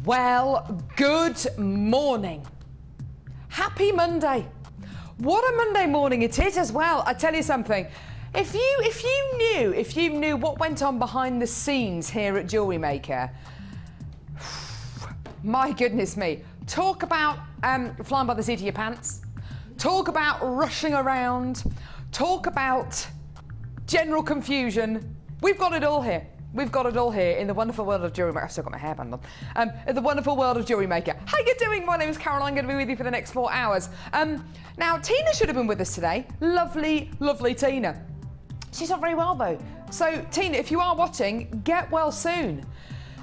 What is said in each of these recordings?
Well, good morning. Happy Monday. What a Monday morning it is as well. I tell you something. If you knew what went on behind the scenes here at Jewellery Maker, my goodness me. Talk about flying by the seat of your pants. Talk about rushing around. Talk about general confusion. We've got it all here. We've got it all here in the wonderful world of Jewellery Maker. I've still got my hairband on. In the wonderful world of Jewellery Maker. How you doing? My name is Caroline. I'm going to be with you for the next 4 hours. Now, Tina should have been with us today. Lovely, lovely Tina. She's not very well, though. So, Tina, if you are watching, get well soon.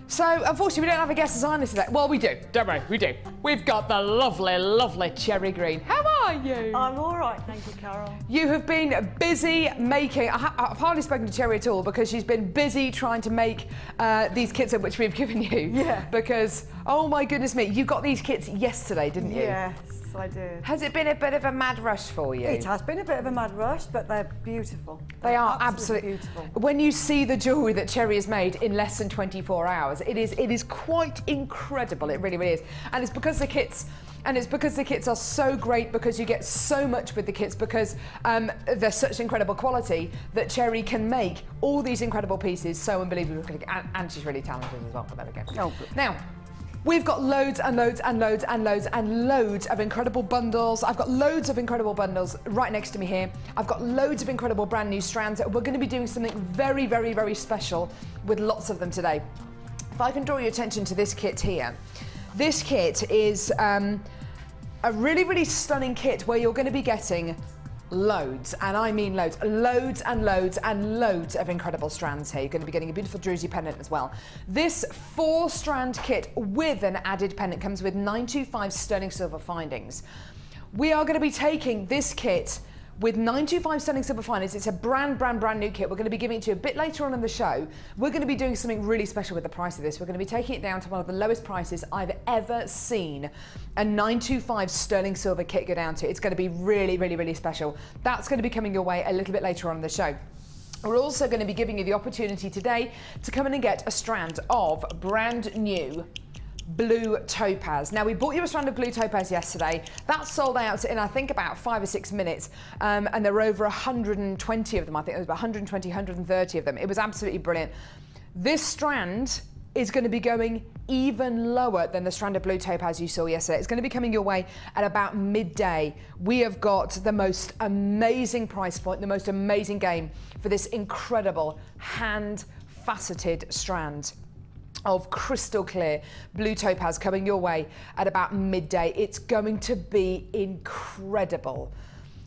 So, unfortunately, we don't have a guest designer today. Well, we do. Don't worry, we do. We've got the lovely, lovely Cherry Green. How are you? I'm all right, thank you, Carol. You have been busy making... I've hardly spoken to Cherry at all because she's been busy trying to make these kits which we've given you. Yeah. Because, oh my goodness me, you got these kits yesterday, didn't you? Yes, I did. Has it been a bit of a mad rush for you? It has been a bit of a mad rush, but they're beautiful. They are absolutely beautiful. When you see the jewellery that Cherry has made in less than 24 hours, it is quite incredible. It really, really is. And it's because the kits are so great, because you get so much with the kits, because they're such incredible quality that Cherry can make all these incredible pieces so unbelievably, and she's really talented as well. But there we go. Oh, good. Now, we've got loads and loads and loads and loads and loads of incredible bundles. I've got loads of incredible bundles right next to me here. I've got loads of incredible brand new strands. We're going to be doing something very, very, very special with lots of them today. If I can draw your attention to this kit here. This kit is a really, really stunning kit where you're going to be getting loads, and I mean loads, loads and loads and loads of incredible strands here. You're going to be getting a beautiful druzy pendant as well. This 4-strand kit with an added pendant comes with 925 sterling silver findings. We are going to be taking this kit with 925 sterling silver findings. It's a brand new kit. We're going to be giving it to you a bit later on in the show. We're going to be doing something really special with the price of this. We're going to be taking it down to one of the lowest prices I've ever seen a 925 sterling silver kit go down to. It's going to be really, really, really special. That's going to be coming your way a little bit later on in the show. We're also going to be giving you the opportunity today to come in and get a strand of brand new blue topaz. Now, we bought you a strand of blue topaz yesterday. That sold out in, I think, about 5 or 6 minutes, and there were over 120 of them. I think there was about 120, 130 of them. It was absolutely brilliant. This strand is going to be going even lower than the strand of blue topaz you saw yesterday. It's going to be coming your way at about midday. We have got the most amazing price point, the most amazing game for this incredible hand-faceted strand of crystal clear blue topaz coming your way at about midday. It's going to be incredible.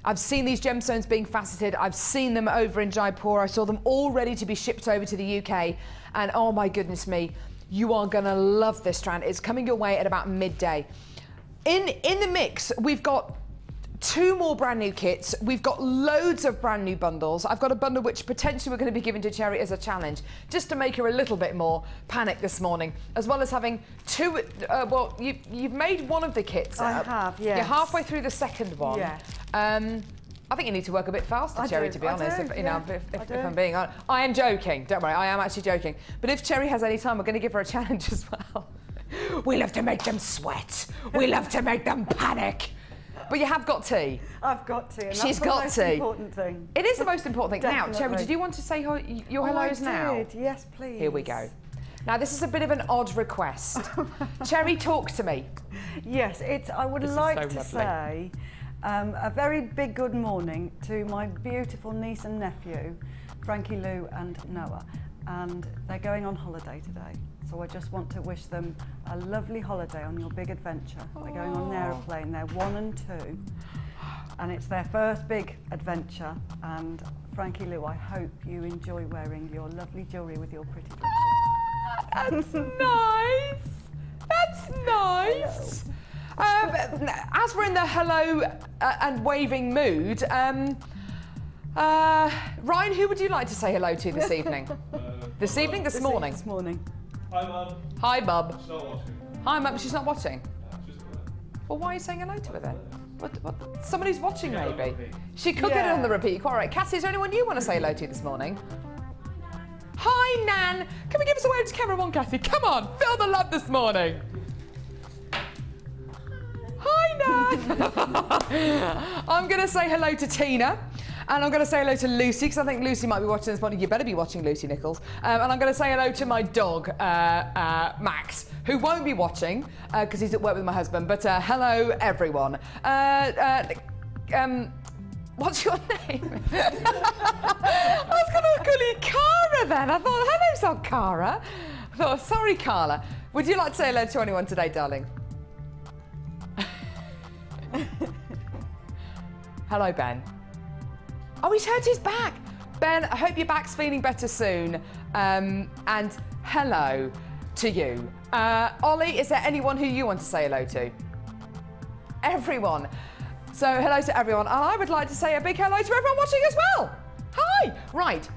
I've seen these gemstones being faceted. I've seen them over in Jaipur. I saw them all ready to be shipped over to the UK. And oh my goodness me, you are gonna love this strand. It's coming your way at about midday. In the mix, we've got 2 more brand new kits. We've got loads of brand new bundles. I've got a bundle which potentially we're going to be giving to Cherry as a challenge, just to make her a little bit more panic this morning, as well as having 2. Well, you've made one of the kits. I have, yes. You're halfway through the second one. Yeah. I think you need to work a bit faster, Cherry, to be honest. If I'm being honest. I am joking. Don't worry, I am actually joking. But if Cherry has any time, we're going to give her a challenge as well. We love to make them sweat. We love to make them panic. But you have got tea. I've got tea, and She's that's got the most tea. important thing. It is the most important thing. Now, Definitely. Cherry, did you want to say your hellos now? I did, yes, please. Here we go. Now, this is a bit of an odd request. Cherry, talk to me. Yes, I would like to say a very big good morning to my beautiful niece and nephew, Frankie, Lou and Noah. And they're going on holiday today. So I just want to wish them a lovely holiday on your big adventure. They're going on an aeroplane, they're 1 and 2. And it's their first big adventure. And Frankie, Lou, I hope you enjoy wearing your lovely jewellery with your pretty brushes. That's nice. That's nice. As we're in the hello and waving mood, Ryan, who would you like to say hello to this evening? This morning? This morning. Hi, Mum. Hi, Bub. She's not watching. Hi, Mum. She's not watching? No, she's not. Well, why are you saying hello to her then? What? Someone who's watching, maybe? She could get it Yeah. on the repeat. Quite right. Cassie, is there anyone you want to say hello to this morning? Hi, Nan. Can we give us a wave to camera 1, Cassie? Come on, feel the love this morning. I'm going to say hello to Tina. And I'm going to say hello to Lucy, because I think Lucy might be watching this morning. You better be watching, Lucy Nichols. And I'm going to say hello to my dog, Max, who won't be watching because he's at work with my husband. But hello, everyone. What's your name? I was going to call you Cara then. I thought, her name's not Cara. I thought, sorry, Carla. Would you like to say hello to anyone today, darling? Hello, Ben. Oh, he's hurt his back. Ben, I hope your back's feeling better soon. And hello to you. Ollie, is there anyone who you want to say hello to? Everyone. So hello to everyone. And I would like to say a big hello to everyone watching as well. Hi. Right.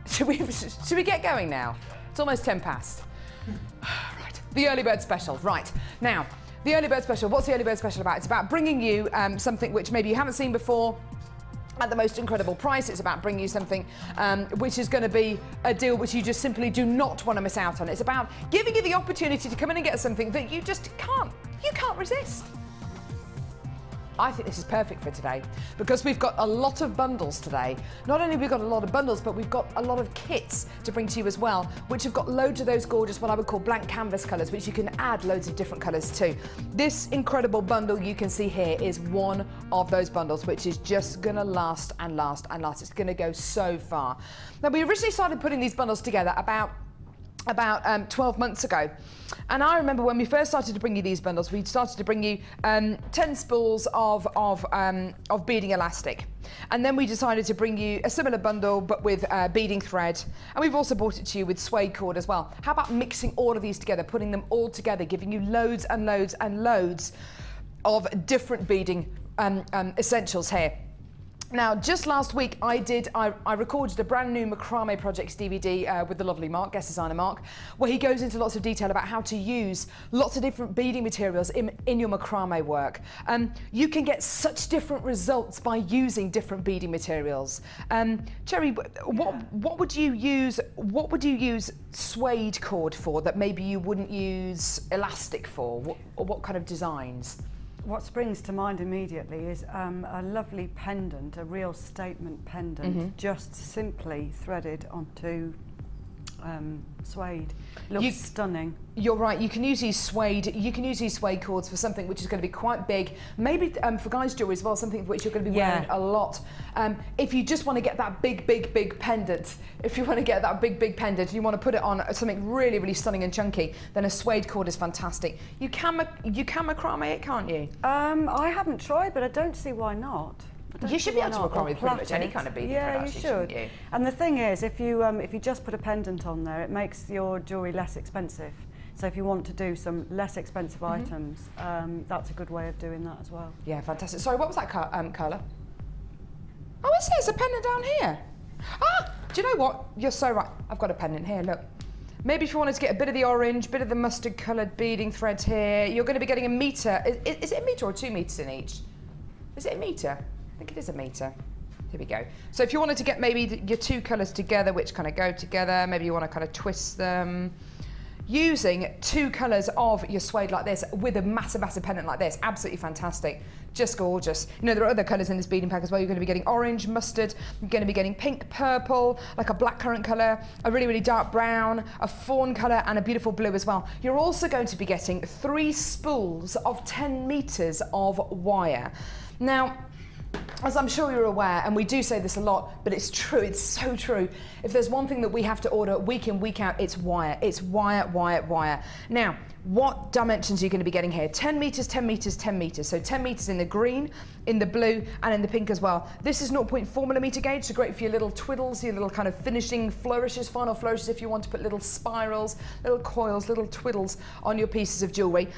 Should we get going now? It's almost 10 past. Right. The early bird special. Right. Now, the early bird special. What's the early bird special about? It's about bringing you something which maybe you haven't seen before at the most incredible price. It's about bringing you something which is going to be a deal which you just simply do not want to miss out on. It's about giving you the opportunity to come in and get something that you just can't resist. I think this is perfect for today because we've got a lot of bundles today. Not only have we got a lot of bundles, but we've got a lot of kits to bring to you as well, which have got loads of those gorgeous, what I would call blank canvas colours, which you can add loads of different colours to. This incredible bundle you can see here is one of those bundles, which is just gonna last and last and last. It's gonna go so far. Now, we originally started putting these bundles together about 12 months ago. And I remember when we first started to bring you these bundles, we started to bring you 10 spools of beading elastic. And then we decided to bring you a similar bundle, but with beading thread. And we've also brought it to you with suede cord as well. How about mixing all of these together, putting them all together, giving you loads and loads and loads of different beading essentials here. Now, just last week, I recorded a brand new Macrame Projects DVD with the lovely Mark, guest designer Mark, where he goes into lots of detail about how to use lots of different beading materials in your macrame work. You can get such different results by using different beading materials. Cherry, what would you use? What would you use suede cord for that maybe you wouldn't use elastic for? What kind of designs? What springs to mind immediately is a lovely pendant, a real statement pendant, just simply threaded onto suede. Looks stunning. You're right. You can use these suede. You can use these suede cords for something which is going to be quite big. Maybe for guys' jewelry as well, something which you're going to be wearing a lot. If you just want to get that big pendant, if you want to get that big pendant, you want to put it on something really, really stunning and chunky, then a suede cord is fantastic. You can macrame it, can't you? I haven't tried, but I don't see why not. You should be able to macrame with pretty much any kind of beading product, you should. You? And the thing is, if you just put a pendant on there, it makes your jewellery less expensive. So if you want to do some less expensive items, that's a good way of doing that as well. Yeah, fantastic. Sorry, what was that colour? Oh, it says a pendant down here. Ah, do you know what? You're so right. I've got a pendant here, look. Maybe if you wanted to get a bit of the orange, bit of the mustard coloured beading thread here, you're going to be getting a metre. Is it a metre or 2 metres in each? Is it a metre? I think it is a metre. Here we go. So if you wanted to get maybe your 2 colours together, which kind of go together, maybe you want to kind of twist them. Using 2 colours of your suede like this with a massive pendant like this, absolutely fantastic. Just gorgeous. You know, there are other colours in this beading pack as well. You're going to be getting orange, mustard, you're going to be getting pink, purple, like a blackcurrant colour, a really, really dark brown, a fawn colour, and a beautiful blue as well. You're also going to be getting 3 spools of 10 metres of wire. Now, as I'm sure you're aware, and we do say this a lot, but it's true, it's so true. If there's one thing that we have to order week in, week out, it's wire. It's wire. Now, what dimensions are you going to be getting here? 10 metres, 10 metres, 10 metres. So 10 metres in the green, in the blue, and in the pink as well. This is 0.4mm gauge, so great for your little twiddles, your little kind of finishing flourishes, final flourishes, if you want to put little spirals, little coils, little twiddles on your pieces of jewellery.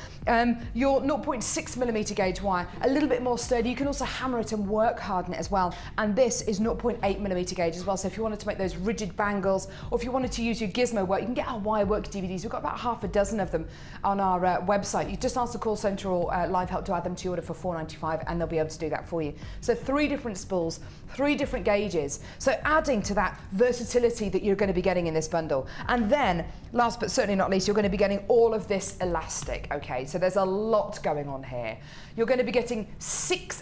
Your 0.6mm gauge wire, a little bit more sturdy. You can also hammer it and work work harden it as well. And this is 0.8mm gauge as well. So if you wanted to make those rigid bangles, or if you wanted to use your gizmo work, you can get our wire work DVDs. We've got about half a dozen of them on our website. You just ask the call centre or Live Help to add them to your order for $4.95, and they'll be able to do that for you. So 3 different spools, 3 different gauges. So adding to that versatility that you're going to be getting in this bundle. And then, last but certainly not least, you're going to be getting all of this elastic. Okay, so there's a lot going on here. You're going to be getting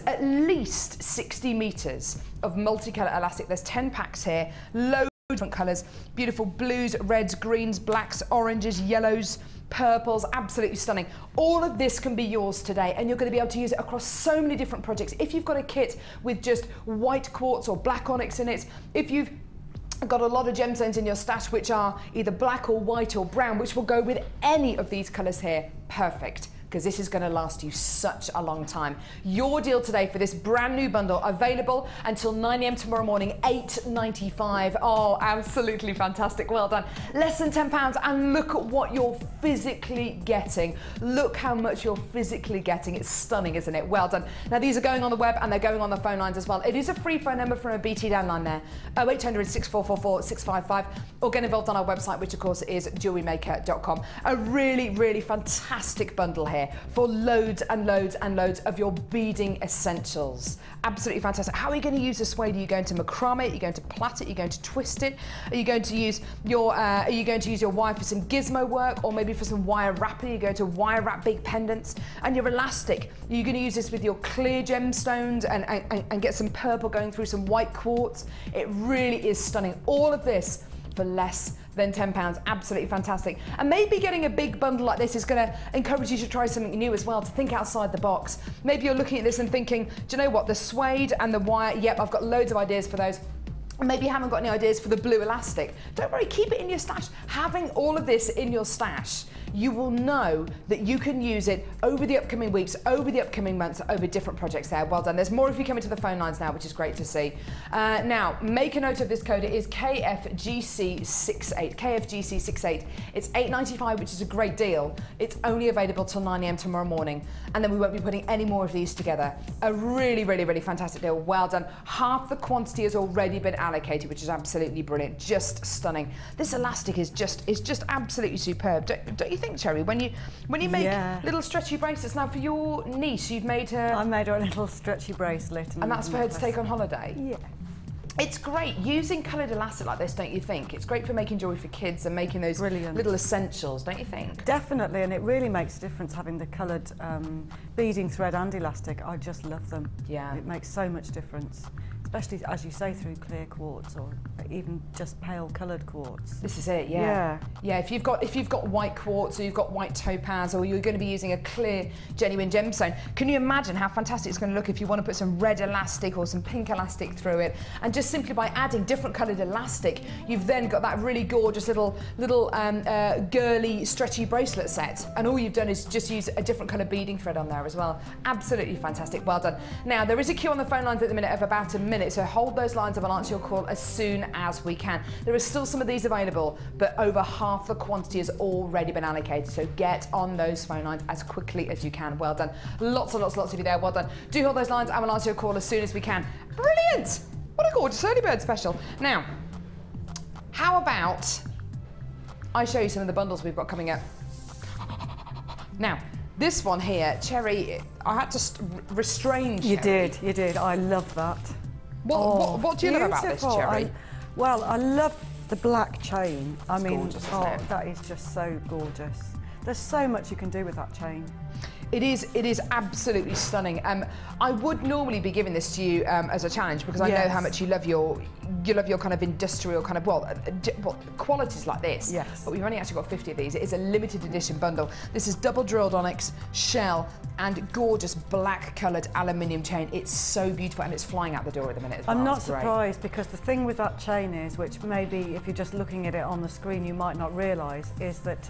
at least 60 meters of multicolour elastic. There's 10 packs here, loads of different colours, beautiful blues, reds, greens, blacks, oranges, yellows, purples, absolutely stunning. All of this can be yours today, and you're going to be able to use it across so many different projects. If you've got a kit with just white quartz or black onyx in it, if you've got a lot of gemstones in your stash which are either black or white or brown, which will go with any of these colours here, perfect, because this is going to last you such a long time. Your deal today for this brand new bundle, available until 9 AM tomorrow morning, $8.95. Oh, absolutely fantastic. Well done. Less than £10, and look at what you're physically getting. Look how much you're physically getting. It's stunning, isn't it? Well done. Now, these are going on the web, and they're going on the phone lines as well. It is a free phone number from a BT downline there, 0800 6444 655, or get involved on our website, which of course is jewellerymaker.com. A really, really fantastic bundle here for loads and loads and loads of your beading essentials. Absolutely fantastic. How are you going to use the suede? Are you going to macrame it? Are you going to plait it? Are you going to twist it? Are you going to use your wire for some gizmo work, or maybe for some wire wrapping? Are you going to wire wrap big pendants? And your elastic, are you going to use this with your clear gemstones and get some purple going through some white quartz? It really is stunning. All of this for less than £10. Absolutely fantastic. And maybe getting a big bundle like this is going to encourage you to try something new as well, to think outside the box. Maybe you're looking at this and thinking, do you know what, the suede and the wire, yep, I've got loads of ideas for those. Maybe you haven't got any ideas for the blue elastic. Don't worry, keep it in your stash. Having all of this in your stash, you will know that you can use it over the upcoming weeks, over the upcoming months, over different projects there. Well done. There's more if you come into the phone lines now, which is great to see. Now, make a note of this code. It is KFGC68. KFGC68. It's $8.95, which is a great deal. It's only available till 9 AM tomorrow morning, and then we won't be putting any more of these together. A really, really, really fantastic deal. Well done. Half the quantity has already been allocated, which is absolutely brilliant. Just stunning. This elastic is just absolutely superb. Don't you think, Cherry? When you make little stretchy bracelets, now for your niece, you've made her. I made her a little stretchy bracelet, and that's for her to take on holiday. Yeah. It's great using coloured elastic like this, don't you think? It's great for making jewellery for kids and making those little essentials, don't you think? Definitely, and it really makes a difference having the coloured beading thread and elastic. I just love them. Yeah. It makes so much difference, especially, as you say, through clear quartz or even just pale coloured quartz. This is it, yeah. Yeah, if you've got white quartz, or you've got white topaz, or you're going to be using a clear, genuine gemstone, can you imagine how fantastic it's going to look if you want to put some red elastic or some pink elastic through it? And just simply by adding different coloured elastic, you've then got that really gorgeous little girly, stretchy bracelet set. And all you've done is just use a different colour beading thread on there as well. Absolutely fantastic. Well done. Now, there is a queue on the phone lines at the minute of about a minute, so hold those lines and we'll answer your call as soon as we can. There are still some of these available, but over half the quantity has already been allocated, so get on those phone lines as quickly as you can. Well done. Lots and lots of you there. Well done. Do hold those lines and we'll answer your call as soon as we can. Brilliant! What a gorgeous early bird special. Now, how about I show you some of the bundles we've got coming up. Now, this one here, Cherry, I had to restrain Cherry. You did. I love that. What do you love about this, Cherry? Well, I love the black chain. It's gorgeous, isn't it? That is just so gorgeous. There's so much you can do with that chain. It is absolutely stunning. I would normally be giving this to you as a challenge, because I know how much you love your kind of industrial kind of qualities like this. Yes. But we've only actually got 50 of these. It is a limited edition bundle. This is double drilled onyx, shell, and gorgeous black coloured aluminium chain. It's so beautiful, and it's flying out the door at the minute as well. I'm not surprised, because the thing with that chain is, which maybe if you're just looking at it on the screen you might not realise, is that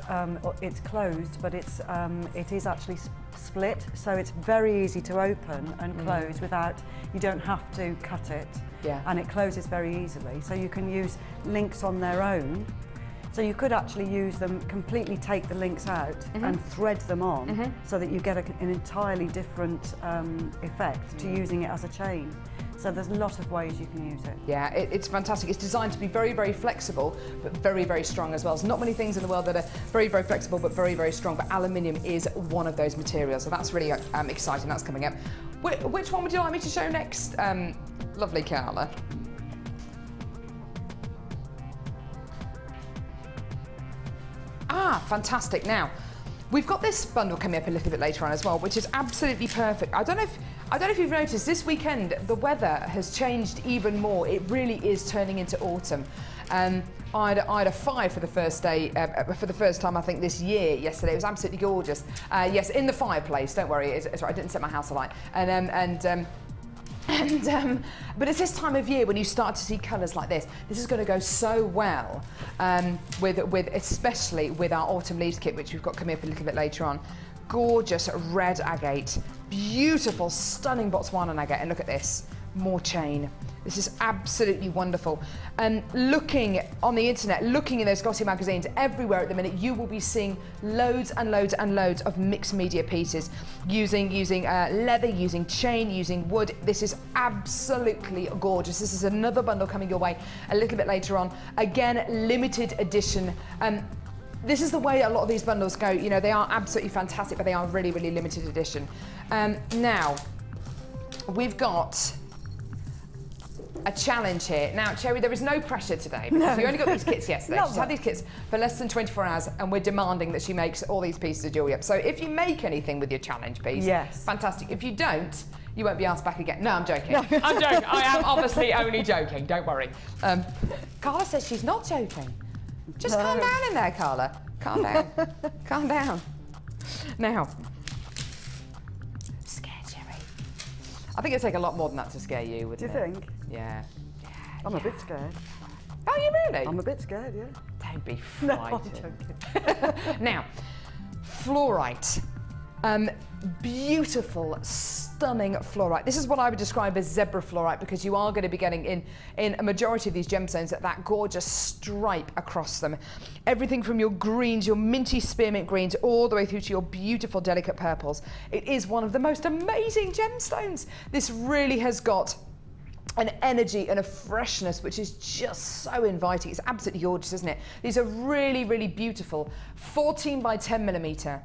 it's closed, but it is actually split, so it's very easy to open and close without, you don't have to cut it, and it closes very easily. So you can use links on their own. So you could actually use them, completely take the links out and thread them on, so that you get an entirely different effect to using it as a chain. So there's a lot of ways you can use it. Yeah, it's fantastic. It's designed to be very, very flexible, but very, very strong as well. There's not many things in the world that are very, very flexible, but very, very strong. But aluminium is one of those materials, so that's really exciting. That's coming up. Which one would you like me to show next, lovely Carla? Ah, fantastic. Now, we've got this bundle coming up a little bit later on as well, which is absolutely perfect. I don't know if you've noticed, this weekend the weather has changed even more. It really is turning into autumn. I had a 5 for the first day, for the first time I think this year yesterday. It was absolutely gorgeous. Yes, in the fireplace. Don't worry, it's right. I didn't set my house alight. But it's this time of year when you start to see colours like this. This is going to go so well especially with our autumn leaves kit, which we've got coming up a little bit later on. Gorgeous red agate, beautiful, stunning Botswana agate, and look at this, more chain. This is absolutely wonderful. And looking on the internet, looking in those glossy magazines, everywhere at the minute, you will be seeing loads and loads and loads of mixed media pieces using leather, using chain, using wood. This is absolutely gorgeous. This is another bundle coming your way a little bit later on. Again, limited edition. This is the way a lot of these bundles go. You know, they are absolutely fantastic, but they are really, really limited edition. Now, we've got a challenge here. Now, Cherry, there is no pressure today because you only got these kits yesterday. She's had these kits for less than 24 hours and we're demanding that she makes all these pieces of jewellery up. So if you make anything with your challenge piece, yes, fantastic. If you don't, you won't be asked back again. No, I'm joking. No. I'm joking. I am obviously only joking. Don't worry. Carla says she's not joking. Just calm down in there, Carla. Calm down. Calm down. Now, scare Cherry. I think it'd take a lot more than that to scare you, wouldn't it? Do you think? Yeah. I'm a bit scared. Oh, you really? I'm a bit scared, yeah. Don't be No, frightened. I'm joking. Now, fluorite. Beautiful, stunning fluorite. This is what I would describe as zebra fluorite because you are going to be getting in a majority of these gemstones that gorgeous stripe across them. Everything from your greens, your minty spearmint greens, all the way through to your beautiful delicate purples. It is one of the most amazing gemstones. This really has got an energy and a freshness which is just so inviting. It's absolutely gorgeous, isn't it? These are really, really beautiful 14 by 10 millimeter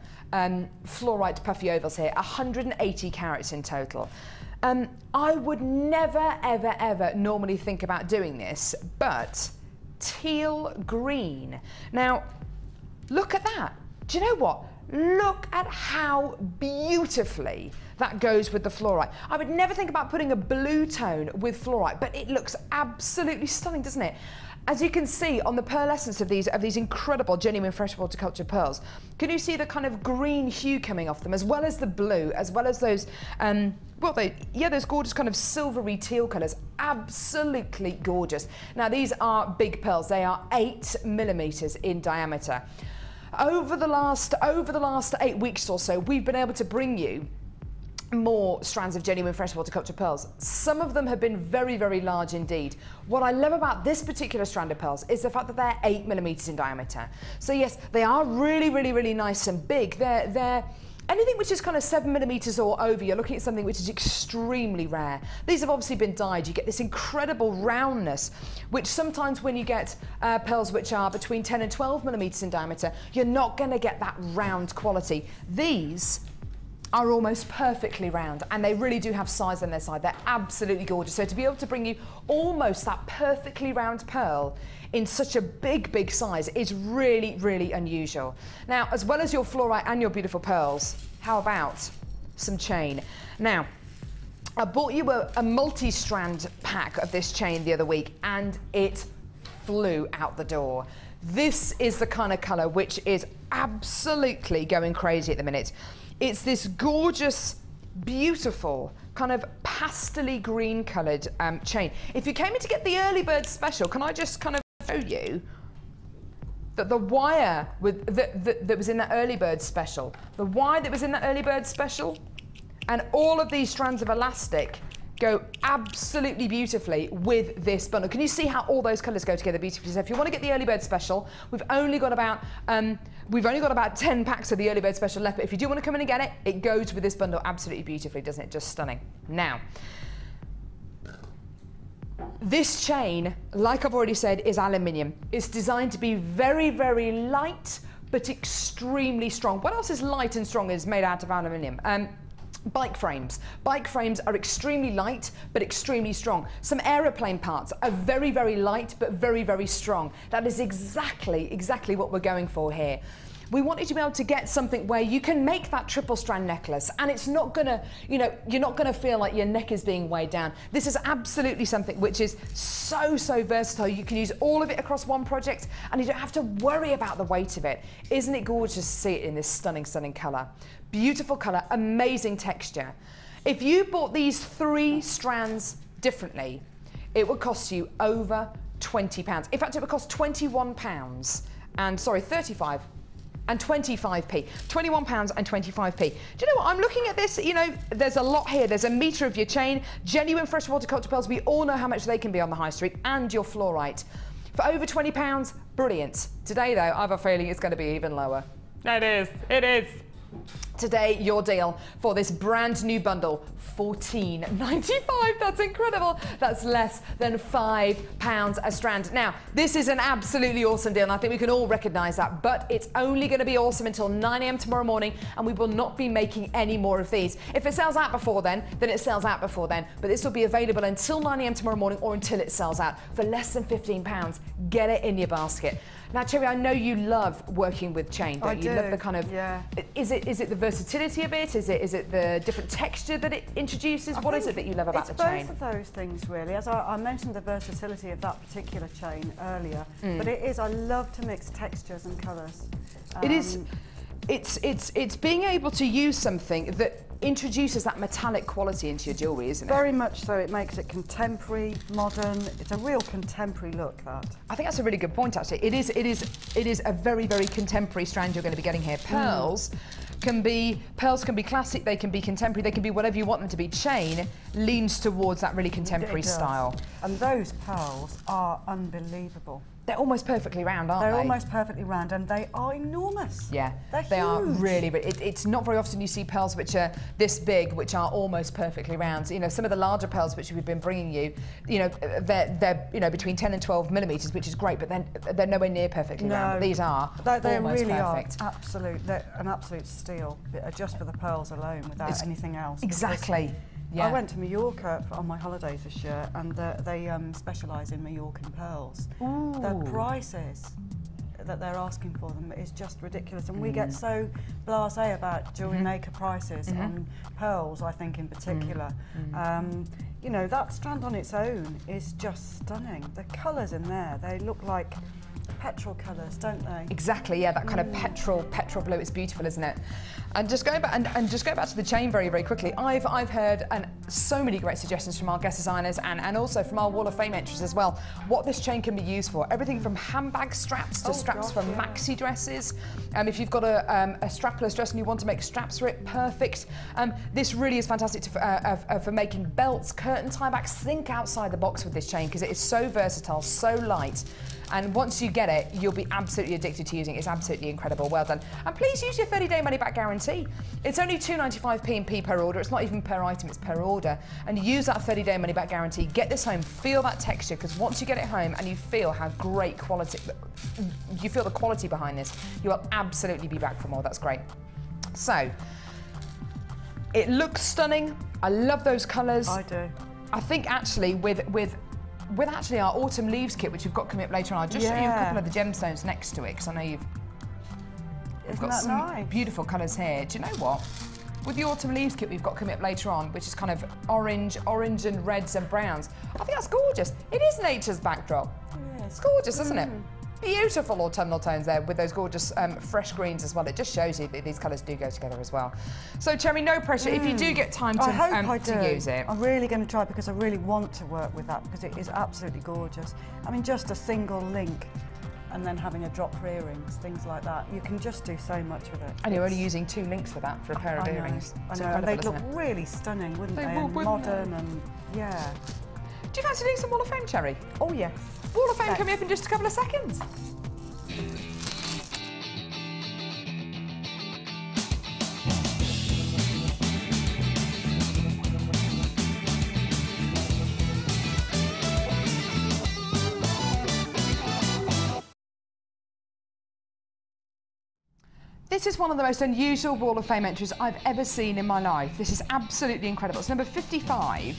fluorite puffy ovals here, 180 carats in total. I would never, ever, ever normally think about doing this, but teal green. Now, look at that. Do you know what? Look at how beautifully that goes with the fluorite. I would never think about putting a blue tone with fluorite, but it looks absolutely stunning, doesn't it? As you can see on the pearlescence of these incredible genuine freshwater cultured pearls, can you see the kind of green hue coming off them, as well as the blue, as well as those, those gorgeous kind of silvery teal colours. Absolutely gorgeous. Now these are big pearls. They are 8 millimeters in diameter. Over the last 8 weeks or so, we've been able to bring you more strands of genuine freshwater cultured pearls. Some of them have been very, very large indeed. What I love about this particular strand of pearls is the fact that they're 8 millimeters in diameter. So yes, they are really, really, really nice and big. They're anything which is kind of 7 millimeters or over, you're looking at something which is extremely rare. These have obviously been dyed. You get this incredible roundness, which sometimes when you get pearls which are between 10 and 12 millimeters in diameter, you're not going to get that round quality. These are almost perfectly round, and they really do have size on their side. They're absolutely gorgeous. So to be able to bring you almost that perfectly round pearl in such a big, big size is really, really unusual. Now, as well as your fluorite and your beautiful pearls, how about some chain? Now, I bought you a multi-strand pack of this chain the other week, and it flew out the door. This is the kind of colour which is absolutely going crazy at the minute. It's this gorgeous, beautiful, kind of pastel-y green coloured chain. If you came in to get the early bird special, can I just kind of show you that the wire that was in that early bird special, the wire that was in that early bird special, and all of these strands of elastic go absolutely beautifully with this bundle. Can you see how all those colours go together beautifully? So if you want to get the early bird special, we've only got about 10 packs of the early bird special left, but if you do want to come in and get it, it goes with this bundle absolutely beautifully, doesn't it? Just stunning. Now, This chain, like I've already said, is aluminium. It's designed to be very, very light, but extremely strong. What else is light and strong is made out of aluminium? Bike frames. Bike frames are extremely light, but extremely strong. Some aeroplane parts are very, very light, but very, very strong. That is exactly what we're going for here. We want you to be able to get something where you can make that triple strand necklace and it's not gonna, you know, you're not gonna feel like your neck is being weighed down. This is absolutely something which is so versatile. You can use all of it across one project and you don't have to worry about the weight of it. Isn't it gorgeous to see it in this stunning color? Beautiful color, amazing texture. If you bought these 3 strands differently, it would cost you over £20. In fact, it would cost £21 and, sorry, 35 and 25p. £21 and 25p. Do you know what? I'm looking at this, you know, there's a lot here. There's a metre of your chain, genuine freshwater culture pearls. We all know how much they can be on the high street, and your fluorite. For over £20, brilliant. Today, though, I have a feeling it's going to be even lower. It is. Today, your deal for this brand new bundle, £14.95. That's incredible. That's less than £5 a strand. Now, this is an absolutely awesome deal, and I think we can all recognise that, but it's only going to be awesome until 9 AM tomorrow morning, and we will not be making any more of these. If it sells out before then it sells out before then, but this will be available until 9 AM tomorrow morning or until it sells out for less than £15. Get it in your basket. Now, Cherry, I know you love working with chain, don't you? You love the kind of, is it the versatility of it? Is it the different texture that it introduces? What is it that you love about the chain? It's both of those things, really. As I mentioned the versatility of that particular chain earlier, but it is, I love to mix textures and colours. It is, it's being able to use something that introduces that metallic quality into your jewellery, isn't it? Very much so. It makes it contemporary, modern. It's a real contemporary look, that. I think that's a really good point, actually. It is a very, very contemporary strand you're going to be getting here. Pearls can be classic, they can be contemporary, they can be whatever you want them to be. Chain leans towards that really contemporary style. And those pearls are unbelievable. They're almost perfectly round, aren't they? They're almost perfectly round, and they are enormous. Yeah, they're they huge. Are really. It's not very often you see pearls which are this big, which are almost perfectly round. You know, some of the larger pearls which we've been bringing you, you know, they're you know, between 10 and 12 millimeters, which is great, but then they're nowhere near perfectly round. But these are they almost really perfect. Are absolute. They're an absolute steal, just for the pearls alone, without anything else. Exactly. Yeah. I went to Mallorca on my holidays this year, and they specialise in Mallorcan pearls. Ooh. The prices that they're asking for them is just ridiculous, and we get so blasé about jewellery maker prices on pearls, I think, in particular. You know, that strand on its own is just stunning. The colours in there, they look like petrol colours, don't they? Exactly, yeah, that kind of petrol blue. It's beautiful, isn't it? And just going back and just go back to the chain very, very quickly. I've heard so many great suggestions from our guest designers and also from our Wall of Fame entries as well. What this chain can be used for, everything from handbag straps to straps for maxi dresses. If you've got a strapless dress and you want to make straps for it, perfect. This really is fantastic for making belts, curtain tie backs. Think outside the box with this chain because it is so versatile, so light. And once you get it, you'll be absolutely addicted to using it. It's absolutely incredible. Well done. And please use your 30-day money-back guarantee. It's only £2.95p per order. It's not even per item, it's per order. And use that 30-day money-back guarantee. Get this home, feel that texture, because once you get it home and you feel how great quality, you feel the quality behind this, you will absolutely be back for more. That's great. So, it looks stunning. I love those colours. I do. I think actually with actually our autumn leaves kit, which we've got coming up later on, I'll just show you a couple of the gemstones next to it, because I know you've got some beautiful colours here. Do you know what? With the autumn leaves kit we've got coming up later on, which is kind of orange and reds and browns, I think that's gorgeous. It is nature's backdrop. Yeah. It's gorgeous, isn't it? Beautiful autumnal tones there with those gorgeous fresh greens as well. It just shows you that these colours do go together as well. So, Cherry, no pressure. If you do get time to use it. I'm really going to try because I really want to work with that because it is absolutely gorgeous. I mean, just a single link and then having a drop for earrings, things like that. You can just do so much with it. And you're only using 2 links for that, for a pair of earrings. I know, and they'd look really stunning, wouldn't they? And modern and, yeah. Do you fancy doing some Wall of Fame, Cherry? Oh, yes. Wall of Fame coming up in just a couple of seconds. This is one of the most unusual Wall of Fame entries I've ever seen in my life. This is absolutely incredible. It's number 55,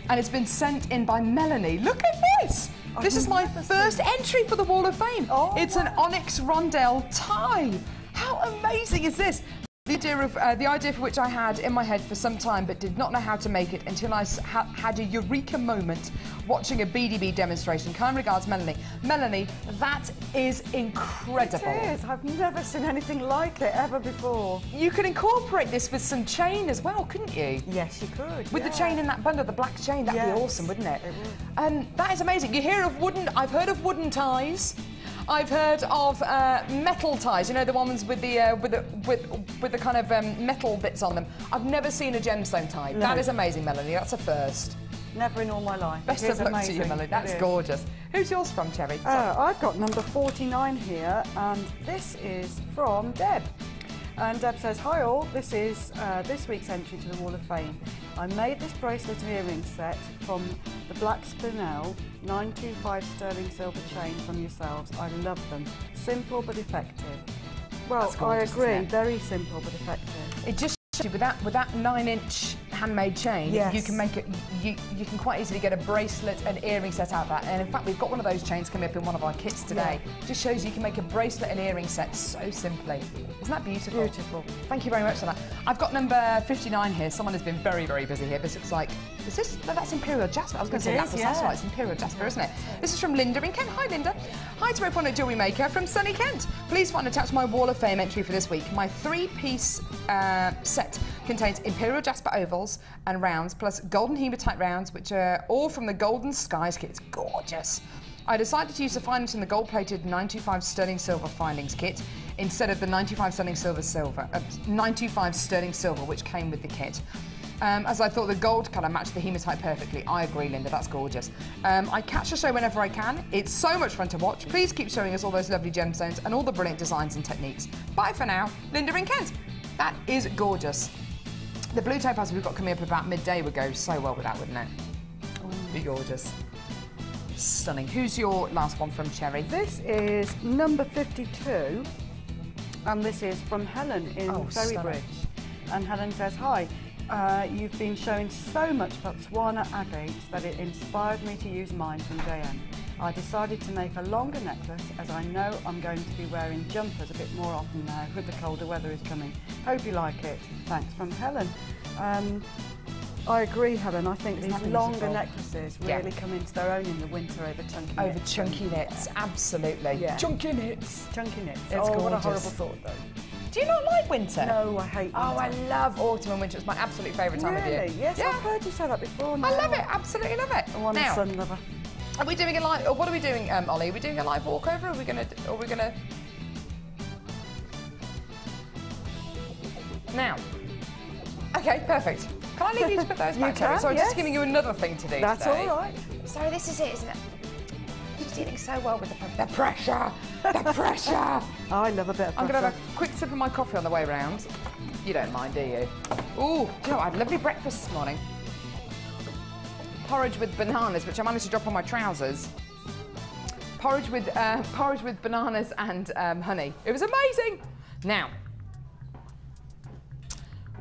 and it's been sent in by Melanie. Look at this! This is my first entry for the Wall of Fame. Oh, it's an onyx rondelle tie. How amazing is this? The idea for which I had in my head for some time, but did not know how to make it until I had a eureka moment watching a BDB demonstration. Kind regards, Melanie. Melanie, that is incredible. It is. I've never seen anything like it ever before. You could incorporate this with some chain as well, couldn't you? Yes, you could. With the chain in that bundle, the black chain, that'd be awesome, wouldn't it? It would. That is amazing. I've heard of wooden ties. I've heard of metal ties, you know, the ones with the kind of metal bits on them. I've never seen a gemstone tie. No. That is amazing, Melanie. That's a first. Never in all my life. Best of luck to you, Melanie. That's gorgeous. Who's yours from, Cherry? I've got number 49 here, and this is from Deb. And Deb says, hi all, this is this week's entry to the Wall of Fame. I made this bracelet and earring set from the Black Spinel 925 sterling silver chain from yourselves. I love them. Simple but effective. Well, I agree, very simple but effective. It just shows you with that 9-inch handmade chain, you can make it. You can quite easily get a bracelet and earring set out of that. And in fact, we've got one of those chains coming up in one of our kits today. Yeah. Just shows you can make a bracelet and earring set so simply. Isn't that beautiful? Beautiful. Thank you very much for that. I've got number 59 here. Someone has been very, very busy here. This looks like, no, that's Imperial Jasper. I was going to say that's right. It's Imperial Jasper, isn't it? This is from Linda in Kent. Hi, Linda. Hi to everyone at Jewellery Maker from sunny Kent. Please find attached my Wall of Fame entry for this week. My 3-piece set contains Imperial Jasper ovals and rounds, plus golden hematite rounds, which are all from the Golden Skies kit. It's gorgeous. I decided to use the findings in the gold-plated 925 sterling silver findings kit instead of the 925 sterling silver, which came with the kit. As I thought the gold colour matched the hematite perfectly. I agree, Linda, that's gorgeous. I catch the show whenever I can. It's so much fun to watch. Please keep showing us all those lovely gemstones and all the brilliant designs and techniques. Bye for now. Linda in Kent. That is gorgeous. The blue topaz we've got coming up about midday would go so well with that, wouldn't it? Be gorgeous. Stunning. Who's your last one from Cherry? This is number 52, and this is from Helen in Ferrybridge. And Helen says, hi, you've been showing so much Botswana agates that it inspired me to use mine from JM. I decided to make a longer necklace as I know I'm going to be wearing jumpers a bit more often now with the colder weather is coming. Hope you like it. Thanks, from Helen. I agree, Helen. I think these longer necklaces really come into their own in the winter over chunky knits. Over chunky knits, absolutely. Yeah. Chunky knits. Chunky knits. It's gorgeous. What a horrible thought, though. Do you not like winter? No, I hate winter. Oh, I love autumn and winter. It's my absolute favourite time of year. Really? Yes, I've heard you say that before. I love it. Absolutely love it. I'm a sun lover. Are we doing a live? Or what are we doing, Ollie? Are we doing a live walkover? Or are we gonna? Now. Okay, perfect. Can I leave you to put those back, Cherry? So I'm just giving you another thing to do. That's all right. So this is it, isn't it? You're dealing so well with the pressure. The pressure. I love a bit of pressure. I'm gonna have a quick sip of my coffee on the way round. You don't mind, do you? Ooh, do you know, I had a lovely breakfast this morning. Porridge with bananas, which I managed to drop on my trousers. Porridge with bananas and honey. It was amazing. Now,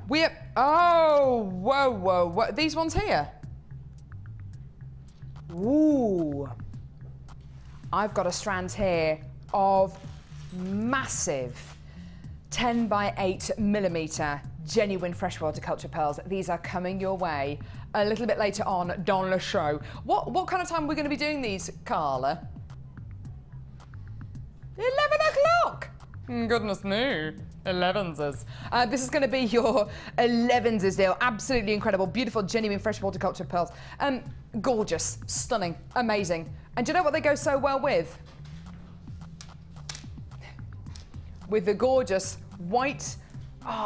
whoa. These ones here. Ooh. I've got a strand here of massive 10 by 8mm genuine freshwater culture pearls. These are coming your way a little bit later on dans le show. What kind of time are we going to be doing these, Carla? 11 o'clock! Goodness me. 11s. This is going to be your 11s deal. Absolutely incredible. Beautiful, genuine freshwater culture pearls. Gorgeous, stunning, amazing. And do you know what they go so well with? With the gorgeous white,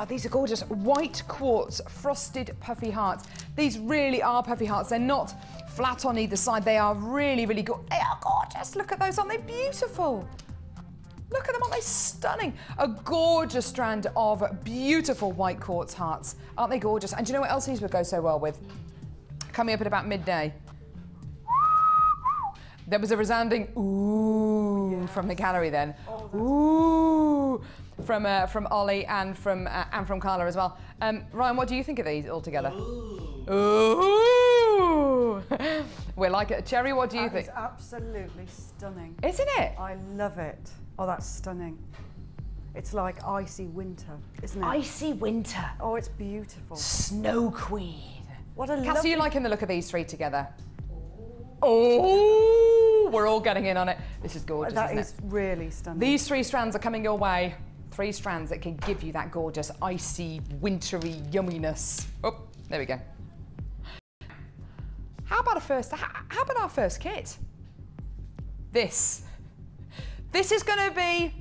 these are gorgeous, white quartz frosted puffy hearts. These really are puffy hearts. They're not flat on either side. They are really, really good. They are gorgeous. Look at those, aren't they beautiful? Look at them, aren't they stunning? A gorgeous strand of beautiful white quartz hearts. Aren't they gorgeous? And do you know what else these would go so well with? Coming up at about midday. There was a resounding ooh from the gallery then. Ooh. Ooh, from Ollie and from Carla as well. Ryan, what do you think of these all together? Ooh. We like it. Cherry, what do you think? It's absolutely stunning. Isn't it? I love it. Oh, that's stunning. It's like icy winter, isn't it? Icy winter. Oh, it's beautiful. Snow Queen. What a Cass, are you liking the look of these three together? Oh, we're all getting in on it. This is gorgeous, That isn't is really stunning. These 3 strands are coming your way. 3 strands that can give you that gorgeous, icy, wintry yumminess. Oh, there we go. How about our first kit? This is going to be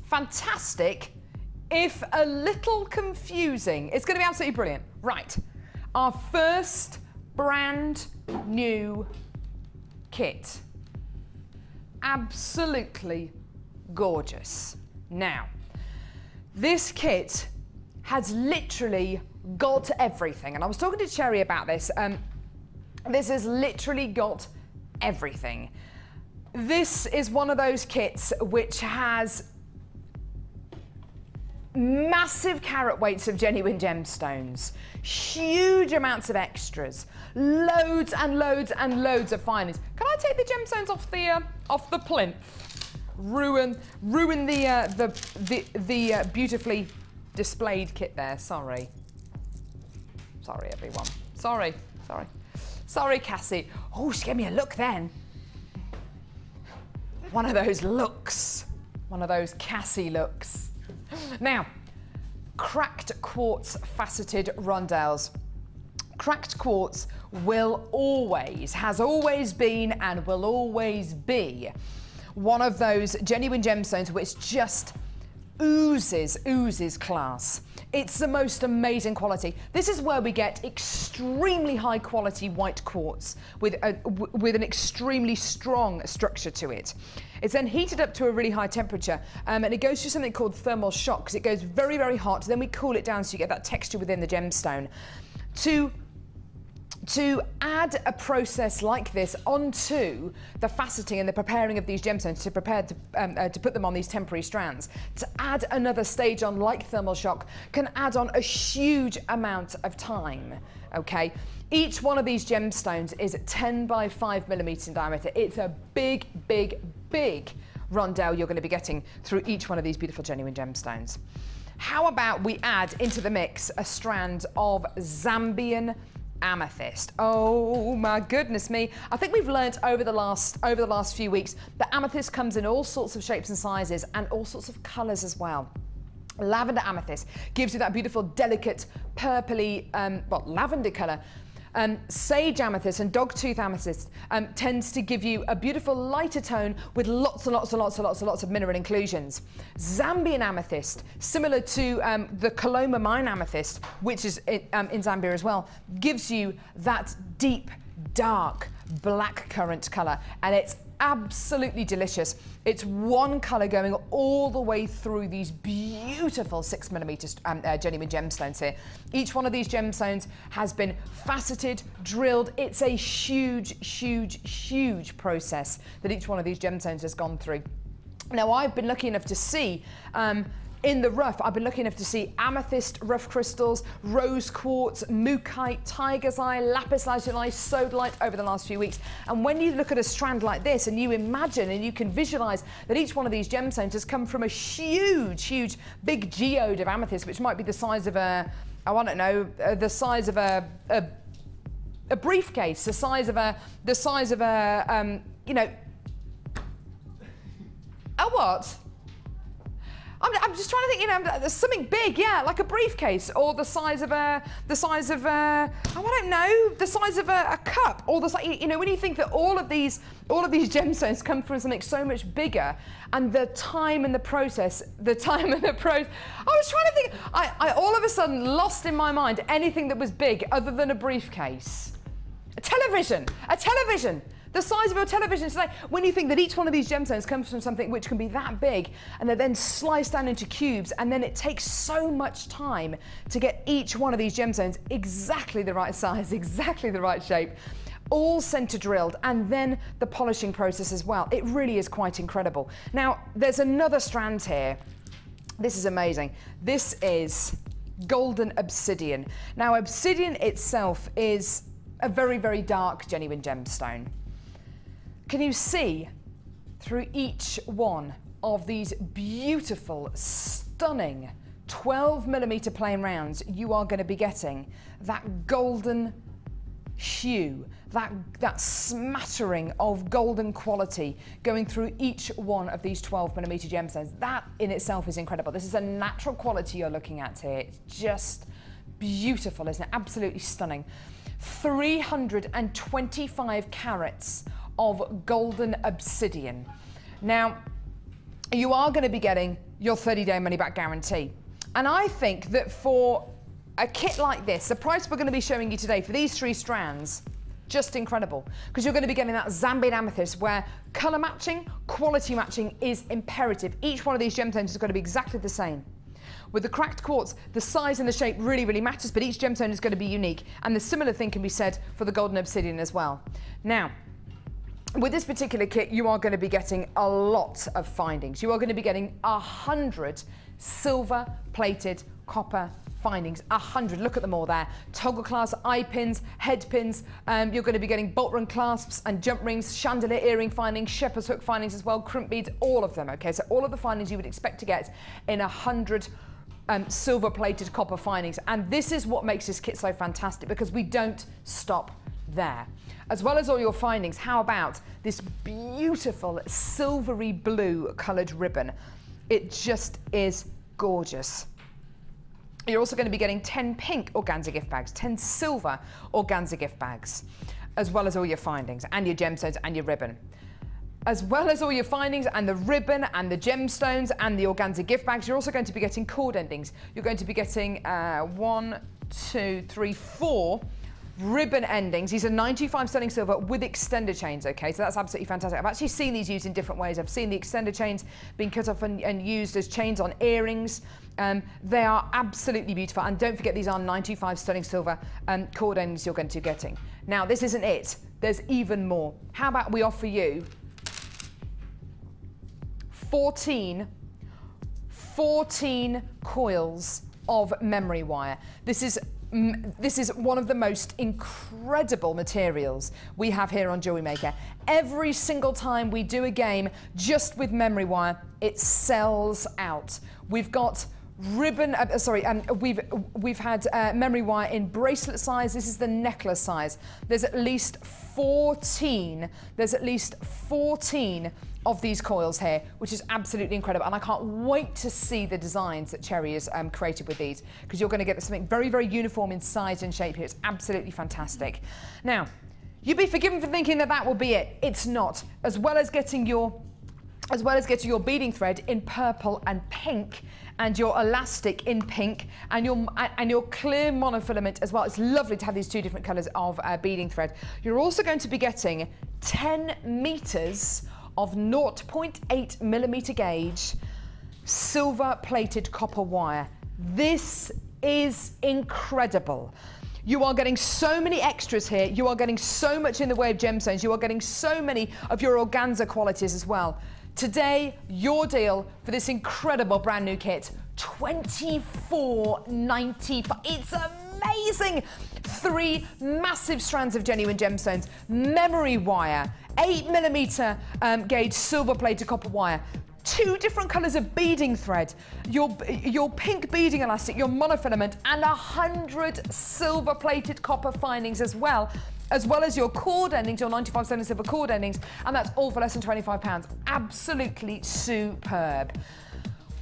fantastic, if a little confusing. It's going to be absolutely brilliant. Right, our first brand new kit. Absolutely gorgeous. Now, this kit has literally got everything, and I was talking to Cherry about this. This has literally got everything. This is one of those kits which has massive carat weights of genuine gemstones, huge amounts of extras, loads and loads and loads of finest. Can I take the gemstones off the plinth? Ruin the beautifully displayed kit there. Sorry everyone. Sorry Cassie. Oh, she gave me a look then. One of those looks. One of those Cassie looks. Now, cracked quartz faceted rondelles. Cracked quartz will always, has always been and will always be one of those genuine gemstones which just oozes class. It's the most amazing quality. This is where we get extremely high quality white quartz with an extremely strong structure to it. It's then heated up to a really high temperature and it goes through something called thermal shock, because it goes very, very hot, then we cool it down so you get that texture within the gemstone. To add a process like this onto the faceting and the preparing of these gemstones to put them on these temporary strands, to add another stage on like thermal shock can add on a huge amount of time, okay? Each one of these gemstones is 10 by 5 millimeters in diameter. It's a big, big, big rondelle you're going to be getting through each one of these beautiful genuine gemstones. How about we add into the mix a strand of Zambian amethyst? Oh my goodness me. I think we've learnt over the last few weeks that amethyst comes in all sorts of shapes and sizes and all sorts of colours as well. Lavender amethyst gives you that beautiful, delicate, purpley, lavender colour. Sage amethyst and dogtooth amethyst tends to give you a beautiful lighter tone with lots and lots and lots and lots and lots of mineral inclusions. Zambian amethyst, similar to the Coloma mine amethyst, which is in Zambia as well, gives you that deep, dark, black currant colour, and it's absolutely delicious. It's one colour going all the way through these beautiful 6 millimeters genuine gemstones here. Each one of these gemstones has been faceted, drilled. It's a huge, huge, huge process that each one of these gemstones has gone through. Now, I've been lucky enough to see in the rough, I've been lucky enough to see amethyst rough crystals, rose quartz, mookaite, tiger's eye, lapis lazuli, sodalite over the last few weeks. And when you look at a strand like this and you imagine and you can visualize that each one of these gemstones has come from a huge, huge, big geode of amethyst, which might be the size of a, I don't know, the size of a briefcase, the size of a, you know, a what? I'm just trying to think, you know, there's something big, yeah, like a briefcase, or the size of a, I don't know, the size of a cup, or you know, when you think that all of these gemstones come from something so much bigger, and the time and the process, I was trying to think, I all of a sudden lost in my mind anything that was big other than a briefcase. A television. The size of your television today. When you think that each one of these gemstones comes from something which can be that big, and they're then sliced down into cubes, and then it takes so much time to get each one of these gemstones exactly the right size, exactly the right shape, all center drilled, and then the polishing process as well. It really is quite incredible. Now, there's another strand here This is amazing. This is golden obsidian. Now, obsidian itself is a very, very dark genuine gemstone. Can you see through each one of these beautiful, stunning 12mm plain rounds? You are going to be getting that golden hue, that smattering of golden quality going through each one of these 12mm gemstones. That in itself is incredible. This is a natural quality you're looking at here. It's just beautiful, isn't it? Absolutely stunning. 325 carats of golden obsidian. Now, you are going to be getting your 30-day money-back guarantee. And I think that for a kit like this, the price we're going to be showing you today for these 3 strands, just incredible, because you're going to be getting that Zambian amethyst where colour matching, quality matching is imperative. Each one of these gemstones is going to be exactly the same. With the cracked quartz, the size and the shape really, really matters, but each gemstone is going to be unique. And the similar thing can be said for the golden obsidian as well. Now, with this particular kit, you are going to be getting a lot of findings. You are going to be getting 100 silver-plated copper findings. 100, look at them all there. Toggle clasp, eye pins, head pins. You're going to be getting bolt run clasps and jump rings, chandelier earring findings, shepherd's hook findings as well, crimp beads, all of them, okay? So all of the findings you would expect to get in 100 silver-plated copper findings. And this is what makes this kit so fantastic, because we don't stop there. As well as all your findings, how about this beautiful silvery blue coloured ribbon? It just is gorgeous. You're also going to be getting 10 pink organza gift bags, 10 silver organza gift bags, as well as all your findings and your gemstones and your ribbon. As well as all your findings and the ribbon and the gemstones and the organza gift bags, you're also going to be getting cord endings. You're going to be getting 1, 2, 3, 4 ribbon endings. These are 95 sterling silver with extender chains, okay? So that's absolutely fantastic. I've actually seen these used in different ways. I've seen the extender chains being cut off and used as chains on earrings. They are absolutely beautiful. And don't forget, these are 95 sterling silver cord endings you're going to be getting. Now, this isn't it. There's even more. How about we offer you 14 coils of memory wire. This is one of the most incredible materials we have here on Jewellery Maker. Every single time we do a game just with memory wire, it sells out. We've got ribbon, we've had memory wire in bracelet size. This is the necklace size. There's at least 14 of these coils here, which is absolutely incredible. And I can't wait to see the designs that Cherry has created with these, because you're going to get something very, very uniform in size and shape here. It's absolutely fantastic. Now, you'd be forgiven for thinking that that will be it. It's not. As well as getting your beading thread in purple and pink, and your elastic in pink, and your clear monofilament as well. It's lovely to have these 2 different colours of beading thread. You're also going to be getting 10 meters of 0.8mm gauge silver plated copper wire. This is incredible. You are getting so many extras here. You are getting so much in the way of gemstones. You are getting so many of your organza qualities as well. Today, your deal for this incredible brand new kit, $24.95. It's amazing. 3 massive strands of genuine gemstones, memory wire, 8mm gauge silver plated copper wire, 2 different colours of beading thread, your pink beading elastic, your monofilament, and 100 silver plated copper findings as well as your cord endings, your 95 sterling silver cord endings, and that's all for less than £25. Absolutely superb.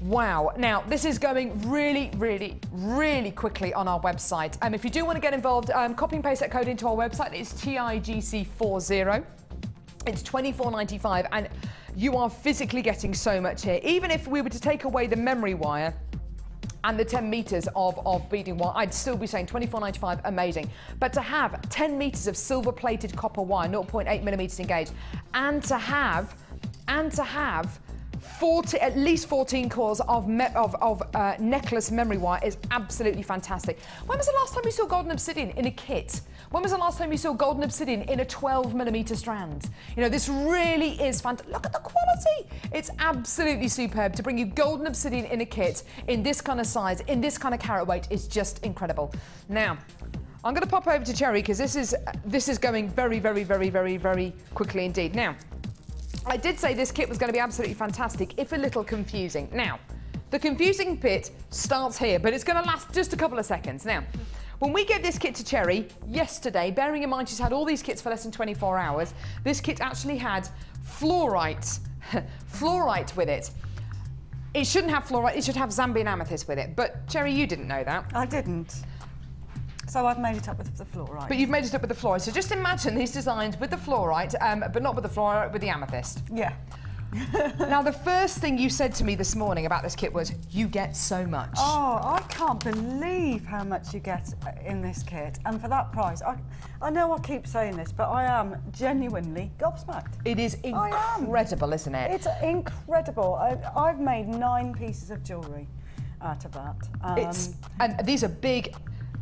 Wow. Now, this is going really, really, really quickly on our website. If you do want to get involved, copy and paste that code into our website. It's TIGC40. It's $24.95, and you are physically getting so much here. Even if we were to take away the memory wire and the 10 meters of beading wire, I'd still be saying $24.95, amazing. But to have 10 meters of silver plated copper wire, 0.8mm engaged, and to have at least 14 cores of necklace memory wire is absolutely fantastic. When was the last time you saw golden obsidian in a kit? When was the last time you saw golden obsidian in a 12mm strand? You know, this really is fantastic. Look at the quality. It's absolutely superb. To bring you golden obsidian in a kit, in this kind of size, in this kind of carat weight, is just incredible. Now, I'm going to pop over to Cherry because this is going very, very, very, very, very quickly indeed. Now, I did say this kit was going to be absolutely fantastic, if a little confusing. Now, the confusing bit starts here, but it's going to last just a couple of seconds. Now, when we gave this kit to Cherry yesterday, bearing in mind she's had all these kits for less than 24 hours, this kit actually had fluorite with it. It shouldn't have fluorite, it should have Zambian amethyst with it. But Cherry, you didn't know that. I didn't. So I've made it up with the fluorite. But you've made it up with the fluorite. So just imagine these designs with the fluorite, but not with the fluorite, with the amethyst. Yeah. Now, the first thing you said to me this morning about this kit was, you get so much. Oh, I can't believe how much you get in this kit. And for that price, I know I keep saying this, but I am genuinely gobsmacked. It is incredible, isn't it? It's incredible. I've made 9 pieces of jewellery out of that. And these are big,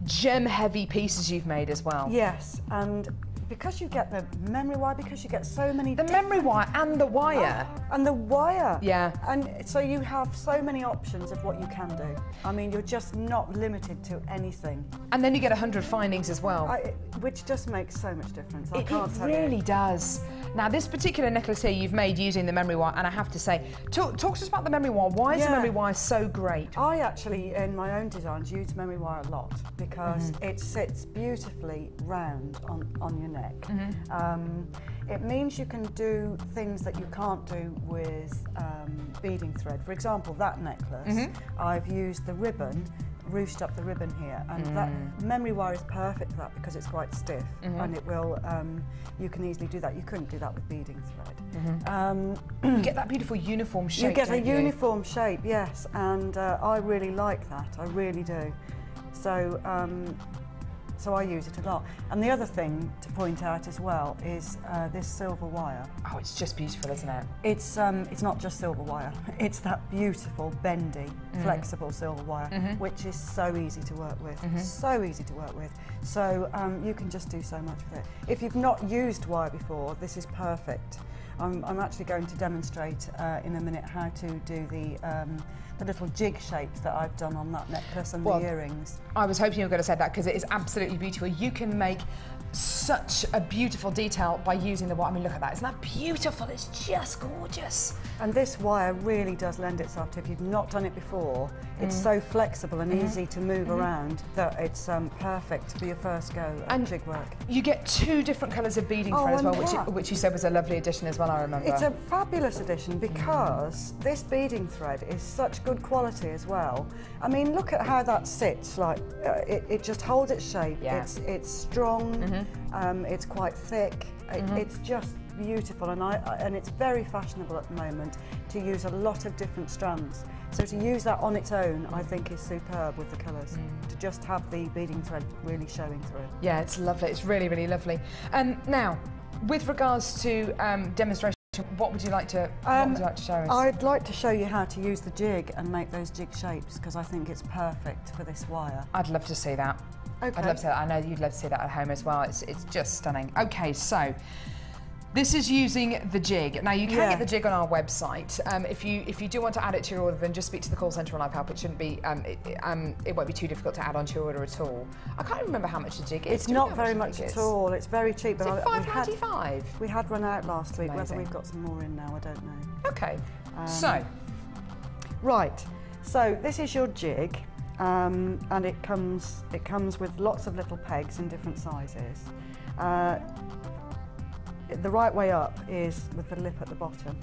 gem-heavy pieces you've made as well. Yes, and because you get the memory wire, because you get so many... The memory wire and the wire. And the wire. Yeah. And so you have so many options of what you can do. I mean, you're just not limited to anything. And then you get 100 findings as well. Which just makes so much difference. It really does. Now, this particular necklace here you've made using the memory wire, and I have to say, talk to us about the memory wire. Why is the memory wire so great? I actually, in my own designs, use memory wire a lot because it sits beautifully round on your neck. It means you can do things that you can't do with beading thread. For example, that necklace, I've used the ribbon, ruched up the ribbon here, and that memory wire is perfect for that because it's quite stiff and it will, you can easily do that. You couldn't do that with beading thread. You get that beautiful uniform shape. You get a uniform shape, yes, and I really like that, I really do. So, so I use it a lot. And the other thing to point out as well is this silver wire. Oh, it's just beautiful, isn't it? It's not just silver wire. It's that beautiful, bendy, flexible silver wire, which is so easy to work with. So easy to work with. So you can just do so much with it. If you've not used wire before, this is perfect. I'm actually going to demonstrate in a minute how to do the little jig shapes that I've done on that necklace and the earrings. I was hoping you were going to say that because it is absolutely beautiful. You can make such a beautiful detail by using the wire. I mean, look at that. Isn't that beautiful? It's just gorgeous. And this wire really does lend itself to, if you've not done it before, it's so flexible and easy to move around that it's perfect for your first go at jig work. You get 2 different colours of beading thread as well, which you said was a lovely addition as well, I remember. It's a fabulous addition because this beading thread is such good quality as well. I mean, look at how that sits. Like it just holds its shape. Yeah. It's strong. It's quite thick. It's just beautiful, and it's very fashionable at the moment to use a lot of different strands. So to use that on its own, I think is superb with the colours. To just have the beading thread really showing through. Yeah, it's lovely. It's really, really lovely. Now, with regards to demonstration, what would you like to show us? I'd like to show you how to use the jig and make those jig shapes because I think it's perfect for this wire. I'd love to see that. Okay. I'd love to see that. I know you'd love to see that at home as well. It's just stunning. Okay, so this is using the jig. Now, you can get the jig on our website. If you do want to add it to your order, then just speak to the call centre on Live Help. It shouldn't be, it won't be too difficult to add onto your order at all. I can't remember how much the jig is. It's not very much at all. It's very cheap. Is it £5.95? We had run out last week. Amazing. Whether we've got some more in now, I don't know. Okay, right. So this is your jig. And it comes with lots of little pegs in different sizes. The right way up is with the lip at the bottom.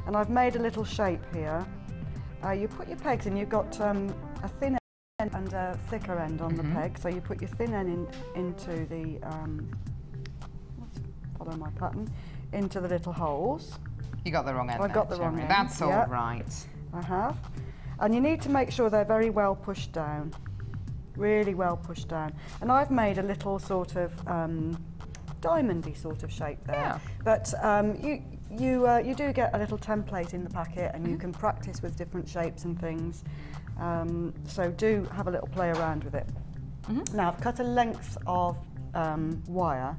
And I've made a little shape here. You put your pegs in. You've got a thin end and a thicker end on the peg. So you put your thin end into the let's follow my pattern, into the little holes. You got the wrong end. I got the wrong end. That's all right. I have. And you need to make sure they're very well pushed down, really well pushed down. And I've made a little sort of diamondy sort of shape there. Yeah. But you do get a little template in the packet, and you can practice with different shapes and things. So do have a little play around with it. Now I've cut a length of wire,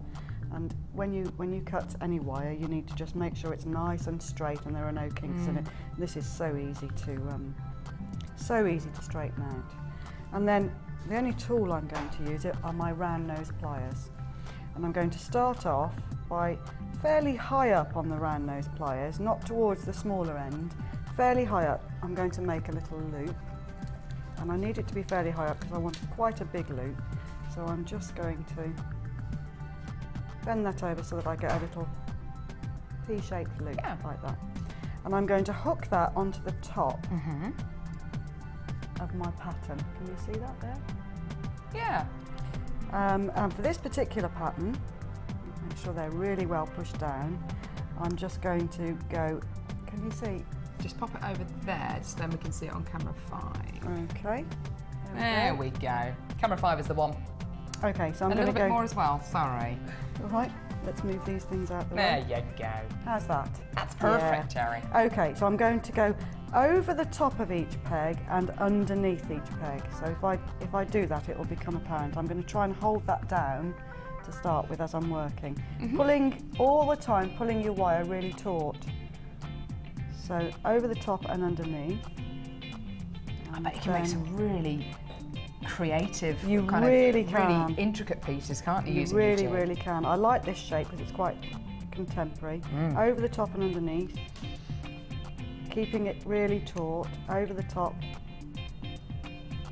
and when you cut any wire, you need to just make sure it's nice and straight and there are no kinks in it. This is so easy to straighten out. And then the only tool I'm going to use are my round nose pliers, and I'm going to start off by fairly high up on the round nose pliers, not towards the smaller end, fairly high up. I'm going to make a little loop, and I need it to be fairly high up because I want quite a big loop. So I'm just going to bend that over so that I get a little P-shaped loop like that. And I'm going to hook that onto the top of my pattern. Can you see that there? Yeah. And for this particular pattern, make sure they're really well pushed down. I'm just going to go, can you see? Just pop it over there, so then we can see it on camera 5. Okay. There we go. Camera 5 is the one. Okay, so I'm going to go... A little bit more as well, sorry. All right, let's move these things out the way. There you go. How's that? That's perfect, Terry. Okay, so I'm going to go over the top of each peg and underneath each peg. So if I do that, it will become apparent. I'm going to try and hold that down to start with as I'm working. Pulling all the time, pulling your wire really taut. So over the top and underneath. I bet you can make some really creative, really intricate pieces, can't you? You really can. I like this shape because it's quite contemporary. Over the top and underneath, keeping it really taut. Over the top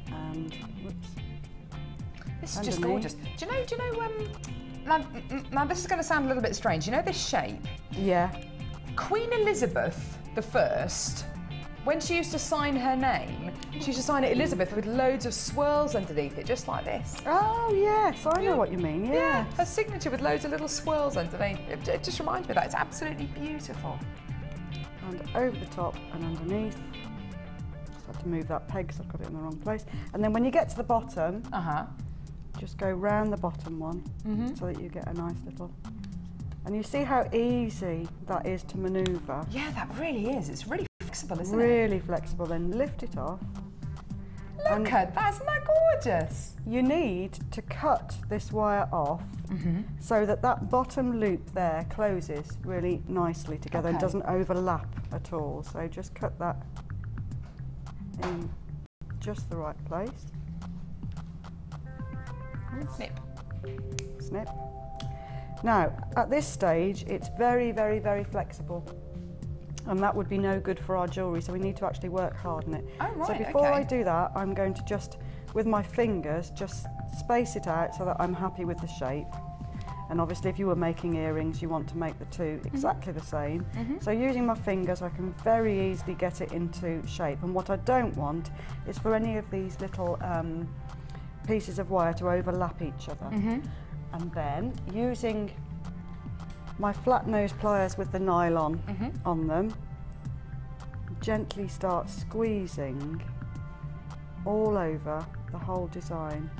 and whoops. This is just gorgeous. Do you know? Now this is going to sound a little bit strange. You know this shape? Yeah. Queen Elizabeth I, when she used to sign her name, she used to sign it Elizabeth with loads of swirls underneath it, just like this. Oh yes, I know what you mean. Yeah. Her signature with loads of little swirls underneath. It just reminds me of that. It's absolutely beautiful. And over the top and underneath. Just have to move that peg because I've got it in the wrong place. And then when you get to the bottom, just go round the bottom one so that you get a nice little. And you see how easy that is to manoeuvre. Yeah, that really is. It's really flexible, isn't it? Really flexible. Then lift it off. Look at that, isn't that gorgeous? You need to cut this wire off so that that bottom loop there closes really nicely together and doesn't overlap at all. So just cut that in just the right place. Snip. Snip. Now, at this stage, it's very, very, very flexible. And that would be no good for our jewellery, so we need to actually work hard on it. Oh, right, so before I do that, I'm going to just, with my fingers, just space it out so that I'm happy with the shape. And obviously, if you were making earrings, you want to make the two exactly the same. So using my fingers, I can very easily get it into shape. And what I don't want is for any of these little pieces of wire to overlap each other. And then, using my flat nose pliers with the nylon on them, gently start squeezing all over the whole design.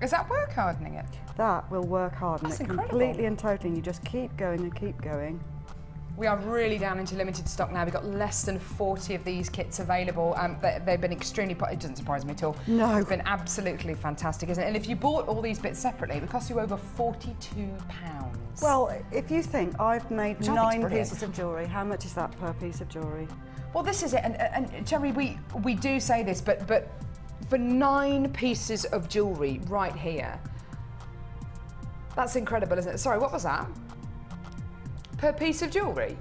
Is that work hardening it? That will work harden That's it incredible. completely and totally, and you just keep going and keep going. We are really down into limited stock now. We've got less than 40 of these kits available. They've been extremely, it doesn't surprise me at all. No. It's been absolutely fantastic, isn't it? And if you bought all these bits separately, it would cost you over £42. Well, if you think I've made 9 pieces of jewellery, how much is that per piece of jewellery? Well, this is it. And Jerry, we do say this, but for 9 pieces of jewellery right here, that's incredible, isn't it? Sorry, what was that? Per piece of jewellery?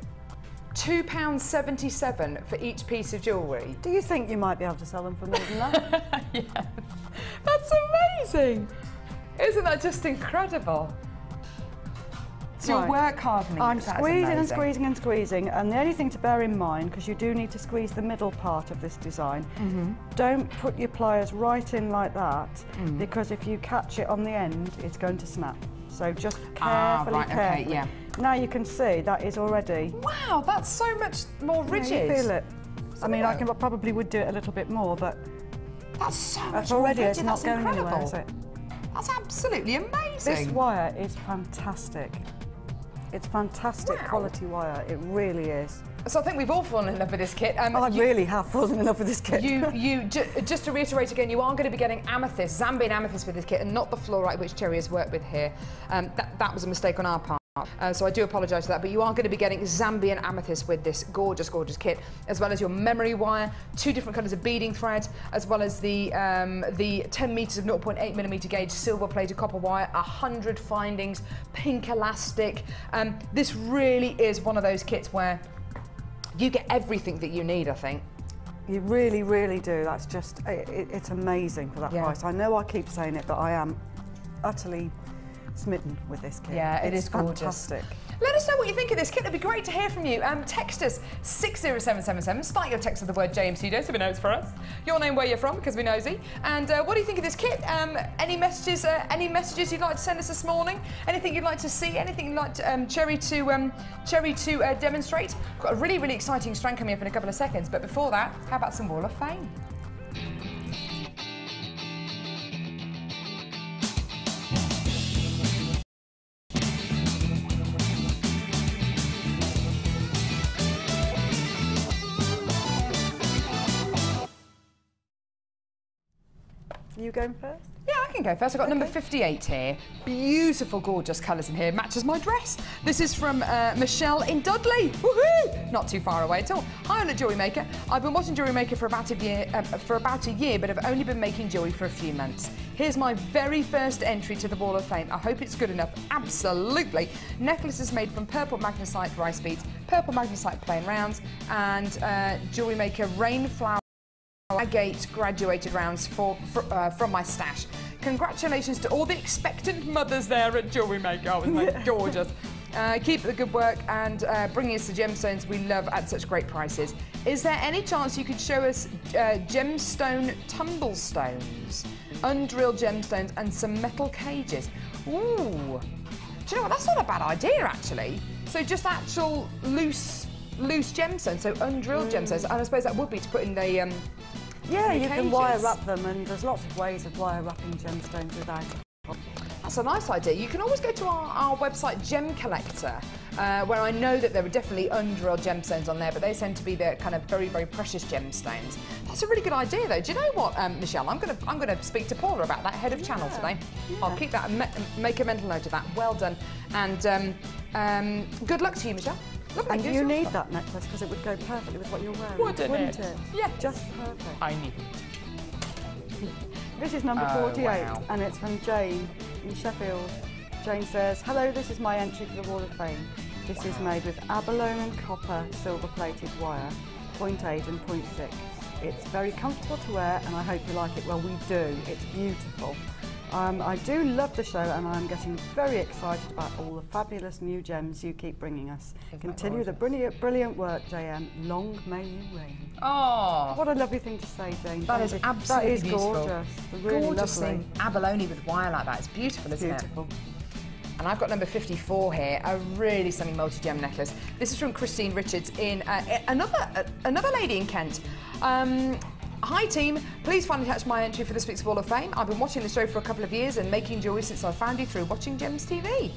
£2.77 for each piece of jewellery. Do you think you might be able to sell them for more than that? Yes. That's amazing. Isn't that just incredible? So you're work hardening. I'm squeezing and squeezing and squeezing, and the only thing to bear in mind, because you do need to squeeze the middle part of this design, don't put your pliers right in like that, because if you catch it on the end, it's going to snap. So just carefully, carefully. Okay, yeah. Now you can see that is already... Wow, that's so much more rigid. Yeah, you feel it. I mean, I probably would do it a little bit more, but... That's so much that's more already, rigid. it's not that's going incredible. anywhere, is it? That's absolutely amazing. This wire is fantastic. It's fantastic quality wire, it really is. So I think we've all fallen in love with this kit. I really have fallen in love with this kit. Just to reiterate again, you are going to be getting amethyst, Zambian amethyst with this kit, and not the fluorite which Cherry has worked with here. That was a mistake on our part. So I do apologise for that, but you are going to be getting Zambian amethyst with this gorgeous, gorgeous kit, as well as your memory wire, 2 different colours of beading thread, as well as the 10 metres of 0.8mm gauge silver-plated copper wire, 100 findings, pink elastic. This really is one of those kits where you get everything that you need, I think. You really, really do. That's just, it's amazing for that price. I know I keep saying it, but I am utterly smitten with this kit. Yeah, it is gorgeous. Fantastic. Let us know what you think of this kit. It'd be great to hear from you. Text us 60777. Start your text with the word JM Studio so we know it's for us. Your name, where you're from, because we're nosy. And what do you think of this kit? Any messages you'd like to send us this morning? Anything you'd like to see? Anything you'd like to, Cherry to demonstrate? Got a really, really exciting strand coming up in a couple of seconds. But before that, how about some Wall of Fame? You going first? Yeah, I can go first. I've got number 58 here. Beautiful, gorgeous colours in here. Matches my dress. This is from Michelle in Dudley. Woohoo! Not too far away at all. Hi, I'm at Jewellery Maker. I've been watching Jewellery Maker for about a year, but I've only been making jewellery for a few months. Here's my very first entry to the Wall of Fame. I hope it's good enough. Absolutely. Necklace is made from purple magnesite rice beads, purple magnesite plain rounds, and Jewellery Maker Rainflower agate graduated rounds from my stash. Congratulations to all the expectant mothers there at Jewellery Maker. Oh, isn't that gorgeous? Keep the good work and bringing us the gemstones we love at such great prices. Is there any chance you could show us gemstone tumblestones, undrilled gemstones and some metal cages? Ooh. Do you know what? That's not a bad idea, actually. So just actual loose gemstones, so undrilled gemstones. And I suppose that would be to put in the yeah, you can wire wrap them, and there's lots of ways of wire wrapping gemstones without it. That's a nice idea. You can always go to our website, Gem Collector, where I know that there are definitely undrilled gemstones on there, but they tend to be the kind of very, very precious gemstones. That's a really good idea, though. Do you know what, Michelle? I'm gonna speak to Paula about that, head of channel today. Yeah. I'll keep that and make a mental note of that. Well done, and good luck to you, Michelle. Lovely. And you need that necklace because it would go perfectly with what you're wearing, wouldn't it? Yeah. Just perfect. I need it. This is number 48, wow. And it's from Jane in Sheffield. Jane says, hello, this is my entry for the Wall of Fame. This is made with abalone and copper silver-plated wire, 0.8 and 0.6. It's very comfortable to wear, and I hope you like it. Well, we do. It's beautiful. I do love the show, and I'm getting very excited about all the fabulous new gems you keep bringing us. Continue the brilliant work, JM. Long may you reign. Oh, what a lovely thing to say, Jane. That is absolutely beautiful. Gorgeous. Really gorgeous lovely. Thing. Abalone with wire like that. It's beautiful, isn't it? Beautiful. And I've got number 54 here, a really stunning multi-gem necklace. This is from Christine Richards in another lady in Kent. Hi team, please find attached my entry for this week's Wall of Fame. I've been watching the show for a couple of years and making jewellery since I found you through watching Gems TV.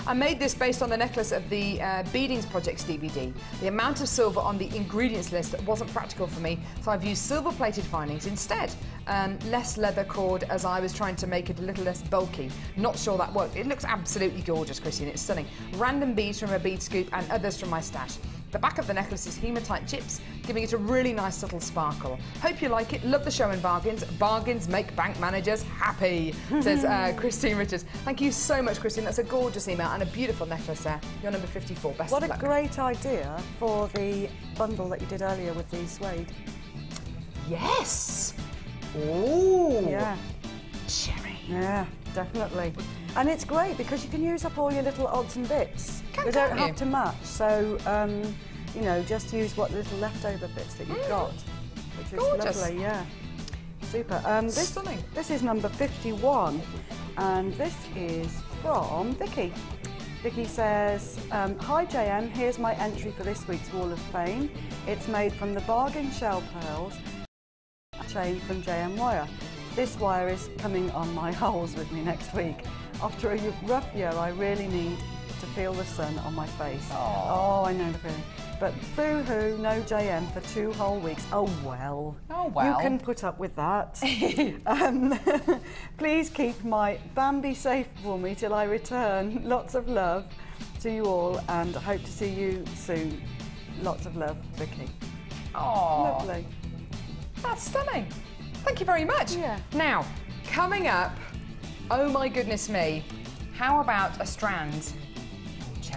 I made this based on the necklace of the Beadings Projects DVD. The amount of silver on the ingredients list wasn't practical for me, so I've used silver-plated findings instead. Less leather cord as I was trying to make it a little less bulky. Not sure that worked. It looks absolutely gorgeous, Christine. It's stunning. Random beads from a bead scoop and others from my stash. The back of the necklace is hematite chips, giving it a really nice subtle sparkle. Hope you like it. Love the show and bargains. Bargains make bank managers happy, says Christine Richards. Thank you so much, Christine. That's a gorgeous email and a beautiful necklace there. You're number 54. Best of luck. What a great idea for the bundle that you did earlier with the suede. Yes. Oh. Yeah. Cherry. Yeah, definitely. And it's great because you can use up all your little odds and bits. They don't have to match, so you know, just use what little leftover bits that you've got, which is lovely. Yeah, super. This is number 51, and this is from Vicky. Vicky says, hi JM, here's my entry for this week's Wall of Fame. It's made from the bargain shell pearls chain from JM Wire. This wire is coming on my holes with me next week. After a rough year, I really need to feel the sun on my face. Oh, I know the feeling. But boo-hoo, no JM for 2 whole weeks. Oh well. Oh well. You can put up with that. Please keep my Bambi safe for me till I return. Lots of love to you all, and I hope to see you soon. Lots of love, Vicky. Oh, lovely. That's stunning. Thank you very much. Yeah. Now, coming up, oh my goodness me, how about a strand?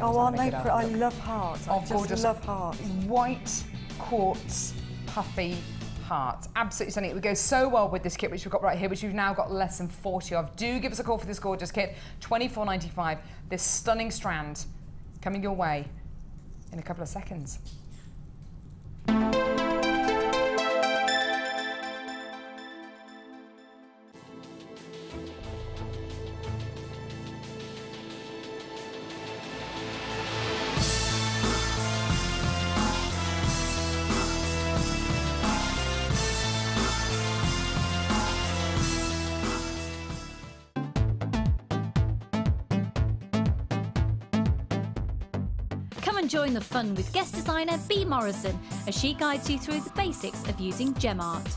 Oh, aren't they? I love hearts. I gorgeous just love hearts. White quartz puffy hearts. Absolutely stunning. It would go so well with this kit, which we've got right here, which we've now got less than 40 of. Do give us a call for this gorgeous kit. $24.95. This stunning strand coming your way in a couple of seconds. Come and join the fun with guest designer Bea Morrison as she guides you through the basics of using gem art.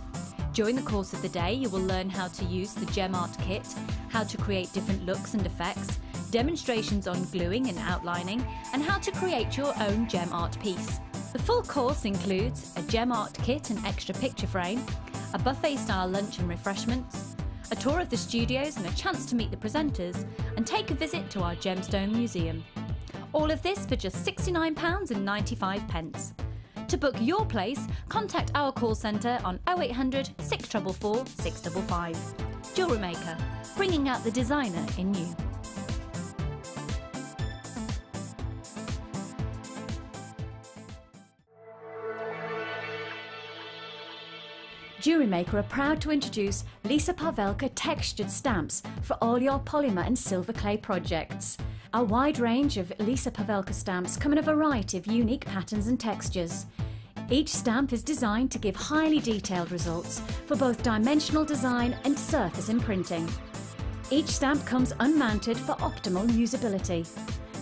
During the course of the day, you will learn how to use the gem art kit, how to create different looks and effects, demonstrations on gluing and outlining, and how to create your own gem art piece. The full course includes a gem art kit and extra picture frame, a buffet-style lunch and refreshments, a tour of the studios and a chance to meet the presenters, and take a visit to our Gemstone Museum. All of this for just £69.95. To book your place, contact our call centre on 0800 644 655. Jewellery Maker, bringing out the designer in you. Jewellery Maker are proud to introduce Lisa Pavelka textured stamps for all your polymer and silver clay projects. A wide range of Lisa Pavelka stamps come in a variety of unique patterns and textures. Each stamp is designed to give highly detailed results for both dimensional design and surface imprinting. Each stamp comes unmounted for optimal usability.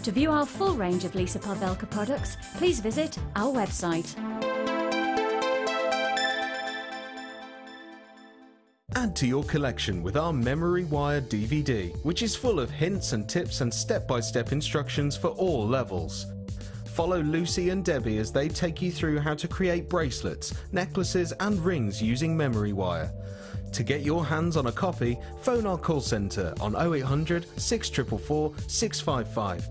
To view our full range of Lisa Pavelka products, please visit our website. Add to your collection with our Memory Wire DVD, which is full of hints and tips and step-by-step instructions for all levels. Follow Lucy and Debbie as they take you through how to create bracelets, necklaces and rings using Memory Wire. To get your hands on a copy, phone our call centre on 0800 644 655.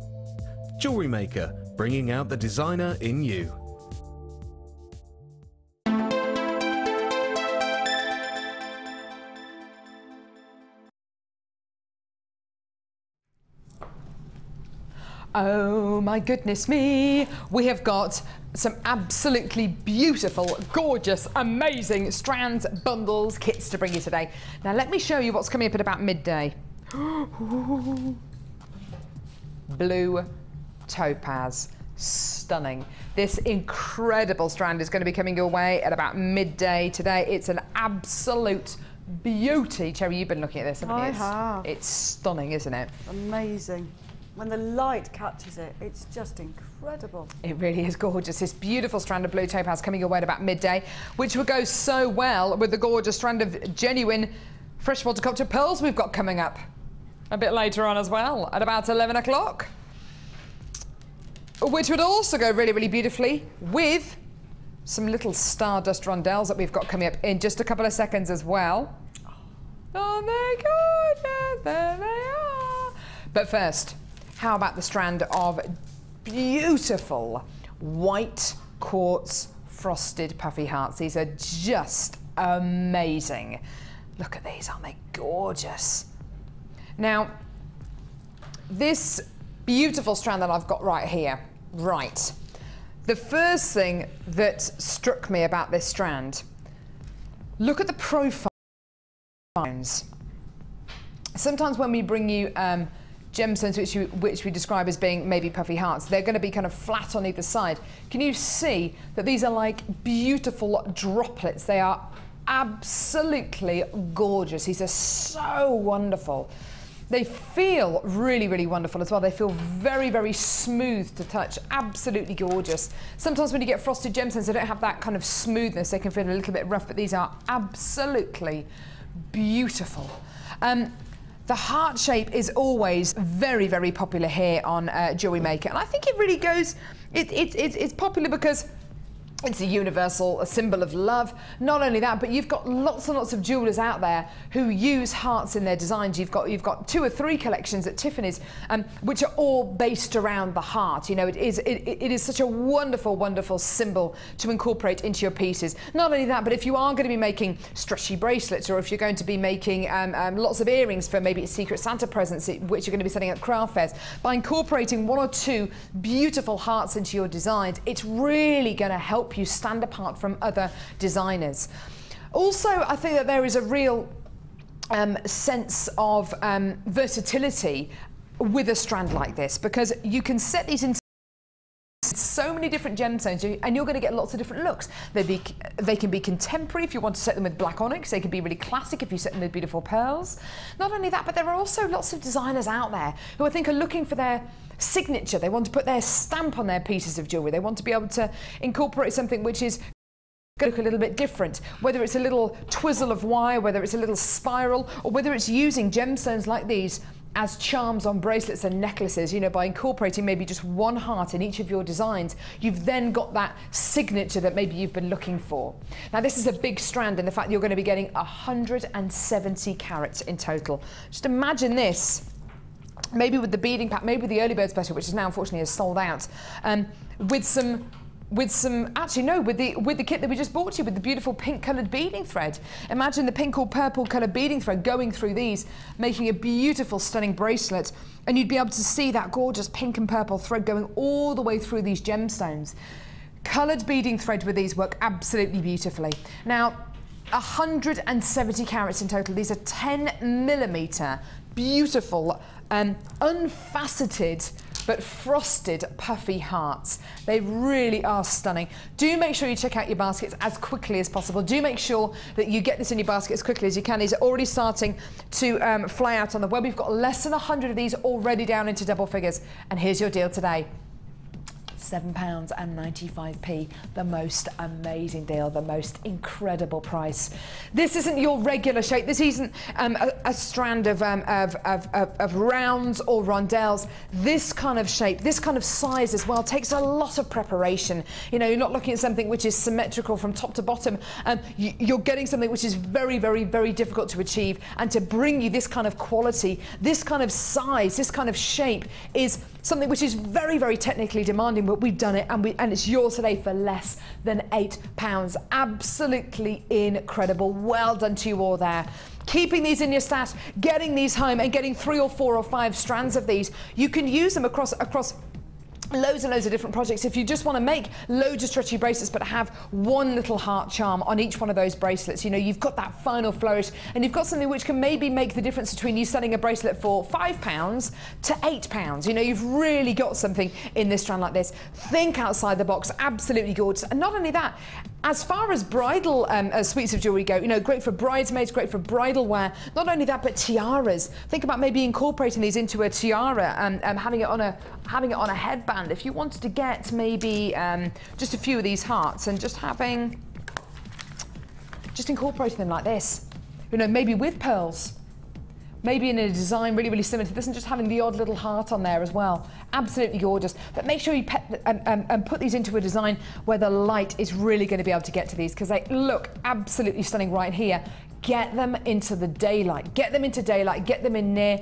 Jewellery Maker, bringing out the designer in you. Oh my goodness me, we have got some absolutely beautiful, gorgeous, amazing strands, bundles, kits to bring you today. Now let me show you what's coming up at about midday. Blue topaz, stunning. This incredible strand is going to be coming your way at about midday today. It's an absolute beauty. Cherry, you've been looking at this, haven't you? I have. It's stunning, isn't it? Amazing. When the light catches it, it's just incredible. It really is gorgeous. This beautiful strand of blue topaz coming your way at about midday, which will go so well with the gorgeous strand of genuine freshwater cultured pearls we've got coming up a bit later on as well, at about 11 o'clock. Which would also go really, really beautifully with some little stardust rondelles that we've got coming up in just a couple of seconds as well. Oh my goodness, there they are. But first, how about the strand of beautiful white quartz frosted puffy hearts? These are just amazing. Look at these, aren't they gorgeous? Now, this beautiful strand that I've got right here, right. The first thing that struck me about this strand, look at the profile. Sometimes when we bring you gemstones which we describe as being maybe puffy hearts, they're going to be kind of flat on either side. Can you see that these are like beautiful droplets? They are absolutely gorgeous. These are so wonderful. They feel really, really wonderful as well. They feel very, very smooth to touch, absolutely gorgeous. Sometimes when you get frosted gemstones, they don't have that kind of smoothness. They can feel a little bit rough, but these are absolutely beautiful. The heart shape is always very, very popular here on Jewellery Maker, and I think it really goes, it's popular because it's a universal symbol of love. Not only that, but you've got lots and lots of jewelers out there who use hearts in their designs. You've got 2 or 3 collections at Tiffany's, which are all based around the heart. You know, it is such a wonderful, wonderful symbol to incorporate into your pieces. Not only that, but if you are going to be making stretchy bracelets, or if you're going to be making lots of earrings for maybe a Secret Santa presents, which you're going to be setting at craft fairs, by incorporating 1 or 2 beautiful hearts into your designs, it's really going to help you stand apart from other designers. Also, I think that there is a real sense of versatility with a strand like this, because you can set these in so many different gemstones, and you're going to get lots of different looks. They can be contemporary if you want to set them with black onyx. They can be really classic if you set them with beautiful pearls. Not only that, but there are also lots of designers out there who I think are looking for their signature. They want to put their stamp on their pieces of jewellery. They want to be able to incorporate something which is going to look a little bit different, whether it's a little twizzle of wire, whether it's a little spiral, or whether it's using gemstones like these as charms on bracelets and necklaces. You know, by incorporating maybe just 1 heart in each of your designs, you've then got that signature that maybe you've been looking for. Now, this is a big strand in the fact that you're going to be getting 170 carats in total. Just imagine this, maybe with the beading pack, maybe with the early bird special, which is now unfortunately is sold out, with the kit that we just bought you, with the beautiful pink coloured beading thread. Imagine the pink or purple coloured beading thread going through these, making a beautiful, stunning bracelet, and you'd be able to see that gorgeous pink and purple thread going all the way through these gemstones. Coloured beading thread with these work absolutely beautifully. Now, 170 carats in total. These are 10mm, beautiful, unfaceted but frosted puffy hearts. They really are stunning. Do make sure you check out your baskets as quickly as possible. Do make sure that you get this in your basket as quickly as you can. These are already starting to fly out on the web. We've got less than 100 of these already down into double figures. And here's your deal today. £7.95, the most amazing deal, the most incredible price. This isn't your regular shape. This isn't a strand of rounds or rondelles. This kind of shape, this kind of size as well, takes a lot of preparation. You know, you're not looking at something which is symmetrical from top to bottom. You're getting something which is very, very, very difficult to achieve. And to bring you this kind of quality, this kind of size, this kind of shape is something which is very, very technically demanding, but we've done it, and it's yours today for less than £8. Absolutely incredible. Well done to you all there. Keeping these in your stash, getting these home, and getting 3 or 4 or 5 strands of these. You can use them across loads and loads of different projects. If you just want to make loads of stretchy bracelets but have 1 little heart charm on each one of those bracelets, you know, you've got that final flourish, and you've got something which can maybe make the difference between you selling a bracelet for £5 to £8. You know, you've really got something in this strand like this. Think outside the box, absolutely gorgeous. And not only that, as far as bridal suites of jewellery go, you know, great for bridesmaids, great for bridal wear. Not only that, but tiaras. Think about maybe incorporating these into a tiara and having it on a headband. If you wanted to get maybe just a few of these hearts and just incorporating them like this, you know, maybe with pearls, maybe in a design really, really similar to this, and just having the odd little heart on there as well. Absolutely gorgeous. But make sure you put these into a design where the light is really going to be able to get to these, because they look absolutely stunning right here. Get them into the daylight. Get them into daylight. Get them in near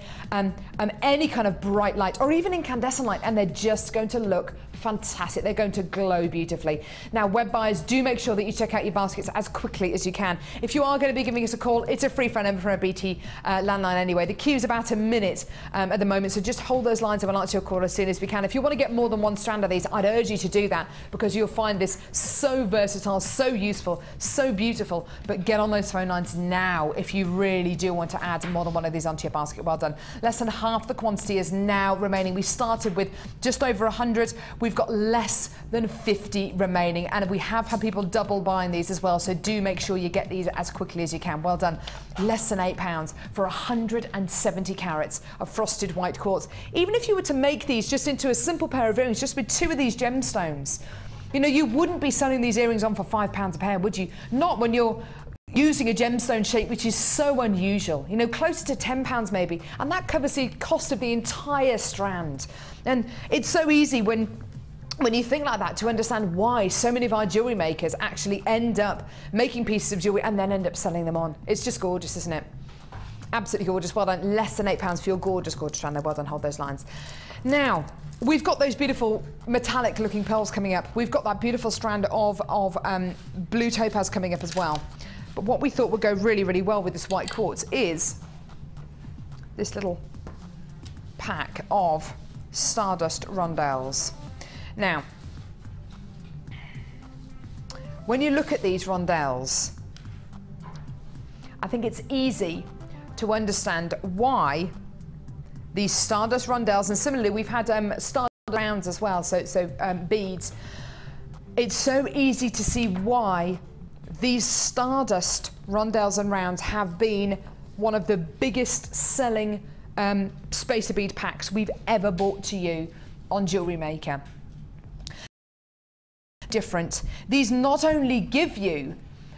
any kind of bright light, or even incandescent light, and they're just going to look fantastic. They're going to glow beautifully. Now, web buyers, do make sure that you check out your baskets as quickly as you can. If you are going to be giving us a call, it's a free phone number from a BT landline anyway. The queue's about a minute at the moment, so just hold those lines and we'll answer your call as soon as we can. If you want to get more than 1 strand of these, I'd urge you to do that, because you'll find this so versatile, so useful, so beautiful. But get on those phone lines now if you really do want to add more than 1 of these onto your basket. Well done. Less than half the quantity is now remaining. We started with just over 100. We've got less than 50 remaining, and we have had people double buying these as well, so do make sure you get these as quickly as you can. Well done. Less than £8 for 100 170 carats of frosted white quartz. Even if you were to make these just into a simple pair of earrings, just with 2 of these gemstones, you know, you wouldn't be selling these earrings on for £5 a pair, would you? Not when you're using a gemstone shape, which is so unusual, you know, closer to £10 maybe, and that covers the cost of the entire strand. And it's so easy when you think like that to understand why so many of our jewellery makers actually end up making pieces of jewellery and then end up selling them on. It's just gorgeous, isn't it? Absolutely gorgeous. Well done. Less than £8 for your gorgeous, gorgeous strand there. Well done. Hold those lines. Now, we've got those beautiful metallic looking pearls coming up. We've got that beautiful strand of blue topaz coming up as well. But what we thought would go really, really well with this white quartz is this little pack of stardust rondelles. Now, when you look at these rondelles, I think it's easy to understand why these stardust rondelles, and similarly we've had stardust rounds as well, so beads. It's so easy to see why these stardust rondelles and rounds have been one of the biggest selling spacer bead packs we've ever brought to you on Jewellery Maker. Different. These not only give you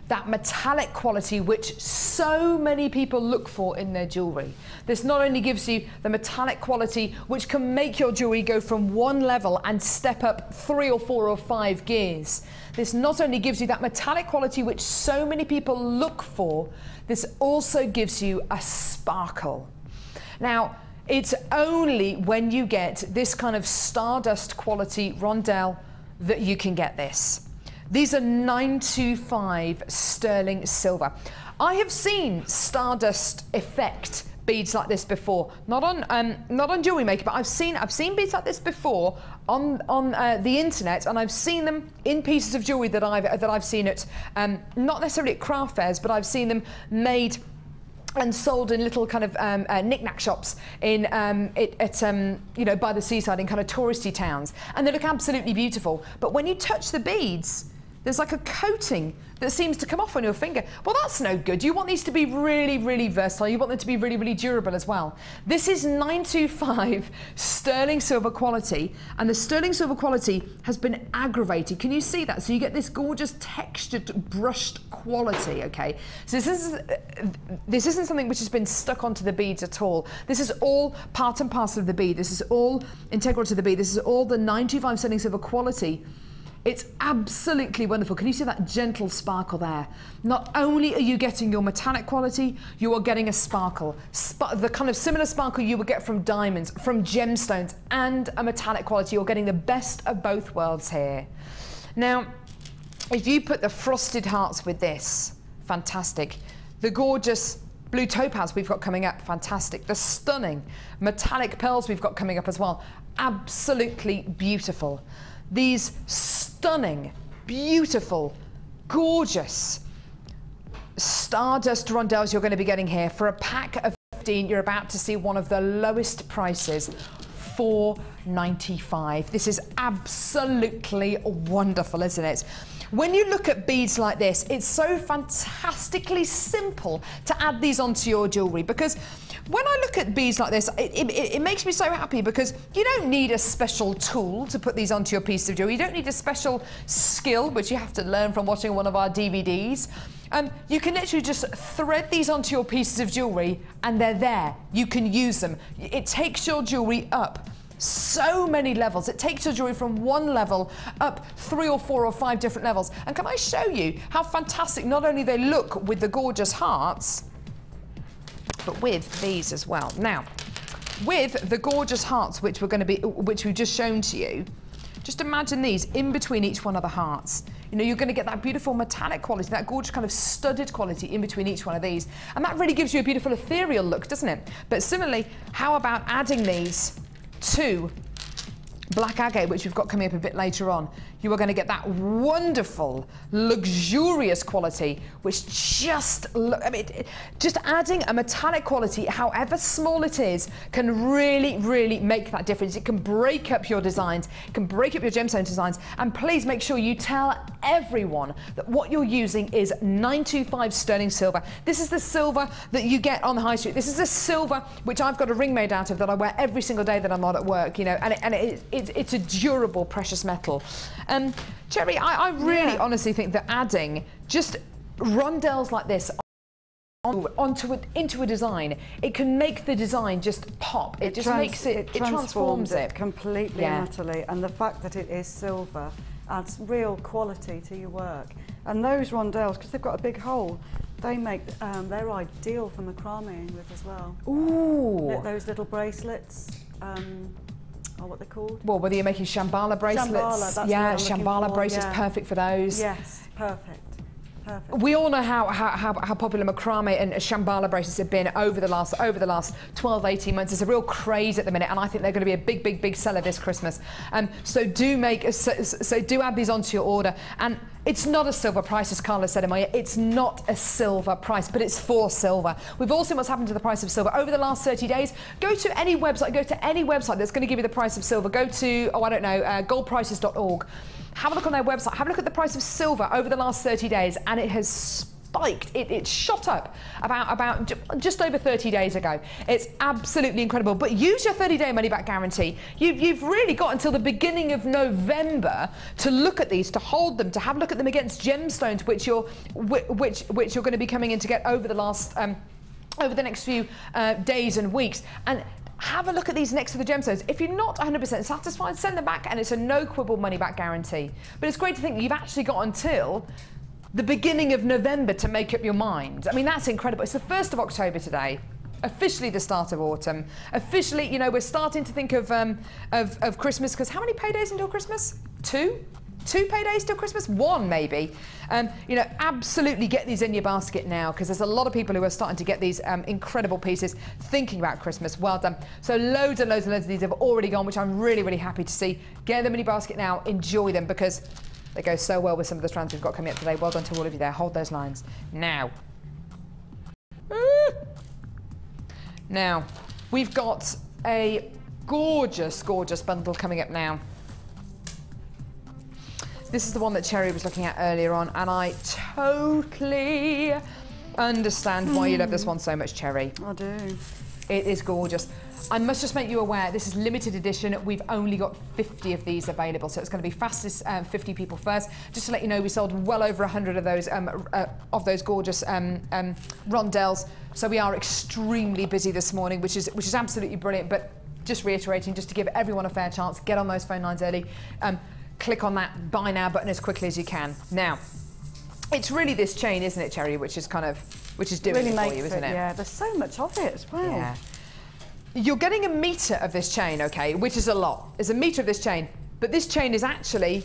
that metallic quality which so many people look for in their jewellery. This not only gives you the metallic quality which can make your jewellery go from one level and step up 3 or 4 or 5 gears. This not only gives you that metallic quality which so many people look for, this also gives you a sparkle. Now, it's only when you get this kind of stardust quality rondelle that you can get this. These are 925 sterling silver. I have seen stardust effect beads like this before, not on Jewellery Maker, but I've seen beads like this before on the internet, and I've seen them in pieces of jewellery that I've seen at not necessarily at craft fairs, but I've seen them made and sold in little kind of knick-knack shops in you know, by the seaside in kind of touristy towns, and they look absolutely beautiful. But when you touch the beads, there's like a coating that seems to come off on your finger. Well, that's no good. You want these to be really, really versatile. You want them to be really, really durable as well. This is 925 sterling silver quality, and the sterling silver quality has been aggravated. Can you see that? So you get this gorgeous textured, brushed quality, okay? So this isn't something which has been stuck onto the beads at all. This is all part and parcel of the bead. This is all integral to the bead. This is all the 925 sterling silver quality. It's absolutely wonderful. Can you see that gentle sparkle there? Not only are you getting your metallic quality, you are getting a sparkle. The kind of similar sparkle you would get from diamonds, from gemstones, and a metallic quality. You're getting the best of both worlds here. Now, if you put the frosted hearts with this, fantastic. The gorgeous blue topaz we've got coming up, fantastic. The stunning metallic pearls we've got coming up as well, absolutely beautiful. These stunning, beautiful, gorgeous stardust rondelles you're going to be getting here for a pack of 15. You're about to see one of the lowest prices, $4.95. This is absolutely wonderful, isn't it? When you look at beads like this, it's so fantastically simple to add these onto your jewellery, because when I look at beads like this, it makes me so happy, because you don't need a special tool to put these onto your piece of jewellery. You don't need a special skill, which you have to learn from watching one of our DVDs. You can literally just thread these onto your pieces of jewellery and they're there. You can use them. It takes your jewellery up so many levels. It takes your jewellery from one level up 3 or 4 or 5 different levels. And can I show you how fantastic not only they look with the gorgeous hearts, but with these as well. Now, with the gorgeous hearts which we've just shown to you, just imagine these in between each one of the hearts. You know, you're going to get that beautiful metallic quality, that gorgeous kind of studded quality in between each one of these. And that really gives you a beautiful ethereal look, doesn't it? But similarly, how about adding these to black agate, which we've got coming up a bit later on? you are going to get that wonderful, luxurious quality, which just, just adding a metallic quality, however small it is, can really, really make that difference. It can break up your designs, it can break up your gemstone designs, and please make sure you tell everyone that what you're using is 925 sterling silver. This is the silver that you get on the high street. This is a silver which I've got a ring made out of that I wear every single day that I'm not at work, you know, and it's a durable precious metal. Cherry, I really honestly think that adding just rondelles like this into a design, it can make the design just pop. It transforms it completely and utterly, and the fact that it is silver adds real quality to your work. And those rondelles, because they've got a big hole, they make they're ideal for macrameing with as well. Ooh! Those little bracelets. Or what they're called? Well, whether you're making Shambhala bracelets, Shambhala bracelets, perfect for those. Yes, perfect. Perfect. We all know how popular macrame and Shambhala bracelets have been over the last 12, 18 months. It's a real craze at the minute, and I think they're going to be a big seller this Christmas. So do add these onto your order. And it's not a silver price, as Carla said in my ear. It's not a silver price, but it's for silver. We've all seen what's happened to the price of silver over the last 30 days. Go to any website that's going to give you the price of silver. Go to, goldprices.org. Have a look on their website. Have a look at the price of silver over the last 30 days, and it has spiked. It shot up about just over 30 days ago. It's absolutely incredible. But use your 30-day money-back guarantee. You've really got until the beginning of November to look at these, to hold them, to have a look at them against gemstones, which you're going to be coming in to get over the next few days and weeks. And have a look at these next to the gemstones. If you're not 100% satisfied, send them back, and it's a no quibble money back guarantee. But it's great to think that you've actually got until the beginning of November to make up your mind. I mean, that's incredible. It's the 1st of October today, officially the start of autumn. Officially, you know, we're starting to think of Christmas, because how many paydays until Christmas? Two paydays till Christmas? One, maybe. You know, absolutely get these in your basket now, because there's a lot of people who are starting to get these incredible pieces thinking about Christmas. Well done. So loads and loads of these have already gone, which I'm really, really happy to see. Get them in your basket now. Enjoy them, because they go so well with some of the strands we've got coming up today. Well done to all of you there. Hold those lines. Now, we've got a gorgeous, gorgeous bundle coming up now. This is the one that Cherry was looking at earlier on, and I totally understand why you love this one so much, Cherry. I do. It is gorgeous. I must just make you aware, this is limited edition. We've only got 50 of these available, so it's going to be fastest 50 people first. Just to let you know, we sold well over 100 of those gorgeous rondelles. So we are extremely busy this morning, which is absolutely brilliant. But just reiterating, just to give everyone a fair chance, get on those phone lines early. Click on that buy now button as quickly as you can. Now, it's really this chain, isn't it, Cherry, which is doing really it for you, isn't it? Yeah, there's so much of it as well. Yeah. You're getting a metre of this chain, okay, which is a lot. There's a metre of this chain, but this chain is actually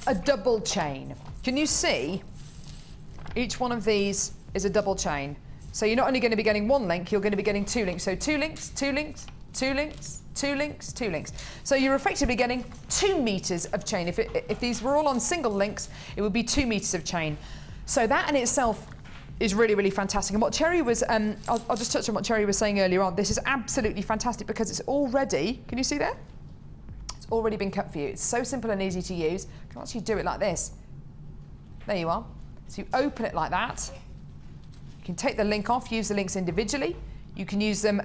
a double chain. Can you see? Each one of these is a double chain. So you're not only going to be getting one link, you're going to be getting two links. So two links, two links, two links, two links, two links. So you're effectively getting 2 meters of chain. If these were all on single links, it would be 2 meters of chain. So that in itself is really, really fantastic. And what Cherry was, I'll just touch on what Cherry was saying earlier on. This is absolutely fantastic because it's already, can you see there? It's already been cut for you. It's so simple and easy to use. You can actually do it like this. There you are. So you open it like that. You can take the link off, use the links individually. You can use them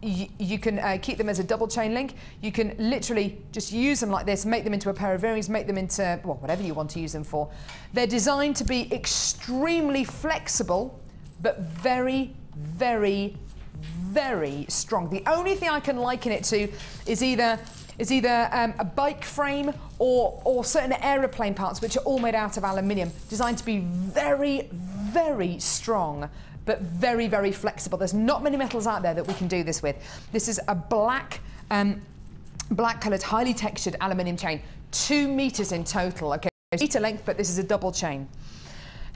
you can keep them as a double chain link. You can literally just use them like this, make them into a pair of earrings, make them into, well, whatever you want to use them for. They're designed to be extremely flexible, but very, very, very strong. The only thing I can liken it to is either a bike frame or certain aeroplane parts, which are all made out of aluminium, designed to be very, very strong, but very, very flexible. There's not many metals out there that we can do this with. This is a black coloured, highly textured aluminium chain, 2 meters in total. Okay, meter length, but this is a double chain.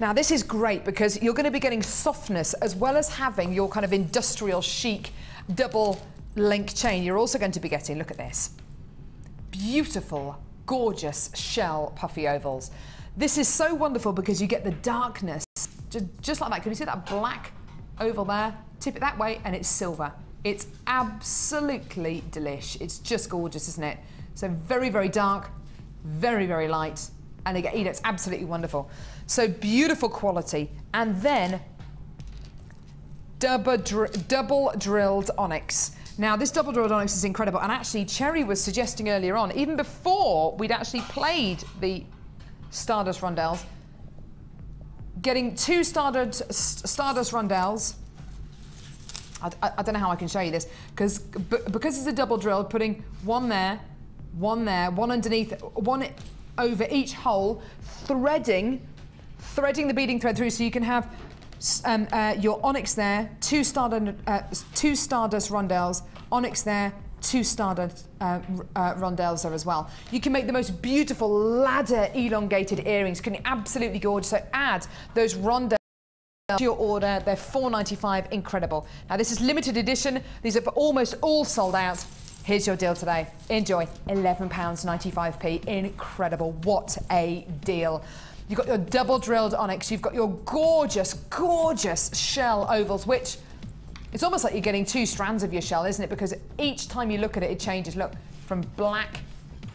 Now this is great because you're going to be getting softness as well as having your kind of industrial chic double link chain. You're also going to be getting, look at this, beautiful gorgeous shell puffy ovals. This is so wonderful because you get the darkness, just like that. Can you see that black oval there? Tip it that way and it's silver. It's absolutely delish. It's just gorgeous, isn't it? So very, very dark, very, very light. And again, you know, it's absolutely wonderful. So beautiful quality. And then double drilled onyx. Now this double drilled onyx is incredible. And actually Cherry was suggesting earlier on, even before we'd actually played the Stardust rondelles, getting 2 Stardust rondelles. I don't know how I can show you this, because it's a double drilled, putting one there, one underneath, one over each hole, threading the beading thread through, so you can have your onyx there, 2 Stardust rondelles, onyx there, 2 Stardust rondelles there as well. You can make the most beautiful ladder elongated earrings. Can be absolutely gorgeous. So add those rondelles to your order. They're $4.95. Incredible. Now this is limited edition. These are almost all sold out. Here's your deal today. Enjoy. £11.95. Incredible. What a deal. You've got your double drilled onyx. You've got your gorgeous, gorgeous shell ovals, which it's almost like you're getting 2 strands of your shell, isn't it? Because each time you look at it, it changes. Look, from black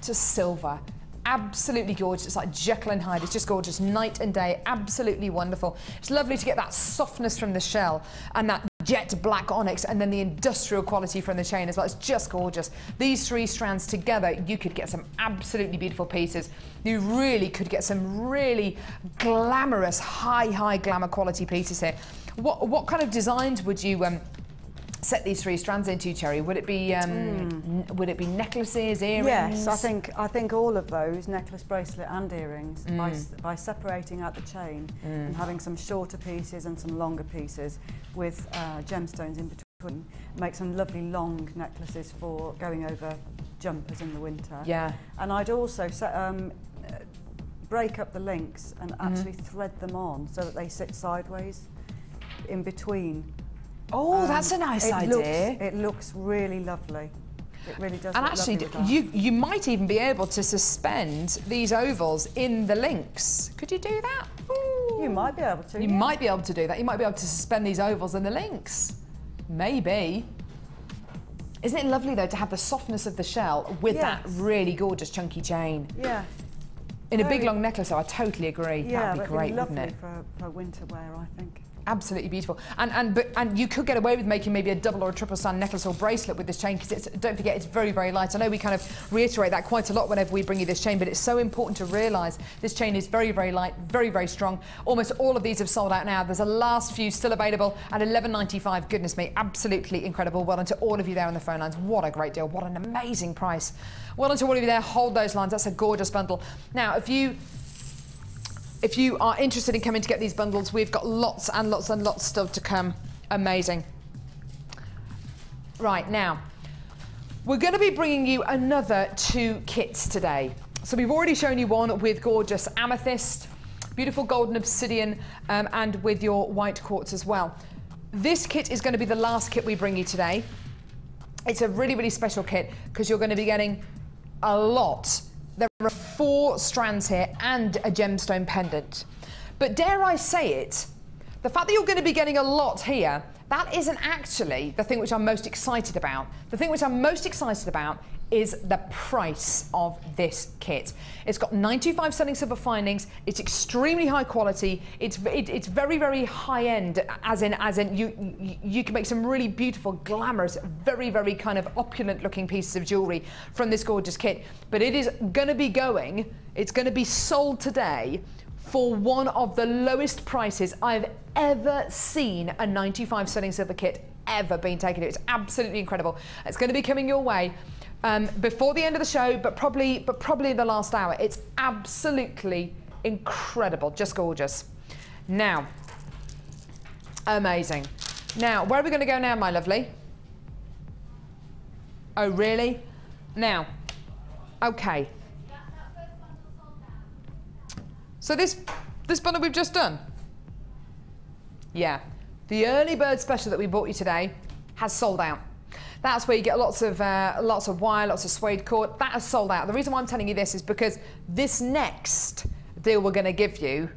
to silver. Absolutely gorgeous. It's like Jekyll and Hyde. It's just gorgeous night and day. Absolutely wonderful. It's lovely to get that softness from the shell and that jet black onyx, and then the industrial quality from the chain as well. It's just gorgeous. These 3 strands together, you could get some absolutely beautiful pieces. You really could get some really glamorous, high glamour quality pieces here. What kind of designs would you set these 3 strands into, Cherry? Would it be necklaces, earrings? Yes, I think all of those, necklace, bracelet and earrings, by separating out the chain and having some shorter pieces and some longer pieces with gemstones in between, make some lovely long necklaces for going over jumpers in the winter. Yeah. And I'd also break up the links and actually thread them on so that they sit sideways in between. Oh, that's a nice idea. It looks really lovely. It really does. And look actually, lovely with you might even be able to suspend these ovals in the links. Could you do that? Ooh. You might be able to. You might be able to do that. You might be able to suspend these ovals in the links. Maybe. Isn't it lovely though to have the softness of the shell with that really gorgeous chunky chain? Yeah. In a big long necklace, though, I totally agree. Yeah, that'd be great, wouldn't it? For winter wear, I think. Absolutely beautiful. And you could get away with making maybe a double or a triple strand necklace or bracelet with this chain, because don't forget, it's very, very light. I know we kind of reiterate that quite a lot whenever we bring you this chain, but it's so important to realise this chain is very, very light, very, very strong. Almost all of these have sold out now. There's a last few still available at $11.95. Goodness me, absolutely incredible. Well done to all of you there on the phone lines. What a great deal. What an amazing price. Well done to all of you there. Hold those lines. That's a gorgeous bundle. Now, if you are interested in coming to get these bundles, we've got lots and lots and lots still to come. Amazing. Right, now, we're going to be bringing you another 2 kits today. So we've already shown you one with gorgeous amethyst, beautiful golden obsidian, and with your white quartz as well. This kit is going to be the last kit we bring you today. It's a really, really special kit because you're going to be getting a lot. There are 4 strands here and a gemstone pendant. But dare I say it, the fact that you're going to be getting a lot here, that isn't actually the thing which I'm most excited about. The thing which I'm most excited about is the price of this kit. It's got 925 sterling silver findings. It's extremely high quality. It's very, very high end, as in you can make some really beautiful, glamorous, very, very kind of opulent looking pieces of jewelry from this gorgeous kit. But it is going to be it's going to be sold today for one of the lowest prices I've ever seen a 95 sterling silver kit ever been taken to. It's absolutely incredible. It's going to be coming your way before the end of the show, but probably in the last hour. It's absolutely incredible, just gorgeous. Now, amazing. Now, where are we going to go now, my lovely? Oh, really? Now, okay. So this bundle we've just done, yeah, the early bird special that we brought you today has sold out. That's where you get lots of wire, lots of suede cord. That is sold out. The reason why I'm telling you this is because this next deal we're going to give you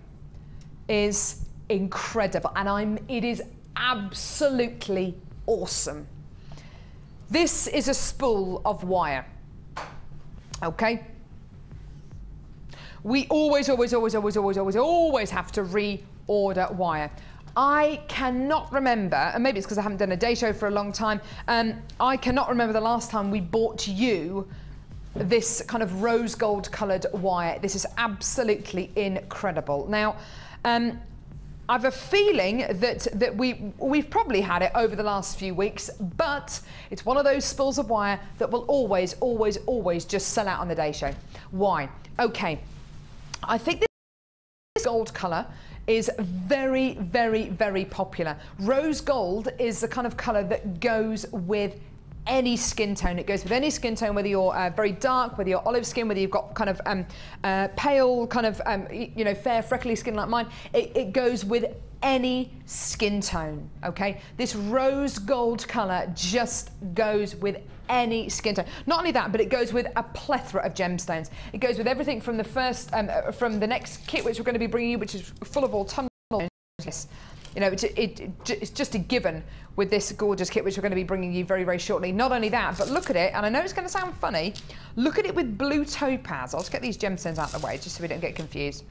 is incredible, and it is absolutely awesome. This is a spool of wire. Okay. We always have to reorder wire. I cannot remember, and maybe it's because I haven't done a day show for a long time, I cannot remember the last time we bought you this kind of rose gold coloured wire. This is absolutely incredible. Now, I have a feeling that we've probably had it over the last few weeks, but it's one of those spools of wire that will always just sell out on the day show. Why? Okay, I think this gold colour is very popular. Rose gold is the kind of colour that goes with any skin tone. It goes with any skin tone, whether you're very dark, whether you're olive skin, whether you've got kind of pale, kind of you know, fair, freckly skin like mine. It goes with any skin tone. Okay, this rose gold colour just goes with any skin tone. Not only that, but it goes with a plethora of gemstones. It goes with everything from the first, from the next kit which we're going to be bringing you, which is full of autumnal. You know, it's just a given with this gorgeous kit which we're going to be bringing you very shortly. Not only that, but look at it, and I know it's going to sound funny, look at it with blue topaz. I'll just get these gemstones out of the way just so we don't get confused.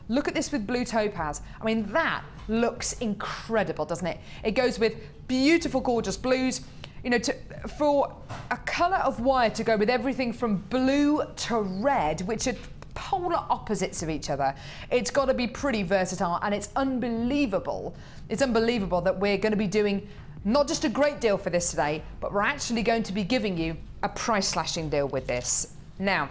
Look at this with blue topaz. I mean, that looks incredible, doesn't it? It goes with beautiful, gorgeous blues. You know, for a colour of wire to go with everything from blue to red, which are polar opposites of each other, it's got to be pretty versatile, and it's unbelievable. It's unbelievable that we're going to be doing not just a great deal for this today, but we're actually going to be giving you a price slashing deal with this. Now,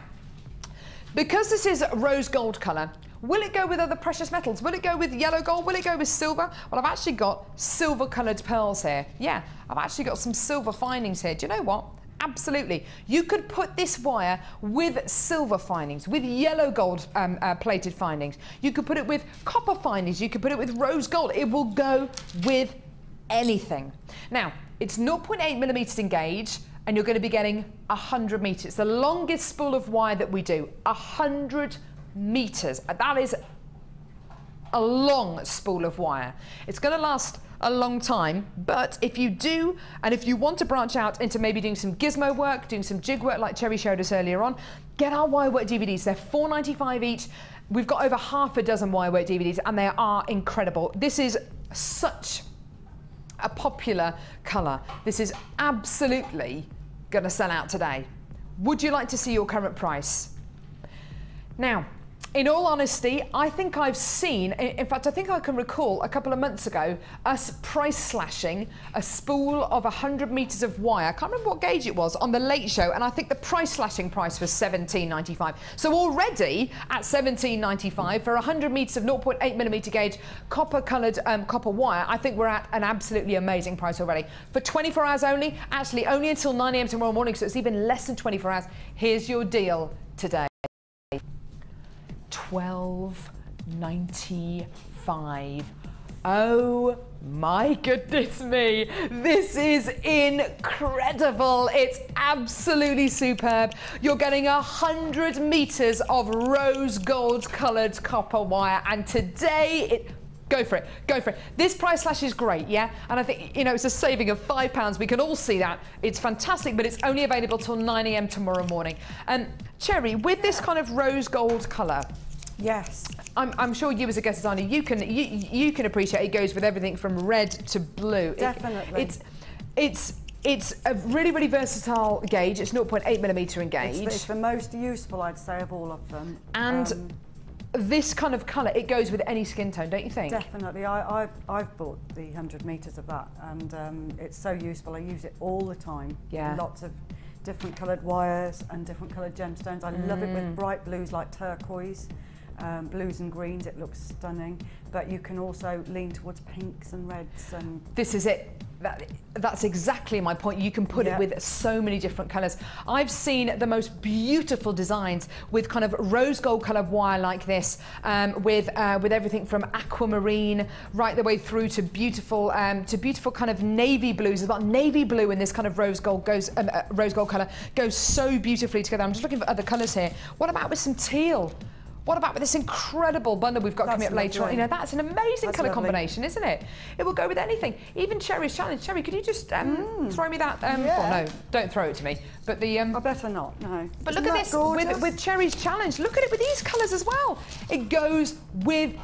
because this is rose gold colour, will it go with other precious metals? Will it go with yellow gold? Will it go with silver? Well, I've actually got silver coloured pearls here. Yeah, I've actually got some silver findings here. Do you know what? Absolutely. You could put this wire with silver findings, with yellow gold plated findings. You could put it with copper findings. You could put it with rose gold. It will go with anything. Now, it's 0.8 millimetres in gauge, and you're going to be getting 100 metres. It's the longest spool of wire that we do, 100 metres. That is a long spool of wire. It's going to last a long time, but if you do, and if you want to branch out into maybe doing some gizmo work, doing some jig work like Cherry showed us earlier on, get our wire work DVDs. They're $4.95 each. We've got over half a dozen wire work DVDs, and they are incredible. This is such a popular colour. This is absolutely going to sell out today. Would you like to see your current price? Now, in all honesty, I think I've seen, in fact, I think I can recall a couple of months ago, us price slashing a spool of 100 metres of wire. I can't remember what gauge it was on the Late Show, and I think the price slashing price was $17.95. So already at $17.95 for 100 metres of 0.8 millimetre gauge copper coloured copper wire, I think we're at an absolutely amazing price already. For 24 hours only, actually only until 9 AM tomorrow morning, so it's even less than 24 hours. Here's your deal today. $12.95. Oh my goodness me, this is incredible. It's absolutely superb. You're getting 100 metres of rose gold coloured copper wire, and today go for it, go for it. This price slash is great, yeah? And I think, you know, it's a saving of £5. We can all see that. It's fantastic, but it's only available till 9 AM tomorrow morning. Cherry, with this kind of rose gold colour, yes, I'm sure you as a guest designer, you can appreciate it goes with everything from red to blue. Definitely. It's a really versatile gauge. It's 0.8 millimetre in gauge. It's the most useful, I'd say, of all of them. And this kind of colour, it goes with any skin tone, don't you think? Definitely. I've bought the 100 metres of that, and it's so useful. I use it all the time. Yeah. Lots of different coloured wires and different coloured gemstones. I love it with bright blues like turquoise. Blues and greens, it looks stunning, but you can also lean towards pinks and reds. And this is it. That's exactly my point. You can put it with so many different colours. I've seen the most beautiful designs with kind of rose gold coloured wire like this, with everything from aquamarine right the way through to beautiful kind of navy blues as well. Navy blue and this kind of rose gold colour goes so beautifully together. I'm just looking for other colours here. What about with some teal? What about with this incredible bundle we've got coming up later on? You know, that's an amazing colour combination, isn't it? It will go with anything. Even Cherry's challenge. Cherry, could you just throw me that? Well, no, don't throw it to me. But the I better not. No. But look at this with Cherry's challenge. Look at it with these colours as well. It goes with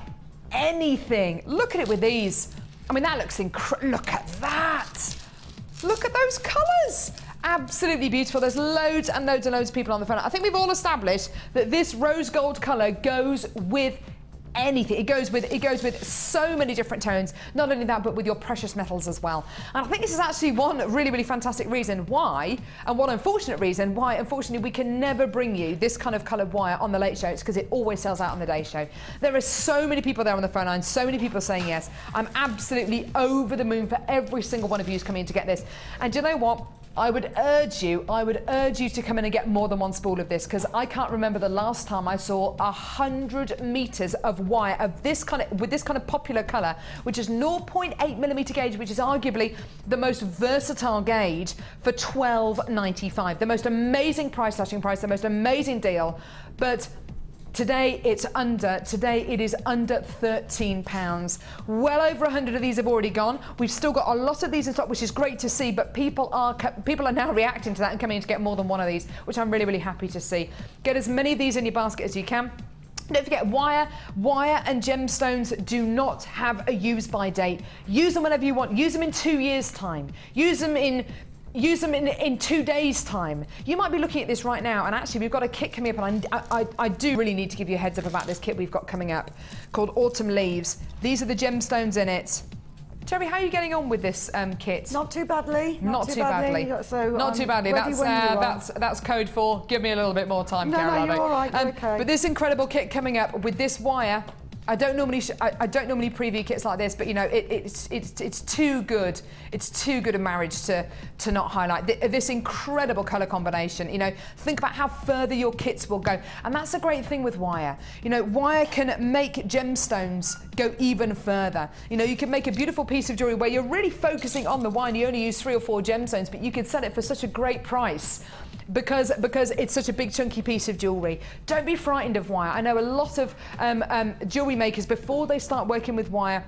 anything. Look at it with these. I mean, that looks incredible. Look at that. Look at those colours. Absolutely beautiful. There's loads and loads and loads of people on the phone. I think we've all established that this rose gold colour goes with anything. It goes with so many different tones. Not only that, but with your precious metals as well. And I think this is actually one really, really fantastic reason why, and one unfortunate reason why, unfortunately, we can never bring you this kind of coloured wire on the late show. It's because it always sells out on the day show. There are so many people there on the phone line, so many people saying yes. I'm absolutely over the moon for every single one of you who's coming in to get this. And do you know what? I would urge you to come in and get more than one spool of this, because I can't remember the last time I saw 100 metres of wire of this kind of, with this kind of popular colour, which is 0.8mm gauge, which is arguably the most versatile gauge, for £12.95. The most amazing price, slashing price, the most amazing deal. But today it is under £13. Well over 100 of these have already gone. We've still got a lot of these in stock, which is great to see, but people are now reacting to that and coming in to get more than one of these, which I'm really, really happy to see. Get as many of these in your basket as you can. Don't forget, wire and gemstones do not have a use by date. Use them whenever you want. Use them in 2 years' time. Use them in 2 days' time. You might be looking at this right now, and actually we've got a kit coming up, and I do really need to give you a heads up about this kit we've got coming up called Autumn Leaves. These are the gemstones in it. Cherry, how are you getting on with this kit? Not too badly. Not too badly. So, not too badly. That's code for give me a little bit more time, Carol. No, you're all right. You're okay. But this incredible kit coming up with this wire. I don't normally preview kits like this, but you know it's too good. It's too good a marriage to not highlight this incredible colour combination. You know, think about how further your kits will go, and that's a great thing with wire. You know, wire can make gemstones go even further. You know, you can make a beautiful piece of jewellery where you're really focusing on the wire and you only use 3 or 4 gemstones, but you can sell it for such a great price. Because it's such a big chunky piece of jewellery. Don't be frightened of wire. I know a lot of jewellery makers, before they start working with wire,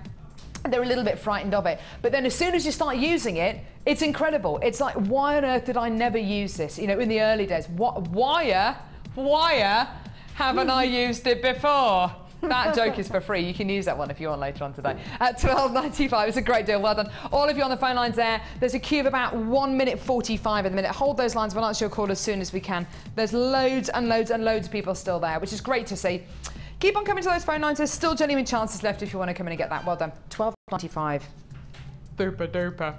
they're a little bit frightened of it. But then as soon as you start using it, it's incredible. It's like, why on earth did I never use this? You know, in the early days, wire, haven't I used it before? That joke is for free. You can use that one if you want later on today. At £12.95, it's a great deal. Well done. All of you on the phone lines there. There's a queue of about 1 minute 45 at the minute. Hold those lines. We'll answer your call as soon as we can. There's loads and loads and loads of people still there, which is great to see. Keep on coming to those phone lines. There's still genuine chances left if you want to come in and get that. Well done. £12.95. Duper duper.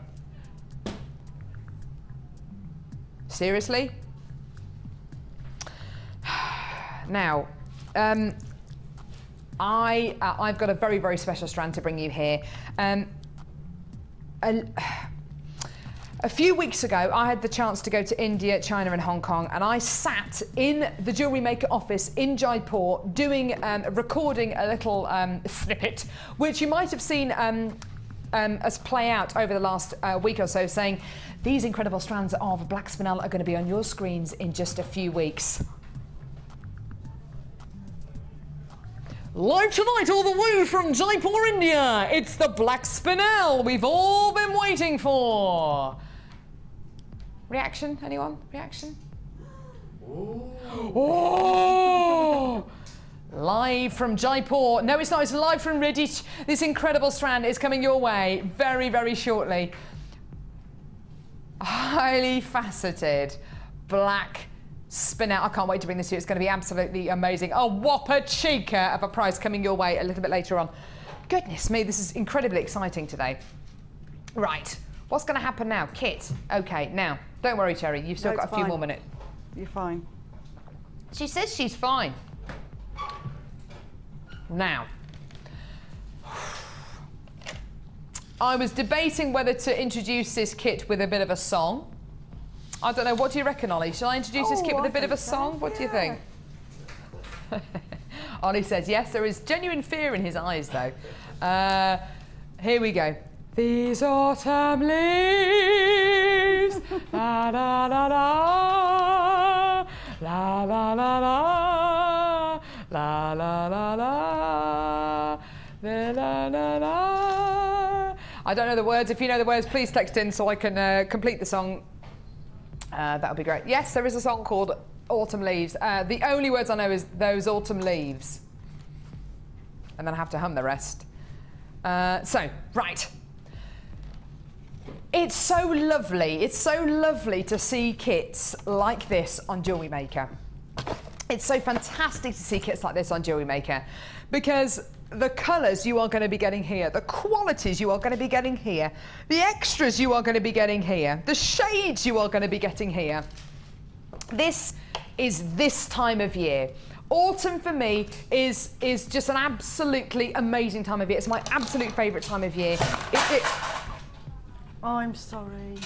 Seriously? Now, I've got a very, very special strand to bring you here. A few weeks ago, I had the chance to go to India, China and Hong Kong, and I sat in the Jewellery Maker office in Jaipur recording a little snippet, which you might have seen us play out over the last week or so, saying these incredible strands of black spinel are going to be on your screens in just a few weeks. Live tonight, all the way from Jaipur, India, it's the black spinel we've all been waiting for. Reaction, anyone? Reaction? Oh! Live from Jaipur. No, it's not, it's live from Redditch. This incredible strand is coming your way very, very shortly. Highly faceted black spinel. I can't wait to bring this to you. It's going to be absolutely amazing. A whopper chica of a price coming your way a little bit later on. Goodness me, this is incredibly exciting today. Right, what's going to happen now? Kit. Okay, now, don't worry, Cherry. You've still got a few more minutes. You're fine. She says she's fine. Now, I was debating whether to introduce this kit with a bit of a song. I don't know, what do you reckon, Ollie? Shall I introduce this kit with a bit of a song? What do you think? Ollie says yes, there is genuine fear in his eyes though. Here we go. These autumn leaves, la la la la, la la la la, la la la la, la la la. I don't know the words. If you know the words, please text in so I can complete the song. That would be great. Yes, there is a song called Autumn Leaves. The only words I know is those autumn leaves. And then I have to hum the rest. Right. It's so lovely to see kits like this on Jewellery Maker. It's so fantastic to see kits like this on Jewellery Maker because the colours you are going to be getting here, the qualities you are going to be getting here, the extras you are going to be getting here, the shades you are going to be getting here. This is this time of year. Autumn for me is just an absolutely amazing time of year. It's my absolute favourite time of year. I'm sorry.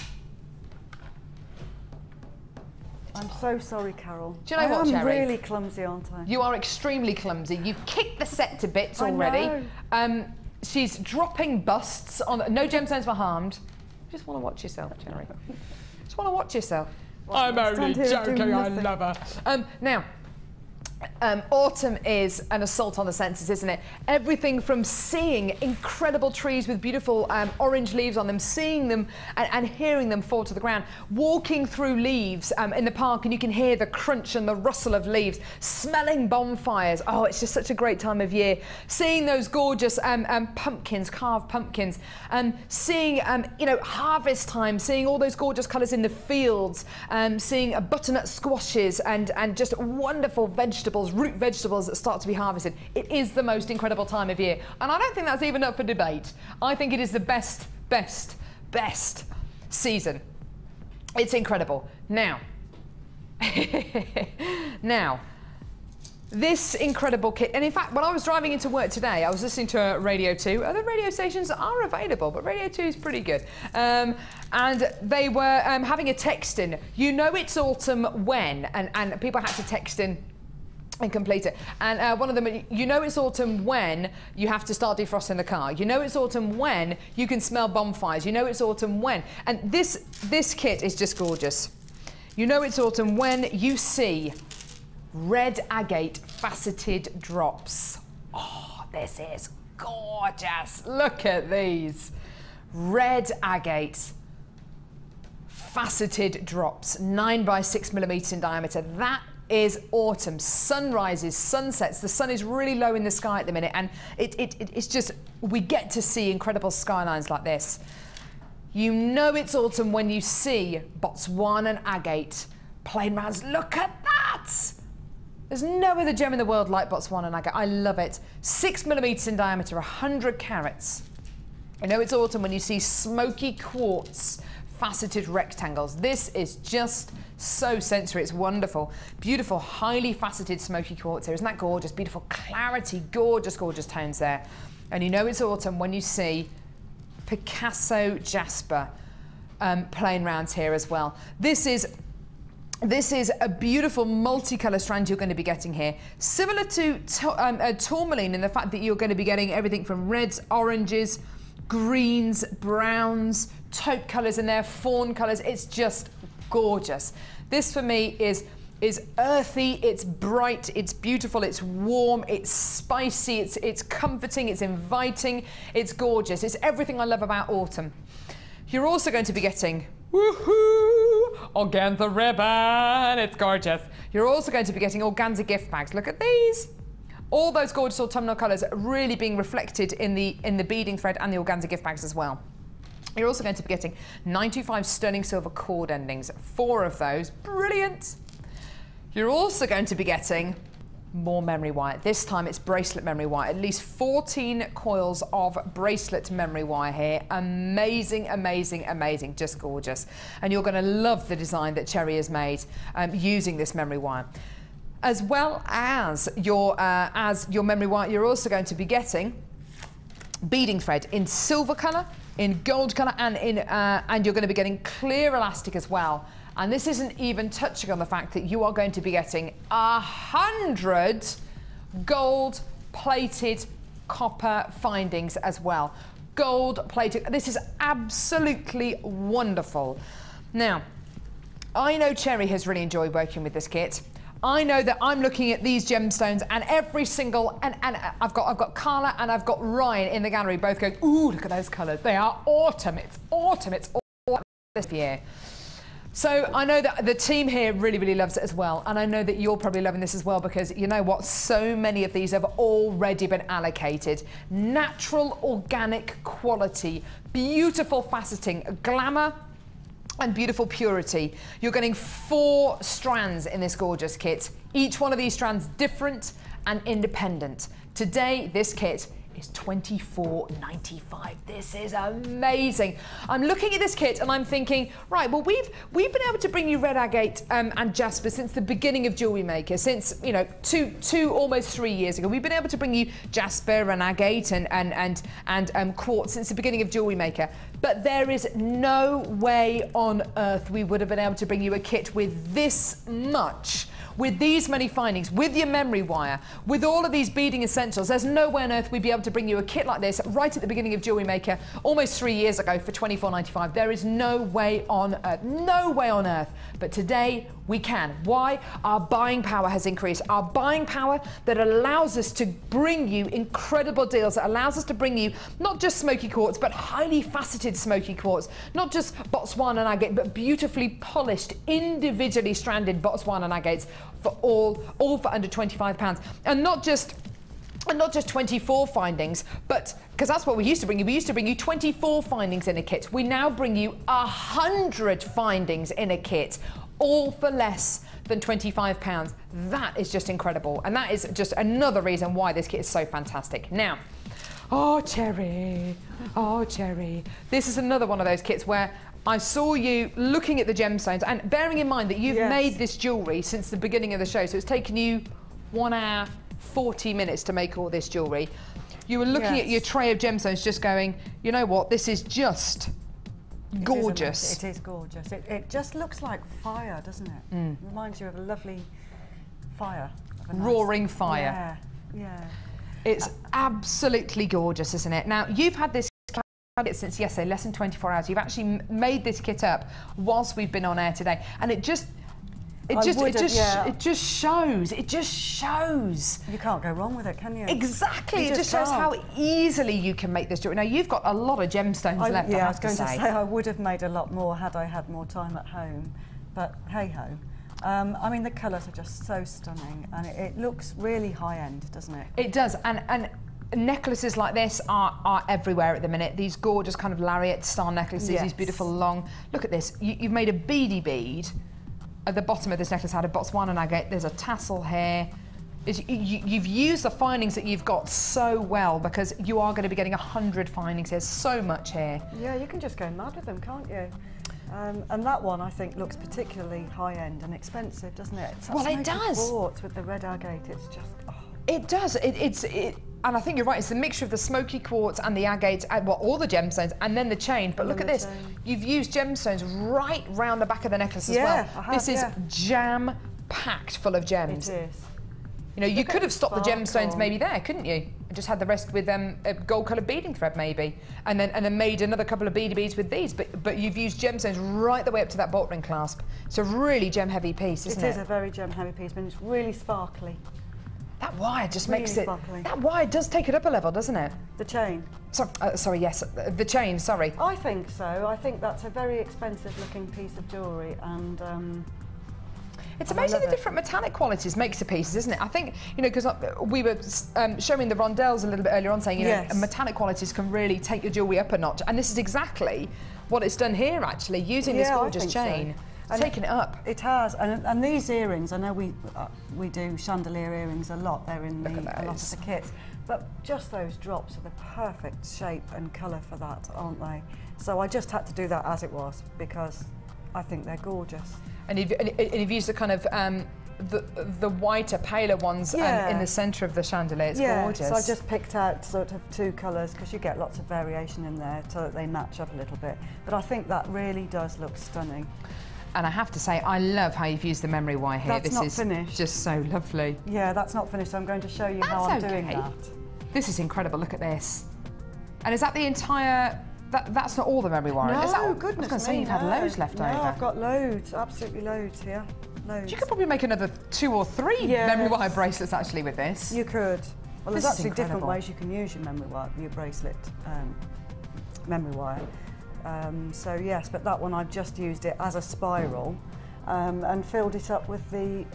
I'm so sorry, Carol. Do you know what, Cherry? I'm really clumsy, aren't I? You are extremely clumsy. You've kicked the set to bits already. She's dropping busts on. No gemstones were harmed. You just want to watch yourself, Cherry. Just want to watch yourself. I'm only joking. I love her. Now. Autumn is an assault on the senses, isn't it? Everything from seeing incredible trees with beautiful orange leaves on them, seeing them and hearing them fall to the ground, walking through leaves in the park and you can hear the crunch and the rustle of leaves, smelling bonfires. Oh, it's just such a great time of year. Seeing those gorgeous pumpkins, carved pumpkins, seeing, you know, harvest time, seeing all those gorgeous colours in the fields, seeing butternut squashes and just wonderful vegetables, root vegetables that start to be harvested. It is the most incredible time of year. And I don't think that's even up for debate. I think it is the best season. It's incredible. Now, this incredible kit, and in fact, when I was driving into work today, I was listening to Radio 2. Other radio stations are available, but Radio 2 is pretty good. And they were having a text in, you know it's autumn when, and people had to text in and complete it. And one of them, you know it's autumn when you have to start defrosting the car. You know it's autumn when you can smell bonfires. You know it's autumn when. And this kit is just gorgeous. You know it's autumn when you see red agate faceted drops. Oh, this is gorgeous. Look at these. Red agate faceted drops, 9 by 6mm in diameter. That is autumn. Sunrises, sunsets, the sun is really low in the sky at the minute and it's just, we get to see incredible skylines like this. You know it's autumn when you see Botswana agate plain rounds. Look at that! There's no other gem in the world like Botswana agate. I love it. 6mm in diameter, 100 carats. You know it's autumn when you see smoky quartz faceted rectangles. This is just so sensory, it's wonderful. Beautiful, highly faceted smoky quartz here. Isn't that gorgeous? Beautiful clarity, gorgeous, gorgeous tones there. And you know it's autumn when you see Picasso jasper plain rounds here as well. This is a beautiful multicolour strand you're going to be getting here. Similar to tourmaline in the fact that you're going to be getting everything from reds, oranges, greens, browns, taupe colours in there, fawn colours. It's just gorgeous. This for me is earthy, it's bright, it's beautiful, it's warm, it's spicy, it's comforting, it's inviting, it's gorgeous. It's everything I love about autumn. You're also going to be getting, woohoo, organza ribbon, it's gorgeous. You're also going to be getting organza gift bags. Look at these. All those gorgeous autumnal colours really being reflected in the beading thread and the organza gift bags as well. You're also going to be getting 925 sterling silver cord endings, 4 of those, brilliant. You're also going to be getting more memory wire. This time it's bracelet memory wire, at least 14 coils of bracelet memory wire here. Amazing, amazing, amazing, just gorgeous. And you're going to love the design that Cherry has made using this memory wire. As well as your memory wire, you're also going to be getting beading thread in silver colour, in gold colour, and and you're going to be getting clear elastic as well. And this isn't even touching on the fact that you are going to be getting 100 gold-plated copper findings as well. Gold-plated. This is absolutely wonderful. Now, I know Cherry has really enjoyed working with this kit. I know that I'm looking at these gemstones and every single, and I've got Carla and I've got Ryan in the gallery both going, ooh, look at those colours. They are autumn. It's autumn. It's autumn this year. So I know that the team here really, really loves it as well. And I know that you're probably loving this as well because you know what? So many of these have already been allocated. Natural, organic quality, beautiful faceting, glamour, and beautiful purity. You're getting 4 strands in this gorgeous kit. Each one of these strands different and independent. Today, this kit is $24.95. This is amazing. I'm looking at this kit and I'm thinking, right, well, we've been able to bring you red agate and jasper since the beginning of Jewellery Maker, since, you know, almost 3 years ago. We've been able to bring you jasper and agate and quartz since the beginning of Jewellery Maker. But there is no way on earth we would have been able to bring you a kit with this much, with these many findings, with your memory wire, with all of these beading essentials. There's no way on earth we'd be able to bring you a kit like this right at the beginning of Jewellery Maker almost 3 years ago for $24.95. There is no way on earth, no way on earth. But today we can. Why? Our buying power has increased. Our buying power that allows us to bring you incredible deals, that allows us to bring you not just smoky quartz, but highly faceted smoky quartz, not just Botswana agate, but beautifully polished, individually stranded Botswana agates for all for under £25. And not just 24 findings, but because that's what we used to bring you. We used to bring you 24 findings in a kit. We now bring you 100 findings in a kit, all for less than £25. That is just incredible. And that is just another reason why this kit is so fantastic. Now, oh, Cherry, oh, Cherry. This is another one of those kits where I saw you looking at the gemstones and bearing in mind that you've made this jewellery since the beginning of the show. So it's taken you 1 hour, 40 minutes to make all this jewellery. You were looking at your tray of gemstones just going, you know what, this is just gorgeous. It is gorgeous. It just looks like fire, doesn't it? Mm. Reminds you of a lovely fire. Roaring fire. Yeah. It's absolutely gorgeous, isn't it? Now, you've had this kit since yesterday, less than 24 hours. You've actually made this kit up whilst we've been on air today. And it just shows. It just shows. You can't go wrong with it, can you? Exactly. It just shows how easily you can make this jewellery. Now, you've got a lot of gemstones left, I was going to say I would have made a lot more had I had more time at home, but hey-ho. I mean, the colours are just so stunning, and it looks really high-end, doesn't it? It does, and necklaces like this are everywhere at the minute. These gorgeous kind of lariat style necklaces, these beautiful long... Look at this. You've made a beady bead. At the bottom of this necklace had a Botswana agate. There's a tassel here. You've used the findings that you've got so well because you are going to be getting 100 findings. There's so much here. Yeah, you can just go mad with them, can't you? And that one, I think, looks particularly high-end and expensive, doesn't it? Well, it does. Quartz with the red agate, it's just... Oh. It does. And I think you're right. It's the mixture of the smoky quartz and the agate, and well, all the gemstones, and then the chain. But look at this. You've used gemstones right round the back of the necklace as well. This is jam-packed full of gems. It is. You know, you could have stopped the gemstones maybe there, couldn't you? And just had the rest with gold-coloured beading thread maybe, and then made another couple of beady beads with these. But you've used gemstones right the way up to that bolt ring clasp. It's a really gem-heavy piece, isn't it? It is a very gem-heavy piece, but it's really sparkly. That wire just makes it... Sparkly. That wire does take it up a level, doesn't it? The chain. Sorry, yes, the chain, sorry. I think so. I think that's a very expensive looking piece of jewellery, and... It's amazing the different metallic qualities makes the pieces, isn't it? I think, you know, because we were showing the rondelles a little bit earlier on, saying, you know, metallic qualities can really take your jewellery up a notch. And this is exactly what it's done here, actually, using this gorgeous chain. So. Taking it up. It has, and these earrings, I know we do chandelier earrings a lot, they're in a lot of the kits, but just those drops are the perfect shape and colour for that, aren't they? So I just had to do that as it was, because I think they're gorgeous. And you've used the kind of the whiter, paler ones in the centre of the chandelier. It's gorgeous. So I just picked out sort of 2 colours because you get lots of variation in there so that they match up a little bit. But I think that really does look stunning. And I have to say, I love how you've used the memory wire here. That's not finished. Just so lovely. Yeah, that's not finished. So I'm going to show you how I'm doing that. This is incredible. Look at this. And is that the entire? That's not all the memory wire. No, is that, goodness. I was going to say you've had loads left over. No, I've got loads, absolutely loads here. Loads. You could probably make another 2 or 3 memory wire bracelets actually with this. You could. Well, there's actually different ways you can use your memory wire, your bracelet memory wire. So yes, but that one I've just used it as a spiral and filled it up with the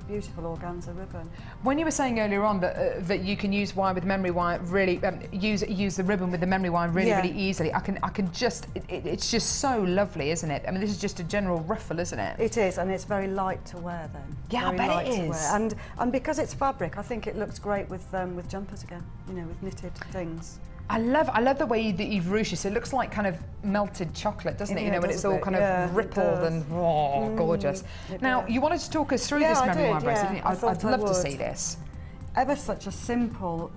beautiful organza ribbon. When you were saying earlier on that you can use wire with memory wire, really use the ribbon with the memory wire really easily. I can just it's just so lovely, isn't it? I mean, this is just a general ruffle, isn't it? It is, and it's very light to wear then. Yeah, very I bet it is. And because it's fabric, I think it looks great with jumpers again. You know, with knitted things. I love the way that you've ruched it. It looks like kind of melted chocolate, doesn't it? You know, when it's all kind of rippled and gorgeous. Now, you wanted to talk us through this memory wire bracelet, didn't you? I'd love to see this. Ever such a simple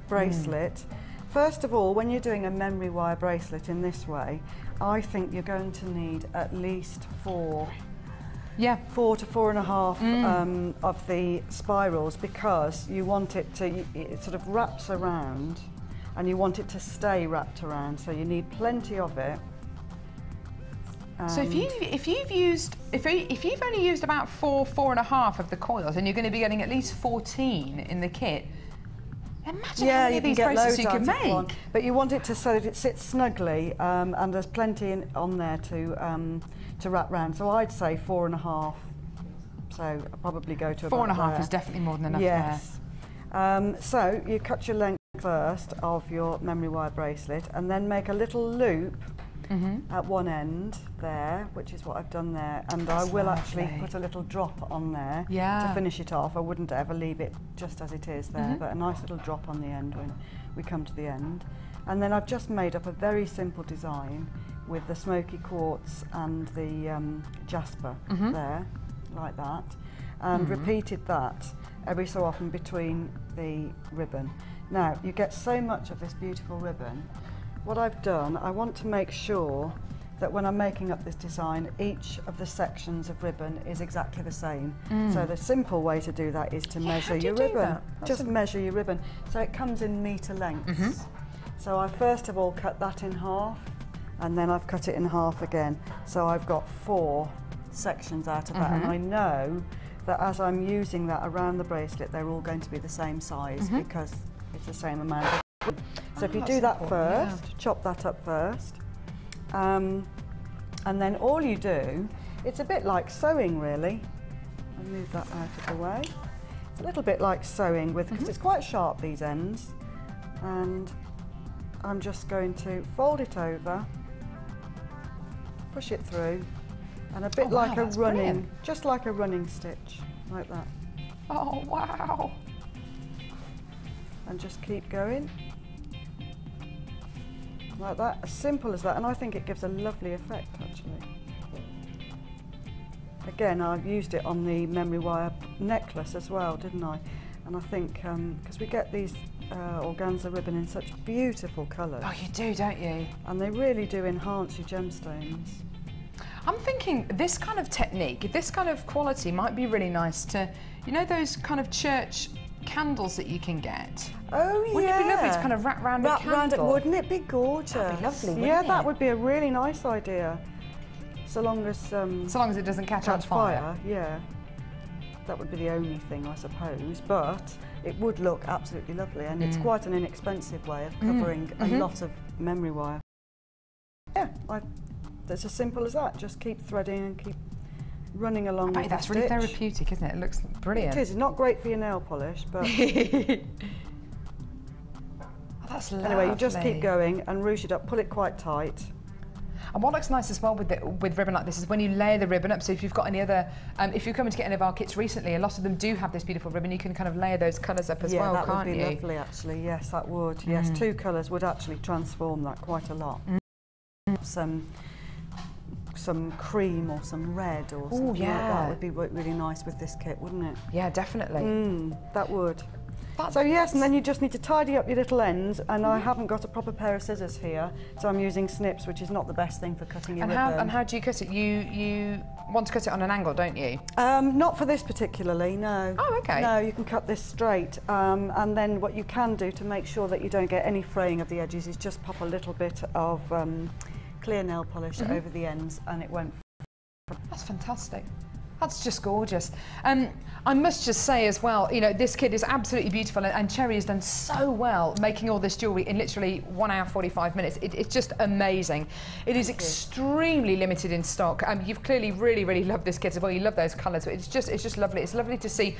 bracelet. First of all, when you're doing a memory wire bracelet in this way, I think you're going to need at least 4 to 4.5 of the spirals, because you want it to, it sort of wraps around and you want it to stay wrapped around, so you need plenty of it. So if you've only used about 4.5 of the coils, and you're going to be getting at least 14 in the kit, imagine how many of these bracelets you can make. But you want it to so that it sits snugly, and there's plenty on there to wrap round. So I'd say 4.5. So I'll probably go to 4.5 is definitely more than enough. Yes. So you cut your length first of your memory wire bracelet, and then make a little loop at one end there, which is what I've done there, and I will actually put a little drop on there to finish it off. I wouldn't ever leave it just as it is there, but a nice little drop on the end when we come to the end. And then I've just made up a very simple design with the smoky quartz and the jasper there, like that, and repeated that every so often between the ribbon. Now, you get so much of this beautiful ribbon. What I've done, I want to make sure that when I'm making up this design, each of the sections of ribbon is exactly the same. So the simple way to do that is to measure your ribbon. Just measure your ribbon. So it comes in metre lengths. So I first of all cut that in half, and then I've cut it in half again. So I've got 4 sections out of that, and I know that as I'm using that around the bracelet, they're all going to be the same size because it's the same amount of ribbon. So if you do that first, chop that up first, and then all you do, it's a bit like sewing really. I'll move that out of the way. It's a little bit like sewing with, because it's quite sharp, these ends, and I'm just going to fold it over, push it through, and a bit like a running, just like a running stitch, like that. Oh wow! And just keep going. Like that, as simple as that, and I think it gives a lovely effect actually. Again, I've used it on the memory wire necklace as well, didn't I? And I think, because we get these organza ribbon in such beautiful colours. Oh, you do, don't you? And they really do enhance your gemstones. I'm thinking this kind of technique, this kind of quality might be really nice to, you know, those kind of church candles that you can get. Oh yeah. Wouldn't it be lovely to kind of wrap round a candle? Wouldn't it be gorgeous? That'd be lovely, wouldn't it? That would be a really nice idea. So long as it doesn't catch on fire. Yeah. That would be the only thing, I suppose, but it would look absolutely lovely, and it's quite an inexpensive way of covering a lot of memory wire. Yeah, it's as simple as that. Just keep threading and keep running along with the that's really therapeutic, isn't it? It looks brilliant. It is. It's not great for your nail polish, but that's lovely. Anyway, you just keep going and ruche it up, pull it quite tight. And what looks nice as well with ribbon like this is when you layer the ribbon up. So if you've got any other, if you're coming to get any of our kits recently, a lot of them do have this beautiful ribbon. You can kind of layer those colours up as well, can't you? Yeah, that would be lovely actually. Yes, that would. Yes, 2 colours would actually transform that quite a lot. Some some cream or some red or something like that would be really nice with this kit, wouldn't it? Yeah, definitely. That would. So yes, and then you just need to tidy up your little ends, and I haven't got a proper pair of scissors here, so I'm using snips, which is not the best thing for cutting your ribbon. And how do you cut it? You want to cut it on an angle, don't you? Not for this particularly, no. Oh, okay. No, you can cut this straight, and then what you can do to make sure that you don't get any fraying of the edges is just pop a little bit of clear nail polish over the ends, and it won't. That's fantastic. That's just gorgeous. I must just say as well, you know, this kit is absolutely beautiful, and Cherry has done so well making all this jewellery in literally 1 hour 45 minutes. It's just amazing. It is extremely limited in stock. You've clearly really loved this kit as well. You love those colours. It's just lovely. It's lovely to see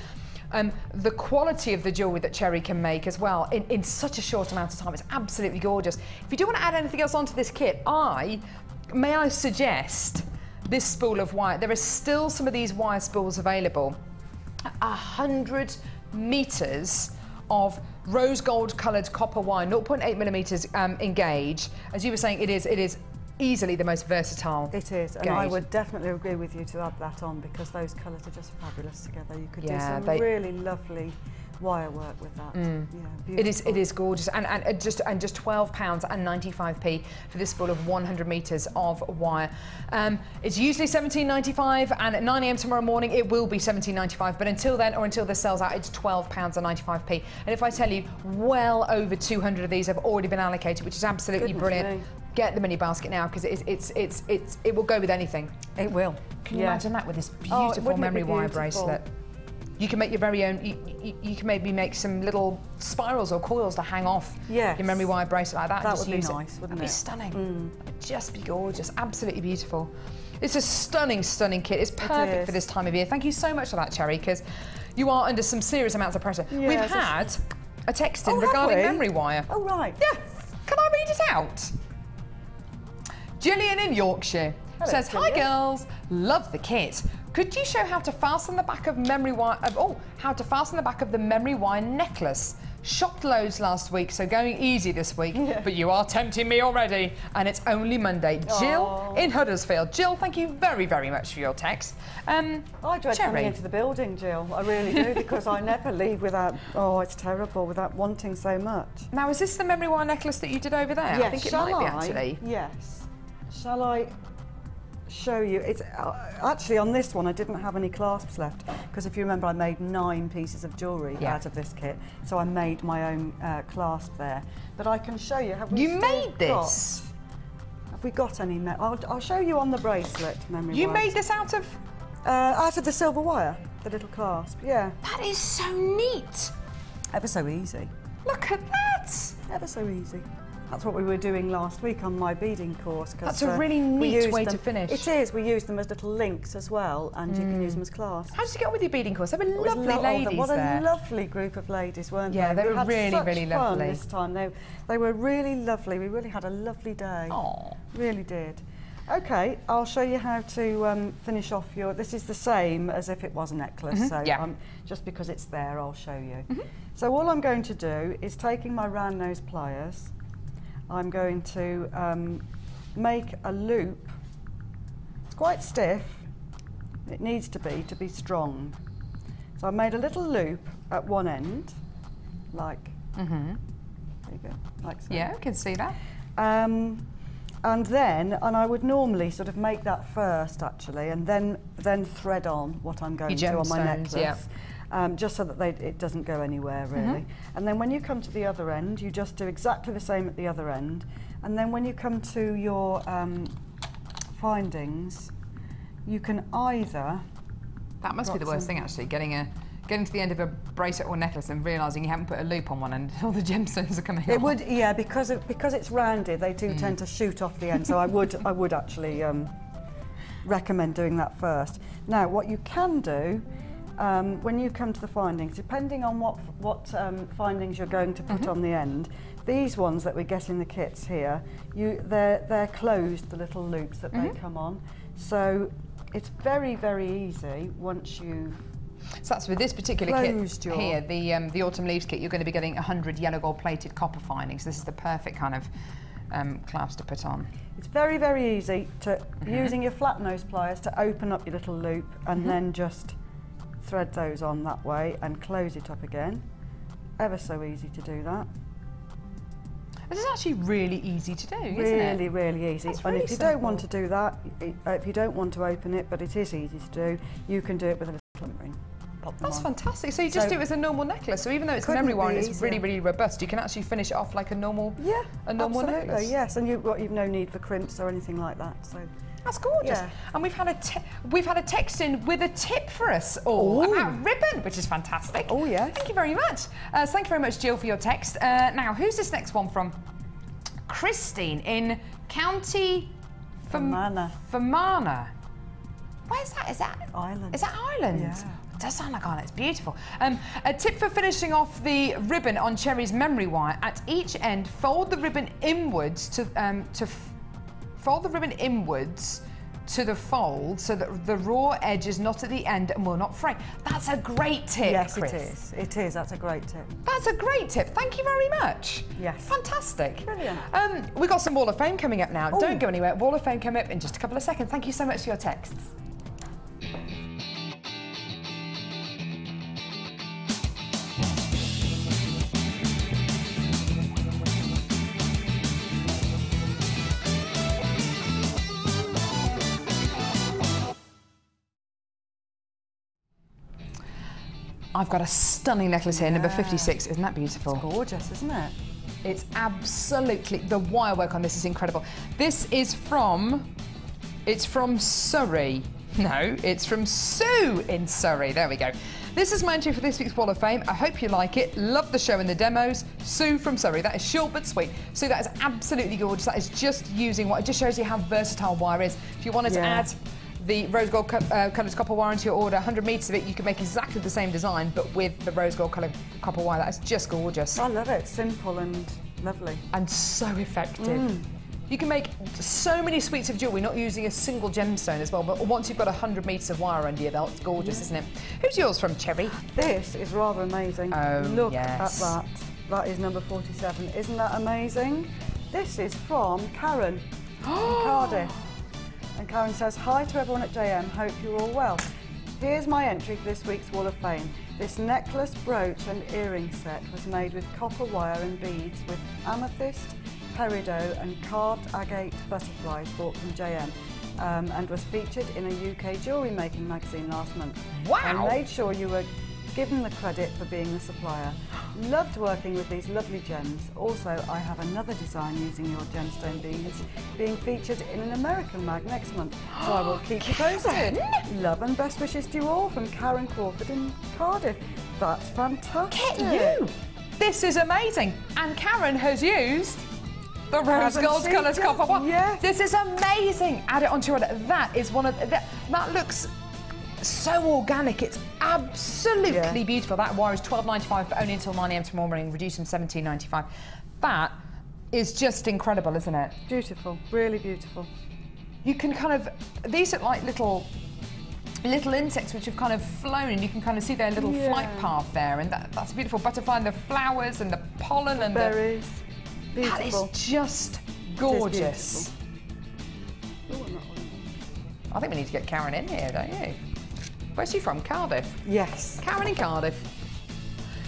the quality of the jewellery that Cherry can make as well in such a short amount of time. It's absolutely gorgeous. If you do want to add anything else onto this kit, may I suggest this spool of wire. There are still some of these wire spools available. 100 metres of rose gold coloured copper wire, 0.8 millimetres in gauge. As you were saying, it is easily the most versatile. It is, and I would definitely agree with you to add that on, because those colours are just fabulous together. You could do some really lovely wire work with that. Yeah, it is gorgeous, and just £12.95 for this spool of 100 metres of wire. It's usually £17.95, and at 9 AM tomorrow morning it will be £17.95, but until then, or until this sells out, it's £12.95. And if I tell you, well over 200 of these have already been allocated, which is absolutely brilliant. Get the mini basket now, because it will go with anything. It will. Can you imagine that with this beautiful memory wire bracelet? You can make your very own, you can maybe make some little spirals or coils to hang off your memory wire bracelet like that. That would be nice, wouldn't it? That'd be stunning. That'd just be gorgeous, absolutely beautiful. It's a stunning kit. It's perfect for this time of year. Thank you so much for that, Cherry, because you are under some serious amounts of pressure. Yeah, we've had a text in regarding memory wire. Oh, right. Yes. Can I read it out? Gillian in Yorkshire says, "Hi girls, love the kit. Could you show how to fasten the back of memory wire? How to fasten the back of the memory wire necklace? Shopped loads last week, so going easy this week. But you are tempting me already, and it's only Monday." Jill in Huddersfield. Jill, thank you very much for your text. I dread coming into the building, Jill. I really do, because I never leave without. Oh, it's terrible, without wanting so much. Now, is this the memory wire necklace that you did over there? Yes, I think it might be actually. Yes. Shall I show you? It's actually on this one I didn't have any clasps left, because if you remember I made 9 pieces of jewellery out of this kit, so I made my own clasp there. But I can show you. Have we got any? I'll show you on the bracelet. Memory You wire. made this out of the silver wire, the little clasp. Yeah. That is so neat. Ever so easy. Look at that. Ever so easy. That's what we were doing last week on my beading course. That's a really neat way to finish. It is. We use them as little links as well, and you can use them as clasps. How did you get on with your beading course? They were lovely ladies What there. a lovely group of ladies, weren't they? Yeah, they were really fun lovely this time. They were really lovely. We really had a lovely day. Oh, really did. Okay, I'll show you how to finish off your. This is the same as if it was a necklace. So just because it's there, I'll show you. So all I'm going to do is taking my round nose pliers. I'm going to make a loop. It's quite stiff. It needs to be strong. So I made a little loop at one end, like there you go, like so. Yeah, I can see that. And I would normally sort of make that first actually, and then thread on what I'm going to on my necklace. Just so that it doesn't go anywhere really. And then when you come to the other end, you just do exactly the same at the other end. And then when you come to your findings, you can either... That must be the worst thing actually, getting to the end of a bracelet or necklace and realising you haven't put a loop on one end, all the gemstones are coming off. It would, yeah, because it's rounded, they do tend to shoot off the end. So I would actually recommend doing that first. Now, what you can do when you come to the findings, depending on what findings you're going to put on the end, these ones that we get in the kits here, they're closed, the little loops that they come on. So it's very easy once you've So that's with this particular kit here, the autumn leaves kit. You're going to be getting 100 yellow gold plated copper findings. This is the perfect kind of clasp to put on. It's very, very easy to, using your flat nose pliers, to open up your little loop and then just thread those on that way and close it up again. Ever so easy to do that. This is actually really easy to do, isn't it? Really, really easy. That's And really if you simple. don't want to do that, if you don't want to open it, but it is easy to do, you can do it with a little ring. Pop them That's on. fantastic. So you just do it as a normal necklace. So even though it's memory wire and it's really, really robust, you can actually finish it off like a normal, absolutely, necklace. yes. And you've no need for crimps or anything like that. So that's gorgeous. Yeah. And we've had a text in with a tip for us all about ribbon, which is fantastic. Oh yes. Thank you very much. Thank you very much, Jill, for your text. Now, who's this next one from? Christine in County Fermanagh. Where's that? Is that Ireland? Is that Ireland? Yeah. It does sound like Ireland. It's beautiful. A tip for finishing off the ribbon on Cherry's memory wire: at each end, fold the ribbon inwards to the fold so that the raw edge is not at the end and will not fray. That's a great tip, Yes, Chris. it is. It is. That's a great tip. That's a great tip. Thank you very much. Yes. Fantastic. Brilliant. We've got some Wall of Fame coming up now. Don't go anywhere. Wall of Fame coming up in just a couple of seconds. Thank you so much for your texts. I've got a stunning necklace here, number 56. Isn't that beautiful? It's gorgeous, isn't it? It's absolutely, the wire work on this is incredible. This is from, it's from Surrey. No, it's from Sue in Surrey. There we go. This is my entry for this week's Wall of Fame. I hope you like it. Love the show and the demos. Sue from Surrey. That is short but sweet. Sue, that is absolutely gorgeous. That is just using what, it just shows you how versatile wire is. If you wanted to add the rose gold coloured copper wire into your order, 100 metres of it, you can make exactly the same design, but with the rose gold coloured copper wire. That is just gorgeous. I love it. Simple and lovely. And so effective. You can make so many suites of jewellery not using a single gemstone as well, but once you've got 100 metres of wire under your belt, it's gorgeous, isn't it? Who's yours from, Cherry? This is rather amazing. Oh, Look yes. at that. That is number 47. Isn't that amazing? This is from Karen in Cardiff. And Karen says, hi to everyone at JM, hope you're all well. Here's my entry for this week's Wall of Fame. This necklace, brooch and earring set was made with copper wire and beads with amethyst, peridot and carved agate butterflies bought from JM and was featured in a UK jewellery making magazine last month. Wow! I made sure you were given the credit for being the supplier. Loved working with these lovely gems. Also, I have another design using your gemstone beads being featured in an American mag next month, so I will keep you posted. Love and best wishes to you all from Karen Crawford in Cardiff. That's fantastic. Get you! This is amazing. And Karen has used the rose gold coloured copper wire. Yes. This is amazing. Add it onto your order. That is one of that looks so organic. It's absolutely beautiful. That wire is £12.95, but only until 9 AM tomorrow morning, reduced from £17.95. That is just incredible, isn't it? Beautiful, really beautiful. You can kind of, these are like little insects which have kind of flown, and you can kind of see their little flight path there, and that's a beautiful butterfly, and the flowers and the pollen and berries. Beautiful. That is just gorgeous. I think we need to get Karen in here, don't you? Where's she from? Cardiff? Yes. Karen in Cardiff.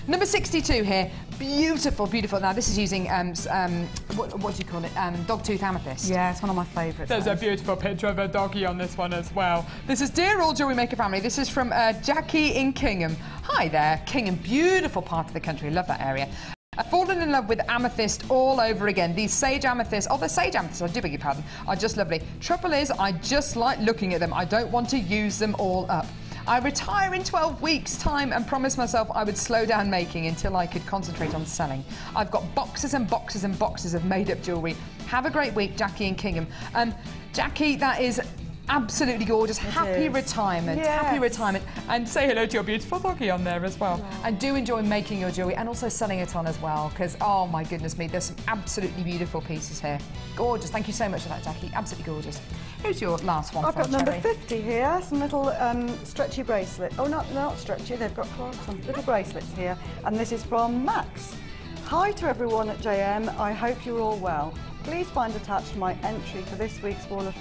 Number 62 here. Beautiful, beautiful. Now, this is using, what do you call it? Dogtooth amethyst. Yeah, it's one of my favourites. There's a beautiful picture of a doggy on this one as well. This is Dear All Jewellery Maker Family. This is from Jackie in Kingham. Hi there, Kingham. Beautiful part of the country. Love that area. I've fallen in love with amethyst all over again. These sage amethysts, they're sage amethysts, I do beg your pardon, are just lovely. Trouble is, I just like looking at them. I don't want to use them all up. I retire in 12 weeks' time and promised myself I would slow down making until I could concentrate on selling. I've got boxes and boxes and boxes of made-up jewellery. Have a great week, Jackie in Kingham. Jackie, that is absolutely gorgeous. Happy retirement. Yes. Happy retirement. And say hello to your beautiful doggy on there as well. Yeah. And do enjoy making your jewellery and also selling it on as well, because, oh my goodness me, there's some absolutely beautiful pieces here. Gorgeous. Thank you so much for that, Jackie. Absolutely gorgeous. Who's your last one? I've got Cherry? number 50 here, some little stretchy bracelet. Oh, not stretchy, they've got clocks on. Little bracelets here, and this is from Max. Hi to everyone at JM, I hope you're all well. Please find attached my entry for this week's Wall of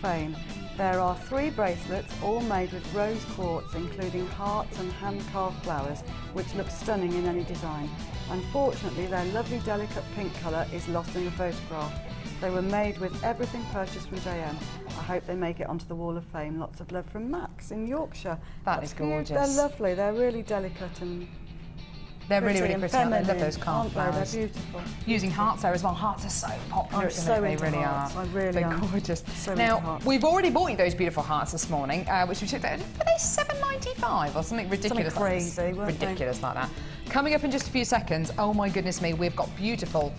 Fame. There are 3 bracelets, all made with rose quartz, including hearts and hand-carved flowers, which look stunning in any design. Unfortunately, their lovely delicate pink colour is lost in the photograph. They were made with everything purchased from JM. I hope they make it onto the Wall of Fame. Lots of love from Max in Yorkshire. That is gorgeous. They're lovely. They're really delicate and they're really, really pretty. Feminine, I love those carved flowers. They're beautiful. Using hearts there as well. Hearts are so popular. I'm so they into really hearts. are. I really They're am. gorgeous. So now, we've already bought you those beautiful hearts this morning, which we took there. Were they $7.95 or something ridiculous? Something crazy, weren't they? Ridiculous like that. Coming up in just a few seconds, oh my goodness me, we've got beautiful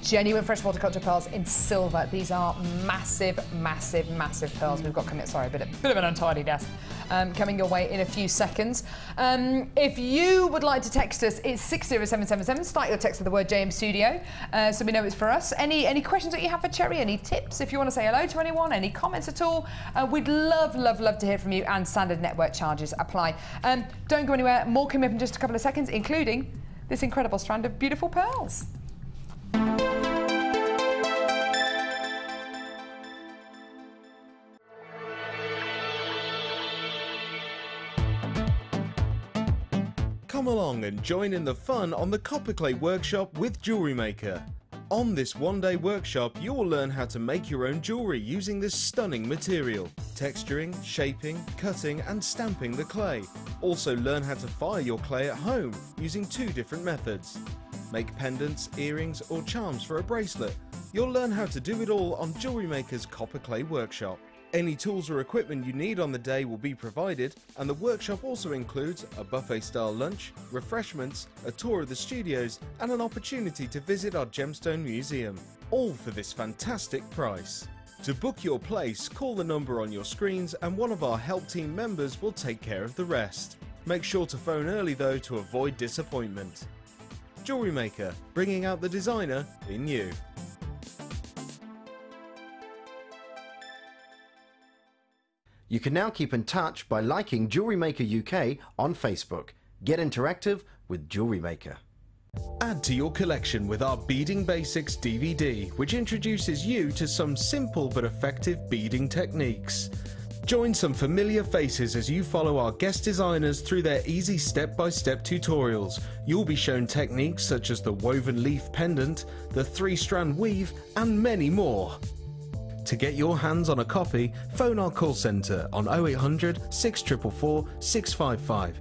genuine freshwater culture pearls in silver. These are massive, massive, massive pearls we've got coming. Sorry, a bit of an untidy desk. Coming your way in a few seconds. If you would like to text us, it's 60777. Start your text with the word JM Studio, so we know it's for us. Any questions that you have for Cherry? Any tips? If you want to say hello to anyone, any comments at all? We'd love, love, love to hear from you. And standard network charges apply. Don't go anywhere. More coming up in just a couple of seconds, including this incredible strand of beautiful pearls. Come along and join in the fun on the Copper Clay Workshop with Jewellery Maker. On this one-day workshop, you will learn how to make your own jewellery using this stunning material, texturing, shaping, cutting and stamping the clay. Also learn how to fire your clay at home using 2 different methods. Make pendants, earrings or charms for a bracelet. You'll learn how to do it all on Jewellery Maker's Copper Clay Workshop. Any tools or equipment you need on the day will be provided, and the workshop also includes a buffet-style lunch, refreshments, a tour of the studios and an opportunity to visit our Gemstone Museum, all for this fantastic price. To book your place, call the number on your screens and one of our help team members will take care of the rest. Make sure to phone early though to avoid disappointment. Jewellery Maker, bringing out the designer in you. You can now keep in touch by liking Jewellery Maker UK on Facebook. Get interactive with Jewellery Maker. Add to your collection with our Beading Basics DVD, which introduces you to some simple but effective beading techniques. Join some familiar faces as you follow our guest designers through their easy step-by-step tutorials. You'll be shown techniques such as the woven leaf pendant, the 3-strand weave, and many more. To get your hands on a copy, phone our call centre on 0800 644 655.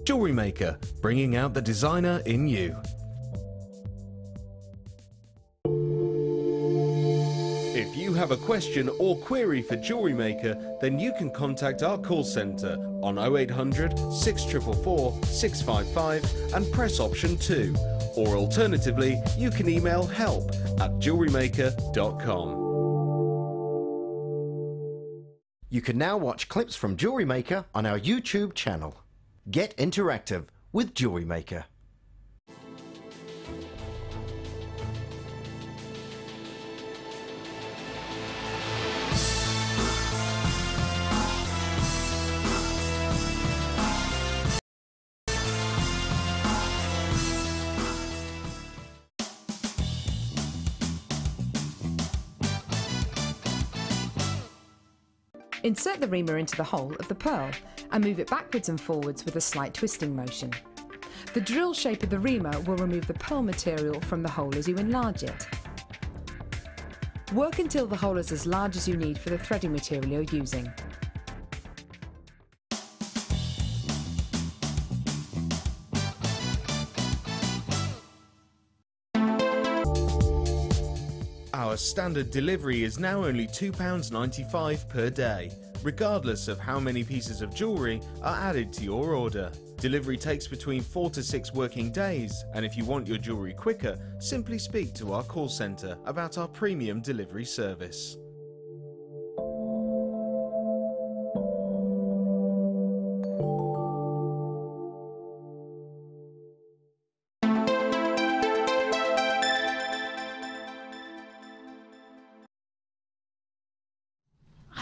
Jewellery Maker, bringing out the designer in you. If you have a question or query for Jewellery Maker, then you can contact our call centre on 0800 644 655 and press option 2. Or alternatively, you can email help@jewellerymaker.com. You can now watch clips from Jewellery Maker on our YouTube channel. Get interactive with Jewellery Maker. Insert the reamer into the hole of the pearl and move it backwards and forwards with a slight twisting motion. The drill shape of the reamer will remove the pearl material from the hole as you enlarge it. Work until the hole is as large as you need for the threading material you're using. Our standard delivery is now only £2.95 per day, regardless of how many pieces of jewellery are added to your order. Delivery takes between 4 to 6 working days, and if you want your jewellery quicker, simply speak to our call centre about our premium delivery service.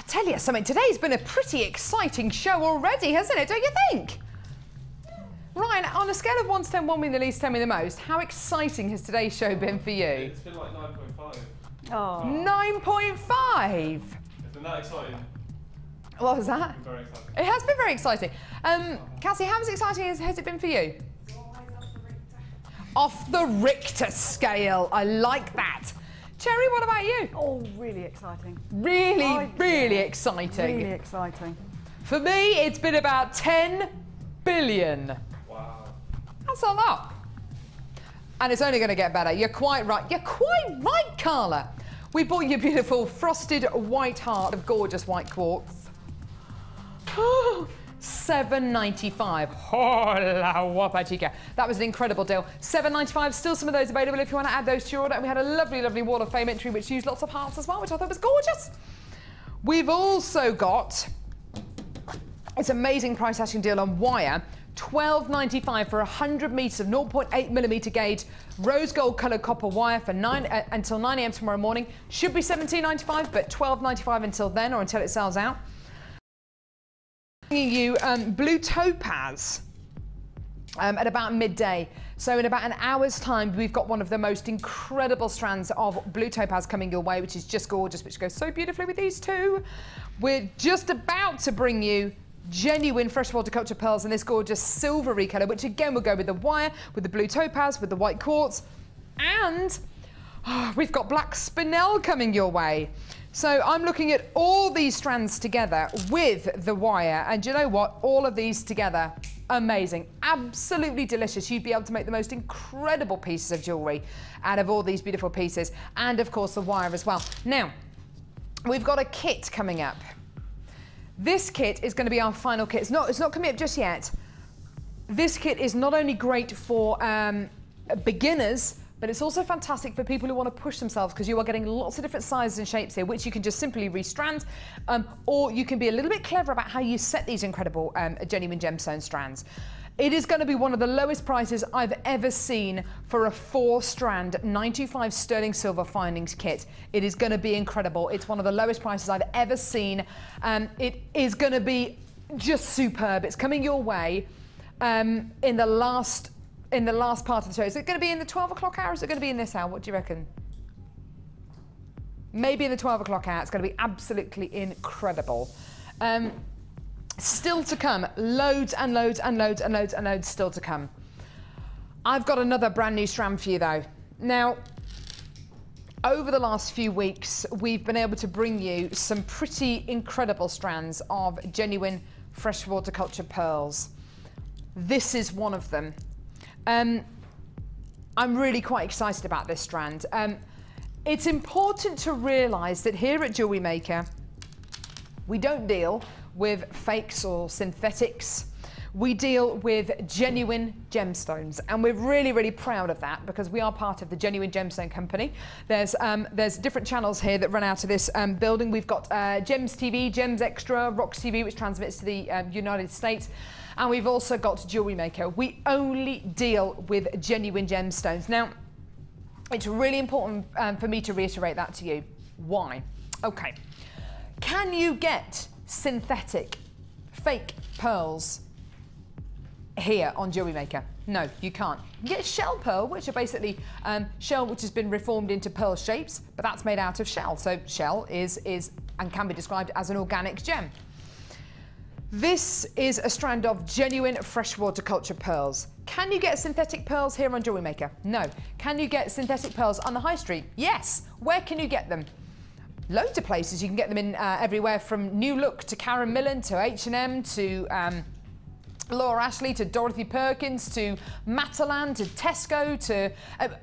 Tell you something, today's been a pretty exciting show already, hasn't it, don't you think? Ryan, on a scale of 1 to 10, 1 being the least, 10 being the most, how exciting has today's show been for you? It's been like 9.5. Oh. 9.5. Isn't that exciting? What was that? Very exciting. It has been very exciting. Cassie, how exciting has it been for you? Off the Richter scale. I like that. Cherry, what about you? Oh, really exciting. Really exciting. Really exciting. For me, it's been about 10 billion. Wow. That's a lot. And it's only going to get better. You're quite right. You're quite right, Carla. We bought you a beautiful frosted white heart of gorgeous white quartz. Oh, $7.95. Hola whoppa chica. That was an incredible deal. $7.95. Still some of those available if you want to add those to your order. And we had a lovely Wall of Fame entry which used lots of hearts as well, which I thought was gorgeous. We've also got this amazing price action deal on wire. $12.95 for 100 metres of 0.8mm gauge rose gold coloured copper wire for until 9 AM tomorrow morning. Should be $17.95, but $12.95 until then, or until it sells out. Bringing you blue topaz at about midday. So in about an hour's time, we've got one of the most incredible strands of blue topaz coming your way, which is just gorgeous, which goes so beautifully with these two. We're just about to bring you genuine freshwater culture pearls in this gorgeous silvery colour, which again will go with the wire, with the blue topaz, with the white quartz, and we've got black spinel coming your way. So I'm looking at all these strands together with the wire, and you know what? All of these together, amazing, absolutely delicious. You'd be able to make the most incredible pieces of jewellery out of all these beautiful pieces, and of course the wire as well. Now, we've got a kit coming up. This kit is going to be our final kit. It's not coming up just yet. This kit is not only great for beginners, but it's also fantastic for people who want to push themselves, because you are getting lots of different sizes and shapes here, which you can just simply restrand, or you can be a little bit clever about how you set these incredible genuine gemstone strands. It is going to be one of the lowest prices I've ever seen for a 4-strand 925 sterling silver findings kit. It is going to be incredible. It's one of the lowest prices I've ever seen. It is going to be just superb. It's coming your way in the last part of the show. Is it going to be in the 12 o'clock hour, or is it going to be in this hour? What do you reckon? Maybe in the 12 o'clock hour. It's going to be absolutely incredible. Still to come, loads and loads and loads and loads and loads still to come. I've got another brand new strand for you though. Now, over the last few weeks, we've been able to bring you some pretty incredible strands of genuine freshwater culture pearls. This is one of them. I'm really quite excited about this strand. It's important to realise that here at Jewellery Maker, we don't deal with fakes or synthetics. We deal with genuine gemstones, and we're really proud of that, because we are part of the Genuine Gemstone Company. There's different channels here that run out of this building. We've got Gems TV, Gems Extra, Rocks TV, which transmits to the United States, and we've also got Jewellery Maker. We only deal with genuine gemstones. Now, it's really important for me to reiterate that to you. Why? Okay. Can you get synthetic, fake pearls here on Jewellery Maker? No, you can't. You can get shell pearl, which are basically shell which has been reformed into pearl shapes, but that's made out of shell. So shell is and can be described as an organic gem. This is a strand of genuine freshwater culture pearls. Can you get synthetic pearls here on Jewellery Maker? No. Can you get synthetic pearls on the high street? Yes. Where can you get them? Loads of places. You can get them in everywhere from New Look to Karen Millen to H&M to Laura Ashley to Dorothy Perkins to Matalan to Tesco to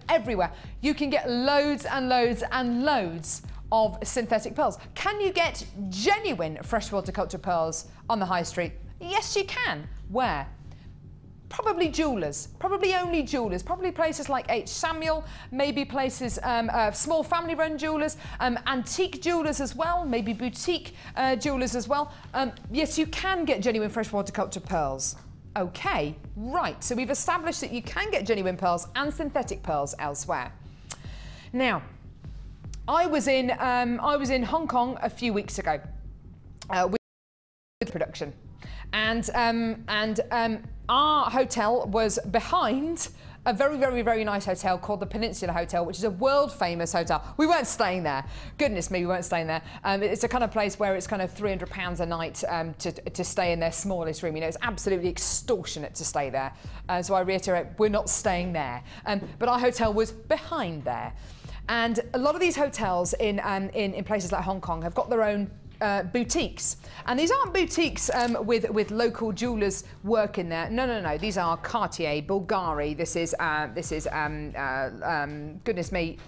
everywhere. You can get loads and loads and loads of synthetic pearls. Can you get genuine freshwater culture pearls on the high street? Yes, you can. Where? Probably jewellers, probably only jewellers, probably places like H. Samuel, maybe places, small family-run jewellers, antique jewellers as well, maybe boutique jewellers as well. Yes, you can get genuine freshwater culture pearls. Okay, right, so we've established that you can get genuine pearls and synthetic pearls elsewhere. Now, I was in Hong Kong a few weeks ago with production. And our hotel was behind a very, very, very nice hotel called the Peninsula Hotel, which is a world famous hotel. We weren't staying there. Goodness me, we weren't staying there. It's a kind of place where it's kind of £300 a night to stay in their smallest room. You know, it's absolutely extortionate to stay there. So I reiterate, we're not staying there. But our hotel was behind there. And a lot of these hotels in places like Hong Kong have got their own boutiques, and these aren't boutiques with local jewelers working there. No. These are Cartier, Bulgari. This is goodness me,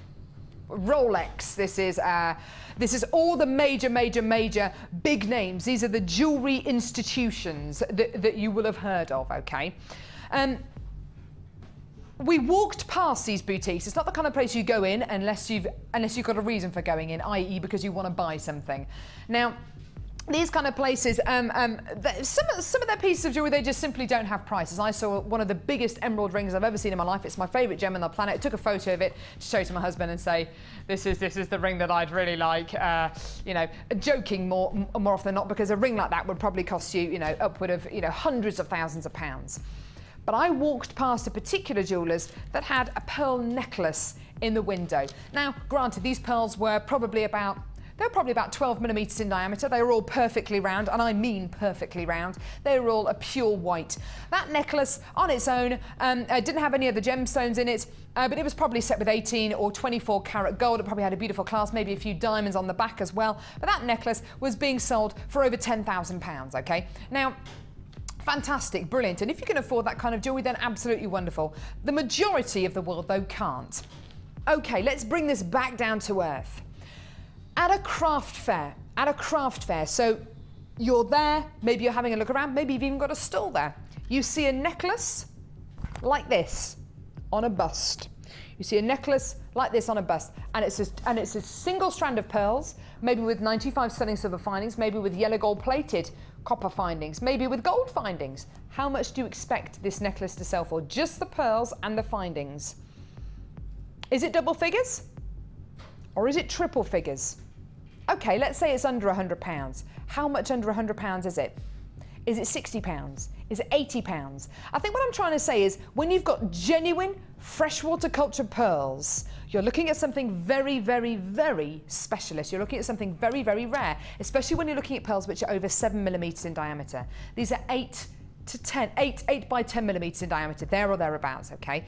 Rolex. This is all the major big names. These are the jewelry institutions that you will have heard of. Okay. We walked past these boutiques. It's not the kind of place you go in unless you've got a reason for going in, i.e. because you want to buy something. Now, these kind of places, some of their pieces of jewellery, they just simply don't have prices. I saw one of the biggest emerald rings I've ever seen in my life. It's my favourite gem on the planet. I took a photo of it to show to my husband and say, this is the ring that I'd really like. You know, joking more often than not, because a ring like that would probably cost you, you know, upward of, you know, hundreds of thousands of pounds. But I walked past a particular jeweller's that had a pearl necklace in the window. Now, granted, these pearls were probably about 12 millimetres in diameter. They were all perfectly round, and I mean perfectly round. They were all a pure white. That necklace on its own didn't have any other gemstones in it, but it was probably set with 18 or 24 karat gold. It probably had a beautiful clasp, maybe a few diamonds on the back as well. But that necklace was being sold for over £10,000, okay? Now, fantastic, brilliant, and if you can afford that kind of jewellery, then absolutely wonderful. The majority of the world, though, can't. Okay, let's bring this back down to earth. At a craft fair, so you're there, maybe you're having a look around, maybe you've even got a stall there. You see a necklace like this on a bust. You see a necklace like this on a bust, and it's a single strand of pearls, maybe with 95 sterling silver findings, maybe with yellow gold plated copper findings, maybe with gold findings. How much do you expect this necklace to sell for? Just the pearls and the findings. Is it double figures? Or is it triple figures? Okay, let's say it's under £100. How much under £100 is it? Is it £60? Is it £80? I think what I'm trying to say is, when you've got genuine freshwater cultured pearls, you're looking at something very, very, very specialist. You're looking at something very, very rare, especially when you're looking at pearls which are over 7 millimetres in diameter. These are 8 by 10 millimetres in diameter, there or thereabouts, okay?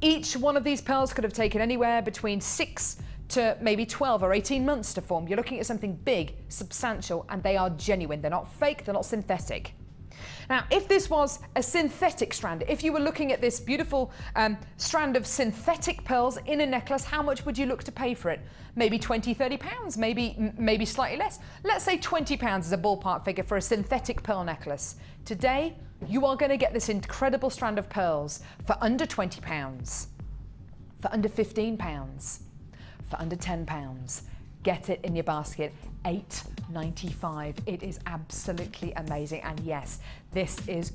Each one of these pearls could have taken anywhere between 6 to maybe 12 or 18 months to form. You're looking at something big, substantial, and they are genuine. They're not fake, they're not synthetic. Now, if this was a synthetic strand, if you were looking at this beautiful strand of synthetic pearls in a necklace, how much would you look to pay for it? Maybe 20, 30 pounds, maybe slightly less. Let's say 20 pounds is a ballpark figure for a synthetic pearl necklace. Today, you are going to get this incredible strand of pearls for under 20 pounds, for under 15 pounds, for under 10 pounds. Get it in your basket. £8.95. It is absolutely amazing, and yes, this is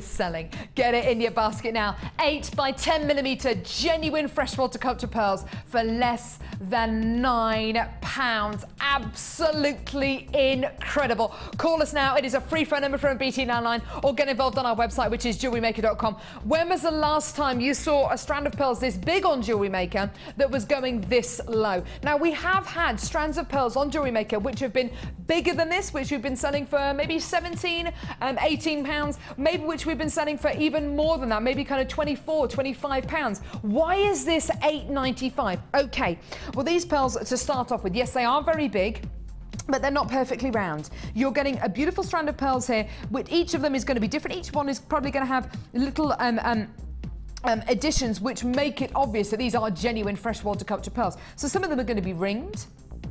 selling. Get it in your basket now. 8 by 10 millimetre genuine freshwater culture pearls for less than £9. Absolutely incredible. Call us now. It is a free phone number from a BT landline, or get involved on our website, which is jewellerymaker.com. When was the last time you saw a strand of pearls this big on Jewellery Maker that was going this low? Now, we have had strands of pearls on Jewellery Maker which have been bigger than this, which we've been selling for maybe 17 and 18 pounds, maybe which we've been selling for even more than that, maybe kind of 24, 25 pounds. Why is this £8.95? Okay, well, these pearls, to start off with, yes, they are very big, but they're not perfectly round. You're getting a beautiful strand of pearls here, which each of them is going to be different. Each one is probably going to have little additions which make it obvious that these are genuine freshwater culture pearls. So some of them are going to be ringed.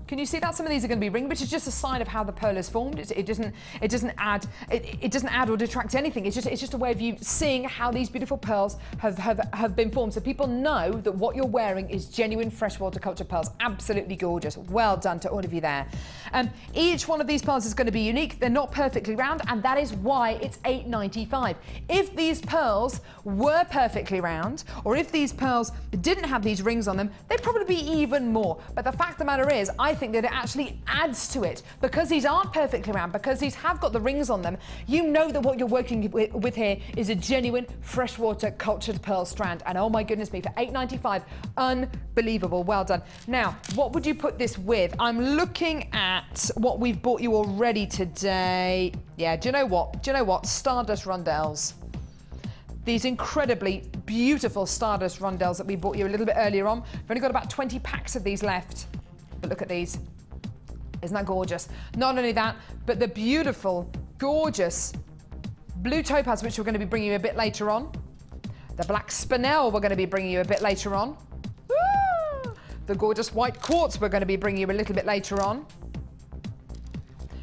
Can you see that? Some of these are going to be ringed, which is just a sign of how the pearl is formed. It doesn't add or detract anything. It's just a way of you seeing how these beautiful pearls have been formed, so people know that what you're wearing is genuine freshwater culture pearls. Absolutely gorgeous. Well done to all of you there. Each one of these pearls is going to be unique. They're not perfectly round, and that is why it's £8.95. If these pearls were perfectly round, or if these pearls didn't have these rings on them, they'd probably be even more. But the fact of the matter is, I think that it actually adds to it. Because these aren't perfectly round, because these have got the rings on them, you know that what you're working with here is a genuine freshwater cultured pearl strand. And oh my goodness me, for $8.95, unbelievable, well done. Now, what would you put this with? I'm looking at what we've bought you already today. Yeah, do you know what? Do you know what? Stardust rondelles. These incredibly beautiful Stardust rondelles that we bought you a little bit earlier on. We've only got about 20 packs of these left. But look at these. Isn't that gorgeous? Not only that, but the beautiful, gorgeous blue topaz, which we're going to be bringing you a bit later on. The black spinel we're going to be bringing you a bit later on. Woo! The gorgeous white quartz we're going to be bringing you a little bit later on.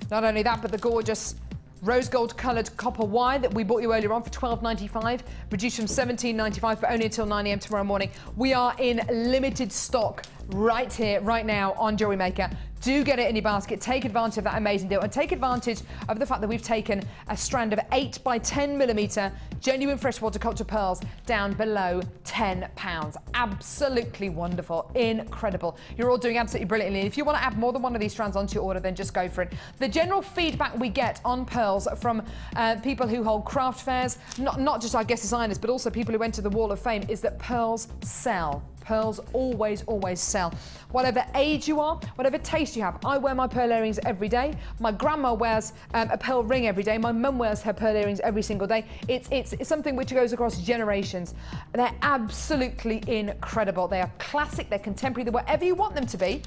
Not only that, but the gorgeous rose gold coloured copper wire that we bought you earlier on for $12.95, reduced from $17.95, but only until 9 AM tomorrow morning. We are in limited stock right here, right now on Jewellery Maker. Do get it in your basket. Take advantage of that amazing deal, and take advantage of the fact that we've taken a strand of 8 by 10 millimetre genuine freshwater culture pearls down below £10. Absolutely wonderful, incredible. You're all doing absolutely brilliantly. If you want to add more than one of these strands onto your order, then just go for it. The general feedback we get on pearls from people who hold craft fairs, not just our guest designers, but also people who enter the Wall of Fame, is that pearls sell. Pearls always, always sell. Whatever age you are, whatever taste you have. I wear my pearl earrings every day. My grandma wears a pearl ring every day. My mum wears her pearl earrings every single day. It's something which goes across generations. They're absolutely incredible. They are classic, they're contemporary, they're whatever you want them to be.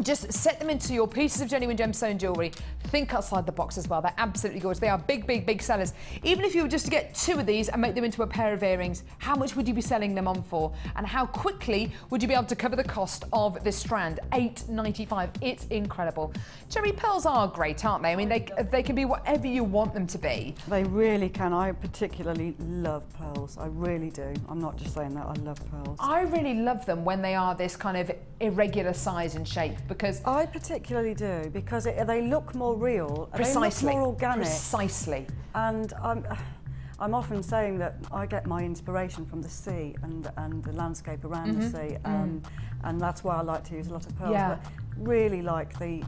Just set them into your pieces of genuine gemstone jewellery. Think outside the box as well. They're absolutely gorgeous. They are big, big, big sellers. Even if you were just to get 2 of these and make them into a pair of earrings, how much would you be selling them on for? And how quickly would you be able to cover the cost of this strand? $8.95. It's incredible. Cherry pearls are great, aren't they? I mean, they can be whatever you want them to be. They really can. I particularly love pearls. I really do. I'm not just saying that. I love pearls. I really love them when they are this kind of irregular size and shape, because I particularly do, because they look more real. Precisely. They look more organic. Precisely. And I'm often saying that I get my inspiration from the sea and the landscape around the sea, and that's why I like to use a lot of pearls. Yeah. But really like the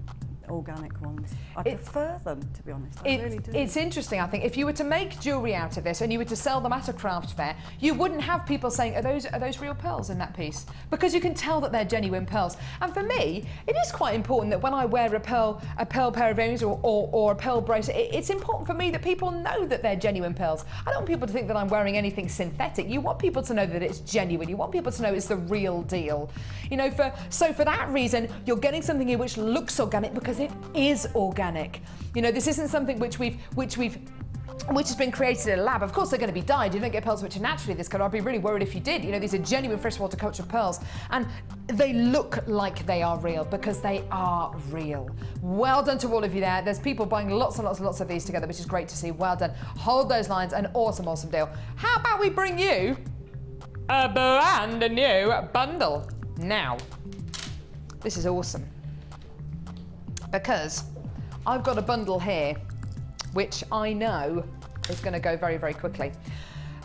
organic ones. I prefer them, to be honest. I really do. It's interesting, I think. If you were to make jewellery out of this and you were to sell them at a craft fair, you wouldn't have people saying, are those real pearls in that piece? Because you can tell that they're genuine pearls. And for me, it is quite important that when I wear a pearl pair of earrings or a pearl bracelet, it's important for me that people know that they're genuine pearls. I don't want people to think that I'm wearing anything synthetic. You want people to know that it's genuine. You want people to know it's the real deal. You know, so for that reason, you're getting something here which looks organic because it is organic. You know, this isn't something which has been created in a lab. Of course they're going to be dyed. You don't get pearls which are naturally this colour. I'd be really worried if you did. You know, these are genuine freshwater culture pearls, and they look like they are real because they are real. Well done to all of you there. There's people buying lots and lots and lots of these together, which is great to see. Well done. Hold those lines. An awesome, awesome deal. How about we bring you a brand new bundle now? This is awesome, because I've got a bundle here which I know is going to go very, very quickly.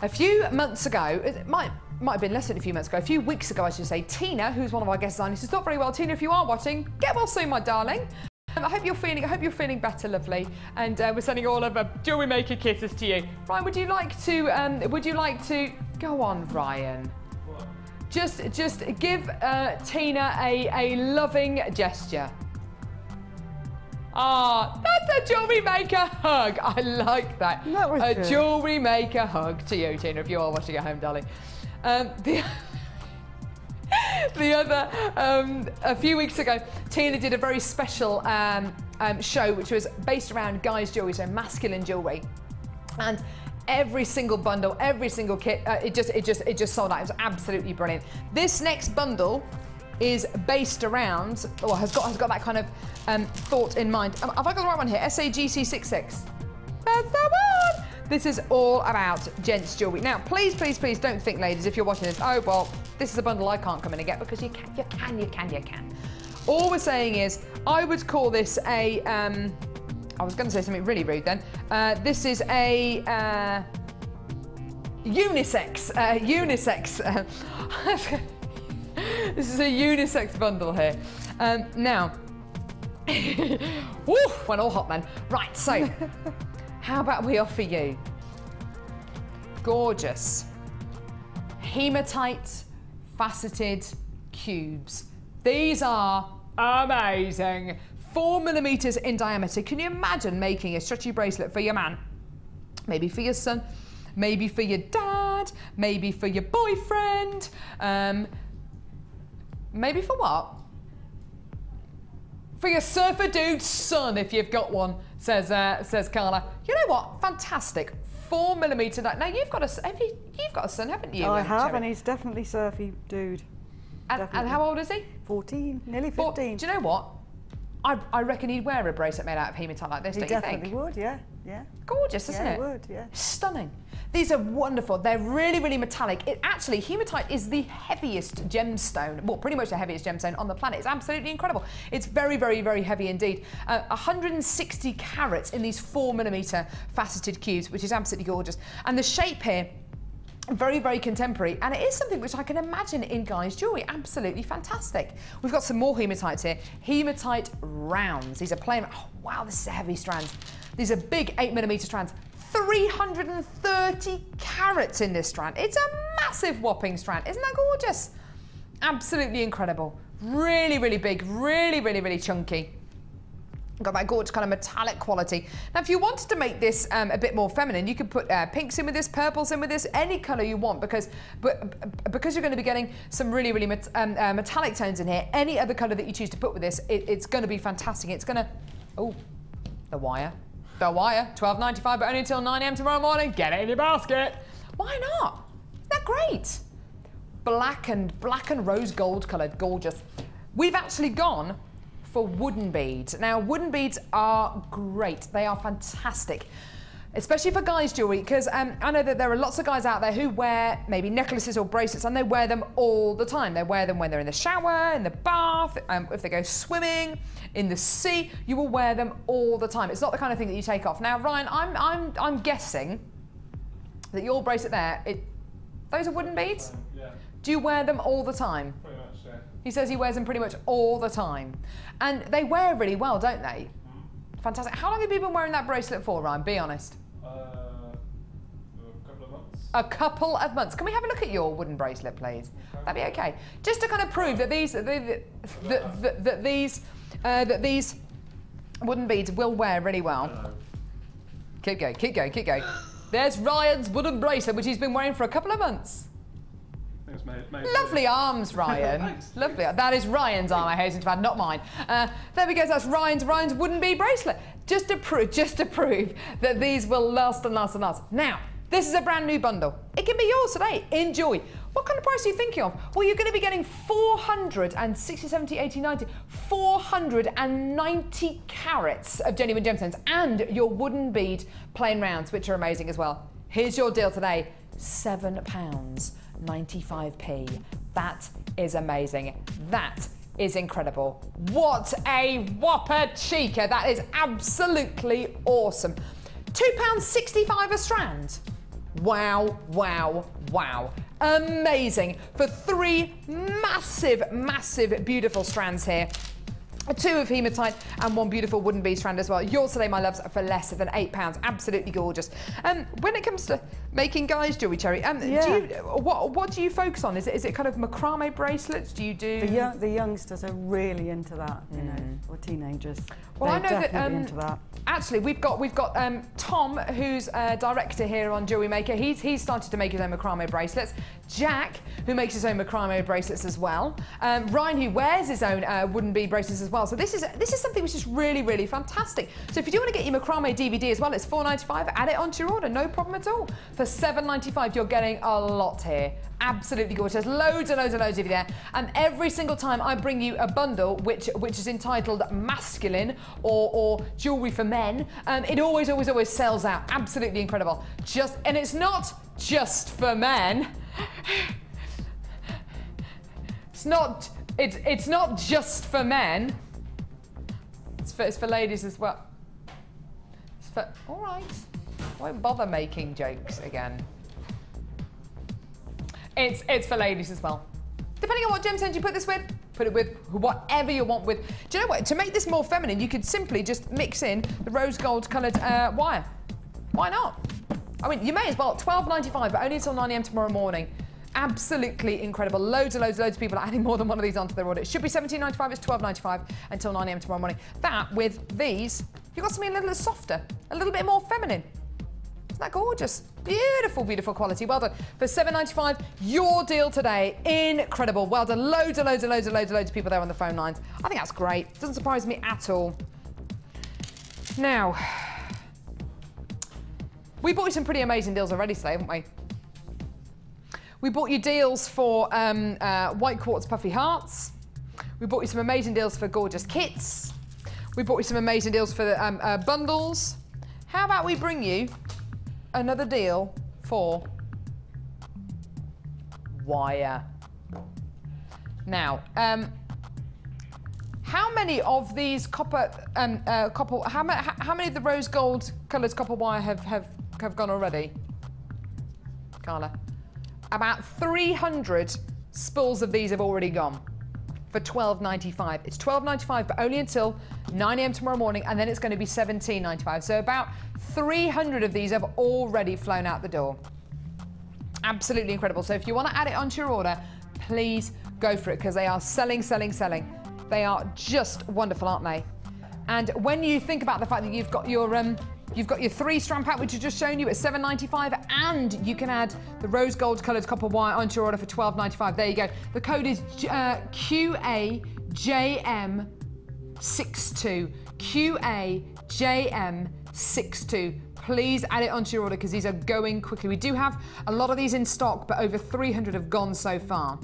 A few months ago, it might have been less than a few months ago, a few weeks ago I should say, Tina, who's one of our guest designers, is not very well. Tina, if you are watching, get well soon, my darling. I hope you're feeling better, lovely. And we're sending all of Jewellery Maker kisses to you. Ryan, would you like to go on, Ryan? What? Just give Tina a loving gesture. Ah, that's a Jewellery Maker hug. I like that. That was good. Jewellery Maker hug to you, Tina, if you are watching at home, darling. The other, a few weeks ago, Tina did a very special show which was based around guys' jewellery, so masculine jewellery. And every single bundle, every single kit, it just sold out. It was absolutely brilliant. This next bundle is based around, or has got that kind of thought in mind. Have I got the right one here? SAGC66. That's the one! This is all about gents jewellery. Now, please, please, please don't think, ladies, if you're watching this, oh, well, this is a bundle I can't come in and get, because you can. All we're saying is, I would call this a, I was going to say something really rude then. This is a unisex. This is a unisex bundle here. Now, woo, went all hot then. Right, so how about we offer you gorgeous hematite faceted cubes. These are amazing. 4mm in diameter. Can you imagine making a stretchy bracelet for your man? Maybe for your son, maybe for your dad, maybe for your boyfriend, maybe for what? For your surfer dude's son, if you've got one, says Carla. You know what? Fantastic. 4mm. Now you've got a son, haven't you? I have, Cherry? and he's definitely surfy dude. And how old is he? 14, nearly 15. Do you know what? I reckon he'd wear a bracelet made out of hematite like this, He don't you definitely think? would, yeah, yeah. Gorgeous, isn't Yeah, it? he would, yeah. Stunning. These are wonderful. They're really, really metallic. Actually, hematite is the heaviest gemstone, well, pretty much the heaviest gemstone on the planet. It's absolutely incredible. It's very, very, very heavy indeed. 160 carats in these 4mm faceted cubes, which is absolutely gorgeous. And the shape here, very, very contemporary, and it is something which I can imagine in guys' jewellery. Absolutely fantastic. We've got some more hematites here. Hematite rounds. These are plain. Oh, wow, this is a heavy strand. These are big 8mm strands. 330 carats in this strand. It's a massive whopping strand. Isn't that gorgeous? Absolutely incredible. Really, really big. Really, really, really chunky. Got that gorgeous kind of metallic quality. Now, if you wanted to make this a bit more feminine, you could put pinks in with this, purples in with this, any colour you want, because you're going to be getting some really, really metallic tones in here. Any other colour that you choose to put with this, it's going to be fantastic. It's going to, oh, the wire, $12.95, but only until 9 AM tomorrow morning. Get it in your basket. Why not? Isn't that great? Black and rose gold coloured, gorgeous. We've actually gone for wooden beads. Now, wooden beads are great. They are fantastic, especially for guys' jewellery, because I know that there are lots of guys out there who wear maybe necklaces or bracelets, and they wear them all the time. They wear them when they're in the shower, in the bath, if they go swimming, in the sea. You will wear them all the time. It's not the kind of thing that you take off. Now, Ryan, I'm guessing that your bracelet there, those are wooden beads? Yeah. Do you wear them all the time? Pretty much, yeah. He says he wears them pretty much all the time. And they wear really well, don't they? Fantastic. How long have you been wearing that bracelet for, Ryan? Be honest. A couple of months. A couple of months. Can we have a look at your wooden bracelet, please? Okay. That'd be okay. Just to kind of prove that these wooden beads will wear really well. Keep going, keep going, keep going. There's Ryan's wooden bracelet, which he's been wearing for a couple of months. It's made Lovely arms, Ryan. Thanks. Lovely. That is Ryan's arm, I hasten to add, not mine. There we go. That's Ryan's wooden bead bracelet. Just to prove that these will last and last and last. Now, this is a brand new bundle. It can be yours today. Enjoy. What kind of price are you thinking of? Well, you're going to be getting 460, 70, 80, 90, 490 carats of genuine gemstones and your wooden bead plain rounds, which are amazing as well. Here's your deal today. £7.95. That is amazing. That is incredible. What a whopper chica. That is absolutely awesome. £2.65 a strand. Wow, wow, wow. Amazing. For 3 massive, massive, beautiful strands here. 2 of hematite and 1 beautiful wooden bead strand as well. Yours today, my loves, for less than £8. Absolutely gorgeous. When it comes to making guys' jewellery, Cherry, what do you focus on? Is it kind of macrame bracelets? Do you do? The youngsters are really into that, you know, or teenagers. Well, They're I know definitely into that. Actually, we've got Tom, who's a director here on Jewellery Maker. He's started to make his own macrame bracelets. Jack, who makes his own macrame bracelets as well. Ryan, who wears his own wooden bead bracelets as well. So this is something which is really, really fantastic. So if you do want to get your macrame DVD as well, it's $4.95. Add it onto your order, no problem at all. For $7.95, you're getting a lot here. Absolutely gorgeous. There's loads and loads and loads of you there. And every single time I bring you a bundle which is entitled masculine or jewellery for men, it always sells out. Absolutely incredible. And it's not just for men. It's not just for men. It's for ladies as well. All right. I won't bother making jokes again. It's for ladies as well. Depending on what gemstones you put this with, fill it with whatever you want with. Do you know what? To make this more feminine, you could simply just mix in the rose gold coloured wire. Why not? I mean, you may as well. $12.95, but only until 9 AM tomorrow morning. Absolutely incredible. Loads of people are adding more than one of these onto their order. It should be $17.95, it's $12.95 until 9 AM tomorrow morning. That, with these, you've got something a little bit softer, a little bit more feminine. Isn't that gorgeous? Beautiful, beautiful quality. Well done. For $7.95, your deal today. Incredible. Well done. Loads of people there on the phone lines. I think that's great. Doesn't surprise me at all. Now, we bought you some pretty amazing deals already today, haven't we? We bought you deals for white quartz puffy hearts. We bought you some amazing deals for gorgeous kits. We bought you some amazing deals for bundles. How about we bring you another deal for wire? Now, how many of these how many of the rose gold coloured copper wire have gone already? Carla? About 300 spools of these have already gone for $12.95. It's $12.95, but only until 9 AM tomorrow morning, and then it's going to be $17.95. So about 300 of these have already flown out the door. Absolutely incredible. So if you want to add it onto your order, please go for it, because they are selling. They are just wonderful, aren't they? And when you think about the fact that you've got your 3-strand pack, which I've just shown you, at $7.95, and you can add the rose gold coloured copper wire onto your order for $12.95. There you go. The code is QAJM62. QAJM62. Please add it onto your order, because these are going quickly. We do have a lot of these in stock, but over 300 have gone so far.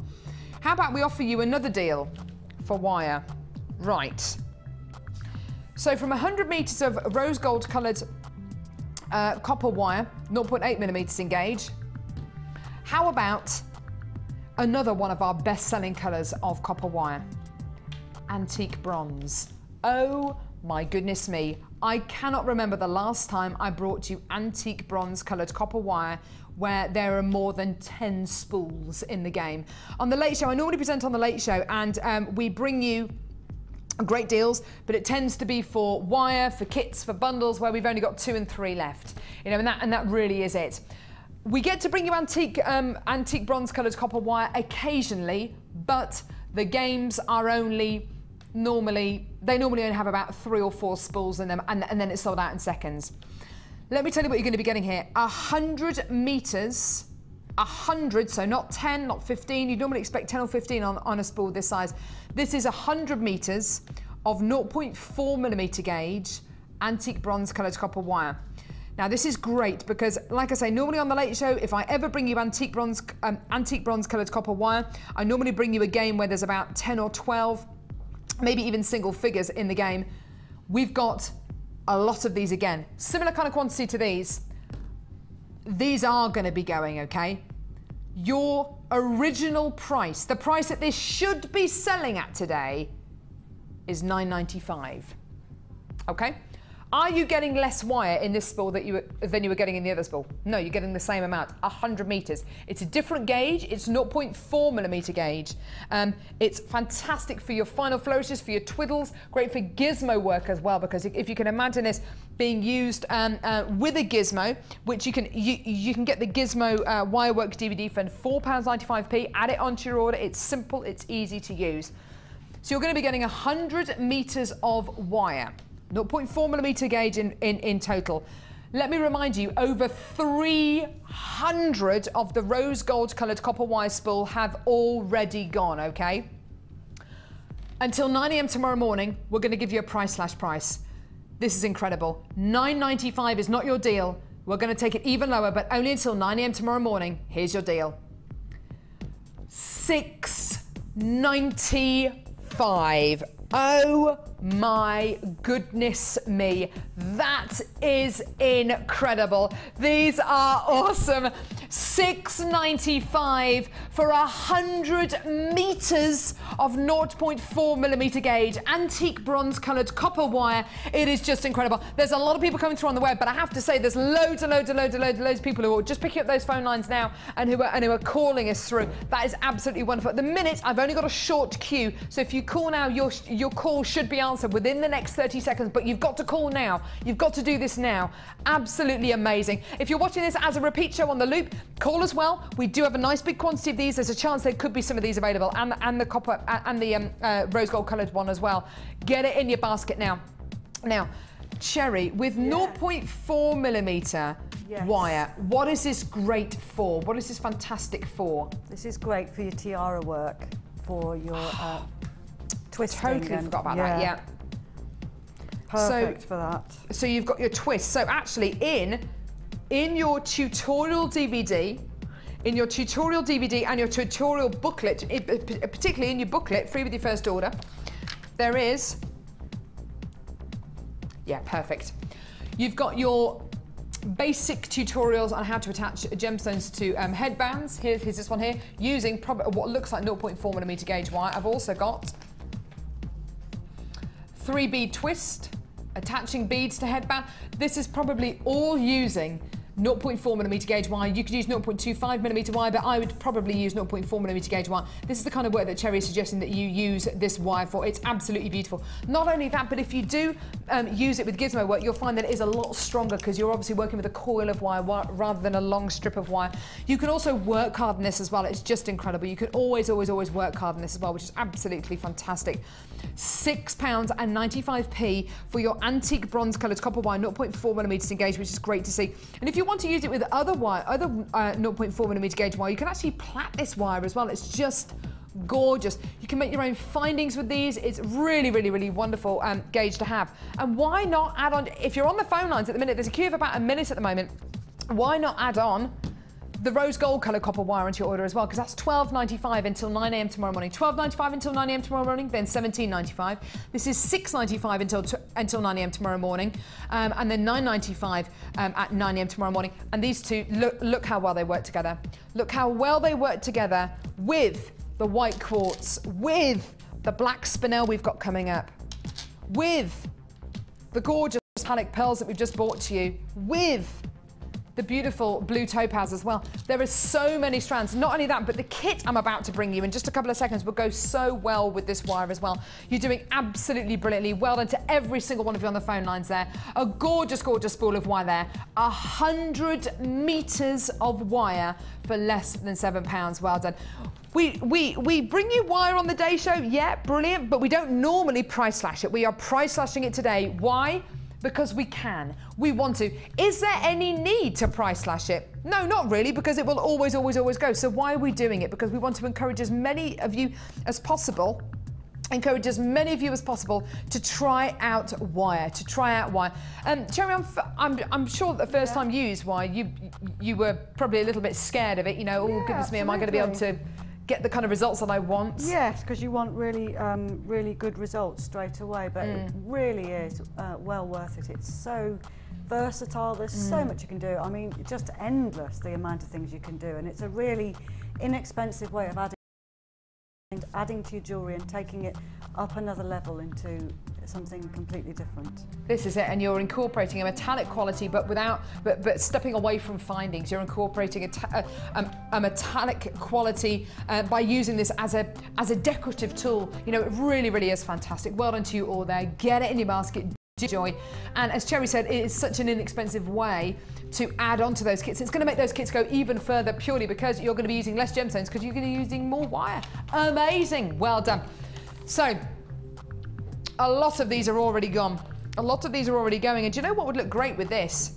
How about we offer you another deal for wire? Right. So from 100 metres of rose gold coloured copper wire, 0.8mm in gauge. How about another one of our best-selling colours of copper wire? Antique bronze. Oh my goodness me. I cannot remember the last time I brought you antique bronze coloured copper wire where there are more than 10 spools in the game. On the Late Show, I normally present on the Late Show, and we bring you great deals, but it tends to be for wire, for kits, for bundles, where we've only got 2 and 3 left. You know, and that really is it. We get to bring you antique bronze coloured copper wire occasionally, but the games are only normally only have about 3 or 4 spools in them, and then it's sold out in seconds. Let me tell you what you're going to be getting here. 100 metres, 100, so not 10, not 15. You'd normally expect 10 or 15 on a spool this size. This is 100 metres of 0.4mm gauge antique bronze coloured copper wire. Now this is great because, like I say, normally on the Late Show, if I ever bring you antique bronze coloured copper wire, I normally bring you a game where there's about 10 or 12, maybe even single figures in the game. We've got a lot of these again. Similar kind of quantity to these. These are going to be going, okay? Your original price, the price that this should be selling at today, is $9.95. Okay? Are you getting less wire in this spool than you were getting in the other spool? No, you're getting the same amount, 100 metres. It's a different gauge, it's 0.4mm gauge. It's fantastic for your final flourishes, for your twiddles, great for gizmo work as well, because if you can imagine this being used with a gizmo, which you can get the Gizmo Wirework DVD for £4.95p, add it onto your order, it's simple, it's easy to use. So you're going to be getting 100 metres of wire. 0.4mm gauge in total. Let me remind you, over 300 of the rose gold coloured copper wire spool have already gone, okay? Until 9 AM tomorrow morning, we're going to give you a price/price. This is incredible. $9.95 is not your deal. We're going to take it even lower, but only until 9 AM tomorrow morning. Here's your deal. $6.95. Oh my goodness me, that is incredible. These are awesome. $6.95 for 100 meters of 0.4mm gauge antique bronze colored copper wire. It is just incredible. There's a lot of people coming through on the web, but I have to say there's loads of people who are just picking up those phone lines now and who are calling us through. That is absolutely wonderful. At the minute, I've only got a short queue, so if you call now, your call should be answered within the next 30 seconds, but you've got to call now. You've got to do this now. Absolutely amazing. If you're watching this as a repeat show on the loop, call as well. We do have a nice big quantity of these. There's a chance there could be some of these available, and the copper and the rose gold coloured one as well. Get it in your basket now. Now, Cherry, with 0.4mm wire, what is this great for? What is this fantastic for? This is great for your tiara work, for your twisting. Totally forgot about that, yeah. Perfect for that. So you've got your twist. So actually in your tutorial DVD, and your tutorial booklet, particularly in your booklet, free with your first order, there is, yeah, perfect. You've got your basic tutorials on how to attach gemstones to headbands. Here's this one here, using what looks like 0.4mm gauge wire. I've also got 3-bead twist, attaching beads to headband. This is probably all using 0.4mm gauge wire. You could use 0.25mm wire, but I would probably use 0.4mm gauge wire. This is the kind of work that Cherry is suggesting that you use this wire for. It's absolutely beautiful. Not only that, but if you do use it with gizmo work, you'll find that it is a lot stronger because you're obviously working with a coil of wire rather than a long strip of wire. You can also work hard on this as well. It's just incredible. You can always work hard on this as well, which is absolutely fantastic. £6.95 for your antique bronze coloured copper wire, 0.4mm gauge, which is great to see. And if you want to use it with other 0.4mm gauge wire, you can actually plait this wire as well. It's just gorgeous. You can make your own findings with these. It's really wonderful gauge to have. And why not add on, if you're on the phone lines at the minute, there's a queue of about a minute at the moment, why not add on the rose gold colour copper wire into your order as well, because that's $12.95 until 9 a.m. tomorrow morning. $12.95 until 9 a.m. tomorrow morning, then $17.95. This is $6.95 until 9 a.m. tomorrow morning, and then $9.95 at 9 a.m. tomorrow morning. And these two, look how well they work together. Look how well they work together with the white quartz, with the black spinel we've got coming up, with the gorgeous metallic pearls that we've just brought to you, with the beautiful blue topaz as well. There are so many strands. Not only that, but the kit I'm about to bring you in just a couple of seconds will go so well with this wire as well. You're doing absolutely brilliantly. Well done to every single one of you on the phone lines there. A gorgeous spool of wire there. 100 meters of wire for less than £7. Well done. We bring you wire on the day show. Yeah, brilliant. But we don't normally price slash it. We are price slashing it today. Why? Because we can. We want to. Is there any need to price slash it? No, not really, because it will always go. So why are we doing it? Because we want to encourage as many of you as possible, to try out wire, Cherry, I'm sure that the first time you used wire, you were probably a little bit scared of it. You know, oh goodness me, am I going to be able to get the kind of results that I want? Yes, because you want really good results straight away, but it really is well worth it. It's so versatile, there's so much you can do. I mean, just endless the amount of things you can do, and it's a really inexpensive way of adding to your jewellery and taking it up another level into something completely different. This is it, and you're incorporating a metallic quality, but stepping away from findings. You're incorporating a metallic quality by using this as a decorative tool. You know, it really is fantastic. Well done to you all there. Get it in your basket. Enjoy. And as Cherry said, it is such an inexpensive way to add on to those kits. It's going to make those kits go even further purely because you're going to be using less gemstones because you're going to be using more wire. Amazing. Well done. So, a lot of these are already gone. A lot of these are already going. And do you know what would look great with this?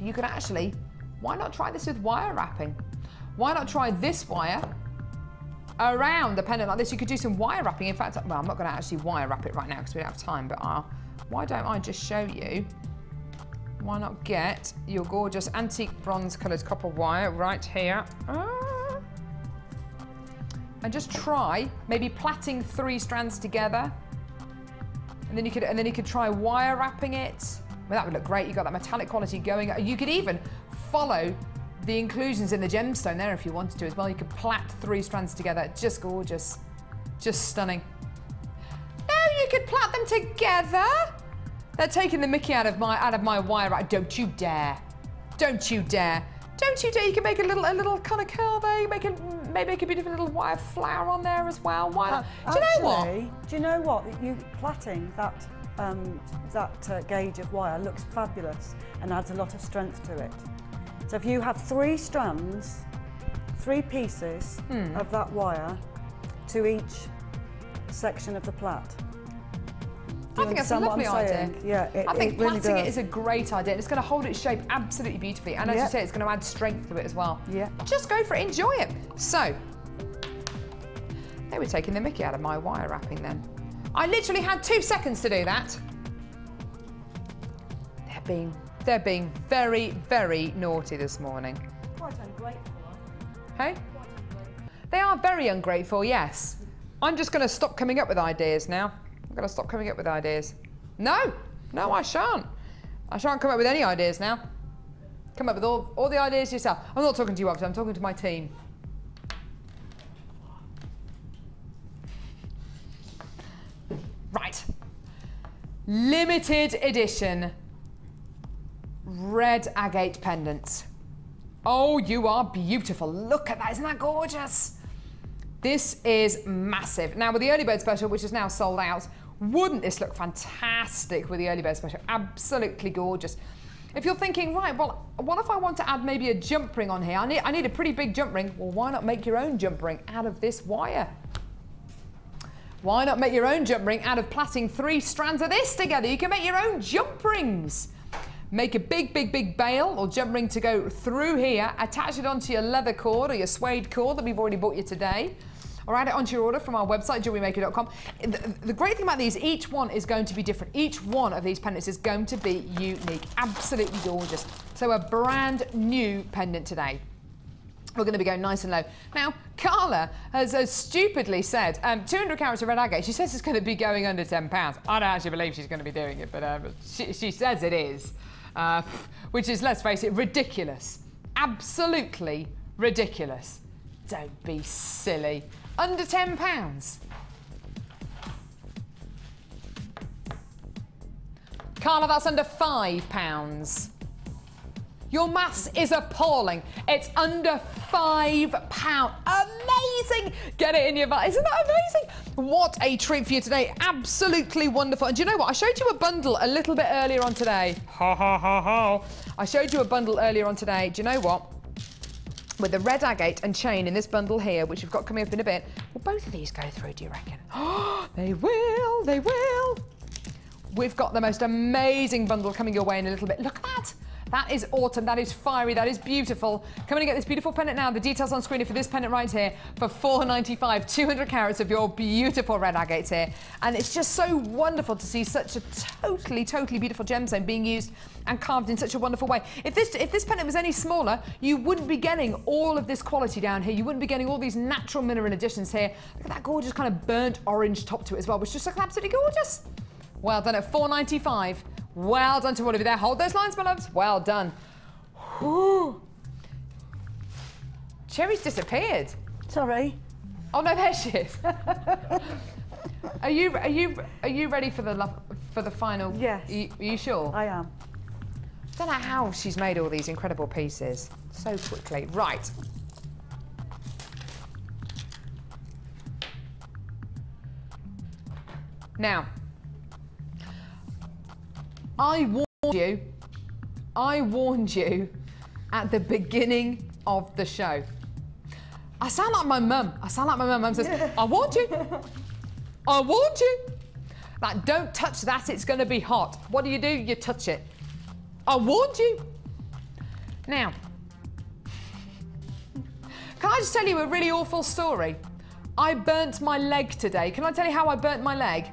You could actually, why not try this with wire wrapping? Why not try this wire around the pendant like this? You could do some wire wrapping. In fact, well, I'm not going to actually wire wrap it right now because we don't have time, but why don't I just show you? Why not get your gorgeous antique bronze coloured copper wire right here. And just try maybe plaiting 3 strands together. And then you could try wire wrapping it. Well, that would look great. You got that metallic quality going. You could even follow the inclusions in the gemstone there if you wanted to as well. You could plait 3 strands together. Just gorgeous. Just stunning. No, you could plait them together. They're taking the mickey out of my wire rack. Don't you dare. Don't you dare. Don't you dare. You can make a little kind of curl there. Maybe make a beautiful little wire flower on there as well. Why not? Do you know what? You plaiting that gauge of wire looks fabulous and adds a lot of strength to it. So if you have 3 strands, 3 pieces of that wire to each section of the plait. I think that's a lovely idea. Yeah, I think really plaiting it does. is a great idea. And it's going to hold its shape absolutely beautifully. And as you say, it's going to add strength to it as well. Yeah. Just go for it. Enjoy it. So, they were taking the mickey out of my wire wrapping then. I literally had 2 seconds to do that. They're being very, very naughty this morning. Quite ungrateful, Hey? They are very ungrateful, yes. I'm just going to stop coming up with ideas now. I'm going to stop coming up with ideas. No, I shan't. I shan't come up with any ideas now. Come up with all the ideas yourself. I'm not talking to you, obviously. I'm talking to my team. Right. Limited edition red agate pendants. Oh, you are beautiful. Look at that. Isn't that gorgeous? This is massive. Now, with the early bird special, which is now sold out, wouldn't this look fantastic with the early bird special? Absolutely gorgeous. If you're thinking, right, well, what if I want to add maybe a jump ring on here? I need a pretty big jump ring. Well, why not make your own jump ring out of this wire? Why not make your own jump ring out of plaiting 3 strands of this together? You can make your own jump rings. Make a big, big, big bail or jump ring to go through here. Attach it onto your leather cord or your suede cord that we've already bought you today. Or add it onto your order from our website, jewellerymaker.com. The great thing about these, each one is going to be different. Each one of these pendants is going to be unique. Absolutely gorgeous. So a brand new pendant today. We're going to be going nice and low. Now, Carla has stupidly said 200 carats of red agate. She says it's going to be going under £10. I don't actually believe she's going to be doing it, but she says it is. Which is, let's face it, ridiculous. Absolutely ridiculous. Don't be silly. Under £10. Carla, that's under £5. Your maths is appalling. It's under £5. Amazing! Get it in your butt. Isn't that amazing? What a treat for you today. Absolutely wonderful. And do you know what? I showed you a bundle a little bit earlier on today. Ha ha ha ha. I showed you a bundle earlier on today. Do you know what? With the red agate and chain in this bundle here, which we've got coming up in a bit, will both of these go through, do you reckon? Oh, they will, they will. We've got the most amazing bundle coming your way in a little bit. Look at that. That is autumn, that is fiery, that is beautiful. Come and get this beautiful pendant now. The details on screen are for this pendant right here for £4.95. 200 carats of your beautiful red agates here. And it's just so wonderful to see such a totally, totally beautiful gemstone being used and carved in such a wonderful way. If this pendant was any smaller, you wouldn't be getting all of this quality down here. You wouldn't be getting all these natural mineral additions here. Look at that gorgeous kind of burnt orange top to it as well, which just looks absolutely gorgeous. Well done at £4.95. Well done to all of you there. Hold those lines, my loves. Well done. Whew. Cherry's disappeared. Sorry. Oh no, there she is. Are you ready for the final? Yes. Are you sure? I am. I don't know how she's made all these incredible pieces so quickly. Right. Now, I warned you at the beginning of the show. I sound like my mum. Mum says, I warned you. I warned you. Like, don't touch that, it's going to be hot. What do? You touch it. I warned you. Now, can I just tell you a really awful story? I burnt my leg today. Can I tell you how I burnt my leg?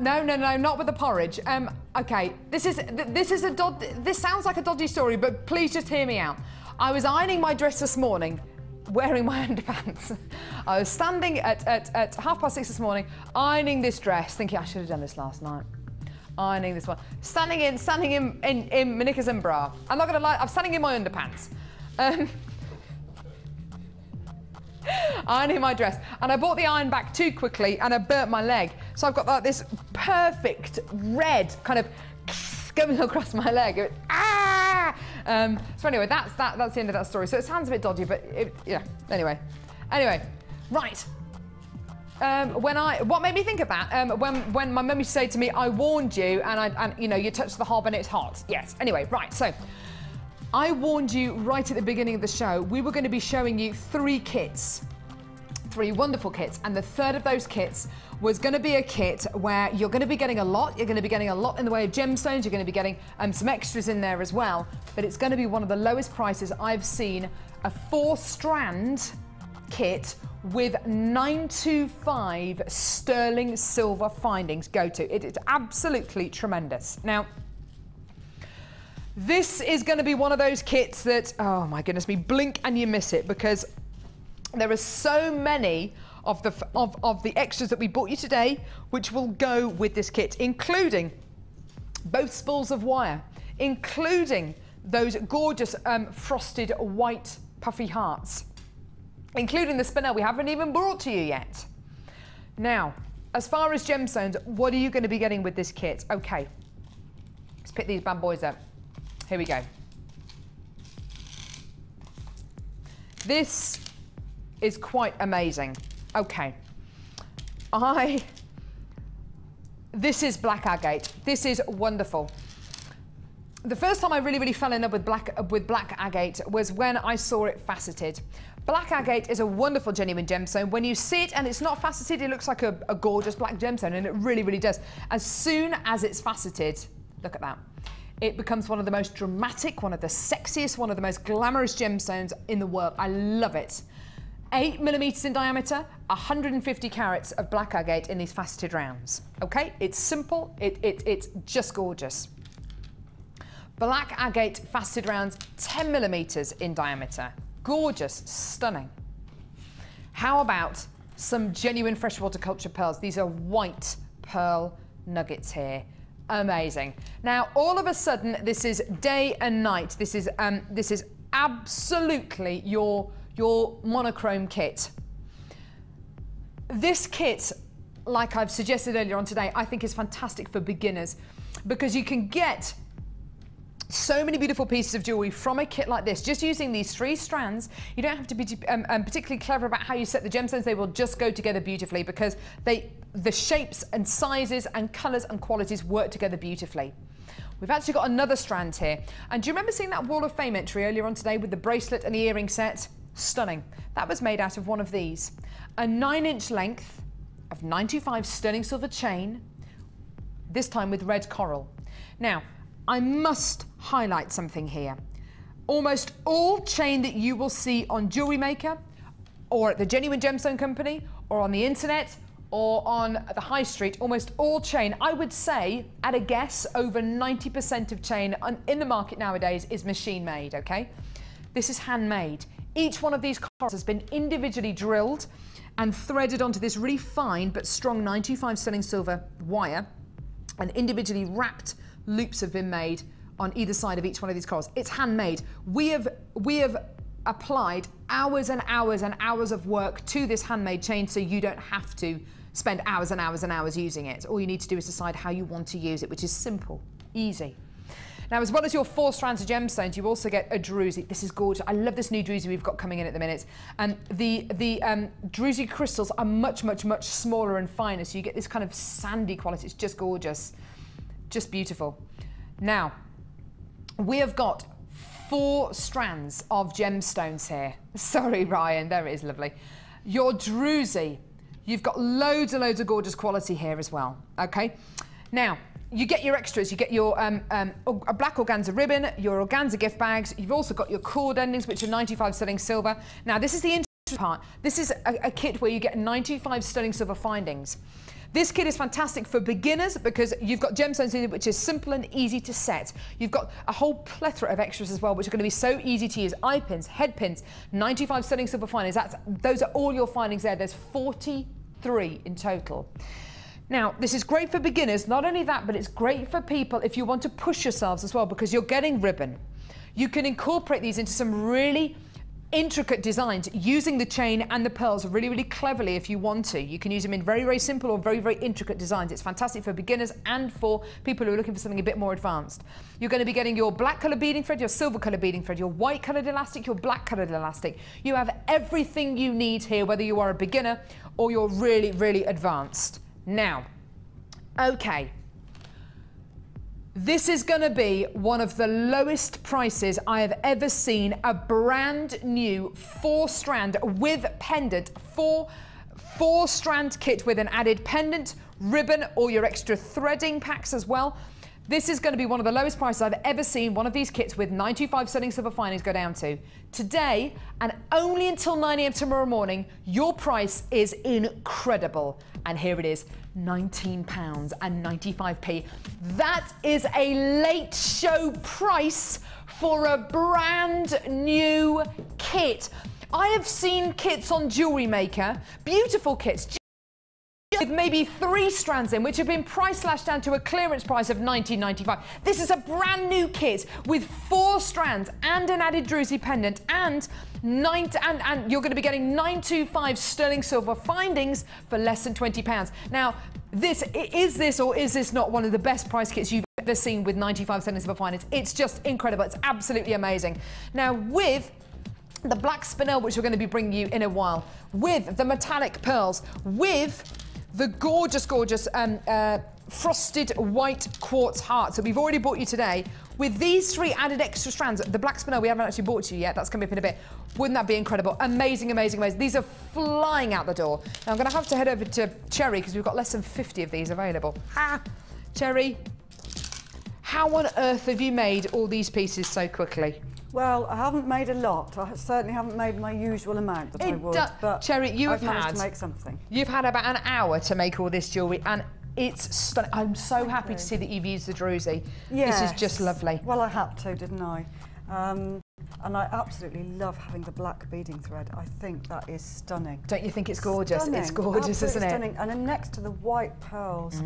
No, not with the porridge. Okay, this sounds like a dodgy story, but please just hear me out. I was ironing my dress this morning, wearing my underpants. I was standing at 6:30 this morning, ironing this dress, thinking I should have done this last night. Ironing this one, standing in my knickers and bra. I'm not gonna lie, I'm standing in my underpants. Ironing my dress, and I bought the iron back too quickly and I burnt my leg, so I've got like this perfect red kind of going across my leg. So anyway, that's the end of that story. So it sounds a bit dodgy, but yeah. Anyway, right. What made me think of that? When my mum used to say to me, "I warned you," and you know, you touch the hob and it's hot. Yes. Anyway, right. So I warned you right at the beginning of the show. We were going to be showing you 3 kits. 3 wonderful kits, and the third of those kits was going to be a kit where you're going to be getting a lot. You're going to be getting a lot in the way of gemstones. You're going to be getting some extras in there as well, but it's going to be one of the lowest prices I've seen. A 4-strand kit with 925 sterling silver findings go to. It is absolutely tremendous. Now, this is going to be one of those kits that, oh my goodness me, blink and you miss it, because there are so many of the extras that we bought you today which will go with this kit, including both spools of wire, including those gorgeous frosted white puffy hearts, including the spinel we haven't even brought to you yet. Now, as far as gemstones, what are you going to be getting with this kit? Okay, let's pick these bad boys up. Here we go. This is quite amazing. Okay, this is black agate. This is wonderful. The first time I really fell in love with black agate was when I saw it faceted. Black agate is a wonderful genuine gemstone. When you see it and it's not faceted, it looks like a gorgeous black gemstone, and it really does. As soon as it's faceted, look at that. It becomes one of the most dramatic, one of the sexiest, one of the most glamorous gemstones in the world. I love it. 8 millimeters in diameter, 150 carats of black agate in these faceted rounds. Okay, it's simple, it's just gorgeous. Black agate faceted rounds, 10 millimeters in diameter. Gorgeous, stunning. How about some genuine freshwater culture pearls? These are white pearl nuggets here. Amazing. Now, all of a sudden, this is day and night. This is absolutely your monochrome kit. This kit, like I've suggested earlier on today, I think is fantastic for beginners, because you can get so many beautiful pieces of jewelry from a kit like this, just using these 3 strands. You don't have to be particularly clever about how you set the gemstones. They will just go together beautifully, because the shapes and sizes and colors and qualities work together beautifully. We've actually got another strand here. And do you remember seeing that Wall of Fame entry earlier on today with the bracelet and the earring set? Stunning. That was made out of one of these. A 9-inch length of 95 sterling silver chain, this time with red coral. Now, I must highlight something here. Almost all chain that you will see on Jewellery Maker, or at the Genuine Gemstone Company, or on the internet, or on the high street, almost all chain, I would say, at a guess, over 90% of chain in the market nowadays is machine made, okay? This is handmade. Each one of these corals has been individually drilled and threaded onto this really fine but strong 95 sterling silver wire, and individually wrapped loops have been made on either side of each one of these corals. It's handmade. We have applied hours and hours and hours of work to this handmade chain, so you don't have to spend hours and hours and hours using it. All you need to do is decide how you want to use it, which is simple, easy. Now, as well as your 4 strands of gemstones, you also get a druzy. This is gorgeous. I love this new druzy we've got coming in at the minute. And the druzy crystals are much smaller and finer, so you get this kind of sandy quality. It's just gorgeous, just beautiful. Now, we have got 4 strands of gemstones here. Sorry, Ryan, there it is, lovely. Your druzy, you've got loads and loads of gorgeous quality here as well, okay? Now, you get your extras. You get your a black organza ribbon, your organza gift bags. You've also got your cord endings, which are 95 sterling silver. Now, this is the interesting part. This is a kit where you get 95 sterling silver findings. This kit is fantastic for beginners because you've got gemstones in it, which is simple and easy to set. You've got a whole plethora of extras as well, which are going to be so easy to use. Eye pins, head pins, 95 sterling silver findings. Those are all your findings there. There's 43 in total. Now, this is great for beginners. Not only that, but it's great for people if you want to push yourselves as well, because you're getting ribbon. You can incorporate these into some really intricate designs using the chain and the pearls really, really cleverly if you want to. You can use them in very, very simple or very, very intricate designs. It's fantastic for beginners and for people who are looking for something a bit more advanced. You're going to be getting your black colour beading thread, your silver colour beading thread, your white coloured elastic, your black coloured elastic. You have everything you need here, whether you are a beginner or you're really, really advanced. Now, okay. This is going to be one of the lowest prices I have ever seen. A brand new 4-strand with pendant, four-strand kit with an added pendant, ribbon, or your extra threading packs as well. This is going to be one of the lowest prices I've ever seen one of these kits with 925 sterling silver finings go down to. Today, and only until 9 AM tomorrow morning, your price is incredible. And here it is, £19.95. That is a late show price for a brand new kit. I have seen kits on Jewellery Maker, beautiful kits, with maybe 3 strands in, which have been price slashed down to a clearance price of £19.95. This is a brand new kit with 4 strands and an added druzy pendant, and you're going to be getting 925 sterling silver findings for less than £20. Now, is this not one of the best price kits you've ever seen with 95 sterling silver findings? It's just incredible. It's absolutely amazing. Now, with the black spinel, which we're going to be bringing you in a while, with the metallic pearls, with the gorgeous, gorgeous frosted white quartz hearts that we've already bought you today, with these 3 added extra strands, the black spinel we haven't actually bought to you yet, that's coming up in a bit. Wouldn't that be incredible? Amazing, amazing, amazing. These are flying out the door. Now I'm going to have to head over to Cherry because we've got less than 50 of these available. Cherry, how on earth have you made all these pieces so quickly? Well, I haven't made a lot. I certainly haven't made my usual amount that I would. But Cherry, I've managed to make something. You've had about an hour to make all this jewellery, and it's stunning. I'm so happy to see that you've used the druzy. Yes. This is just lovely. Well, I had to, didn't I? And I absolutely love having the black beading thread. I think that is stunning. Don't you think it's gorgeous? Stunning. It's gorgeous, isn't it? Stunning. And then next to the white pearls,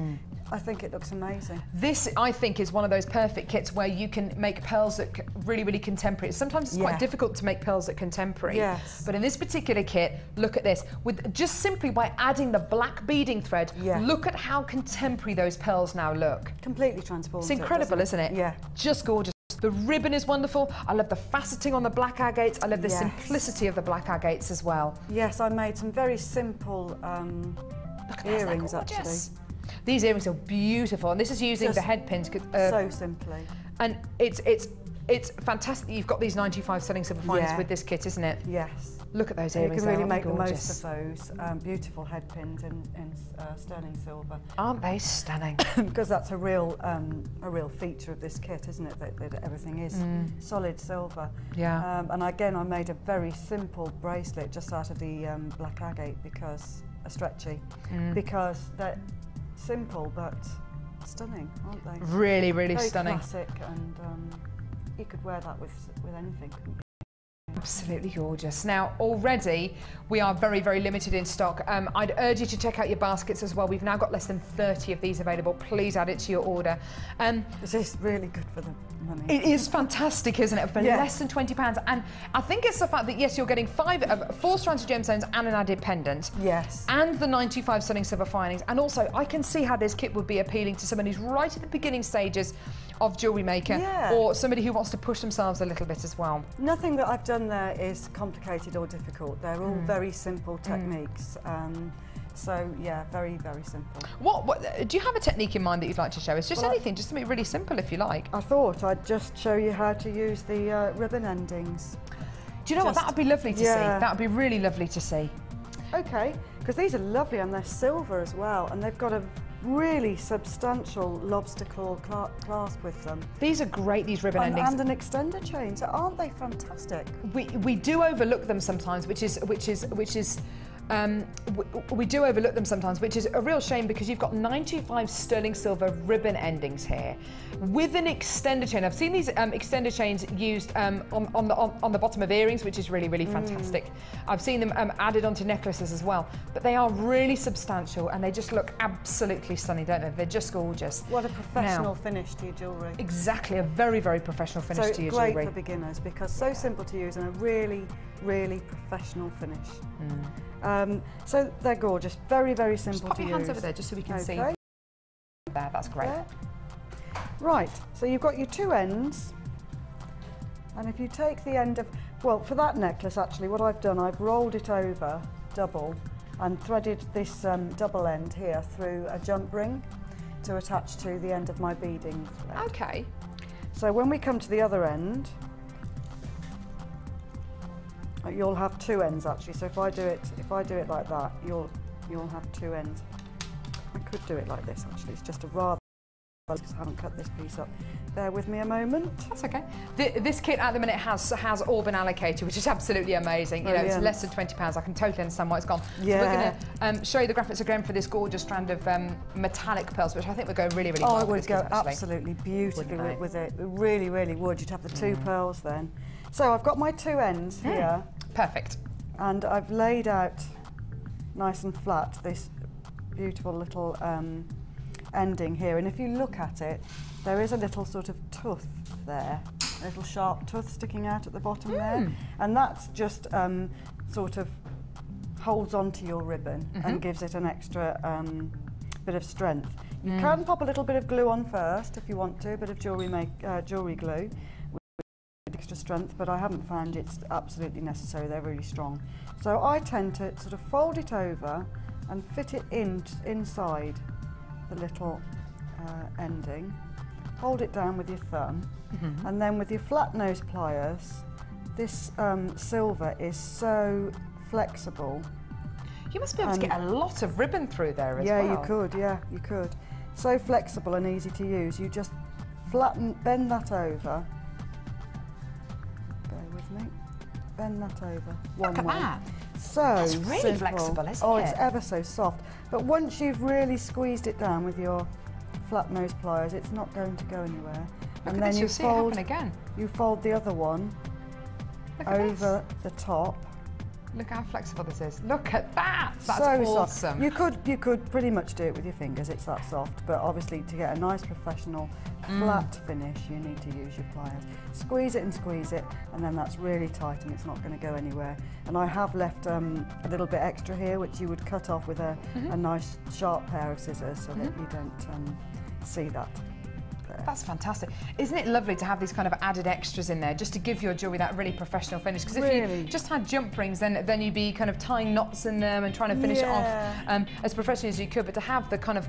I think it looks amazing. This, I think, is one of those perfect kits where you can make pearls that really, really contemporary. Sometimes it's quite difficult to make pearls that contemporary. Yes. But in this particular kit, look at this. With just simply by adding the black beading thread, look at how contemporary those pearls now look. Completely transformed. It's incredible, isn't it? Yeah. Just gorgeous. The ribbon is wonderful. I love the faceting on the black agates. I love the simplicity of the black agates as well. Yes, I made some very simple earrings actually. These earrings are beautiful, and this is using the head pins. So simply. And it's fantastic that you've got these 95 sterling silver finings with this kit, isn't it? Yes. Look at those earrings. You can really make the most of those beautiful head pins in sterling silver. Aren't they stunning? Because that's a real feature of this kit, isn't it? That everything is solid silver. Yeah. And again, I made a very simple bracelet just out of the black agate because stretchy, because they're simple but stunning, aren't they? Really, really very stunning. Classic, and you could wear that with anything, couldn't you? Absolutely gorgeous. Now, already we are very, very limited in stock. I'd urge you to check out your baskets as well. We've now got less than 30 of these available. Please add it to your order. This is really good for the money. It is fantastic, isn't it? For less than £20. And I think it's the fact that, yes, you're getting 4 strands of gemstones and an added pendant. Yes. And the 95 sterling silver finings. And also, I can see how this kit would be appealing to someone who's right at the beginning stages of Jewellery Maker, or somebody who wants to push themselves a little bit as well. Nothing that I've done there is complicated or difficult. They're all very simple techniques. So yeah, very, very simple. What do you have a technique in mind that you'd like to show us? Just anything, just something really simple if you like. I thought I'd just show you how to use the ribbon endings. Do you know what? That would be lovely to see. That would be really lovely to see. Okay, because these are lovely and they're silver as well, and they've got a really substantial lobster claw clasp with them. These are great, these ribbon endings. And an extender chain, so aren't they fantastic? We do overlook them sometimes, which is we do overlook them sometimes, which is a real shame because you've got 925 sterling silver ribbon endings here with an extender chain. I've seen these extender chains used on the bottom of earrings, which is really, really fantastic. I've seen them added onto necklaces as well, but they are really substantial and they just look absolutely stunning, don't they? They're just gorgeous. What a professional finish to your jewellery. Exactly, a very, very professional finish to your jewellery. So great for beginners because so simple to use and a really, really professional finish. So they're gorgeous, very, very simple to use. Just pop your hands over there just so we can see. There, that's great. There. Right, so you've got your two ends, and if you take the end of, well, for that necklace actually, what I've done, I've rolled it over double and threaded this double end here through a jump ring to attach to the end of my beading thread. Okay. So when we come to the other end, you'll have two ends actually. So if I do it like that, you'll have two ends. I could do it like this actually. It's just a rather, because I haven't cut this piece up. Bear with me a moment. That's okay. This kit at the minute has all been allocated, which is absolutely amazing. You know, it's less than £20. I can totally understand why it's gone. Yeah. So we're going to show you the graphics again for this gorgeous strand of metallic pearls, which I think would go really, really well. Oh, it would with go this kit, actually. absolutely beautifully with it. It really, really would. You'd have the two pearls then. So I've got my two ends here. Perfect. And I've laid out nice and flat this beautiful little ending here, and if you look at it, there is a little sort of tooth there, a little sharp tooth sticking out at the bottom there, and that's just sort of holds onto your ribbon and gives it an extra bit of strength. You can pop a little bit of glue on first if you want to, a bit of jewellery glue with extra strength, but I haven't found it's absolutely necessary. They're really strong. So I tend to sort of fold it over and fit it inside the little ending. Hold it down with your thumb, and then with your flat nose pliers, this silver is so flexible. You must be able to get a lot of ribbon through there as well. Yeah, you could. So flexible and easy to use. You just bend that over. Bear with me. Bend that over. Look at that. So that's really simple. flexible, isn't it? Oh, it's ever so soft. But once you've really squeezed it down with your flat nose pliers, it's not going to go anywhere. Look and then you'll see it happen again. You fold the other one over the top. Look how flexible this is. Look at that. That's so awesome. Soft. You could pretty much do it with your fingers. It's that soft. But obviously, to get a nice professional flat finish, you need to use your pliers. Squeeze it, and then that's really tight, and it's not going to go anywhere. And I have left a little bit extra here, which you would cut off with a nice sharp pair of scissors, so that you don't see that. That's fantastic. Isn't it lovely to have these kind of added extras in there just to give your jewellery that really professional finish? Because if you just had jump rings, then you'd be kind of tying knots in them and trying to finish it off as professionally as you could. But to have the kind of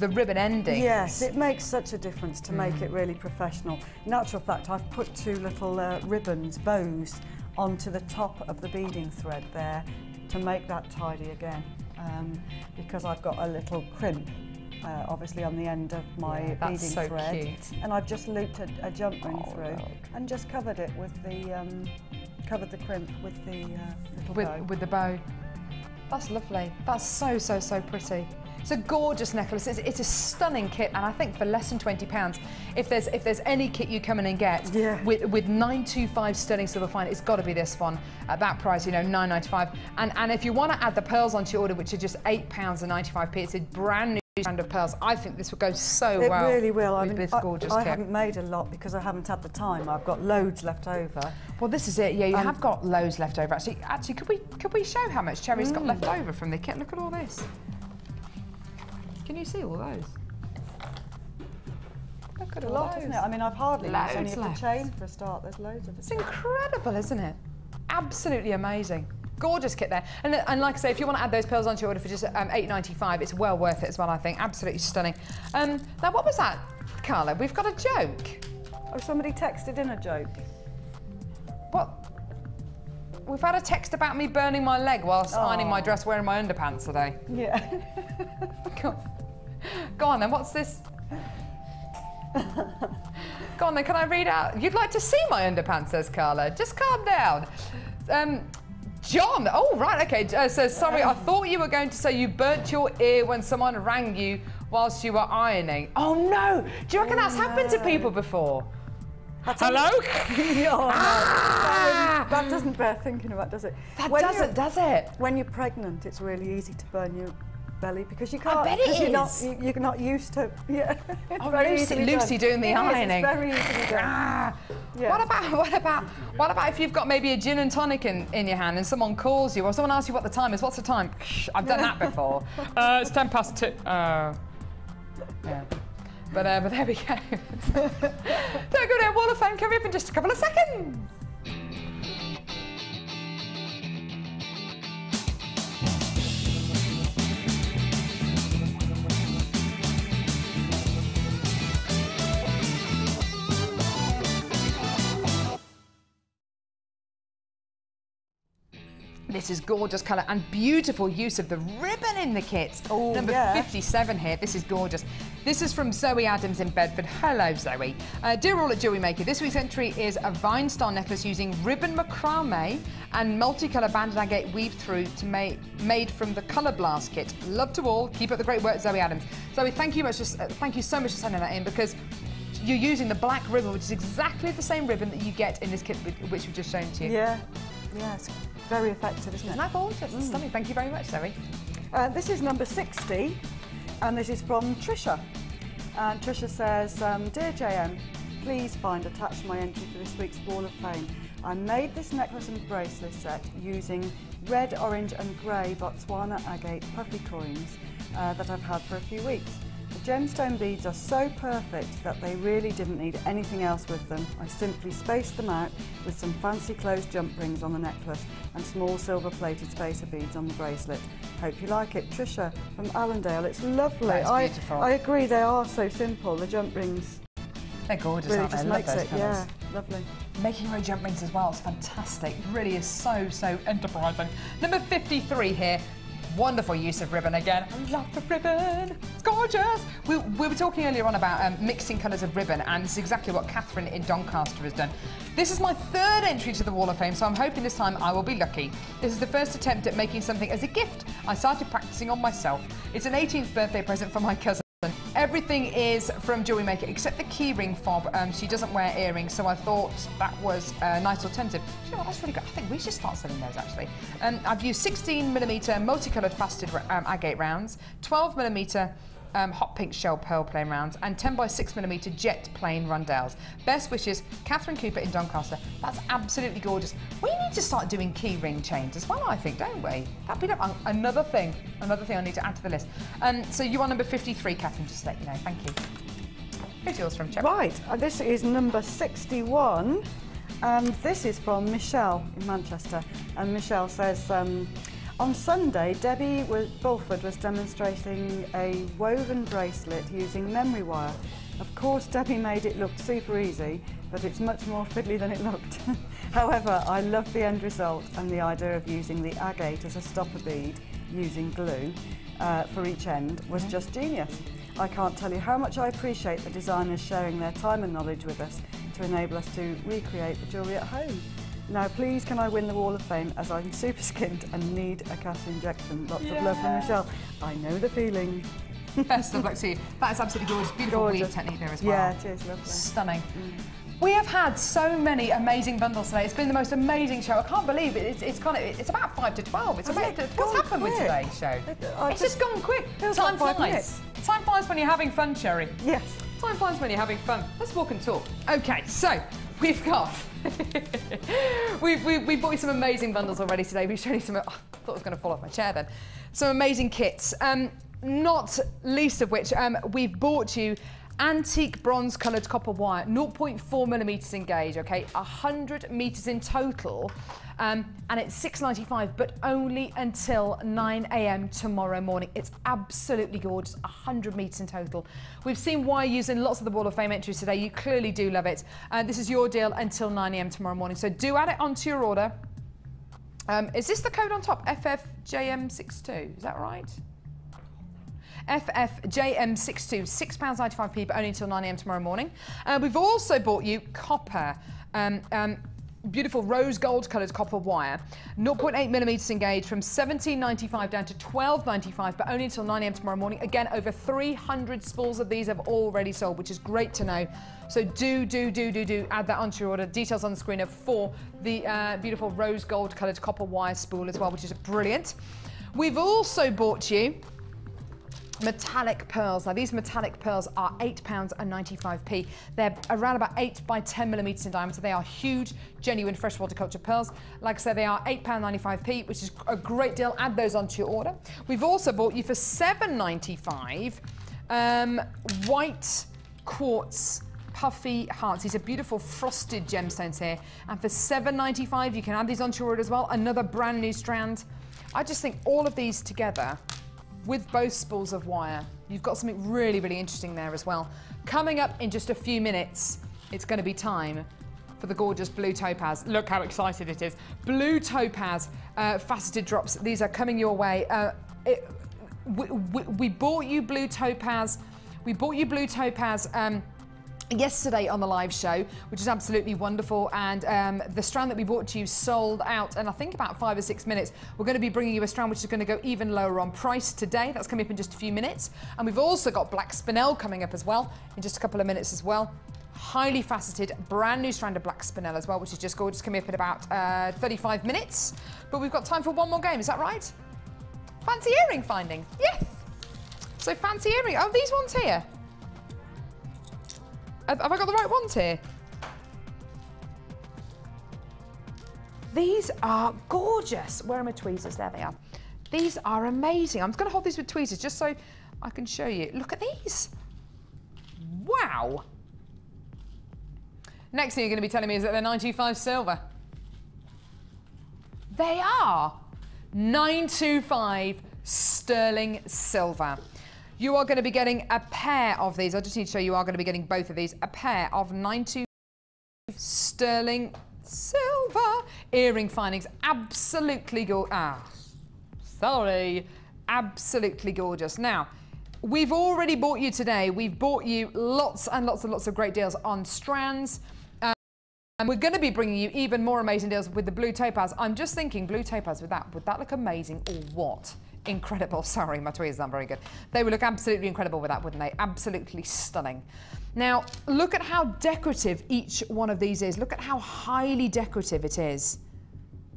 the ribbon endings. Yes, it makes such a difference to make it really professional. In actual fact, I've put two little ribbons, bows, onto the top of the beading thread there to make that tidy again, because I've got a little crimp. Obviously on the end of my beading thread, cute. And I've just looped a jump ring through and just covered it with the covered the crimp with the little bow. With the bow. That's lovely. That's so pretty. It's a gorgeous necklace. It's a stunning kit, and I think for less than £20, if there's any kit you come in and get with 925 sterling silver fine, it's got to be this one at that price. You know, £9.95. And if you want to add the pearls onto your order, which are just £8.95, it's a brand new strand of pearls. I think this would go so well. It really will. I mean, this gorgeous I kit. haven't made a lot because I haven't had the time. I've got loads left over. Well, this is it. Yeah, you have got loads left over. Actually, could we show how much Cherry's got left over from the kit? Look at all this. Can you see all those? Look at a all lot, those. isn't it? I mean, I've hardly used any of the left. chain for a start. There's loads of it. It's incredible, isn't it? Absolutely amazing. Gorgeous kit there. And like I say, if you want to add those pearls onto your order for just £8.95, it's well worth it as well, I think. Absolutely stunning. Now, what was that, Carla? We've got a joke. Oh, somebody texted in a joke. What? We've had a text about me burning my leg whilst ironing my dress wearing my underpants today. Yeah. Go on then, what's this? Go on then, can I read out? You'd like to see my underpants, says Carla. Just calm down. John, oh right, okay, so sorry, I thought you were going to say you burnt your ear when someone rang you whilst you were ironing. Oh no, do you reckon that's happened to people before? Hello? That doesn't bear thinking about, does it? That doesn't, does it? When you're pregnant, it's really easy to burn your belly because you can't. I bet it because is. You're not used to. Yeah. Oh, Lucy doing the ironing. It's very easily done. Yeah. What about if you've got maybe a gin and tonic in your hand and someone calls you or someone asks you what the time is? What's the time? I've done that before. It's 2:10. Yeah. But there we go. Don't go down Wall of Fame coming up in just a couple of seconds. This is gorgeous colour and beautiful use of the ribbon in the kit. Oh, Number 57 here. This is gorgeous. This is from Zoe Adams in Bedford. Hello, Zoe. Dear all at Jewellery Maker, this week's entry is a vine star necklace using ribbon macrame and multicolour banded agate weave through to made from the Colour Blast kit. Love to all. Keep up the great work, Zoe Adams. Zoe, thank you so much for sending that in because you're using the black ribbon, which is exactly the same ribbon that you get in this kit, which we've just shown to you. Yeah. Yeah, it's very effective, isn't it? Isn't that gorgeous? It's stunning. Thank you very much, Zoe. This is number 60, and this is from Trisha. And Trisha says, Dear JM, please find attached my entry for this week's Wall of Fame. I made this necklace and bracelet set using red, orange and grey Botswana agate puffy coins that I've had for a few weeks. The gemstone beads are so perfect that they really didn't need anything else with them. I simply spaced them out with some fancy closed jump rings on the necklace and small silver plated spacer beads on the bracelet. Hope you like it. Trisha from Allendale. It's lovely. That's beautiful. I agree, they are so simple. The jump rings They're gorgeous, really aren't they? just I love makes those it, colours. yeah, lovely. Making your own jump rings as well, it's fantastic. It really is so enterprising. Number 53 here. Wonderful use of ribbon again. I love the ribbon. It's gorgeous. We were talking earlier on about mixing colours of ribbon, and this is exactly what Catherine in Doncaster has done. This is my third entry to the Wall of Fame, so I'm hoping this time I will be lucky. This is the first attempt at making something as a gift. I started practicing on myself. It's an 18th birthday present for my cousin. Everything is from Jewellery Maker except the keyring fob. She doesn't wear earrings, so I thought that was a nice alternative. You know what, that's really good. I think we should start selling those actually. I've used 16mm multicoloured faceted agate rounds, 12mm hot pink shell pearl plain rounds, and 10x6mm jet plain rondelles. Best wishes, Catherine Cooper in Doncaster. That's absolutely gorgeous. We need to start doing key ring chains as well, I think, don't we? That'd be another thing I need to add to the list. So you are number 53, Catherine, just to let you know. Thank you. Here's yours from Chip. Right, this is number 61, and this is from Michelle in Manchester. And Michelle says, on Sunday, Debbie Bulford was demonstrating a woven bracelet using memory wire. Of course, Debbie made it look super easy, but it's much more fiddly than it looked. However, I love the end result, and the idea of using the agate as a stopper bead using glue for each end was just genius. I can't tell you how much I appreciate the designers sharing their time and knowledge with us to enable us to recreate the jewellery at home. Now, please, can I win the Wall of Fame as I'm super skinned and need a cash injection? Lots of love from Michelle. I know the feeling. Best of luck to you. That is absolutely gorgeous. Beautiful weave technique there as well. Yeah, it is lovely. Stunning. We have had so many amazing bundles today. It's been the most amazing show. I can't believe it. It's about 5 to 12. What's happened with today's show? It's just gone quick. Time flies. Time flies when you're having fun, Sherry. Yes. Time flies when you're having fun. Let's walk and talk. Okay, so we've got we bought you some amazing bundles already today. We've shown you some. I thought I was going to fall off my chair then. Some amazing kits. Not least of which we've bought you antique bronze coloured copper wire, 0.4mm in gauge, okay, 100 metres in total, and it's £6.95, but only until 9 AM tomorrow morning. It's absolutely gorgeous, 100 metres in total. We've seen why using lots of the Wall of Fame entries today. You clearly do love it. This is your deal until 9 AM tomorrow morning, so do add it onto your order. Is this the code on top? FFJM62, is that right? FFJM62, £6.95p, but only until 9 AM tomorrow morning. We've also bought you copper beautiful rose gold coloured copper wire, 0.8 millimetres engaged, from $17.95 down to $12.95, but only until 9 a.m. tomorrow morning. Again, over 300 spools of these have already sold, which is great to know. So do add that onto your order. Details on the screen are for the beautiful rose gold coloured copper wire spool as well, which is brilliant. We've also bought you metallic pearls. Now these metallic pearls are £8.95. They're around about 8 by 10 millimetres in diameter. They are huge, genuine freshwater culture pearls. Like I said, they are £8.95, which is a great deal. Add those onto your order. We've also bought you for £7.95 white quartz puffy hearts. These are beautiful frosted gemstones here. And for £7.95, you can add these onto your order as well. Another brand new strand. I just think all of these together, with both spools of wire, you've got something really, really interesting there as well. Coming up in just a few minutes, it's going to be time for the gorgeous blue topaz. Look how excited it is. Blue topaz faceted drops. These are coming your way. We bought you blue topaz. We bought you blue topaz yesterday on the live show, which is absolutely wonderful, and the strand that we bought to you sold out in I think about 5 or 6 minutes. We're going to be bringing you a strand which is going to go even lower on price today. That's coming up in just a few minutes. And we've also got black spinel coming up as well in just a couple of minutes as well. Highly faceted, brand new strand of black spinel as well, which is just gorgeous, coming up in about 35 minutes. But we've got time for one more game, is that right? Fancy earring finding, yes. So fancy earring, oh, these ones here. Have I got the right ones here? These are gorgeous. Where are my tweezers? There they are. These are amazing. I'm just going to hold these with tweezers just so I can show you. Look at these. Wow. Next thing you're going to be telling me is that they're 925 silver. They are 925 sterling silver. You are going to be getting a pair of these. I just need to show you are going to be getting both of these. A pair of 925 sterling silver earring findings. Absolutely gorgeous. Absolutely gorgeous. Now, we've already bought you today. We've bought you lots and lots and lots of great deals on strands. And we're going to be bringing you even more amazing deals with the blue topaz. I'm just thinking, blue topaz, would that look amazing or what? Incredible. Sorry, my tweezers aren't very good. They would look absolutely incredible with that, wouldn't they? Absolutely stunning. Now, look at how decorative each one of these is. Look at how highly decorative it is.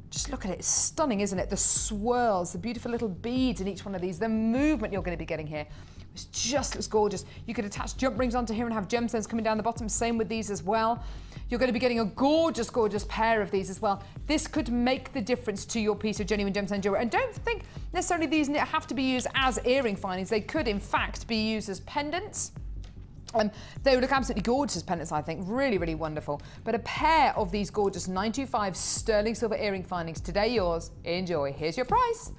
Just look at it. It's stunning, isn't it? The swirls, the beautiful little beads in each one of these, the movement you're going to be getting here. It just looks gorgeous. You could attach jump rings onto here and have gemstones coming down the bottom. Same with these as well. You're going to be getting a gorgeous, gorgeous pair of these as well. This could make the difference to your piece of genuine gemstone jewelry. And don't think necessarily these have to be used as earring findings. They could, in fact, be used as pendants. They would look absolutely gorgeous as pendants, I think. Really, really wonderful. But a pair of these gorgeous 925 sterling silver earring findings, today yours. Enjoy. Here's your price.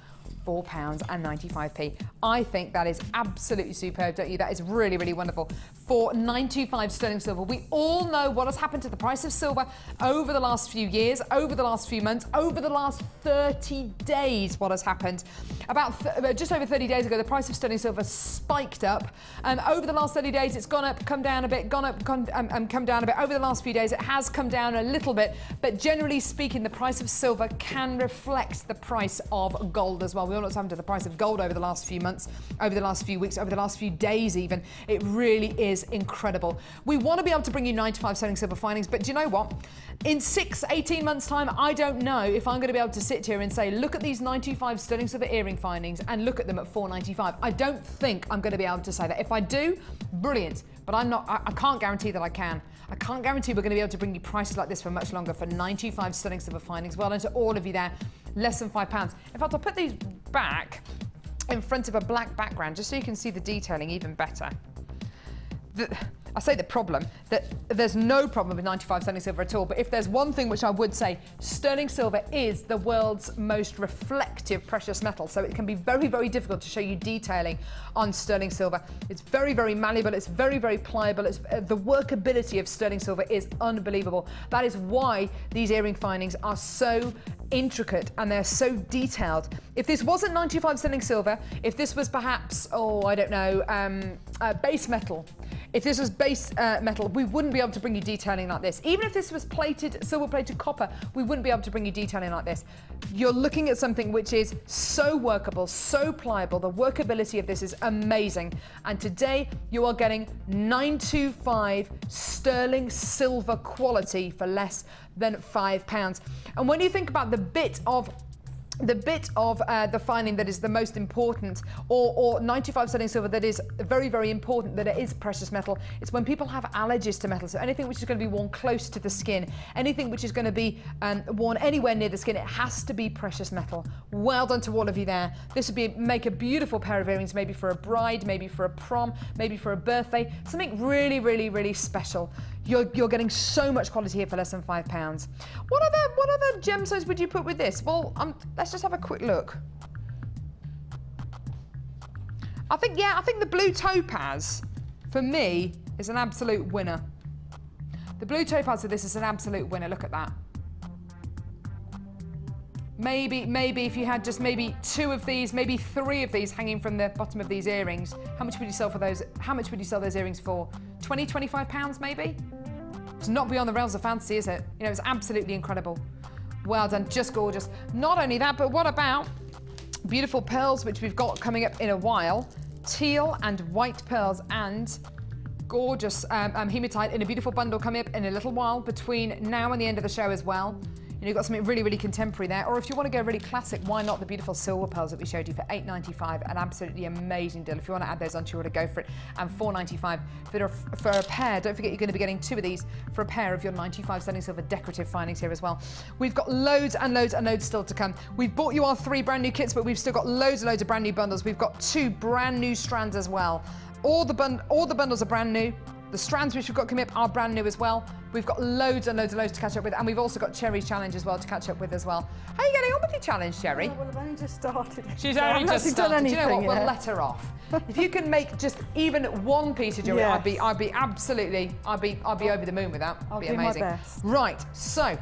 £4.95. I think that is absolutely superb, don't you? That is really, really wonderful. For 925 sterling silver. We all know what has happened to the price of silver over the last few years, over the last few months, over the last 30 days. What has happened? About just over 30 days ago, the price of sterling silver spiked up. Over the last 30 days, it's gone up, come down a bit, gone up, come down a bit. Over the last few days, it has come down a little bit. But generally speaking, the price of silver can reflect the price of gold as well. We all know what's happened to the price of gold over the last few months, over the last few weeks, over the last few days even. It really is incredible. We want to be able to bring you 95 sterling silver findings, but do you know what? In 18 months time, I don't know if I'm going to be able to sit here and say, look at these 925 sterling silver earring findings and look at them at $4.95. I don't think I'm going to be able to say that. If I do, brilliant. But I can't guarantee that I can. I can't guarantee we're going to be able to bring you prices like this for much longer for 925 sterling silver findings. Well done to all of you there. Less than £5. In fact, I'll put these back in front of a black background just so you can see the detailing even better. I say the problem, that there's no problem with 95 sterling silver at all, but if there's one thing which I would say, sterling silver is the world's most reflective precious metal, so it can be very, very difficult to show you detailing on sterling silver. It's very, very malleable, it's very, very pliable, the workability of sterling silver is unbelievable. That is why these earring findings are so intricate and they're so detailed. If this wasn't 95 sterling silver, if this was perhaps, oh, I don't know, base metal, if this was base metal, we wouldn't be able to bring you detailing like this. Even if this was plated, silver plated copper, we wouldn't be able to bring you detailing like this. You're looking at something which is so workable, so pliable. The workability of this is amazing. And today you are getting 925 sterling silver quality for less than £5. And when you think about the bit of the finding that is the most important, or 95 sterling silver that is very, very important, that it is precious metal, it's when people have allergies to metal. So anything which is going to be worn close to the skin, anything which is going to be worn anywhere near the skin, it has to be precious metal. Well done to all of you there. This would make a beautiful pair of earrings, maybe for a bride, maybe for a prom, maybe for a birthday, something really, really, really special. You're getting so much quality here for less than £5. What other gemstones would you put with this? Well, let's just have a quick look. I think the blue topaz, for me, is an absolute winner. The blue topaz of this is an absolute winner. Look at that. Maybe if you had just maybe 2 of these, maybe 3 of these hanging from the bottom of these earrings, how much would you sell for those? How much would you sell those earrings for? 20, 25 pounds maybe? It's not beyond the realms of fancy, is it? You know, it's absolutely incredible. Well done, just gorgeous. Not only that, but what about beautiful pearls, which we've got coming up in a while? Teal and white pearls and gorgeous hematite in a beautiful bundle coming up in a little while between now and the end of the show as well. And you've got something really, really contemporary there. Or if you want to go really classic, why not the beautiful silver pearls that we showed you for £8.95? An absolutely amazing deal. If you want to add those onto your order, go for it. And £4.95 for a pair. Don't forget, you're going to be getting 2 of these for a pair of your 95 sterling silver decorative findings here as well. We've got loads and loads and loads still to come. We've bought you our 3 brand new kits, but we've still got loads and loads of brand new bundles. We've got 2 brand new strands as well. All the bundles are brand new. The strands which we've got coming up are brand new as well. We've got loads and loads and loads to catch up with, and we've also got Cherry's challenge as well to catch up with as well. How are you getting on with your challenge, Cherry? Well, I've only just started. She's only just started. Do you know what? We'll let her off. If you can make just even 1 piece of jewellery, Yes. I'd be absolutely, I'd be over the moon with that. I'll It'd do be amazing. my best. Right, so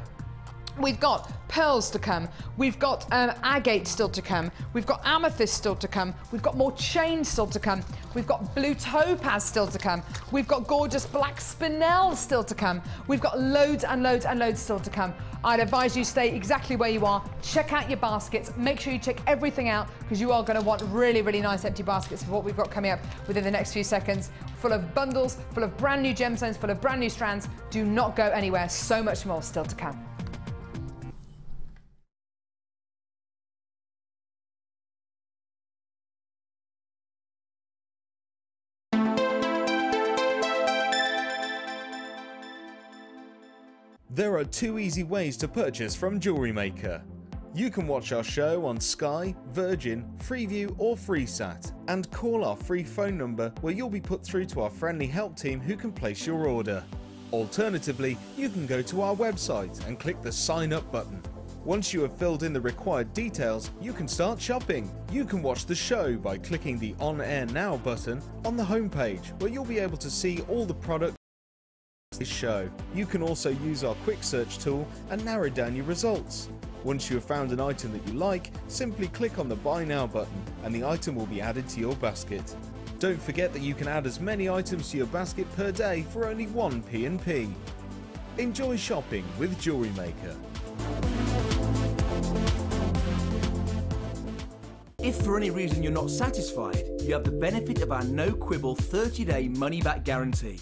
we've got pearls to come. We've got agate still to come. We've got amethyst still to come. We've got more chains still to come. We've got blue topaz still to come. We've got gorgeous black spinel still to come. We've got loads and loads and loads still to come. I'd advise you stay exactly where you are. Check out your baskets. Make sure you check everything out, because you are going to want really, really nice empty baskets for what we've got coming up within the next few seconds. Full of bundles, full of brand new gemstones, full of brand new strands. Do not go anywhere. So much more still to come. There are 2 easy ways to purchase from Jewellery Maker. You can watch our show on Sky, Virgin, Freeview or FreeSat, and call our free phone number where you'll be put through to our friendly help team who can place your order. Alternatively, you can go to our website and click the sign up button. Once you have filled in the required details, you can start shopping. You can watch the show by clicking the On Air Now button on the homepage, where you'll be able to see all the products this show. You can also use our quick search tool and narrow down your results. Once you have found an item that you like, simply click on the Buy Now button and the item will be added to your basket. Don't forget that you can add as many items to your basket per day for only 1 P&P. Enjoy shopping with Jewellery Maker. If for any reason you're not satisfied, you have the benefit of our no-quibble 30-day money-back guarantee.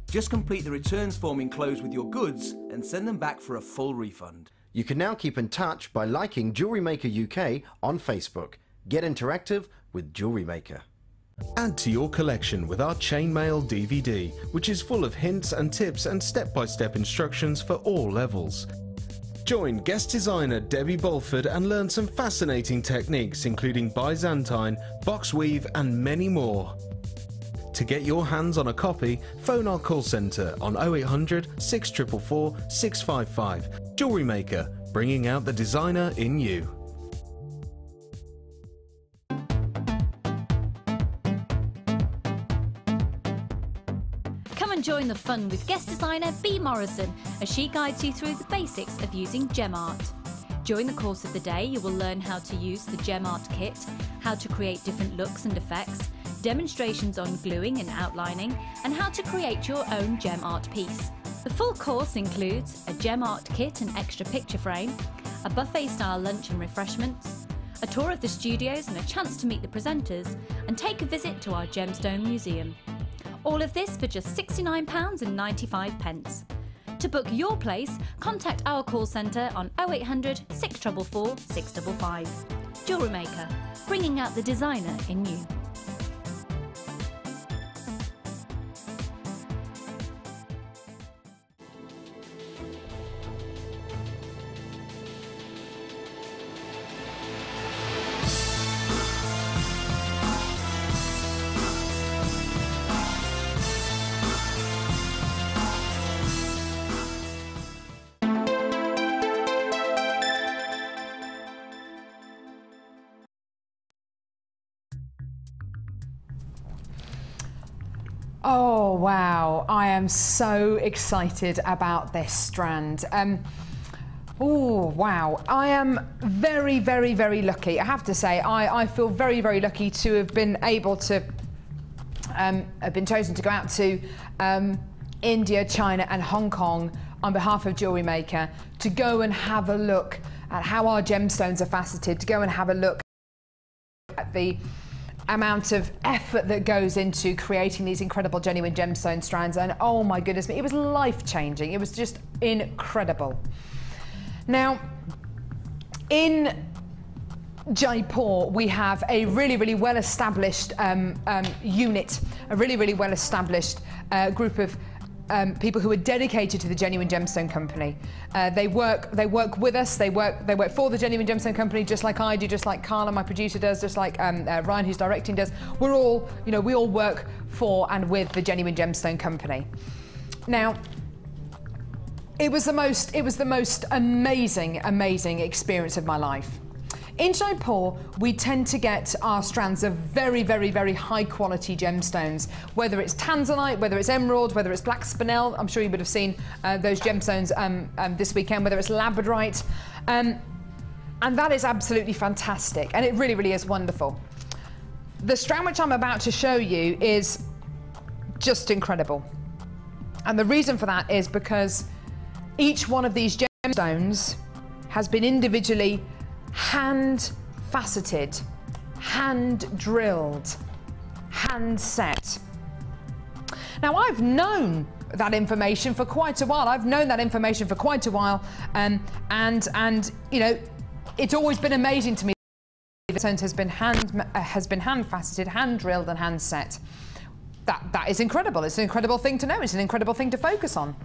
Just complete the returns form enclosed with your goods and send them back for a full refund. You can now keep in touch by liking Jewellery Maker UK on Facebook. Get interactive with Jewellery Maker. Add to your collection with our Chainmail DVD, which is full of hints and tips and step-by-step instructions for all levels. Join guest designer Debbie Bolford and learn some fascinating techniques, including Byzantine, box weave and many more. To get your hands on a copy, phone our call centre on 0800 644 655. Jewellery Maker, bringing out the designer in you. Come and join the fun with guest designer Bea Morrison as she guides you through the basics of using gem art. During the course of the day, you will learn how to use the gem art kit, how to create different looks and effects, demonstrations on gluing and outlining, and how to create your own gem art piece. The full course includes a gem art kit and extra picture frame, a buffet-style lunch and refreshments, a tour of the studios and a chance to meet the presenters, and take a visit to our Gemstone Museum. All of this for just £69.95. To book your place, contact our call centre on 0800 644 655. Jewellery Maker, bringing out the designer in you. Oh wow, I am so excited about this strand. Oh wow, I am very, very, very lucky. I have to say, I feel very, very lucky to have been able to, have been chosen to go out to India, China and Hong Kong on behalf of Jewellery Maker to go and have a look at how our gemstones are faceted, to go and have a look at the amount of effort that goes into creating these incredible genuine gemstone strands, and oh my goodness me, it was life-changing. It was just incredible. Now, in Jaipur, we have a really, really well-established unit, a really, really well-established group of people who are dedicated to the Genuine Gemstone Company. They work with us. They work for the Genuine Gemstone Company, just like I do, just like Carla, my producer, does, just like Ryan, who's directing, does. We're all, you know, we all work for and with the Genuine Gemstone Company. Now, it was the most amazing experience of my life. In Jaipur, we tend to get our strands of very, very, very high quality gemstones, whether it's tanzanite, whether it's emerald, whether it's black spinel. I'm sure you would have seen those gemstones this weekend, whether it's labradorite. And that is absolutely fantastic. And it really, really is wonderful. The strand which I'm about to show you is just incredible. And the reason for that is because each one of these gemstones has been individually hand faceted, hand drilled, hand set. Now, I've known that information for quite a while. And you know, it's always been amazing to me. The stones has been hand faceted, hand drilled, and hand set. That is incredible. It's an incredible thing to know. It's an incredible thing to focus on.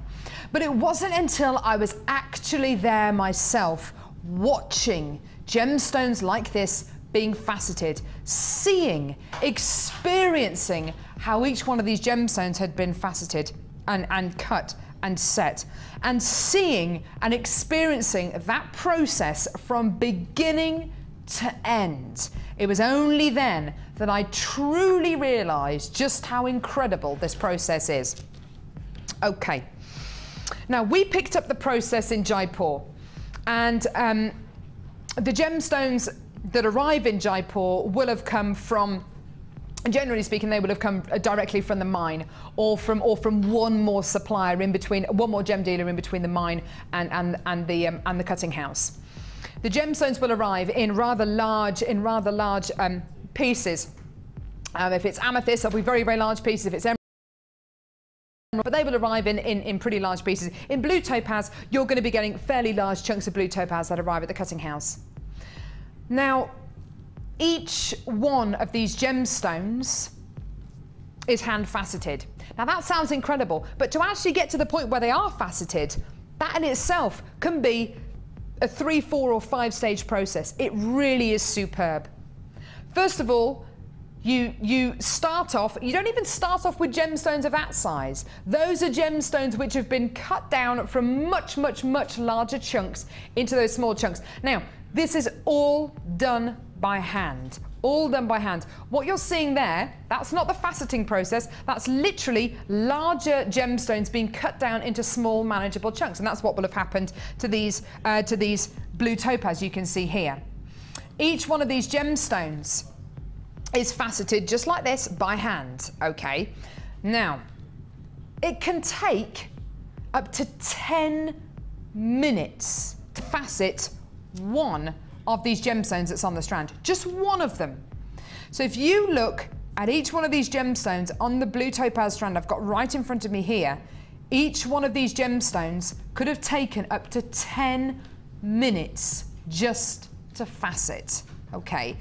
But it wasn't until I was actually there myself, watching gemstones like this being faceted, seeing, experiencing how each one of these gemstones had been faceted and cut and set, and seeing and experiencing that process from beginning to end. It was only then that I truly realized just how incredible this process is. Okay, now we picked up the process in Jaipur, and the gemstones that arrive in Jaipur will have come from, generally speaking, they would have come directly from the mine, or from one more supplier in between, one more gem dealer in between the mine and the cutting house. The gemstones will arrive in rather large pieces. If it's amethyst, they'll be very, very large pieces. If it's emerald, but they will arrive in pretty large pieces. In blue topaz, you're going to be getting fairly large chunks of blue topaz that arrive at the cutting house. Now, each one of these gemstones is hand faceted. Now that sounds incredible, but to actually get to the point where they are faceted, that in itself can be a 3, 4 or 5 stage process. It really is superb. First of all, you start off, you don't even start off with gemstones of that size. Those are gemstones which have been cut down from much, much, much larger chunks into those small chunks. Now, this is all done by hand. All done by hand. What you're seeing there, that's not the faceting process, that's literally larger gemstones being cut down into small manageable chunks, and that's what will have happened to these blue topaz you can see here. Each one of these gemstones is faceted just like this by hand, okay? Now, it can take up to 10 minutes to facet one of these gemstones that's on the strand, just one of them. So if you look at each one of these gemstones on the blue topaz strand I've got right in front of me here, each one of these gemstones could have taken up to 10 minutes just to facet, okay?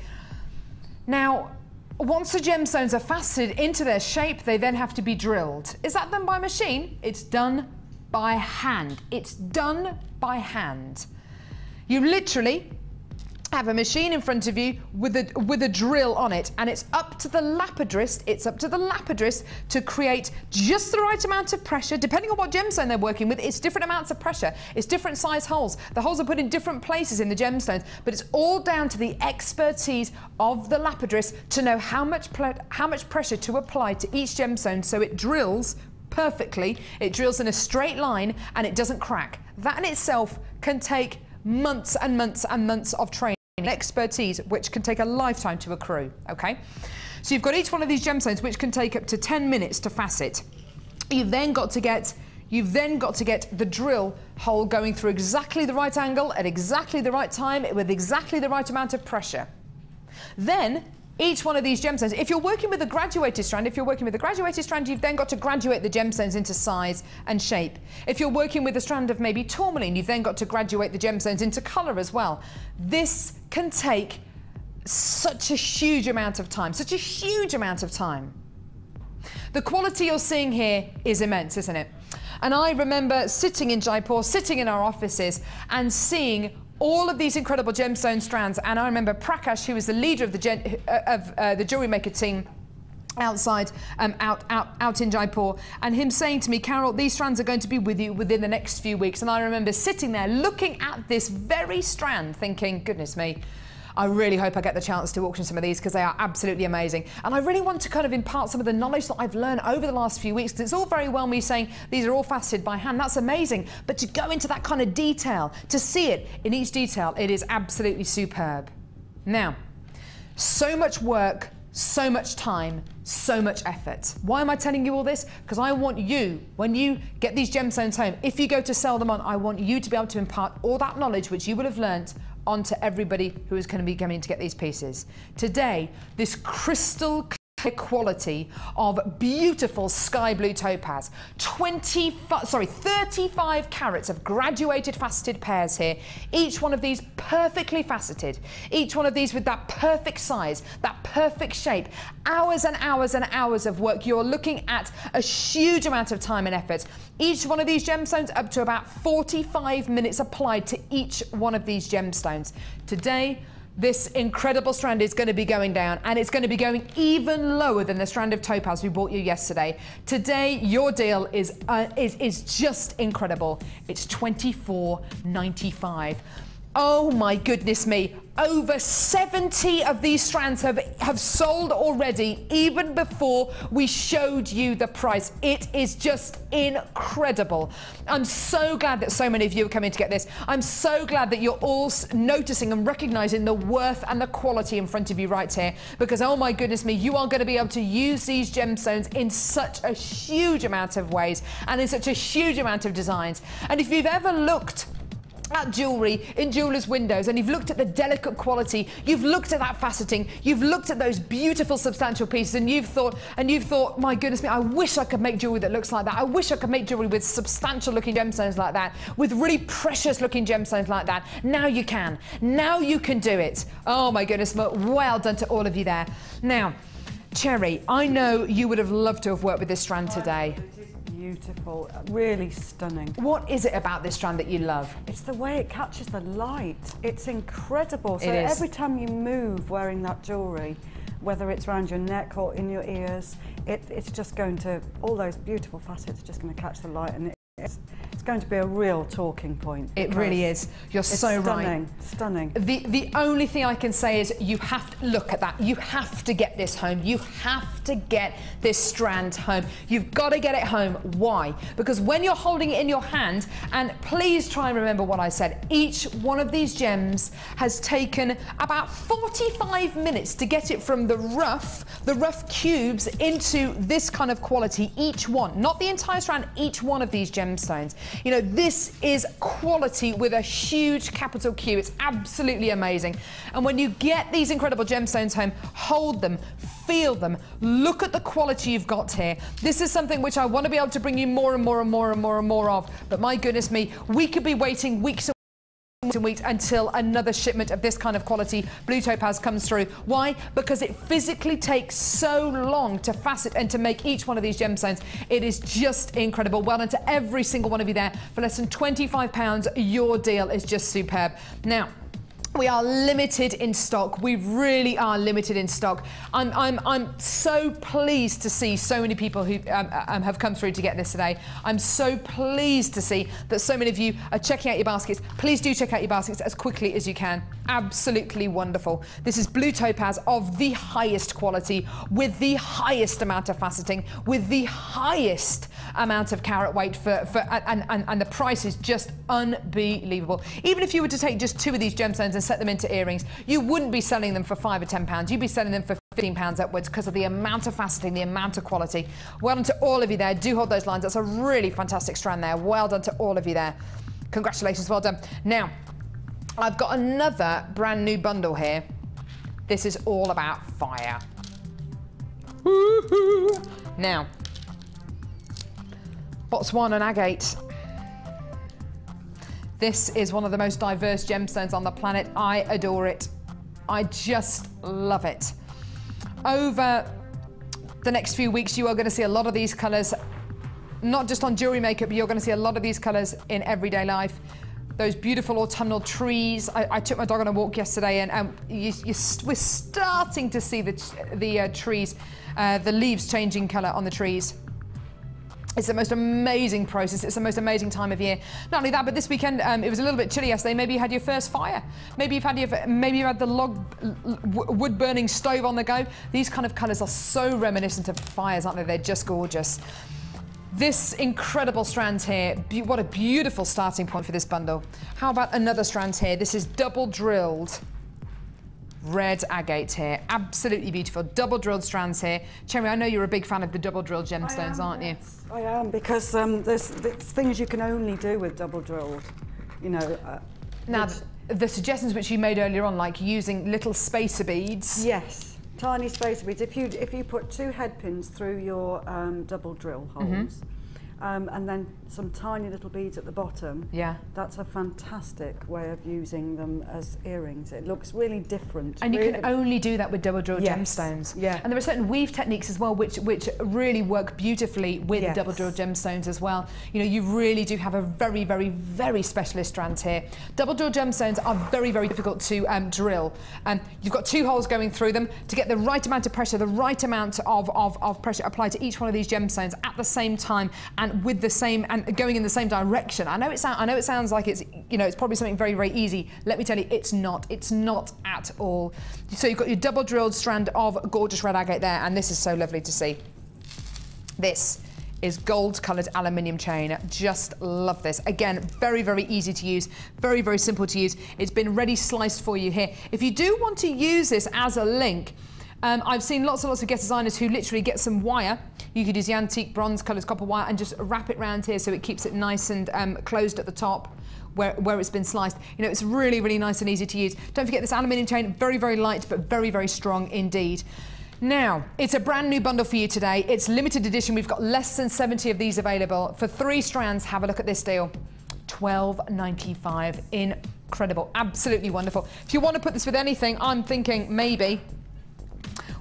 Now, once the gemstones are faceted into their shape, they then have to be drilled. Is that done by machine? It's done by hand. It's done by hand. You literally have a machine in front of you with a drill on it, and it's up to the lapidrist, to create just the right amount of pressure, depending on what gemstone they're working with. It's different amounts of pressure, it's different size holes. The holes are put in different places in the gemstones, but it's all down to the expertise of the lapidrist to know how much pressure to apply to each gemstone so it drills perfectly, it drills in a straight line, and it doesn't crack. That in itself can take months and months and months of training and expertise, which can take a lifetime to accrue, okay? So you've got each one of these gemstones which can take up to 10 minutes to facet. You've then got to get the drill hole going through exactly the right angle at exactly the right time with exactly the right amount of pressure. Then each one of these gemstones, if you're working with a graduated strand, you've then got to graduate the gemstones into size and shape. If you're working with a strand of maybe tourmaline, you've then got to graduate the gemstones into colour as well. This can take such a huge amount of time, The quality you're seeing here is immense, isn't it? And I remember sitting in Jaipur, sitting in our offices and seeing all of these incredible gemstone strands, and I remember Prakash, who was the leader of the jewellery maker team outside, out in Jaipur, and him saying to me, Carol, these strands are going to be with you within the next few weeks. And I remember sitting there looking at this very strand thinking, goodness me, I really hope I get the chance to auction some of these because they are absolutely amazing. And I really want to kind of impart some of the knowledge that I've learned over the last few weeks, because it's all very well me saying these are all faceted by hand. That's amazing. But to go into that kind of detail, to see it in each detail, it is absolutely superb. Now, so much work, so much time, so much effort. Why am I telling you all this? Because I want you, when you get these gemstones home, if you go to sell them on, I want you to be able to impart all that knowledge which you will have learnt onto everybody who is going to be coming to get these pieces. Today, this crystal clear quality of beautiful sky blue topaz, 35 carats of graduated faceted pairs here, each one of these perfectly faceted, each one of these with that perfect size, that perfect shape, hours and hours and hours of work. You're looking at a huge amount of time and effort. Each one of these gemstones up to about 45 minutes applied to each one of these gemstones. Today, this incredible strand is going to be going down, and it's going to be going even lower than the strand of topaz we bought you yesterday. Today, your deal is just incredible. It's $24.95. Oh my goodness me. Over 70 of these strands have sold already, even before we showed you the price. It is just incredible. I'm so glad that so many of you are coming to get this. I'm so glad that you're all noticing and recognizing the worth and the quality in front of you right here, because oh my goodness me, you are going to be able to use these gemstones in such a huge amount of ways and in such a huge amount of designs. And if you've ever looked at jewellery in jewellers' windows and you've looked at the delicate quality, you've looked at that faceting, you've looked at those beautiful substantial pieces, and you've thought, my goodness me, I wish I could make jewellery that looks like that. I wish I could make jewellery with substantial looking gemstones like that, with really precious looking gemstones like that. Now you can. Now you can do it. Oh my goodness, well done to all of you there. Now, Cherry, I know you would have loved to have worked with this strand today. Beautiful, really stunning. What is it about this strand that you love? It's the way it catches the light. It's incredible. So every time you move wearing that jewellery, whether it's around your neck or in your ears, it's just going to, all those beautiful facets are just going to catch the light, and it's It's going to be a real talking point. It really is. You're so right. Stunning. The only thing I can say is you have to look at that. You have to get this home. You have to get this strand home. You've got to get it home. Why? Because when you're holding it in your hand, and please try and remember what I said, each one of these gems has taken about 45 minutes to get it from the rough cubes into this kind of quality, each one, not the entire strand, each one of these gemstones. You know, this is quality with a huge capital Q. It's absolutely amazing. And when you get these incredible gemstones home, hold them, feel them, look at the quality you've got here. This is something which I want to be able to bring you more and more and more and more and more of. But my goodness me, we could be waiting weeks and weeks until another shipment of this kind of quality blue topaz comes through. Why? Because it physically takes so long to facet and to make each one of these gemstones. It is just incredible. Well done to every single one of you there. For less than £25, your deal is just superb. Now, we are limited in stock. We really are limited in stock. I'm so pleased to see so many people who have come through to get this today. I'm so pleased to see that so many of you are checking out your baskets. Please do check out your baskets as quickly as you can. Absolutely wonderful. This is blue topaz of the highest quality, with the highest amount of faceting, with the highest amount of carat weight and the price is just unbelievable. Even if you were to take just 2 of these gemstones and set them into earrings, you wouldn't be selling them for £5 or £10. You'd be selling them for £15 upwards because of the amount of faceting, the amount of quality. Well done to all of you there. Do hold those lines. That's a really fantastic strand there. Well done to all of you there. Congratulations. Well done. Now, I've got another brand new bundle here. This is all about fire. Woohoo! Now, Botswana agate. This is one of the most diverse gemstones on the planet. I adore it. I just love it. Over the next few weeks, you are going to see a lot of these colours, not just on Jewellery Maker, but you're going to see a lot of these colours in everyday life. Those beautiful autumnal trees. I took my dog on a walk yesterday, and we're starting to see the trees, the leaves changing colour on the trees. It's the most amazing process. It's the most amazing time of year. Not only that, but this weekend it was a little bit chilly yesterday. Maybe you had your first fire. Maybe you had the wood burning stove on the go. These kind of colours are so reminiscent of fires, aren't they? They're just gorgeous. This incredible strand here. What a beautiful starting point for this bundle. How about another strand here? This is double drilled red agate here. Absolutely beautiful. Double drilled strands here. Cherry, I know you're a big fan of the double drilled gemstones, aren't you? I am, because there's things you can only do with double drilled, you know. Now, the suggestions which you made earlier on, like using little spacer beads. Yes, tiny spacer beads. If you put 2 head pins through your double drill holes, and then some tiny little beads at the bottom. Yeah. That's a fantastic way of using them as earrings. It looks really different. And you can only do that with double drilled gemstones. Yeah. And there are certain weave techniques as well which really work beautifully with double drilled gemstones as well. You know, you really do have a very, very, very specialist strand here. Double drilled gemstones are very, very difficult to drill. You've got 2 holes going through them to get the right amount of pressure, the right amount of pressure applied to each one of these gemstones at the same time, and with the same, and going in the same direction. I know it sounds like it's, you know, it's probably something very, very easy. Let me tell you, it's not. It's not at all. So you've got your double drilled strand of gorgeous red agate there, and this is so lovely to see. This is gold coloured aluminium chain. Just love this. Again, very, very easy to use, very, very simple to use. It's been ready sliced for you here. If you do want to use this as a link, I've seen lots and lots of guest designers who literally get some wire. You could use the antique bronze coloured copper wire and just wrap it round here so it keeps it nice and closed at the top where it's been sliced. You know, it's really, really nice and easy to use. Don't forget this aluminium chain, very, very light, but very, very strong indeed. Now, it's a brand new bundle for you today. It's limited edition. We've got less than 70 of these available. For 3 strands, have a look at this deal. £12.95. Incredible. Absolutely wonderful. If you want to put this with anything, I'm thinking maybe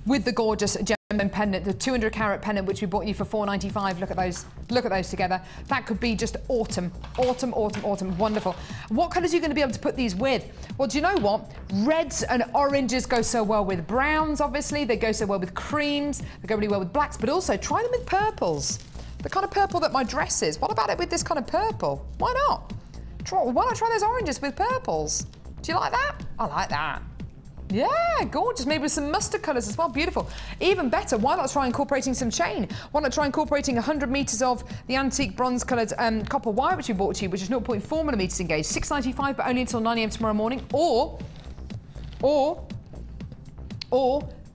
with the gorgeous gem pendant, the 200 carat pendant which we bought you for £4.95. Look at those together. That could be just autumn, autumn, autumn, autumn. Wonderful. What colours are you going to be able to put these with? Well, do you know what? Reds and oranges go so well with browns, obviously. They go so well with creams. They go really well with blacks, but also try them with purples. The kind of purple that my dress is. What about it with this kind of purple? Why not? Why not try those oranges with purples? Do you like that? I like that. Yeah, gorgeous. Maybe with some mustard colours as well. Beautiful. Even better, why not try incorporating some chain? Why not try incorporating 100 metres of the antique bronze coloured copper wire, which we bought to you, which is 0.4 millimetres engaged, $6.95, but only until 9 AM tomorrow morning. Or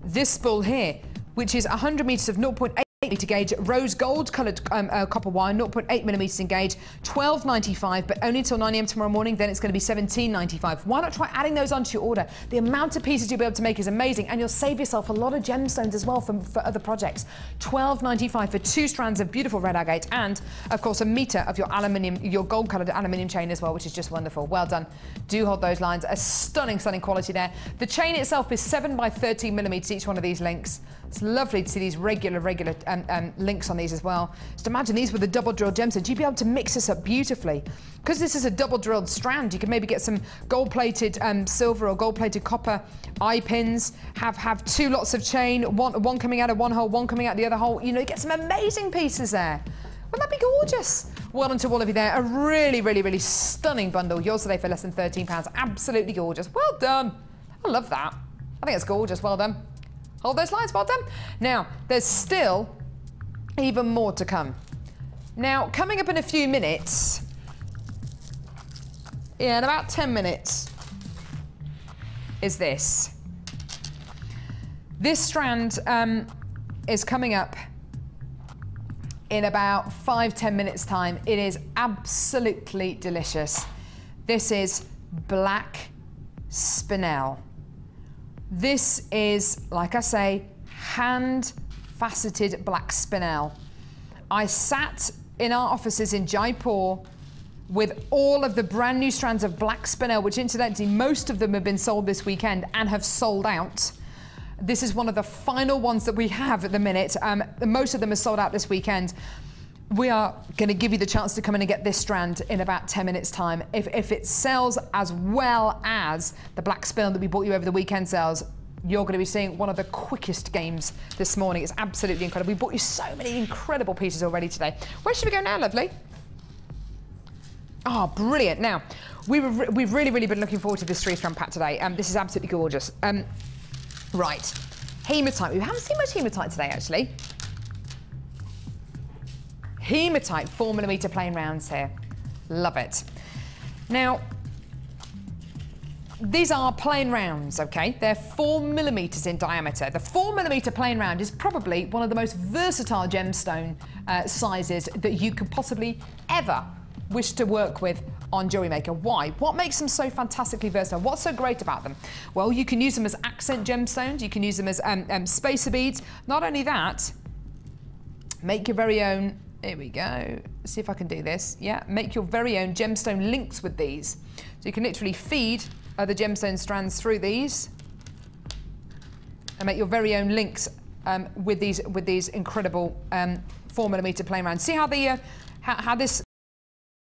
this spool here, which is 100 metres of 0.8 metre gauge, rose gold coloured copper wire, 0.8 millimetres engaged, $12.95, but only until 9 AM tomorrow morning. Then it's going to be $17.95. Why not try adding those onto your order? The amount of pieces you'll be able to make is amazing, and you'll save yourself a lot of gemstones as well for other projects. $12.95 for 2 strands of beautiful red agate, and of course a metre of your aluminium, your gold coloured aluminium chain as well, which is just wonderful. Well done. Do hold those lines. A stunning quality there. The chain itself is 7 by 13 millimetres, each one of these links. It's lovely to see these regular links on these as well. Just imagine these with the double drilled gemstones. You'd be able to mix this up beautifully. Because this is a double drilled strand, you can maybe get some gold plated silver or gold plated copper eye pins, have 2 lots of chain, one coming out of one hole, one coming out the other hole. You know, you get some amazing pieces there. Wouldn't that be gorgeous? Well done to all of you there. A really stunning bundle. Yours today for less than £13. Absolutely gorgeous. Well done. I love that. I think it's gorgeous. Well done. Hold those lines, well done. Now, there's still even more to come. Now, coming up in a few minutes, in about 10 minutes, is this. This strand is coming up in about 5-10 minutes time. It is absolutely delicious. This is black spinel. This is, like I say, hand-faceted black spinel. I sat in our offices in Jaipur with all of the brand new strands of black spinel, which incidentally, most of them have been sold this weekend and have sold out. This is one of the final ones that we have at the minute. Most of them are sold out this weekend. We are going to give you the chance to come in and get this strand in about 10 minutes time. If it sells as well as the black spinel that we bought you over the weekend sells, you're going to be seeing one of the quickest games this morning. It's absolutely incredible. We bought you so many incredible pieces already today. Where should we go now, lovely? Oh, brilliant. Now, we've really been looking forward to this 3-strand pack today. This is absolutely gorgeous. Right, hematite. We haven't seen much hematite today, actually. Hematite 4mm plain rounds here. Love it. Now, these are plain rounds, okay? They're 4mm in diameter. The 4mm plain round is probably one of the most versatile gemstone sizes that you could possibly ever wish to work with on Jewellery Maker. Why? What makes them so fantastically versatile? What's so great about them? Well, you can use them as accent gemstones. You can use them as spacer beads. Not only that, make your very own. Here we go. See if I can do this. Yeah, make your very own gemstone links with these. So you can literally feed the gemstone strands through these and make your very own links with these incredible 4mm plain rounds. See how the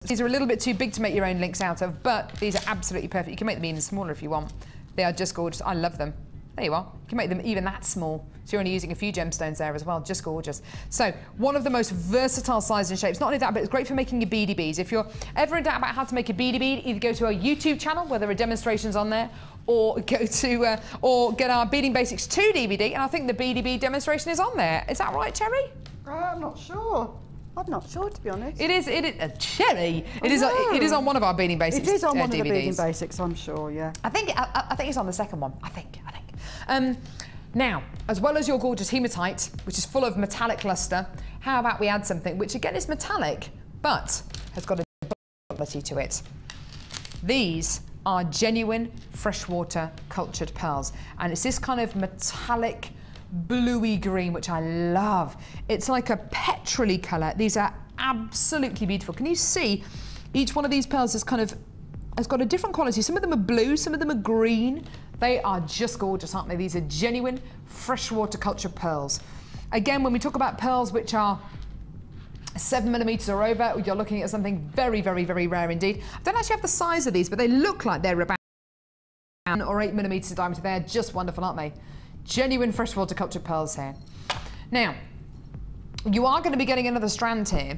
these are a little bit too big to make your own links out of, but these are absolutely perfect. You can make them even smaller if you want. They are just gorgeous. I love them. There you are. You can make them even that small. So you're only using a few gemstones there as well. Just gorgeous. So one of the most versatile sizes and shapes. Not only that, but it's great for making your beady beads. If you're ever in doubt about how to make a beady bead, either go to our YouTube channel where there are demonstrations on there, or go to or get our Beading Basics 2 DVD, and I think the beady bead demonstration is on there. Is that right, Cherry? I'm not sure. I'm not sure, to be honest. It is Cherry. It is on one of our Beading Basics. It is on one DVDs. of the Beading Basics, I'm sure. Yeah. I think it's on the second one. I think. Now, as well as your gorgeous hematite, which is full of metallic luster, how about we add something which again is metallic, but has got a quality to it. These are genuine freshwater cultured pearls, and it's this kind of metallic bluey green, which I love. It's like a petrol-y colour. These are absolutely beautiful. Can you see each one of these pearls has got a different quality? Some of them are blue, some of them are green. They are just gorgeous, aren't they? These are genuine freshwater cultured pearls. Again, when we talk about pearls which are 7mm or over, you're looking at something very rare indeed. I don't actually have the size of these, but they look like they're about 7 or 8mm in diameter. They're just wonderful, aren't they? Genuine freshwater cultured pearls here. Now, you are going to be getting another strand here.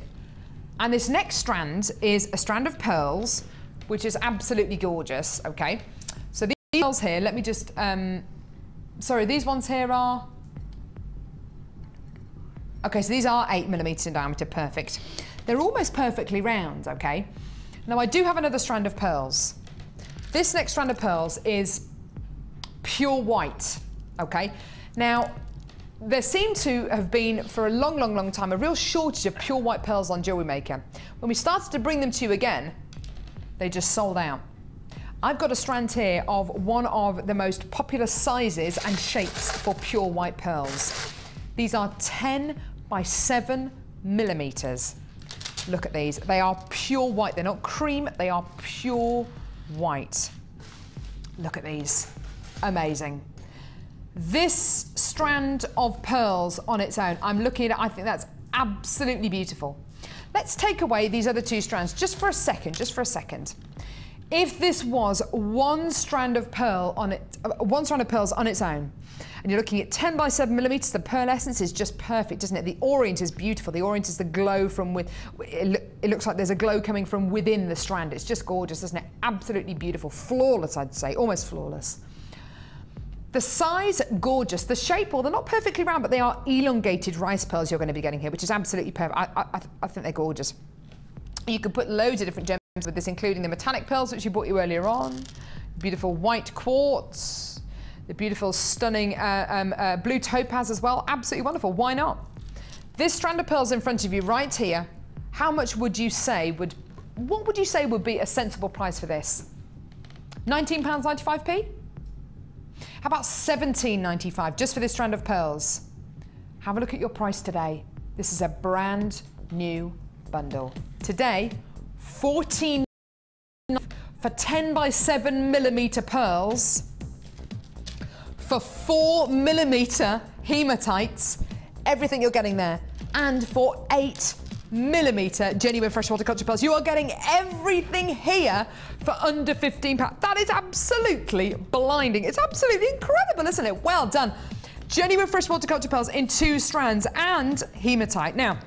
And this next strand is a strand of pearls, which is absolutely gorgeous, okay? So these pearls here, let me just, sorry, these ones here are, okay, so these are 8mm in diameter, perfect. They're almost perfectly round, okay? Now I do have another strand of pearls. This next strand of pearls is pure white, okay? Now, there seemed to have been, for a long, long, long time, a real shortage of pure white pearls on Jewellery Maker. When we started to bring them to you again, they just sold out. I've got a strand here of one of the most popular sizes and shapes for pure white pearls. These are 10 by 7mm. Look at these. They are pure white. They're not cream. They are pure white. Look at these. Amazing. This strand of pearls on its own, I'm looking at, I think that's absolutely beautiful. Let's take away these other two strands just for a second, just for a second. If this was one strand of pearl on it, one strand of pearls on its own, and you're looking at 10 by 7mm, the pearl essence is just perfect, isn't it? The orient is beautiful. The orient is the glow from with. It looks like there's a glow coming from within the strand. It's just gorgeous, isn't it? Absolutely beautiful, flawless, I'd say, almost flawless. The size, gorgeous. The shape, well, they're not perfectly round, but they are elongated rice pearls you're going to be getting here, which is absolutely perfect. I think they're gorgeous. You could put loads of different gems with this, including the metallic pearls, which you bought you earlier on, beautiful white quartz, the beautiful, stunning blue topaz as well. Absolutely wonderful. Why not? This strand of pearls in front of you right here, how much would you say what would you say would be a sensible price for this? £19.95p? How about £17.95 just for this strand of pearls? Have a look at your price today. This is a brand new bundle. Today, $14 for 10 by 7mm pearls, for 4mm hematites, everything you're getting there, and for 8mm genuine freshwater culture pearls. You are getting everything here for under £15. That is absolutely blinding. It's absolutely incredible, isn't it? Well done. Genuine freshwater culture pearls in 2 strands and hematite. Now,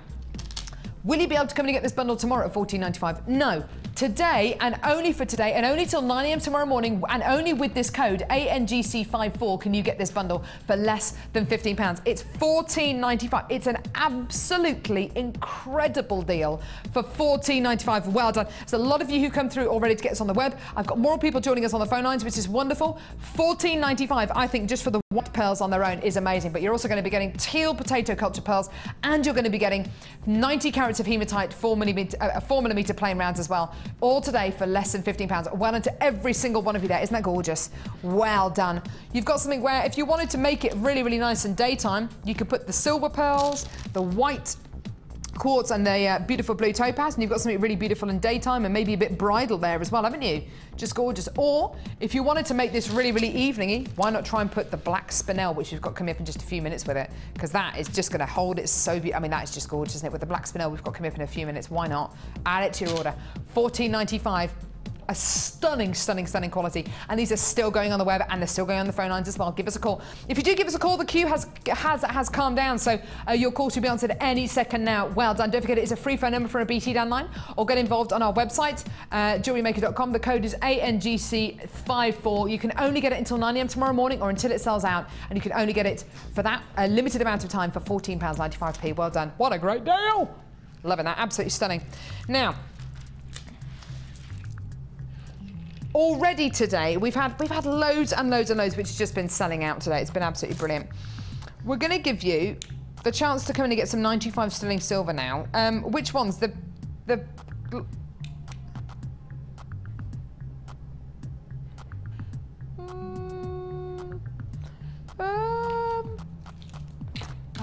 will you be able to come and get this bundle tomorrow at $14.95? No. Today, and only for today, and only till 9 AM tomorrow morning, and only with this code, ANGC54, can you get this bundle for less than £15. It's $14.95. It's an absolutely incredible deal for $14.95. Well done. There's a lot of you who come through already to get us on the web. I've got more people joining us on the phone lines, which is wonderful. $14.95, I think, just for the white pearls on their own is amazing, but you're also going to be getting teal potato culture pearls, and you're going to be getting 90 carats of hematite 4mm plain rounds as well, all today for less than £15. Well done to every single one of you there. Isn't that gorgeous? Well done. You've got something where if you wanted to make it really, really nice in daytime, you could put the silver pearls, the white quartz, and the beautiful blue topaz, and you've got something really beautiful in daytime and maybe a bit bridal there as well, haven't you? Just gorgeous. Or if you wanted to make this really, really evening-y, why not try and put the black spinel, which we've got coming up in just a few minutes with it, because that is just going to hold it so beautiful. I mean, that is just gorgeous, isn't it? With the black spinel we've got coming up in a few minutes, why not? Add it to your order. $14.95. A stunning, stunning, stunning quality. And these are still going on the web, and they're still going on the phone lines as well. Give us a call. If you do give us a call, the queue has calmed down, so your call should be answered any second now. Well done. Don't forget, it is a free phone number for a BT landline, or get involved on our website, jewellerymaker.com. The code is ANGC54. You can only get it until 9 AM tomorrow morning, or until it sells out, and you can only get it for that limited amount of time for £14.95p. Well done. What a great deal. Loving that. Absolutely stunning. Now, already today, we've had loads and loads and loads, which has just been selling out today. It's been absolutely brilliant. We're going to give you the chance to come in and get some 95 sterling silver now. Which ones? Have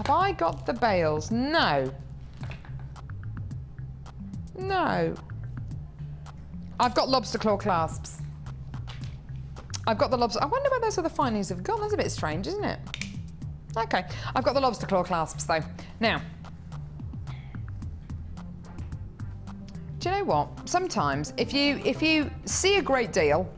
I got the bales? No. No. I've got lobster claw clasps. I've got the lobster. I wonder where those other findings have gone. That's a bit strange, isn't it? Okay, I've got the lobster claw clasps though. Now, do you know what? Sometimes if you see a great deal,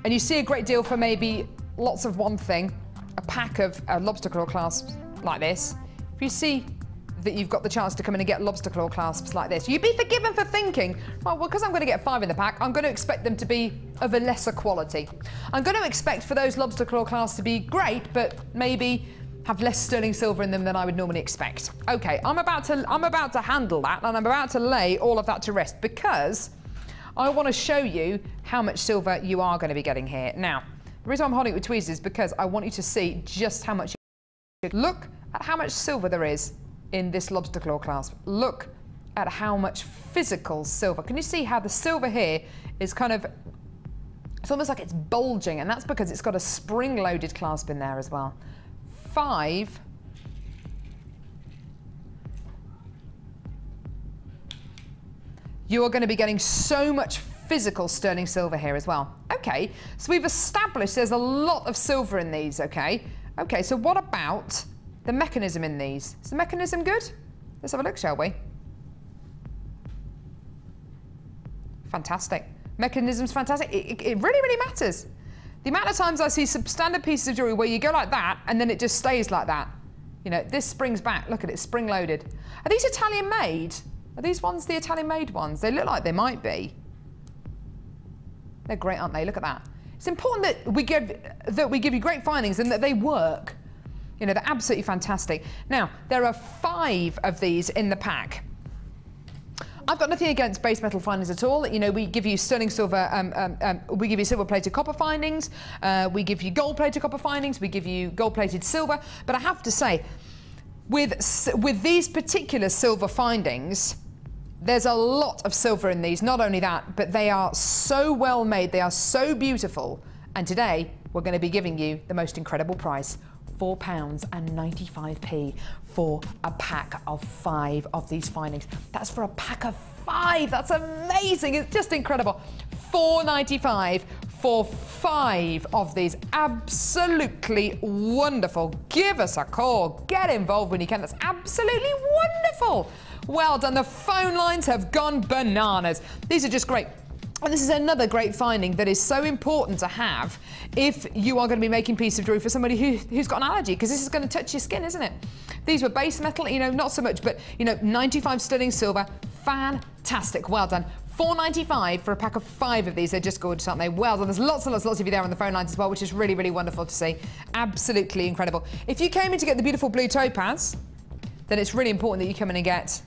and you see a great deal for maybe lots of one thing, a pack of lobster claw clasps like this, if you see that you've got the chance to come in and get lobster claw clasps like this, you'd be forgiven for thinking, well, because I'm going to get 5 in the pack, I'm going to expect them to be of a lesser quality. I'm going to expect for those lobster claw clasps to be great, but maybe have less sterling silver in them than I would normally expect. Okay, I'm about to handle that, and I'm about to lay all of that to rest because I want to show you how much silver you are going to be getting here. Now, the reason I'm holding it with tweezers is because I want you to see just how much. Look at how much silver there is in this lobster claw clasp. Look at how much physical silver. Can you see how the silver here is kind of, it's almost like it's bulging, and that's because it's got a spring-loaded clasp in there as well. 5. You are going to be getting so much physical sterling silver here as well. Okay, so we've established there's a lot of silver in these, okay? Okay, so what about the mechanism in these? Is the mechanism good? Let's have a look, shall we? Fantastic. Mechanism's fantastic. It really, really matters. The amount of times I see substandard pieces of jewellery where you go like that and then it just stays like that. You know, this springs back. Look at it, spring-loaded. Are these Italian-made? Are these ones the Italian-made ones? They look like they might be. They're great, aren't they? Look at that. It's important that we give you great findings and that they work. You know, they're absolutely fantastic. Now, there are 5 of these in the pack. I've got nothing against base metal findings at all. You know, we give you sterling silver, we give you silver-plated copper findings, we give you gold-plated copper findings, we give you gold-plated silver. But I have to say, with these particular silver findings, there's a lot of silver in these. Not only that, but they are so well made, they are so beautiful. And today, we're going to be giving you the most incredible price. £4.95 for a pack of 5 of these findings. That's for a pack of 5. That's amazing. It's just incredible. £4.95 for 5 of these. Absolutely wonderful. Give us a call. Get involved when you can. That's absolutely wonderful. Well done. The phone lines have gone bananas. These are just great. And this is another great finding that is so important to have if you are going to be making pieces of jewellery for somebody who's got an allergy, because this is going to touch your skin, isn't it? These were base metal, you know, not so much, but, you know, 95 sterling silver. Fantastic. Well done. £4.95 for a pack of 5 of these. They're just gorgeous, aren't they? Well done. There's lots and lots of you there on the phone lines as well, which is really, really wonderful to see. Absolutely incredible. If you came in to get the beautiful blue topaz, then it's really important that you come in and get,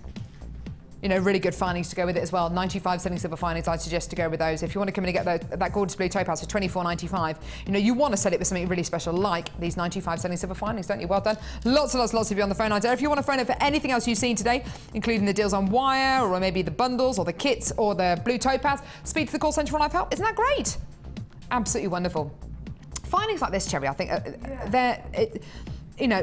you know, really good findings to go with it as well. 95 sterling silver findings, I'd suggest to go with those. If you want to come in and get that gorgeous blue topaz for £24.95, you know, you want to set it with something really special like these 95 sterling silver findings, don't you? Well done. Lots and lots of you on the phone lines there. If you want to phone up for anything else you've seen today, including the deals on wire, or maybe the bundles, or the kits, or the blue topaz, speak to the call centre for live help. Isn't that great? Absolutely wonderful. Findings like this, Cherry, I think, you know,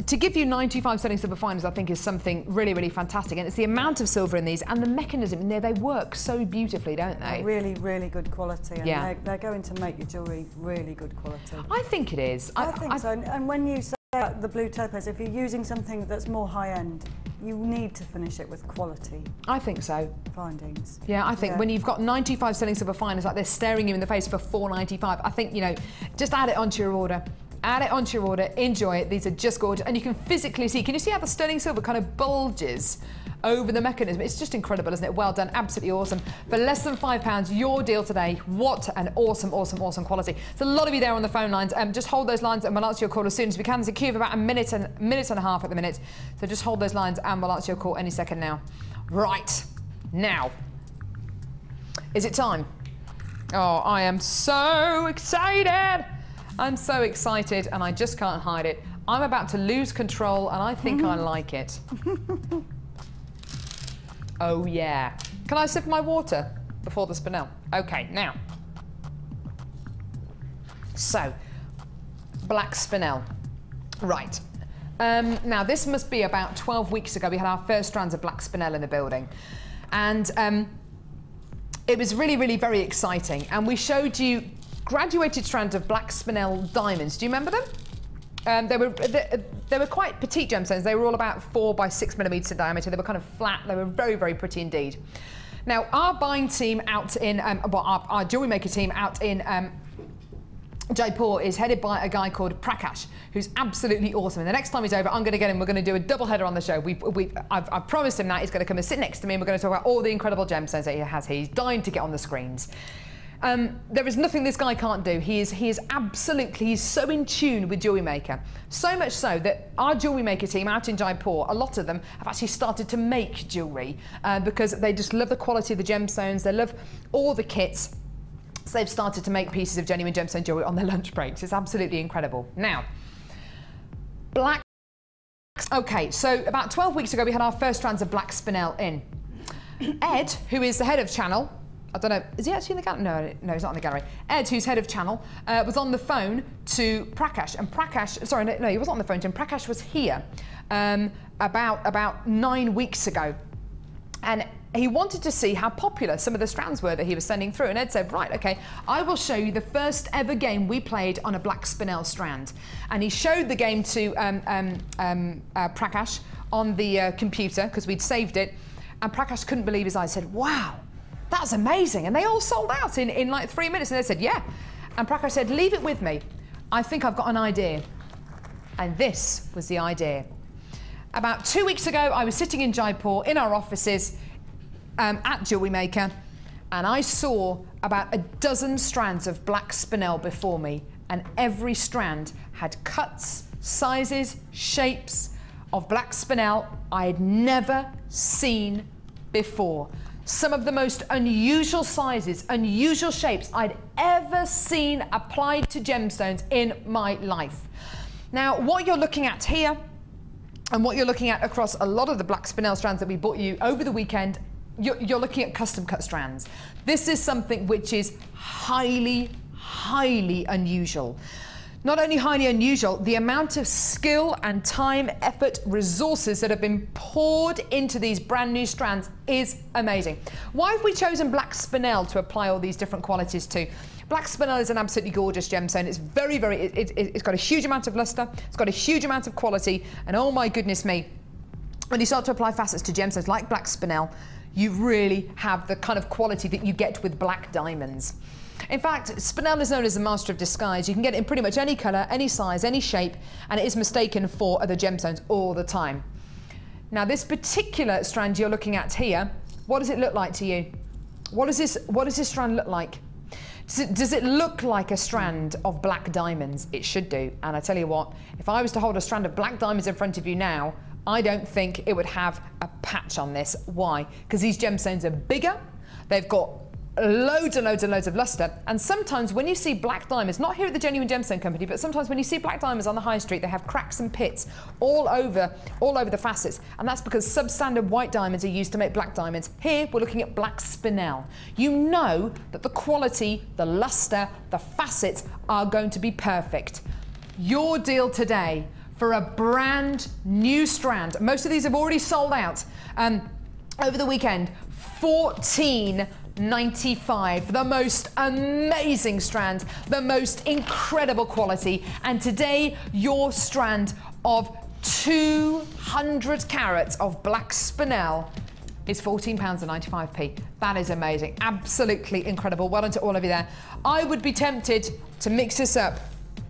to give you 95 sterling silver findings, I think is something really, really fantastic. And it's the amount of silver in these and the mechanism in there. They work so beautifully, don't they? Really, really good quality. And yeah. They're going to make your jewellery really good quality. I think it is. I think so. And when you say the blue topaz, if you're using something that's more high-end, you need to finish it with quality. I think so. Findings. Yeah, I think when you've got 95 sterling silver findings like this staring you in the face for £4.95, I think, you know, just add it onto your order. Add it onto your order, enjoy it. These are just gorgeous. And you can physically see, can you see how the sterling silver kind of bulges over the mechanism? It's just incredible, isn't it? Well done, absolutely awesome. For less than £5, your deal today. What an awesome, awesome, awesome quality. There's a lot of you there on the phone lines. Just hold those lines and we'll answer your call as soon as we can. There's a queue of about a minute and a half at the minute. So just hold those lines and we'll answer your call any second now. Right, now, is it time? Oh, I am so excited. I'm so excited and I just can't hide it. I'm about to lose control and I think I like it. Oh yeah. Can I sip my water before the spinel? Okay, now. So, black spinel. Right. Now this must be about 12 weeks ago. We had our first strands of black spinel in the building. And it was really, really very exciting. And we showed you graduated strand of black spinel diamonds. Do you remember them? They were quite petite gemstones. They were all about 4 by 6 millimetres in diameter. They were kind of flat. They were very, very pretty indeed. Now, our buying team out in, our jewellery maker team out in Jaipur is headed by a guy called Prakash, who's absolutely awesome. And the next time he's over, I'm going to get him. We're going to do a double header on the show. I've promised him that he's going to come and sit next to me, and we're going to talk about all the incredible gemstones that he has. He's dying to get on the screens. There is nothing this guy can't do. He's so in tune with Jewellery Maker. So much so that our Jewellery Maker team out in Jaipur, a lot of them have actually started to make jewellery because they just love the quality of the gemstones. They love all the kits. So they've started to make pieces of genuine gemstone jewellery on their lunch breaks. It's absolutely incredible. Now, black. Okay, so about 12 weeks ago, we had our first strands of black spinel in. Ed, who is the head of channel, I don't know, is he actually in the gallery? No, he's not in the gallery. Ed, who's head of channel, was on the phone to Prakash, and Prakash, sorry, no, he wasn't on the phone to him. Prakash was here about 9 weeks ago, and he wanted to see how popular some of the strands were that he was sending through. And Ed said, right, okay, I will show you the first ever game we played on a black spinel strand. And he showed the game to Prakash on the computer, because we'd saved it. And Prakash couldn't believe his eyes, said, wow, that's amazing. And they all sold out in like 3 minutes. And they said, yeah. And Prakash said, leave it with me. I think I've got an idea. And this was the idea. About 2 weeks ago, I was sitting in Jaipur in our offices at Jewellery Maker, and I saw about a dozen strands of black spinel before me, and every strand had cuts, sizes, shapes of black spinel I had never seen before. Some of the most unusual sizes, unusual shapes I'd ever seen applied to gemstones in my life. Now, what you're looking at here, and what you're looking at across a lot of the black spinel strands that we bought you over the weekend, you're looking at custom cut strands. This is something which is highly, highly unusual. Not only highly unusual, the amount of skill and time, effort, resources that have been poured into these brand new strands is amazing. Why have we chosen black spinel to apply all these different qualities to? Black spinel is an absolutely gorgeous gemstone. It's it's got a huge amount of luster, it's got a huge amount of quality, and oh my goodness me, when you start to apply facets to gemstones like black spinel, you really have the kind of quality that you get with black diamonds. In fact, spinel is known as the master of disguise. You can get it in pretty much any colour, any size, any shape, and it is mistaken for other gemstones all the time. Now, this particular strand you're looking at here, what does it look like to you? What does this strand look like? Does it look like a strand of black diamonds? It should do. And I tell you what, if I was to hold a strand of black diamonds in front of you now, I don't think it would have a patch on this. Why? Because these gemstones are bigger, they've got loads and loads and loads of luster, and sometimes when you see black diamonds, not here at the Genuine Gemstone Company, but sometimes when you see black diamonds on the high street, they have cracks and pits all over the facets, and that's because substandard white diamonds are used to make black diamonds. Here we're looking at black spinel. You know that the quality, the luster, the facets are going to be perfect. Your deal today for a brand new strand, most of these have already sold out over the weekend, $14.95, the most amazing strand, the most incredible quality, and today your strand of 200 carats of black spinel is £14.95. That is amazing, absolutely incredible. Well done to all of you there. I would be tempted to mix this up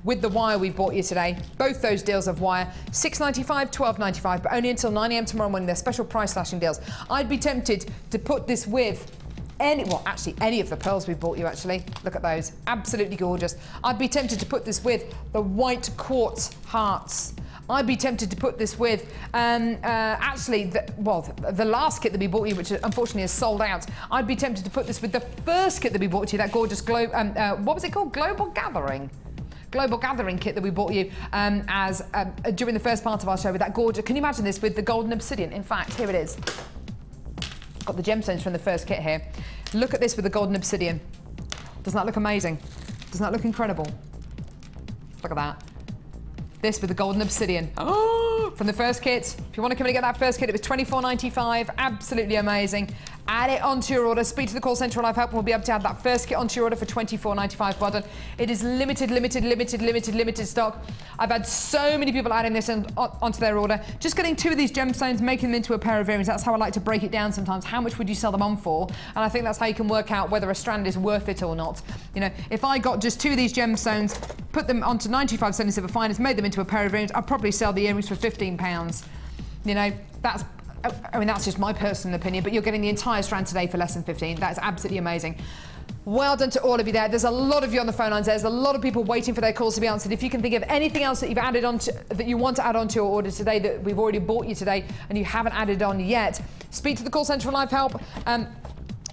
with the wire we bought you today. Both those deals of wire, $6.95, $12.95, but only until 9 AM tomorrow morning. They're special price slashing deals. I'd be tempted to put this with any of the pearls we bought you, actually. Look at those, absolutely gorgeous. I'd be tempted to put this with the white quartz hearts. I'd be tempted to put this with, the last kit that we bought you, which unfortunately is sold out. I'd be tempted to put this with the first kit that we bought you, that gorgeous what was it called? Global Gathering kit that we bought you during the first part of our show with that gorgeous, can you imagine this with the golden obsidian? In fact, here it is. Got the gemstones from the first kit here. Look at this with the golden obsidian. Doesn't that look amazing? Doesn't that look incredible? Look at that. This with the golden obsidian. Oh, from the first kit. If you want to come and get that first kit, it was $24.95. Absolutely amazing. Add it onto your order. Speak to the call centre, Live Help, and we'll be able to add that first kit onto your order for $24.95. Well done. It is limited stock. I've had so many people adding this onto their order. Just getting 2 of these gemstones, making them into a pair of earrings. That's how I like to break it down sometimes. How much would you sell them on for? And I think that's how you can work out whether a strand is worth it or not. You know, if I got just 2 of these gemstones, put them onto 95 cents silver finest, made them into a pair of earrings, I'd probably sell the earrings for £15. You know, that's just my personal opinion, but you're getting the entire strand today for less than 15. That's absolutely amazing. Well done to all of you there. There's a lot of you on the phone lines. There's a lot of people waiting for their calls to be answered. If you can think of anything else that you've added on that you want to add onto your order today that we've already bought you today and you haven't added on yet, speak to the call centre for Live Help.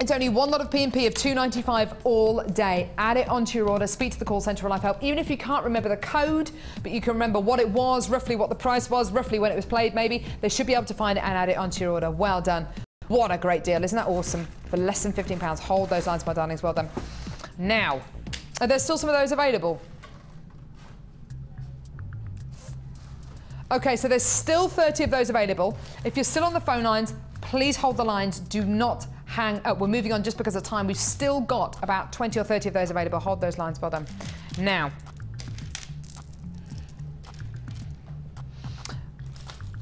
It's only one lot of P&P of $2.95 all day. Add it onto your order. Speak to the call centre for Live Help. Even if you can't remember the code, but you can remember what it was, roughly what the price was, roughly when it was played maybe, they should be able to find it and add it onto your order. Well done. What a great deal. Isn't that awesome? For less than £15. Hold those lines, my darlings. Well done. Now, are there still some of those available? Okay, so there's still 30 of those available. If you're still on the phone lines, please hold the lines. Do not hang up. We're moving on just because of time. We've still got about 20 or 30 of those available. Hold those lines. Well done. Now,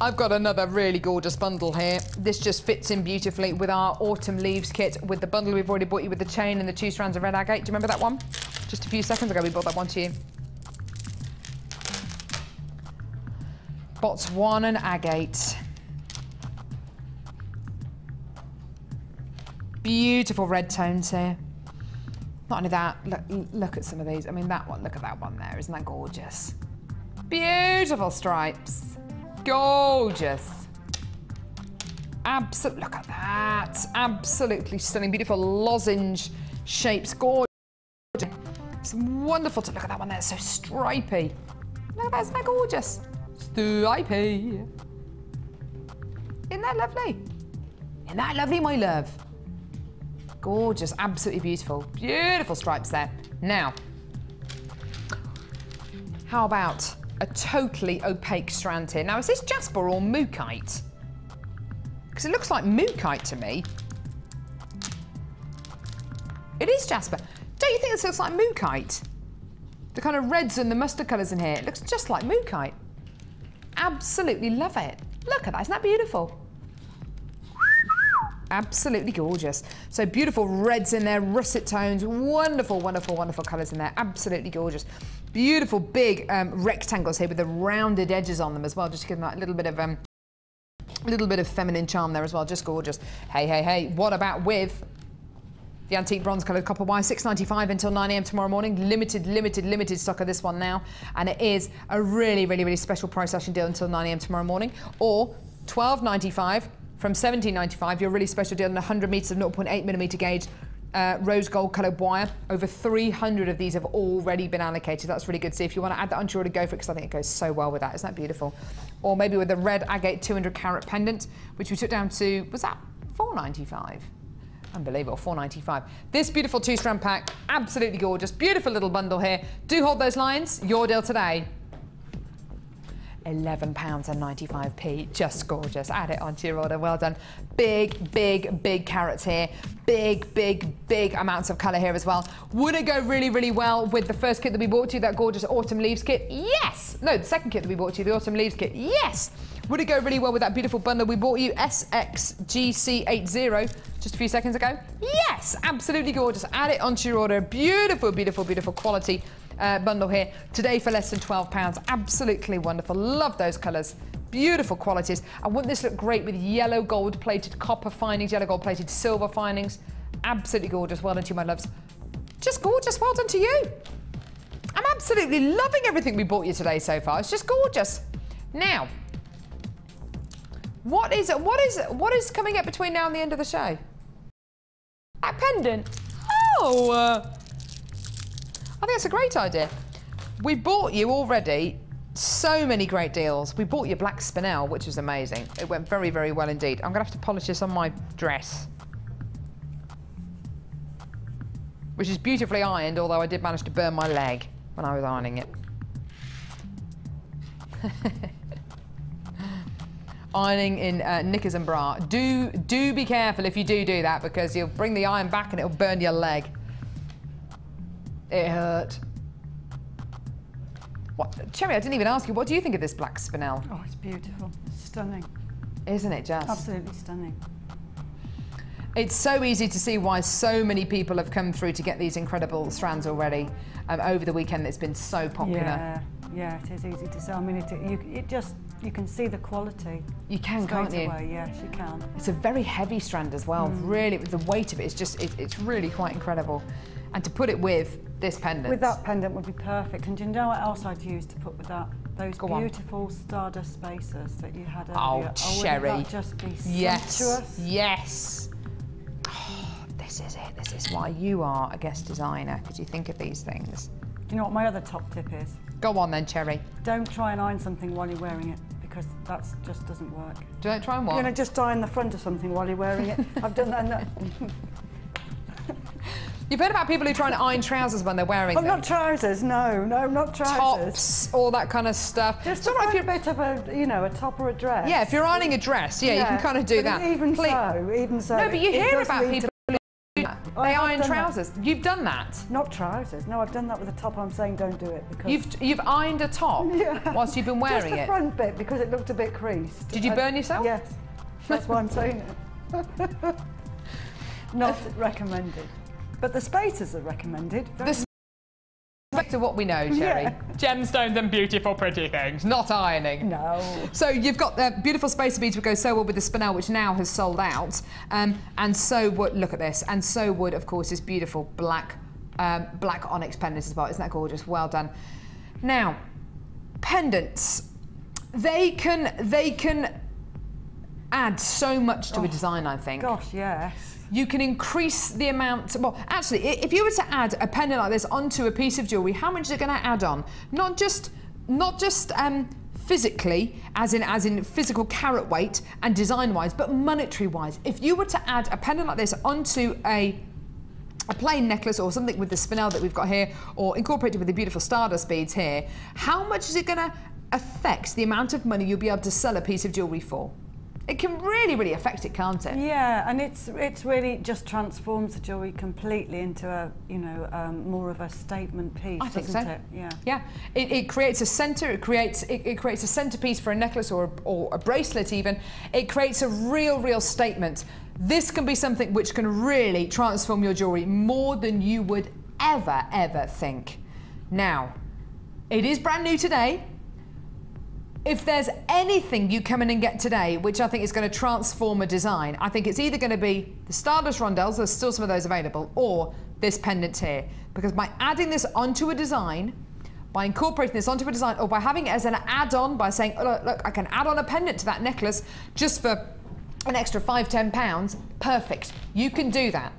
I've got another really gorgeous bundle here. This just fits in beautifully with our autumn leaves kit, with the bundle we've already bought you with the chain and the 2 strands of red agate. Do you remember that one? Just a few seconds ago we bought that one to you. Botswana agate. Beautiful red tones here. Not only that, look at some of these. I mean, that one, look at that one there. Isn't that gorgeous? Beautiful stripes. Gorgeous. Look at that. Absolutely stunning. Beautiful lozenge shapes. Gorgeous. Some wonderful, look at that one there. So stripy. Look at that, isn't that gorgeous? Stripy. Isn't that lovely? Isn't that lovely, my love? Gorgeous, absolutely beautiful. Beautiful stripes there. Now, how about a totally opaque strand here? Now, is this jasper or mookaite? Because it looks like mookaite to me. It is jasper. Don't you think this looks like mookaite? The kind of reds and the mustard colours in here. It looks just like mookaite. Absolutely love it. Look at that, isn't that beautiful? Absolutely gorgeous. So beautiful reds in there, russet tones, wonderful, wonderful, wonderful colours in there. Absolutely gorgeous. Beautiful big rectangles here with the rounded edges on them as well, just to give them that little bit of feminine charm there as well. Just gorgeous. Hey, hey, hey. What about with the antique bronze coloured copper wire? $6.95 until 9 AM tomorrow morning. Limited stock of this one now, and it is a really, really, really special price session deal until 9 AM tomorrow morning, or $12.95. From $17.95, your really special deal on 100 metres of 0.8mm gauge rose gold coloured wire. Over 300 of these have already been allocated. That's really good. So if you want to add that onto your order, go for it, because I think it goes so well with that. Isn't that beautiful? Or maybe with the red agate 200 carat pendant, which we took down to, was that $4.95? Unbelievable, $4.95. This beautiful 2-strand pack, absolutely gorgeous. Beautiful little bundle here. Do hold those lines. Your deal today. £11.95. Just gorgeous. Add it onto your order. Well done. Big carats here. Big amounts of colour here as well. Would it go really, really well with the first kit that we bought you, that gorgeous autumn leaves kit? Yes. No, the second kit that we bought you, the autumn leaves kit. Yes. Would it go really well with that beautiful bundle we bought you, SXGC80, just a few seconds ago? Yes. Absolutely gorgeous. Add it onto your order. Beautiful quality bundle here today for less than £12. Absolutely wonderful. Love those colours. Beautiful qualities. And wouldn't this look great with yellow gold plated copper findings, yellow gold plated silver findings? Absolutely gorgeous. Well done to you, my loves. Just gorgeous. Well done to you. I'm absolutely loving everything we bought you today so far. It's just gorgeous. Now, what is coming up between now and the end of the show? That pendant. Oh, I think that's a great idea. We bought you already so many great deals. We bought you black spinel, which was amazing. It went very, very well indeed. I'm gonna have to polish this on my dress, which is beautifully ironed, although I did manage to burn my leg when I was ironing it. ironing in knickers and bra. Do be careful if you do that, because you'll bring the iron back and it'll burn your leg. It hurt. What, Cherry, I didn't even ask you, what do you think of this black spinel? Oh, it's beautiful. Stunning. Isn't it just? Absolutely stunning. It's so easy to see why so many people have come through to get these incredible strands already over the weekend. It's been so popular. Yeah, it is easy to see. I mean, you can see the quality. You can, can't you? Away. Yes, you can. It's a very heavy strand as well. Really, the weight of it is just, it's really quite incredible. And to put it with this pendant. With that pendant would be perfect. And do you know what else I'd use to put with that? Those beautiful Stardust spacers that you had earlier. Oh, Cherry. Wouldn't that just be Yes, sumptuous? yes. Oh, this is it. This is why you are a guest designer, because you think of these things. Do you know what my other top tip is? Go on then, Cherry. Don't try and iron something while you're wearing it, because that just doesn't work. Don't try and what? You know, just iron the front of something while you're wearing it. I've done that. You've heard about people who try and iron trousers when they're wearing them. Not trousers, no, not trousers. Tops, all that kind of stuff. Just a bit of a, you know, a top or a dress. Yeah, if you're ironing a dress, yeah, you can kind of do that. Even so. No, but you hear about people who they iron trousers. You've done that? Not trousers. No, I've done that with a top. I'm saying don't do it because you've ironed a top whilst you've been wearing it. Just the front bit because it looked a bit creased. Did you burn yourself? Yes, that's why I'm saying it. Not recommended. But the spacers are recommended. Back to what we know, Cherry. Yeah. Gemstones and beautiful, pretty things, not ironing. No. So you've got the beautiful spacer beads which go so well with the spinel, which now has sold out. And so would, look at this, and so would, of course, this beautiful black onyx pendant as well. Isn't that gorgeous? Well done. Now, pendants, they can add so much to a design, I think. Gosh, yes. You can increase the amount, well, actually, if you were to add a pendant like this onto a piece of jewellery, how much is it going to add on? Not just physically, as in physical carat weight and design-wise, but monetary-wise. If you were to add a pendant like this onto a plain necklace or something with the spinel that we've got here, or incorporated with the beautiful Stardust beads here, how much is it going to affect the amount of money you'll be able to sell a piece of jewellery for? It can really, really affect it, can't it? Yeah, and it's really just transforms the jewellery completely into a, you know, more of a statement piece. I think doesn't so. It? Yeah. Yeah. It creates a centre. It creates a centrepiece for a necklace or a bracelet even. It creates a real statement. This can be something which can really transform your jewellery more than you would ever think. Now, it is brand new today. If there's anything you come in and get today, which I think is going to transform a design, I think it's either going to be the Stardust rondelles, there's still some of those available, or this pendant here. Because by adding this onto a design, by incorporating this onto a design, or by having it as an add-on, by saying, oh, look, I can add on a pendant to that necklace just for an extra £5–10, perfect. You can do that.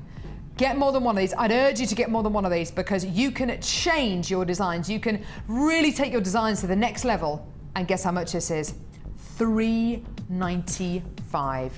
Get more than one of these. I'd urge you to get more than one of these because you can change your designs. You can really take your designs to the next level. And guess how much this is? $3.95.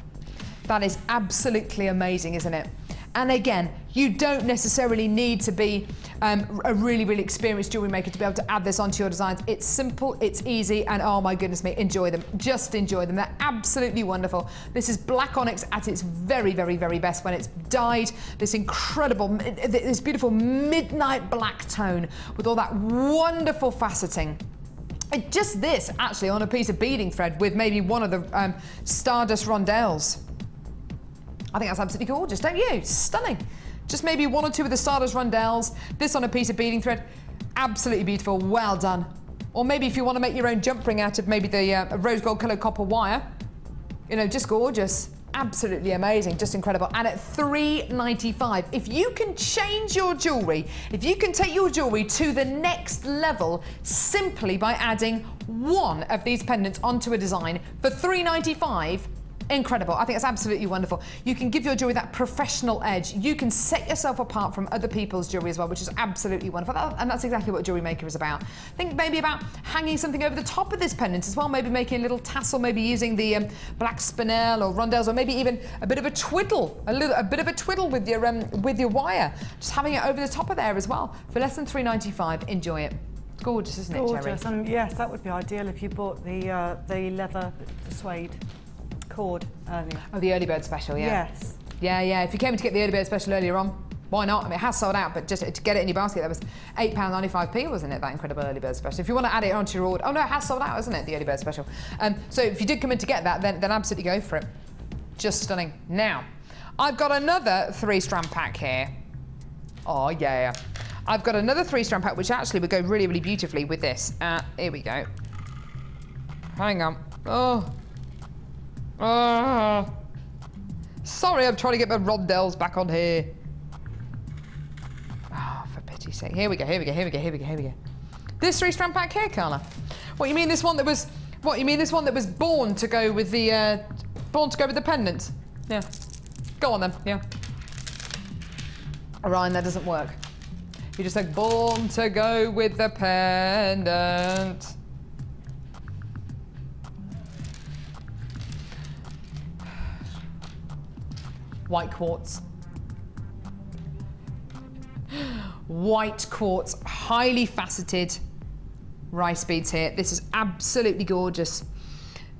That is absolutely amazing, isn't it? And again, you don't necessarily need to be a really experienced jewellery maker to be able to add this onto your designs. It's simple, it's easy, and oh my goodness me, enjoy them. Just enjoy them. They're absolutely wonderful. This is black onyx at its very best when it's dyed this incredible, this beautiful midnight black tone with all that wonderful faceting. Just this, actually, on a piece of beading thread with maybe one of the Stardust rondelles. I think that's absolutely gorgeous, don't you? Stunning. Just maybe one or two of the Stardust rondelles, this on a piece of beading thread. Absolutely beautiful, well done. Or maybe if you want to make your own jump ring out of maybe the rose gold coloured copper wire. You know, just gorgeous. Absolutely amazing, just incredible. And at $3.95, if you can change your jewellery, if you can take your jewellery to the next level simply by adding one of these pendants onto a design for $3.95, incredible. I think that's absolutely wonderful. You can give your jewellery that professional edge. You can set yourself apart from other people's jewellery as well, which is absolutely wonderful. And that's exactly what Jewellery Maker is about. Think maybe about hanging something over the top of this pendant as well, maybe making a little tassel, maybe using the black spinel or rondelles, or maybe even a bit of a twiddle, a bit of a twiddle with your wire. Just having it over the top of there as well. For less than $3.95, enjoy it. It's gorgeous, isn't it, Cherry? Gorgeous, and yes, that would be ideal if you bought the leather, the suede. cord earlier. Oh, the early bird special, yeah. Yes. Yeah. If you came to get the early bird special earlier on, why not? I mean, it has sold out, but just to get it in your basket, that was £8.95p, wasn't it? That incredible early bird special. If you want to add it onto your order, oh no, it has sold out, isn't it? The early bird special. So if you did come in to get that, then absolutely go for it. Just stunning. Now, I've got another 3-strand pack here. Oh yeah. I've got another 3-strand pack, which actually would go really, really beautifully with this. Here we go. Hang on. Oh. Sorry, I'm trying to get my rondelles back on here. Oh, for pity's sake. Here we go. This 3-strand pack here, Carla. What, you mean this one that was... What, you mean this one that was born to go with the... born to go with the pendant? Yeah. Go on then, yeah. Ryan, that doesn't work. You just like, born to go with the pendant. White quartz. White quartz, highly faceted rice beads here. This is absolutely gorgeous.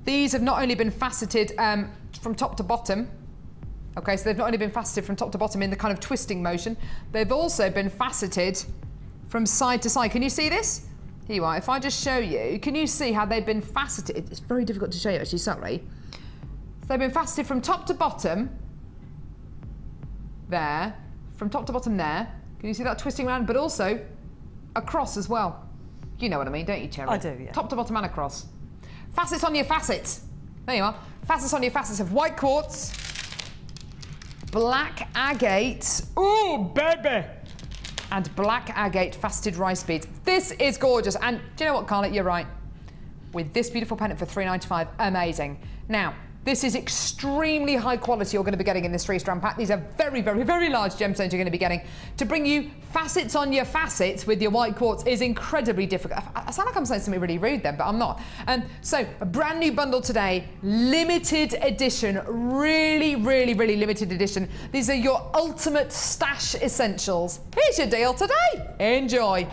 These have not only been faceted from top to bottom. Okay, so they've not only been faceted from top to bottom in the kind of twisting motion, they've also been faceted from side to side. Can you see this? Here you are. If I just show you, can you see how they've been faceted? It's very difficult to show you actually, sorry. So they've been faceted from top to bottom. There. From top to bottom there. Can you see that twisting around? But also across as well. You know what I mean, don't you, Cherry? I do, yeah. Top to bottom and across. Facets on your facets. There you are. Facets on your facets of white quartz, black agate, ooh, baby, and black agate faceted rice beads. This is gorgeous. And do you know what, Carla? You're right. With this beautiful pendant for £3.95, amazing. Now, this is extremely high quality you're going to be getting in this 3-strand pack. These are very, very, very large gemstones you're going to be getting. To bring you facets on your facets with your white quartz is incredibly difficult. I sound like I'm saying something really rude then, but I'm not. So, a brand new bundle today, limited edition, really, really, really limited edition. These are your ultimate stash essentials. Here's your deal today. Enjoy.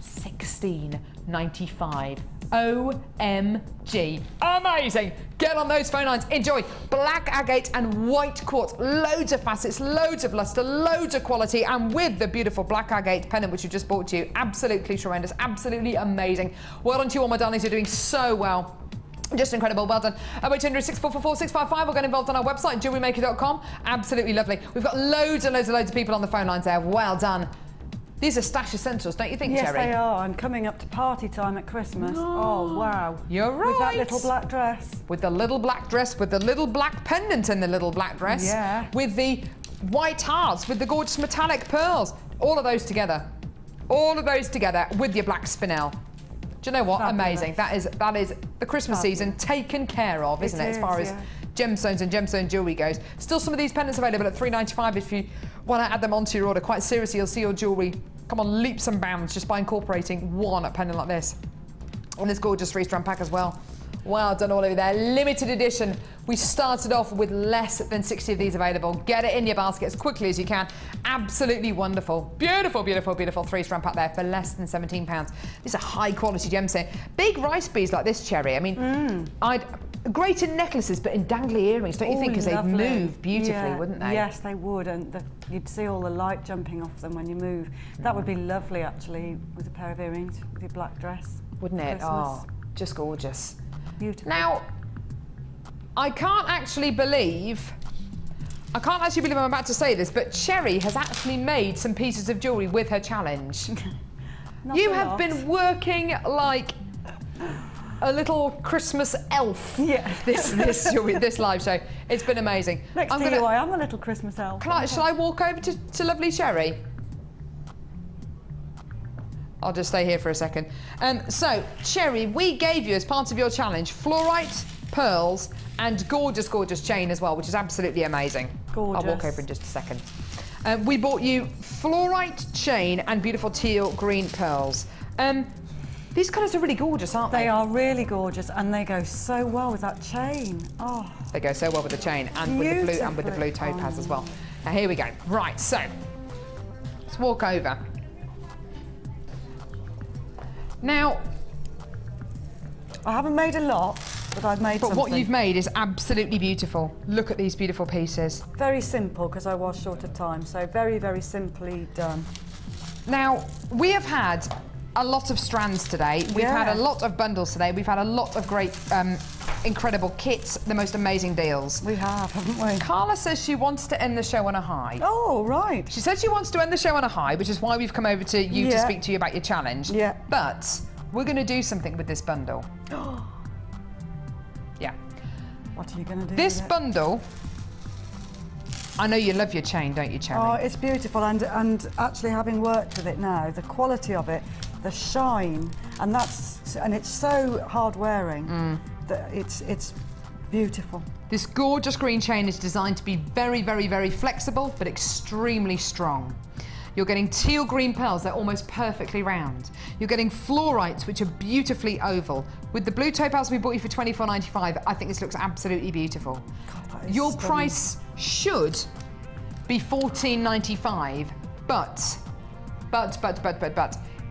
£16.95. OMG. Amazing. Get on those phone lines. Enjoy black agate and white quartz. Loads of facets, loads of luster, loads of quality, and with the beautiful black agate pendant which you've just bought to you. Absolutely tremendous. Absolutely amazing. Well done to you all, my darlings. You're doing so well. Just incredible. Well done. 0800 644 655 or get involved on our website, jewellerymaker.com. Absolutely lovely. We've got loads and loads and loads of people on the phone lines there. Well done. These are stash essentials, don't you think, yes, Cherry? Yes, they are. And coming up to party time at Christmas. Oh, wow. You're right. With that little black dress. With the little black dress, with the little black pendant in the little black dress. Yeah. With the white hearts, with the gorgeous metallic pearls. All of those together. All of those together with your black spinel. Do you know what? Fabulous. Amazing. That is the Christmas season taken care of, isn't it? As far as gemstones and gemstone jewellery goes. Still some of these pendants available at £3.95 if you want to add them onto your order. Quite seriously, you'll see your jewellery come on leaps and bounds just by incorporating one pendant like this. On this gorgeous 3-strand pack as well. Well done all of you there. Limited edition. We started off with less than 60 of these available. Get it in your basket as quickly as you can. Absolutely wonderful. Beautiful, beautiful, beautiful 3-strand pack there for less than £17. These are high quality gemstones. Big rice beads like this, Cherry. I mean, great in necklaces, but in dangly earrings, don't you think? Because they'd move beautifully, wouldn't they? Yes, they would, and you'd see all the light jumping off them when you move. That would be lovely, actually, with a pair of earrings, with your black dress. Wouldn't it? Christmas. Oh, just gorgeous. Beautiful. Now, I can't actually believe I'm about to say this, but Cherry has actually made some pieces of jewellery with her challenge. You have been working like a little Christmas elf. Yeah. This live show. It's been amazing. Next to you, I am a little Christmas elf. Shall I walk over to lovely Cherry? I'll just stay here for a second. So, Cherry, we gave you, as part of your challenge, fluorite, pearls, and gorgeous, gorgeous chain as well, which is absolutely amazing. Gorgeous. I'll walk over in just a second. We bought you fluorite chain and beautiful teal green pearls. These colours are really gorgeous, aren't they? They are really gorgeous, and they go so well with that chain. Oh, they go so well with the chain and with the blue topaz as well. Now here we go. Right, so let's walk over. Now, I haven't made a lot. but I've made something. But what you've made is absolutely beautiful. Look at these beautiful pieces. Very simple, because I was short of time, so very, very simply done. Now, we have had a lot of strands today. We've had a lot of bundles today. We've had a lot of great, incredible kits, the most amazing deals. We have, haven't we? Carla says she wants to end the show on a high. Oh, right. She said she wants to end the show on a high, which is why we've come over to you to speak to you about your challenge. Yeah. But we're going to do something with this bundle. Yeah. What are you going to do This with it? bundle, I know you love your chain, don't you, Cherry? Oh, it's beautiful, and actually having worked with it now, the quality of it, the shine, and it's so hard wearing that it's beautiful. This gorgeous green chain is designed to be very, very, very flexible, but extremely strong. You're getting teal green pearls, they're almost perfectly round. You're getting fluorites, which are beautifully oval. With the blue topaz we bought you for $24.95, I think this looks absolutely beautiful. God, that is Your stunning. price should be $14.95, but,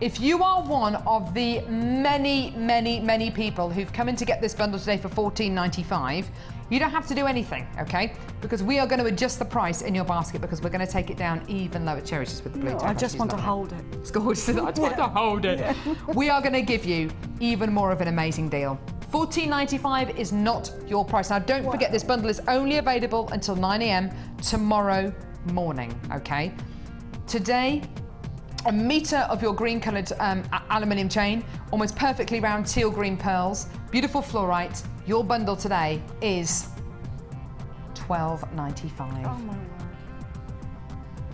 if you are one of the many, many, many people who've come in to get this bundle today for $14.95, you don't have to do anything, okay? Because we are going to adjust the price in your basket because we're going to take it down even lower. Cherry's just with the blue topaz. I just want to hold it. It's gorgeous. I just want to hold it. Yeah. We are going to give you even more of an amazing deal. $14.95 is not your price. Now, don't forget this bundle is only available until 9 AM tomorrow morning, okay? Today, a metre of your green-coloured aluminium chain, almost perfectly round teal green pearls, beautiful fluorite. Your bundle today is $12.95. Oh my word.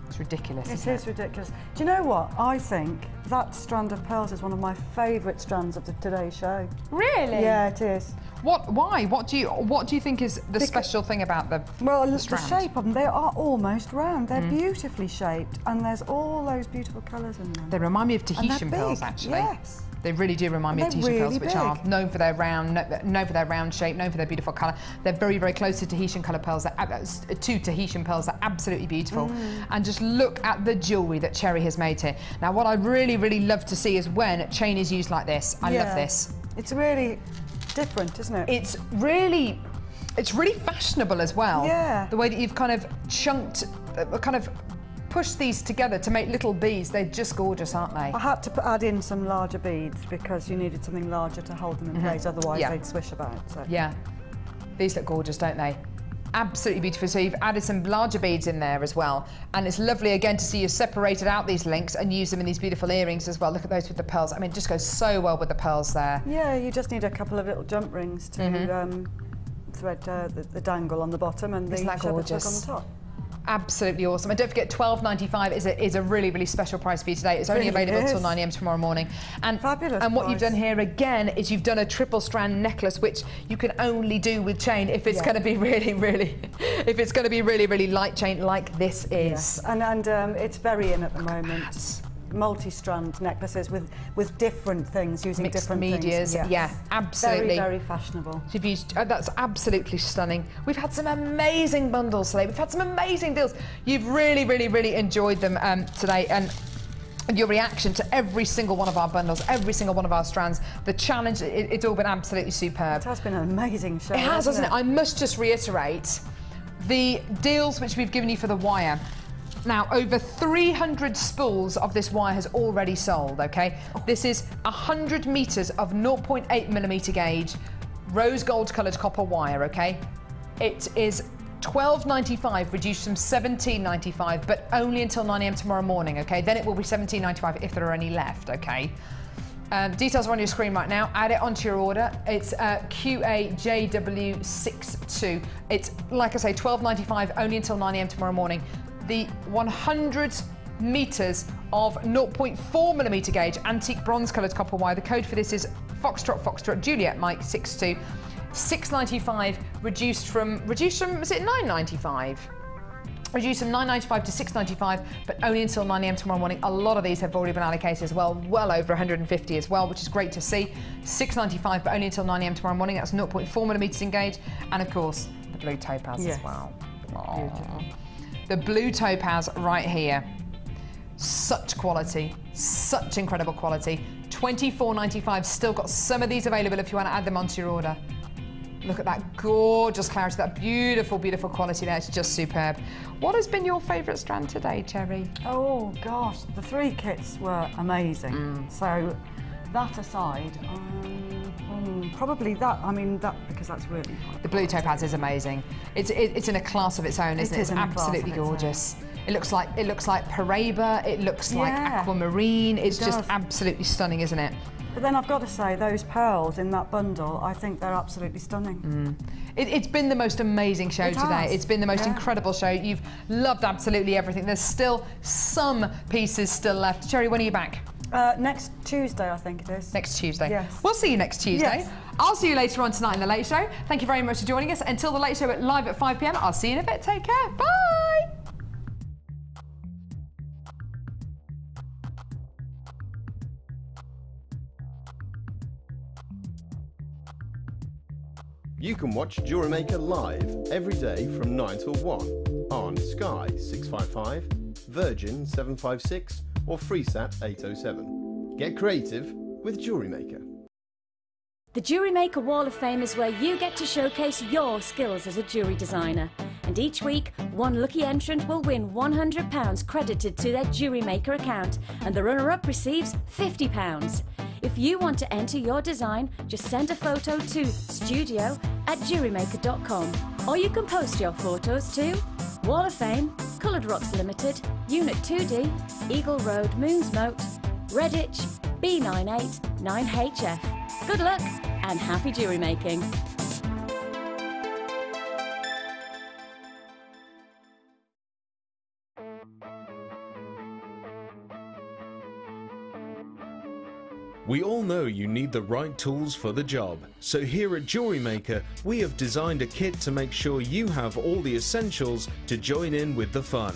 It's ridiculous, It isn't it? is ridiculous. Do you know what? I think that strand of pearls is one of my favourite strands of today's show. Really? Yeah, it is. Why? What do you think is the special thing about the the strand? shape of them, they are almost round. They're beautifully shaped, and there's all those beautiful colours in them. They remind me of And they're Tahitian pearls, big, actually. Yes. They really do remind me of They're Tahitian pearls, really which are big. known for their round shape, known for their beautiful colour. They're very, very close to Tahitian colour pearls. To Tahitian pearls, they're absolutely beautiful. And just look at the jewellery that Cherry has made here. Now, what I'd really, really love to see is when chain is used like this. I love this. It's really different, isn't it? It's really fashionable as well. Yeah. The way that you've kind of chunked, kind of pushed these together to make little beads. They're just gorgeous, aren't they? I had to add in some larger beads because you needed something larger to hold them in place, otherwise they'd swish about. So. Yeah. These look gorgeous, don't they? Absolutely beautiful. So you've added some larger beads in there as well. And it's lovely again to see you separated out these links and use them in these beautiful earrings as well. Look at those with the pearls. I mean, it just goes so well with the pearls there. Yeah, you just need a couple of little jump rings to thread the dangle on the bottom and the shepherd's hook on the top. Absolutely awesome. And don't forget, $12.95 is a really, really special price for you today. It's only available until 9 AM tomorrow morning. And fabulous. And what price. you've done here again is you've done a triple strand necklace, which you can only do with chain if it's going to be really, really light chain like this is. Yes. And it's very in at the moment. Multi-strand necklaces with different things, using mixed different medias. things. Yes. Yeah, absolutely. Very, very fashionable. You've used, that's absolutely stunning. We've had some amazing bundles today. We've had some amazing deals. You've really, really, really enjoyed them today. And your reaction to every single one of our bundles, every single one of our strands, the challenge, it's all been absolutely superb. It has been an amazing show. It has, hasn't it? I must just reiterate the deals which we've given you for the wire. Now, over 300 spools of this wire has already sold, okay? This is 100 metres of 0.8mm gauge rose gold coloured copper wire, okay? It is $12.95, reduced from $17.95, but only until 9 AM tomorrow morning, okay? Then it will be $17.95 if there are any left, okay? Details are on your screen right now. Add it onto your order. It's QAJW62. It's, like I say, $12.95, only until 9 AM tomorrow morning. The 100 metres of 0.4mm gauge antique bronze coloured copper wire. The code for this is Foxtrot Juliet Mike 62. $6.95, reduced from was it $9.95? Reduced from $9.95 to $6.95, but only until 9 AM tomorrow morning. A lot of these have already been allocated as well, well over 150 as well, which is great to see. $6.95, but only until 9 AM tomorrow morning. That's 0.4mm in gauge, and of course the blue topaz as well. Beautiful. The blue topaz right here. Such quality, such incredible quality. $24.95, still got some of these available if you want to add them onto your order. Look at that gorgeous clarity, that beautiful, beautiful quality there. It's just superb. What has been your favourite strand today, Cherry? Oh gosh, the 3 kits were amazing. So that aside, probably that. I mean that because that's really high. The blue topaz is amazing. It's in a class of its own, isn't it? It's absolutely gorgeous. It looks like Paraiba. It looks like aquamarine. It's just absolutely stunning, isn't it? But then I've got to say, those pearls in that bundle, I think they're absolutely stunning. It's been the most amazing show today. It's been the most incredible show. You've loved absolutely everything. There's still some pieces still left. Cherry, when are you back? Next Tuesday, I think it is. Next Tuesday. Yes. We'll see you next Tuesday. Yes. I'll see you later on tonight in The Late Show. Thank you very much for joining us. Until The Late Show live at 5 p.m. I'll see you in a bit. Take care. Bye. You can watch Jewellery Maker live every day from 9 till 1 on Sky 655, Virgin 756 or FreeSat 807. Get creative with Jewellery Maker. The Jewellery Maker Wall of Fame is where you get to showcase your skills as a jewellery designer. And each week, one lucky entrant will win £100 credited to their Jewellery Maker account, and the runner-up receives £50. If you want to enter your design, just send a photo to studio@jewellerymaker.com. Or you can post your photos to Wall of Fame, Coloured Rocks Limited, Unit 2D, Eagle Road, Moons Moat, Redditch, B98 9HF. Good luck and happy jewellery making. We all know you need the right tools for the job, so here at Jewellery Maker we have designed a kit to make sure you have all the essentials to join in with the fun.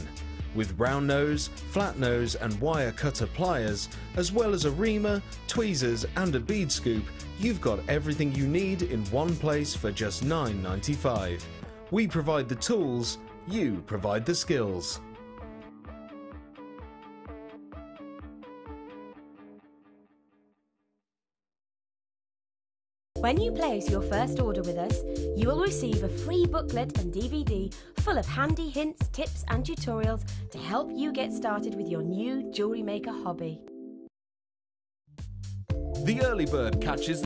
With round nose, flat nose and wire cutter pliers, as well as a reamer, tweezers and a bead scoop, you've got everything you need in one place for just $9.95. We provide the tools, you provide the skills. When you place your first order with us, you will receive a free booklet and DVD full of handy hints, tips and tutorials to help you get started with your new jewellery maker hobby. The early bird catches